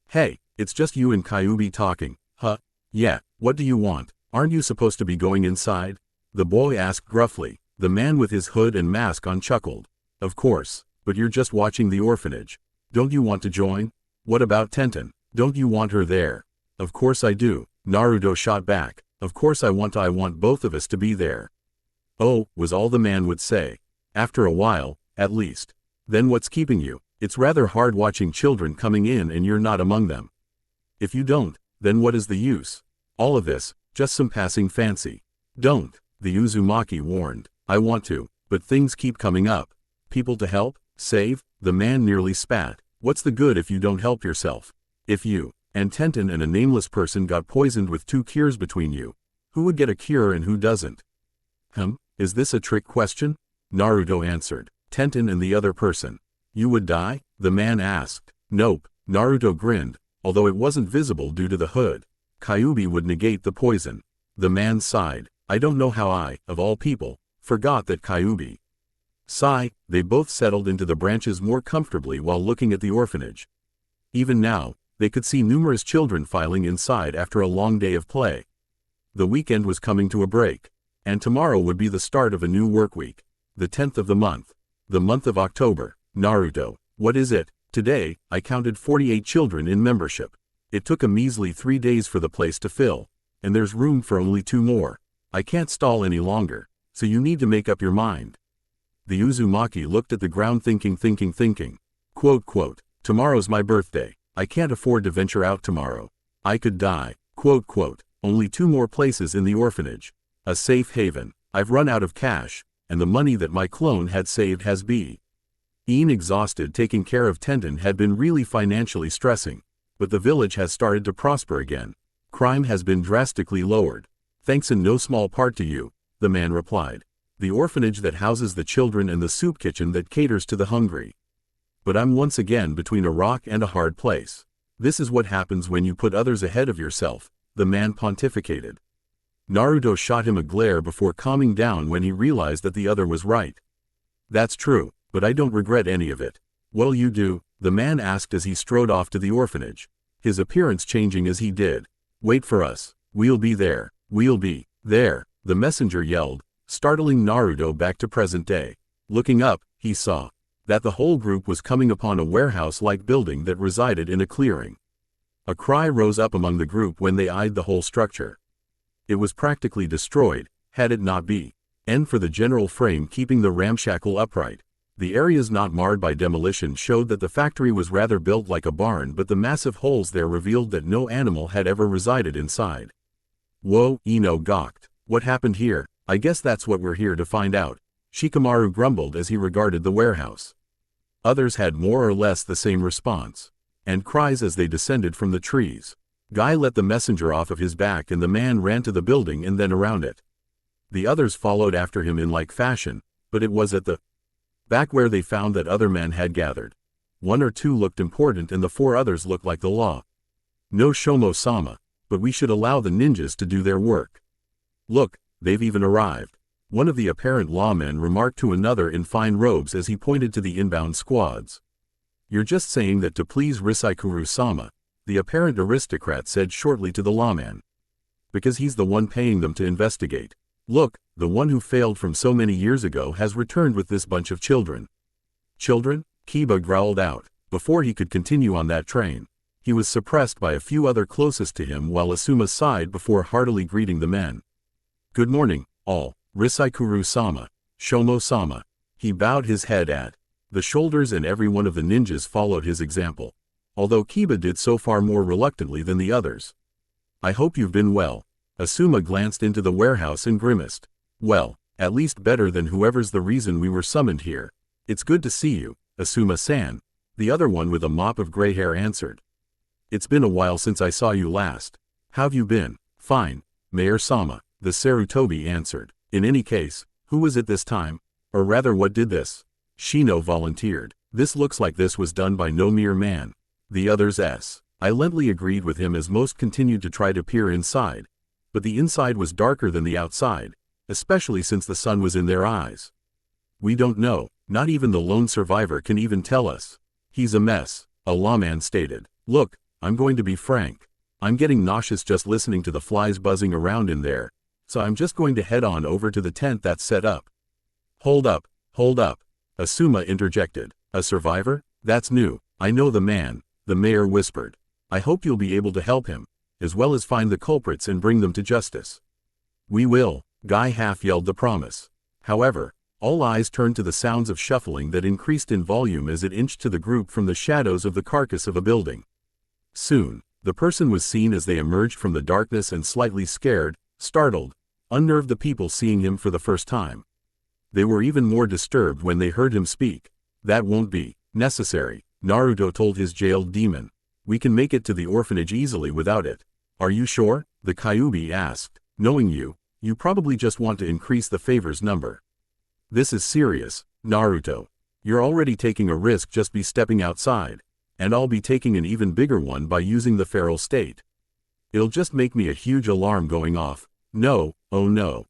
Hey, it's just you and Kyuubi talking, huh? Yeah, what do you want? Aren't you supposed to be going inside? The boy asked gruffly. The man with his hood and mask on chuckled. Of course, but you're just watching the orphanage. Don't you want to join? What about Tenten? Don't you want her there? Of course I do, Naruto shot back. Of course I want both of us to be there. Oh, was all the man would say. After a while, at least. Then what's keeping you? It's rather hard watching children coming in and you're not among them. If you don't, then what is the use? All of this, just some passing fancy. Don't, the Uzumaki warned. I want to, but things keep coming up. People to help, save, the man nearly spat. What's the good if you don't help yourself? If you, and Tenten and a nameless person got poisoned with 2 cures between you, who would get a cure and who doesn't? Is this a trick question? Naruto answered. Tenten and the other person. You would die? The man asked. Nope, Naruto grinned, although it wasn't visible due to the hood. Kyuubi would negate the poison. The man sighed. I don't know how I, of all people, forgot that Kyuubi. Sigh, they both settled into the branches more comfortably while looking at the orphanage. Even now, they could see numerous children filing inside after a long day of play. The weekend was coming to a break, and tomorrow would be the start of a new work week. The 10th of the month of October. Naruto, what is it? Today, I counted 48 children in membership. It took a measly 3 days for the place to fill, and there's room for only 2 more. I can't stall any longer, so you need to make up your mind. The Uzumaki looked at the ground thinking. Quote, tomorrow's my birthday. I can't afford to venture out tomorrow. I could die. Quote, only 2 more places in the orphanage. A safe haven. I've run out of cash, and the money that my clone had saved has been exhausted. Taking care of Tenten had been really financially stressing, but the village has started to prosper again. Crime has been drastically lowered. Thanks in no small part to you, the man replied. The orphanage that houses the children and the soup kitchen that caters to the hungry. But I'm once again between a rock and a hard place. This is what happens when you put others ahead of yourself, the man pontificated. Naruto shot him a glare before calming down when he realized that the other was right. That's true, but I don't regret any of it. Well, you do, the man asked as he strode off to the orphanage, his appearance changing as he did. Wait for us. We'll be there. We'll be there. the messenger yelled, startling Naruto back to present day. Looking up, he saw that the whole group was coming upon a warehouse-like building that resided in a clearing. A cry rose up among the group when they eyed the whole structure. It was practically destroyed, had it not been for the general frame keeping the ramshackle upright. The areas not marred by demolition showed that the factory was rather built like a barn, but the massive holes there revealed that no animal had ever resided inside. Whoa, Ino gawked. What happened here? I guess that's what we're here to find out, Shikamaru grumbled as he regarded the warehouse. Others had more or less the same response, and cries as they descended from the trees. Guy let the messenger off of his back and the man ran to the building and then around it. The others followed after him in like fashion, but it was at the back where they found that other men had gathered. 1 or 2 looked important and the 4 others looked like the law. No Shomo-sama, but we should allow the ninjas to do their work. Look, they've even arrived, one of the apparent lawmen remarked to another in fine robes as he pointed to the inbound squads. You're just saying that to please Risaikuru-sama, the apparent aristocrat said shortly to the lawman. Because he's the one paying them to investigate. Look, the one who failed from so many years ago has returned with this bunch of children. Children? Kiba growled out. Before he could continue on that train, he was suppressed by a few other closest to him while Asuma sighed before heartily greeting the men. Good morning, all. Risaikuru-sama, Shomo-sama. He bowed his head at the shoulders and every one of the ninjas followed his example, although Kiba did so far more reluctantly than the others. I hope you've been well. Asuma glanced into the warehouse and grimaced. Well, at least better than whoever's the reason we were summoned here. It's good to see you, Asuma-san, the other one with a mop of gray hair answered. It's been a while since I saw you last. How've you been? Fine, Mayor-sama, the Sarutobi answered. In any case, who was it this time? Or rather, what did this? Shino volunteered. This looks like this was done by no mere man. The others silently agreed with him as most continued to try to peer inside. But the inside was darker than the outside, especially since the sun was in their eyes. We don't know, not even the lone survivor can even tell us. He's a mess, a lawman stated. Look, I'm going to be frank. I'm getting nauseous just listening to the flies buzzing around in there, so I'm just going to head on over to the tent that's set up. Hold up, Asuma interjected. A survivor? That's new. I know the man, the mayor whispered. I hope you'll be able to help him, as well as find the culprits and bring them to justice. We will, Guy half yelled the promise. However, all eyes turned to the sounds of shuffling that increased in volume as it inched to the group from the shadows of the carcass of a building. Soon, the person was seen as they emerged from the darkness and slightly scared, startled, unnerved the people seeing him for the first time. They were even more disturbed when they heard him speak. That won't be necessary, Naruto told his jailed demon. We can make it to the orphanage easily without it. Are you sure? The Kyuubi asked. Knowing you, you probably just want to increase the favor's number. This is serious, Naruto. You're already taking a risk just by stepping outside, and I'll be taking an even bigger one by using the feral state. It'll just make me a huge alarm going off. No, oh no.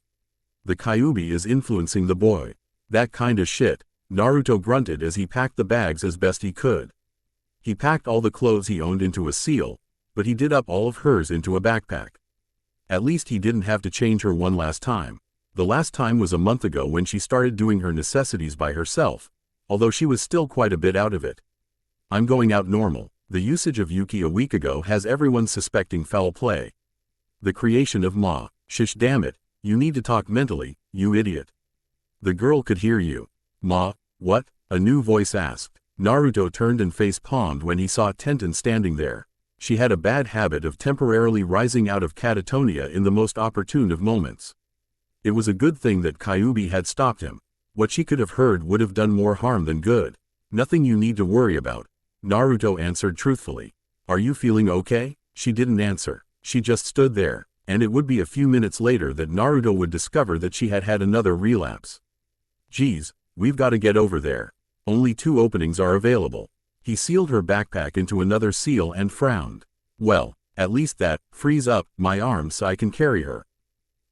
The Kyuubi is influencing the boy. That kinda shit, Naruto grunted as he packed the bags as best he could. He packed all the clothes he owned into a seal, but he did up all of hers into a backpack. At least he didn't have to change her one last time. The last time was a month ago when she started doing her necessities by herself, although she was still quite a bit out of it. I'm going out normal. The usage of Yuki a week ago has everyone suspecting foul play. The creation of Ma. Shish, damn it, you need to talk mentally, you idiot. The girl could hear you. Ma, what? A new voice asked. Naruto turned and face-palmed when he saw Tenten standing there. She had a bad habit of temporarily rising out of catatonia in the most opportune of moments. It was a good thing that Kyuubi had stopped him. What she could have heard would have done more harm than good. Nothing you need to worry about, Naruto answered truthfully. Are you feeling okay? She didn't answer. She just stood there, and it would be a few minutes later that Naruto would discover that she had had another relapse. Geez, we've got to get over there. Only 2 openings are available. He sealed her backpack into another seal and frowned. Well, at least that frees up my arms so I can carry her.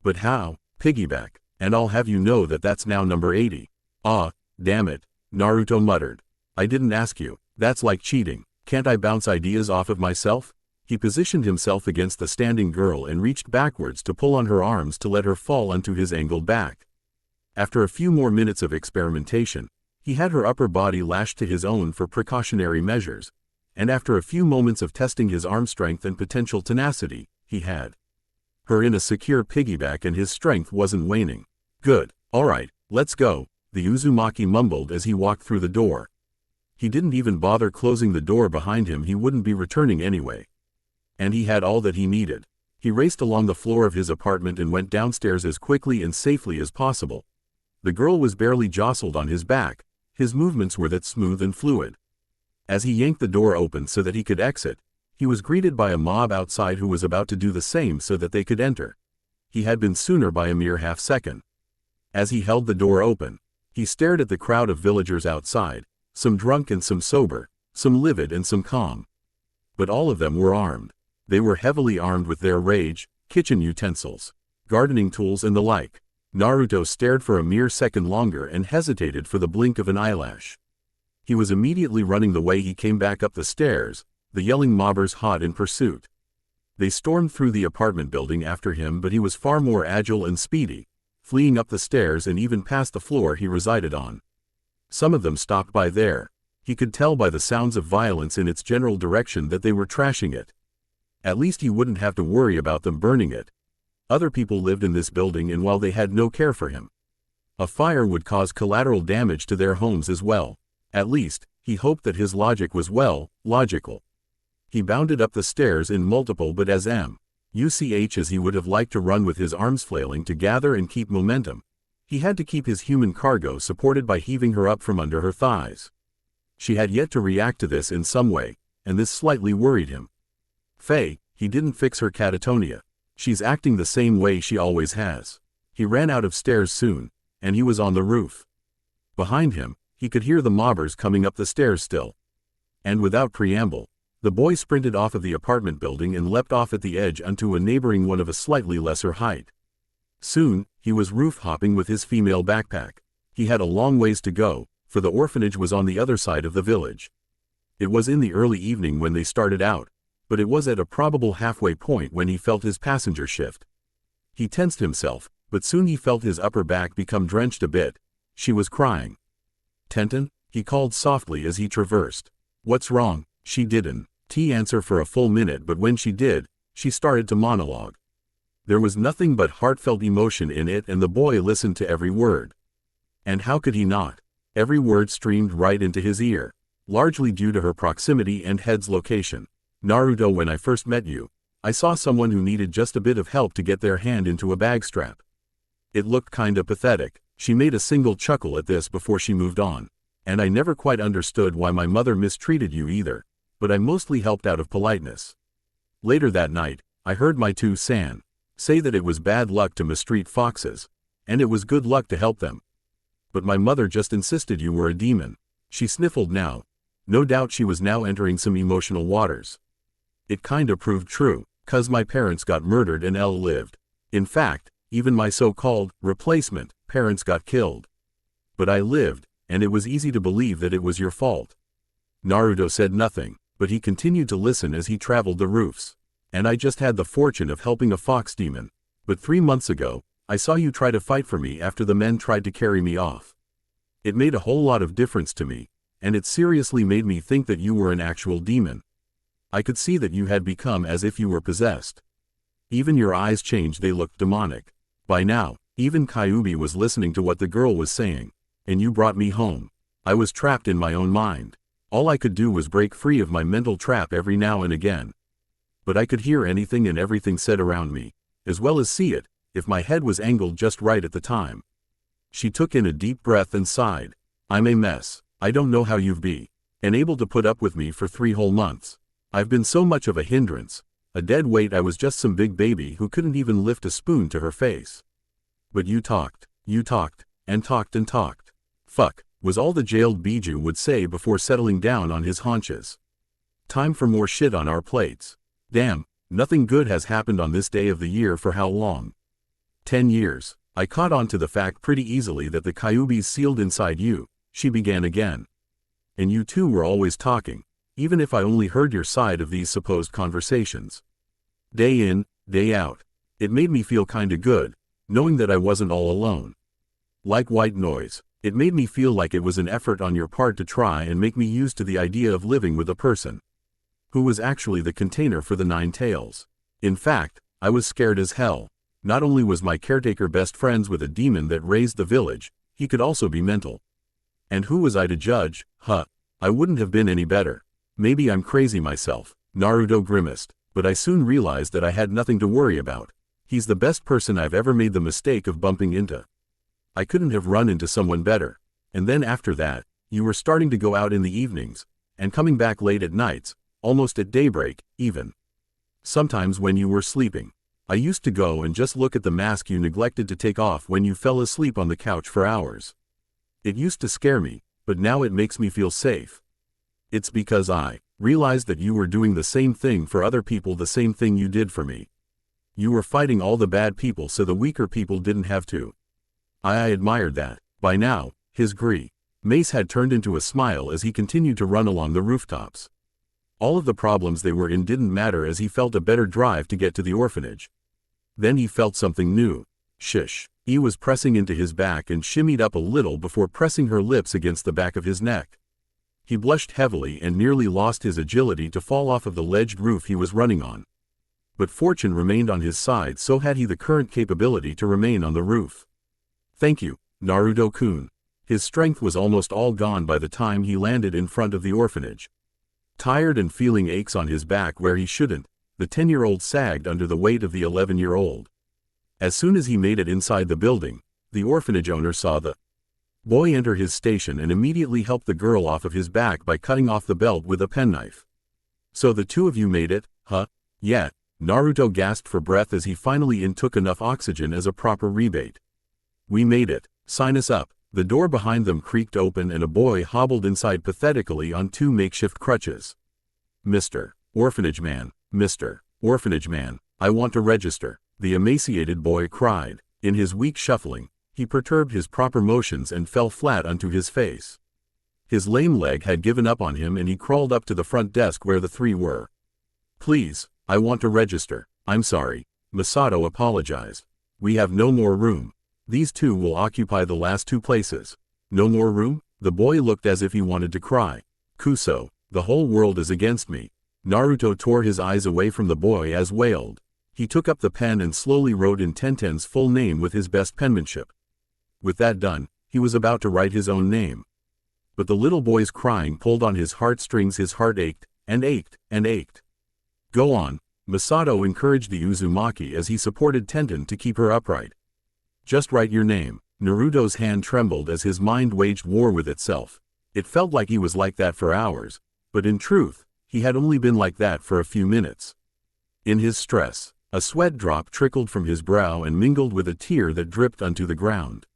But how? Piggyback, and I'll have you know that that's now number 80. Ah, damn it, Naruto muttered. I didn't ask you. That's like cheating. Can't I bounce ideas off of myself? He positioned himself against the standing girl and reached backwards to pull on her arms to let her fall onto his angled back. After a few more minutes of experimentation, he had her upper body lashed to his own for precautionary measures, and after a few moments of testing his arm strength and potential tenacity, he had her in a secure piggyback and his strength wasn't waning. Good. Alright, let's go, the Uzumaki mumbled as he walked through the door. He didn't even bother closing the door behind him, he wouldn't be returning anyway. And he had all that he needed. He raced along the floor of his apartment and went downstairs as quickly and safely as possible. The girl was barely jostled on his back, his movements were that smooth and fluid. As he yanked the door open so that he could exit, he was greeted by a mob outside who was about to do the same so that they could enter. He had been sooner by a mere half-second. As he held the door open, he stared at the crowd of villagers outside, some drunk and some sober, some livid and some calm. But all of them were armed. They were heavily armed with their rage, kitchen utensils, gardening tools and the like. Naruto stared for a mere second longer and hesitated for the blink of an eyelash. He was immediately running the way he came back up the stairs, the yelling mobbers hot in pursuit. They stormed through the apartment building after him, but he was far more agile and speedy, fleeing up the stairs and even past the floor he resided on. Some of them stopped by there. He could tell by the sounds of violence in its general direction that they were trashing it. At least he wouldn't have to worry about them burning it. Other people lived in this building, and while they had no care for him, a fire would cause collateral damage to their homes as well. At least, he hoped that his logic was, well, logical. He bounded up the stairs in multiple but as much as he would have liked to run with his arms flailing to gather and keep momentum. He had to keep his human cargo supported by heaving her up from under her thighs. She had yet to react to this in some way, and this slightly worried him. Faye, he didn't fix her catatonia. She's acting the same way she always has. He ran out of stairs soon, and he was on the roof. Behind him, he could hear the mobbers coming up the stairs still. And without preamble, the boy sprinted off of the apartment building and leapt off at the edge onto a neighboring one of a slightly lesser height. Soon, he was roof-hopping with his female backpack. He had a long ways to go, for the orphanage was on the other side of the village. It was in the early evening when they started out, but it was at a probable halfway point when he felt his passenger shift. He tensed himself, but soon he felt his upper back become drenched a bit. She was crying. "Tenten?" he called softly as he traversed. "What's wrong?" She didn't answer for a full minute, but when she did, she started to monologue. There was nothing but heartfelt emotion in it, and the boy listened to every word. And how could he not? Every word streamed right into his ear, largely due to her proximity and head's location. "Naruto, when I first met you, I saw someone who needed just a bit of help to get their hand into a bag strap. It looked kinda pathetic." She made a single chuckle at this before she moved on. "And I never quite understood why my mother mistreated you either, but I mostly helped out of politeness. Later that night, I heard my two-san say that it was bad luck to mistreat foxes, and it was good luck to help them. But my mother just insisted you were a demon." She sniffled now. No doubt she was now entering some emotional waters. "It kinda proved true, 'cause my parents got murdered and Elle lived. In fact, even my so-called replacement parents got killed. But I lived, and it was easy to believe that it was your fault." Naruto said nothing, but he continued to listen as he traveled the roofs. "And I just had the fortune of helping a fox demon. But 3 months ago, I saw you try to fight for me after the men tried to carry me off. It made a whole lot of difference to me, and it seriously made me think that you were an actual demon. I could see that you had become as if you were possessed. Even your eyes changed, they looked demonic. By now, even Kyuubi was listening to what the girl was saying. And you brought me home. I was trapped in my own mind. All I could do was break free of my mental trap every now and again. But I could hear anything and everything said around me, as well as see it, if my head was angled just right at the time." She took in a deep breath and sighed. "I'm a mess. I don't know how you've been able to put up with me for 3 whole months. I've been so much of a hindrance, a dead weight. I was just some big baby who couldn't even lift a spoon to her face. But you talked, and talked and talked. Fuck," was all the jailed Biju would say before settling down on his haunches. "Time for more shit on our plates. Damn, nothing good has happened on this day of the year for how long? 10 years. I caught on to the fact pretty easily that the Kyuubi's sealed inside you," she began again. "And you two were always talking. even if I only heard your side of these supposed conversations. Day in, day out. It made me feel kinda good, knowing that I wasn't all alone. Like white noise, it made me feel like it was an effort on your part to try and make me used to the idea of living with a person who was actually the container for the 9 tails. In fact, I was scared as hell. Not only was my caretaker best friends with a demon that raised the village, he could also be mental. And who was I to judge? I wouldn't have been any better. Maybe I'm crazy myself. Naruto grimaced, but I soon realized that I had nothing to worry about. He's the best person I've ever made the mistake of bumping into. I couldn't have run into someone better. And then after that, you were starting to go out in the evenings, and coming back late at nights, almost at daybreak, even. Sometimes when you were sleeping, I used to go and just look at the mask you neglected to take off when you fell asleep on the couch for hours. It used to scare me, but now it makes me feel safe. It's because I realized that you were doing the same thing for other people, the same thing you did for me. You were fighting all the bad people so the weaker people didn't have to. I admired that. By now, his grimace had turned into a smile as he continued to run along the rooftops. All of the problems they were in didn't matter as he felt a better drive to get to the orphanage. Then he felt something new. Shish. He was pressing into his back and shimmied up a little before pressing her lips against the back of his neck. He blushed heavily and nearly lost his agility to fall off of the ledged roof he was running on. But fortune remained on his side, so had he the current capability to remain on the roof. Thank you, Naruto-kun. His strength was almost all gone by the time he landed in front of the orphanage. Tired and feeling aches on his back where he shouldn't, the 10-year-old sagged under the weight of the 11-year-old. As soon as he made it inside the building, the orphanage owner saw the boy enter his station and immediately helped the girl off of his back by cutting off the belt with a penknife. So the two of you made it, huh? Yeah. Naruto gasped for breath as he finally intook enough oxygen as a proper rebate. We made it. Sign us up. The door behind them creaked open and a boy hobbled inside pathetically on 2 makeshift crutches. Mr. Orphanage Man, Mr. Orphanage Man, I want to register, the emaciated boy cried. In his weak shuffling, he perturbed his proper motions and fell flat onto his face. His lame leg had given up on him and he crawled up to the front desk where the 3 were. Please, I want to register. I'm sorry, Masato apologized. We have no more room. These 2 will occupy the last 2 places. No more room? The boy looked as if he wanted to cry. Kuso, the whole world is against me. Naruto tore his eyes away from the boy as wailed. He took up the pen and slowly wrote in Tenten's full name with his best penmanship. With that done, he was about to write his own name. But the little boy's crying pulled on his heartstrings. His heart ached, and ached, and ached. Go on, Masato encouraged the Uzumaki as he supported Tenten to keep her upright. Just write your name. Naruto's hand trembled as his mind waged war with itself. It felt like he was like that for hours, but in truth, he had only been like that for a few minutes. In his stress, a sweat drop trickled from his brow and mingled with a tear that dripped onto the ground.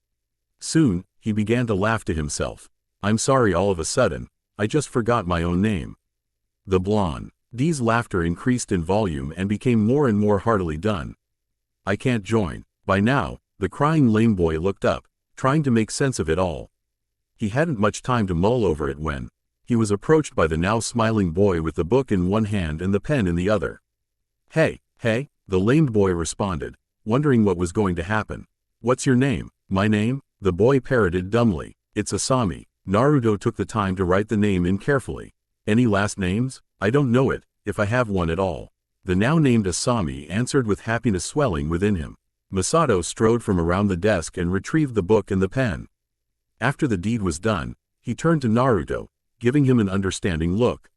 Soon, he began to laugh to himself. I'm sorry, all of a sudden, I just forgot my own name. The blonde's laughter increased in volume and became more and more heartily done. I can't join. By now, the crying lame boy looked up, trying to make sense of it all. He hadn't much time to mull over it when he was approached by the now smiling boy with the book in one hand and the pen in the other. Hey, the lamed boy responded, wondering what was going to happen. What's your name? My name? The boy parroted dumbly. It's Asami. Naruto took the time to write the name in carefully. Any last names? I don't know it, if I have one at all. The now named Asami answered with happiness swelling within him. Masato strode from around the desk and retrieved the book and the pen. After the deed was done, he turned to Naruto, giving him an understanding look.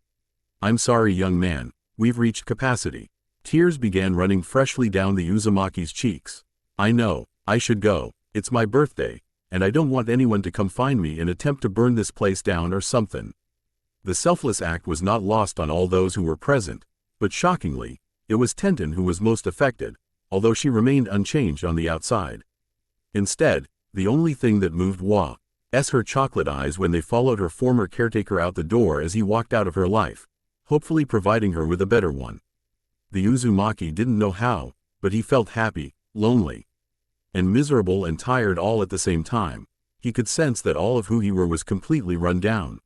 I'm sorry, young man, we've reached capacity. Tears began running freshly down the Uzumaki's cheeks. I know, I should go. It's my birthday, and I don't want anyone to come find me and attempt to burn this place down or something. The selfless act was not lost on all those who were present, but shockingly, it was Tenten who was most affected, although she remained unchanged on the outside. Instead, the only thing that moved was her chocolate eyes when they followed her former caretaker out the door as he walked out of her life, hopefully providing her with a better one. The Uzumaki didn't know how, but he felt happy, lonely, and miserable and tired all at the same time. He could sense that all of who he were was completely run down.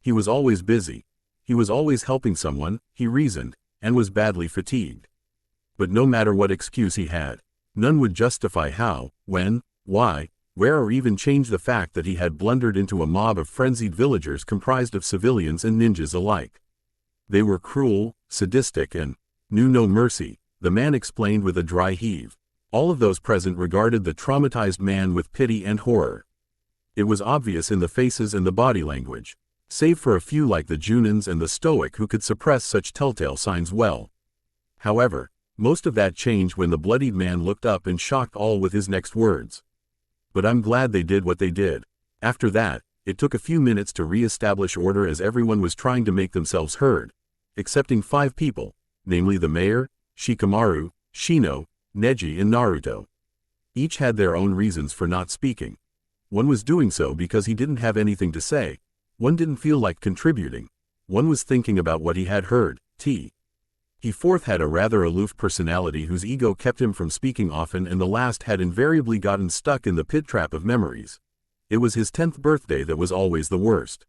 He was always busy. He was always helping someone, he reasoned, and was badly fatigued. But no matter what excuse he had, none would justify how, when, why, where, or even change the fact that he had blundered into a mob of frenzied villagers comprised of civilians and ninjas alike. They were cruel, sadistic, and knew no mercy, the man explained with a dry heave. All of those present regarded the traumatized man with pity and horror. It was obvious in the faces and the body language, save for a few like the Junins and the Stoic who could suppress such telltale signs well. However, most of that changed when the bloodied man looked up and shocked all with his next words. But I'm glad they did what they did. After that, it took a few minutes to re-establish order as everyone was trying to make themselves heard, excepting 5 people, namely the mayor, Shikamaru, Shino, Neji and Naruto. Each had their own reasons for not speaking. One was doing so because he didn't have anything to say, one didn't feel like contributing, one was thinking about what he had heard, He fourth had a rather aloof personality whose ego kept him from speaking often, and the last had invariably gotten stuck in the pit trap of memories. It was his 10th birthday that was always the worst.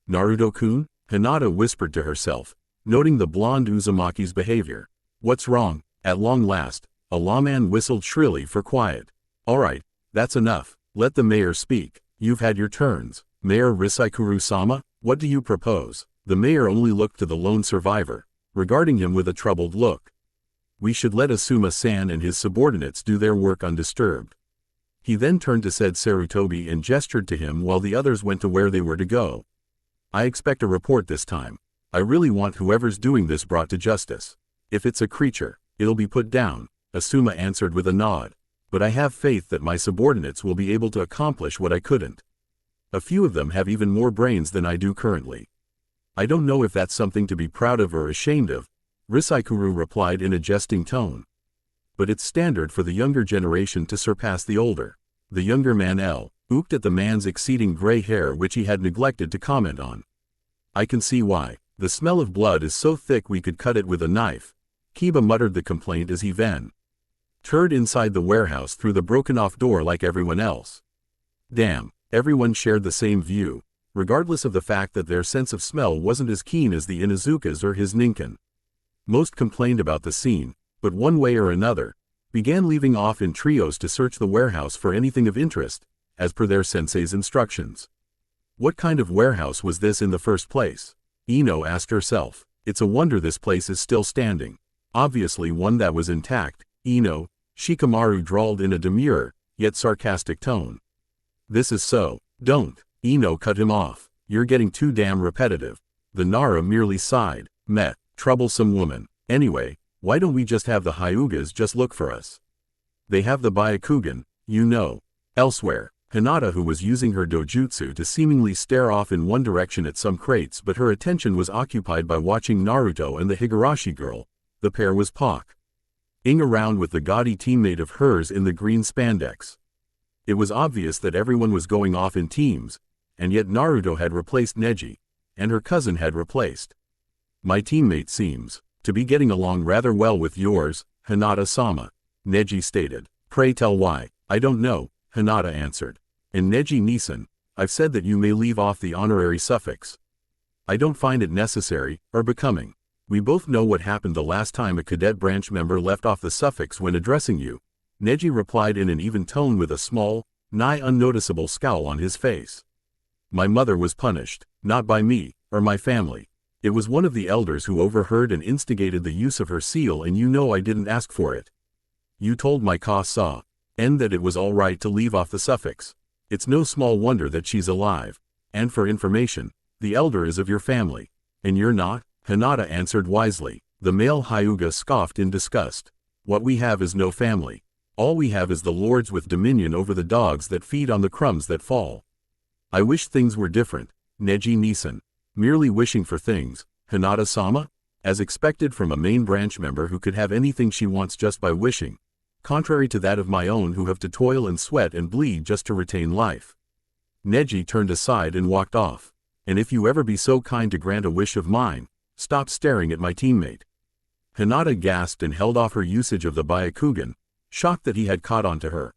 Naruto-kun, Hinata whispered to herself, noting the blonde Uzumaki's behavior. What's wrong? At long last, a lawman whistled shrilly for quiet. All right, that's enough. Let the mayor speak. You've had your turns. Mayor Risaikuru-sama, what do you propose? The mayor only looked to the lone survivor, regarding him with a troubled look. We should let Asuma-san and his subordinates do their work undisturbed. He then turned to said Sarutobi and gestured to him while the others went to where they were to go. I expect a report this time. I really want whoever's doing this brought to justice. If it's a creature, it'll be put down, Asuma answered with a nod. But I have faith that my subordinates will be able to accomplish what I couldn't. A few of them have even more brains than I do currently. I don't know if that's something to be proud of or ashamed of, Risaikuru replied in a jesting tone. But it's standard for the younger generation to surpass the older. The younger man looked at the man's exceeding gray hair which he had neglected to comment on. I can see why. The smell of blood is so thick we could cut it with a knife. Kiba muttered the complaint as he turned inside the warehouse through the broken-off door like everyone else. Damn, everyone shared the same view, regardless of the fact that their sense of smell wasn't as keen as the Inuzuka's or his Ninken. Most complained about the scene, but one way or another, began leaving off in trios to search the warehouse for anything of interest, as per their sensei's instructions. What kind of warehouse was this in the first place? Ino asked herself. It's a wonder this place is still standing. Obviously one that was intact, Ino, Shikamaru drawled in a demure, yet sarcastic tone. This is so. Don't. Ino cut him off. You're getting too damn repetitive. The Nara merely sighed. Meh, troublesome woman. Anyway, why don't we just have the Hyugas just look for us? They have the Byakugan, you know. Elsewhere, Hinata, who was using her dojutsu to seemingly stare off in one direction at some crates, but her attention was occupied by watching Naruto and the Higurashi girl. The pair was ing around with the gaudy teammate of hers in the green spandex. It was obvious that everyone was going off in teams, and yet Naruto had replaced Neji, and her cousin had replaced. My teammate seems to be getting along rather well with yours, Hinata-sama, Neji stated. Pray tell why. I don't know, Hinata answered. And Neji-Nisan, I've said that you may leave off the honorary suffix. I don't find it necessary, or becoming. We both know what happened the last time a cadet branch member left off the suffix when addressing you, Neji replied in an even tone with a small, nigh unnoticeable scowl on his face. My mother was punished, not by me, or my family. It was one of the elders who overheard and instigated the use of her seal, and you know I didn't ask for it. You told my Ka-sa-en that it was all right to leave off the suffix. It's no small wonder that she's alive. And for information, the elder is of your family. And you're not? Hinata answered wisely. The male Hyuga scoffed in disgust. What we have is no family. All we have is the lords with dominion over the dogs that feed on the crumbs that fall. I wish things were different, Neji-Nisan. Merely wishing for things, Hinata-sama? As expected from a main branch member who could have anything she wants just by wishing, contrary to that of my own who have to toil and sweat and bleed just to retain life. Neji turned aside and walked off. And if you ever be so kind to grant a wish of mine, stop staring at my teammate. Hinata gasped and held off her usage of the Byakugan, shocked that he had caught on to her.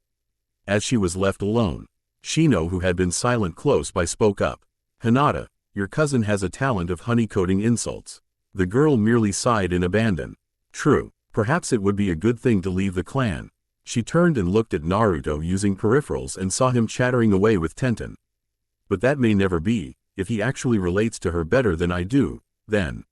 As she was left alone, Shino, who had been silent close by, spoke up. Hinata, Your cousin has a talent of honeycoating insults. The girl merely sighed in abandon. True, perhaps it would be a good thing to leave the clan. She turned and looked at Naruto using peripherals and saw him chattering away with Tenten. But that may never be. If he actually relates to her better than I do, then.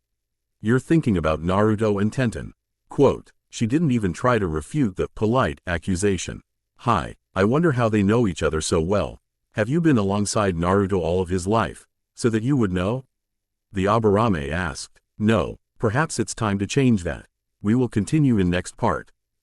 You're thinking about Naruto and Tenten. Quote, she didn't even try to refute the polite accusation. Hi, I wonder how they know each other so well. Have you been alongside Naruto all of his life, so that you would know? The Aburame asked. No, perhaps it's time to change that. We will continue in next part.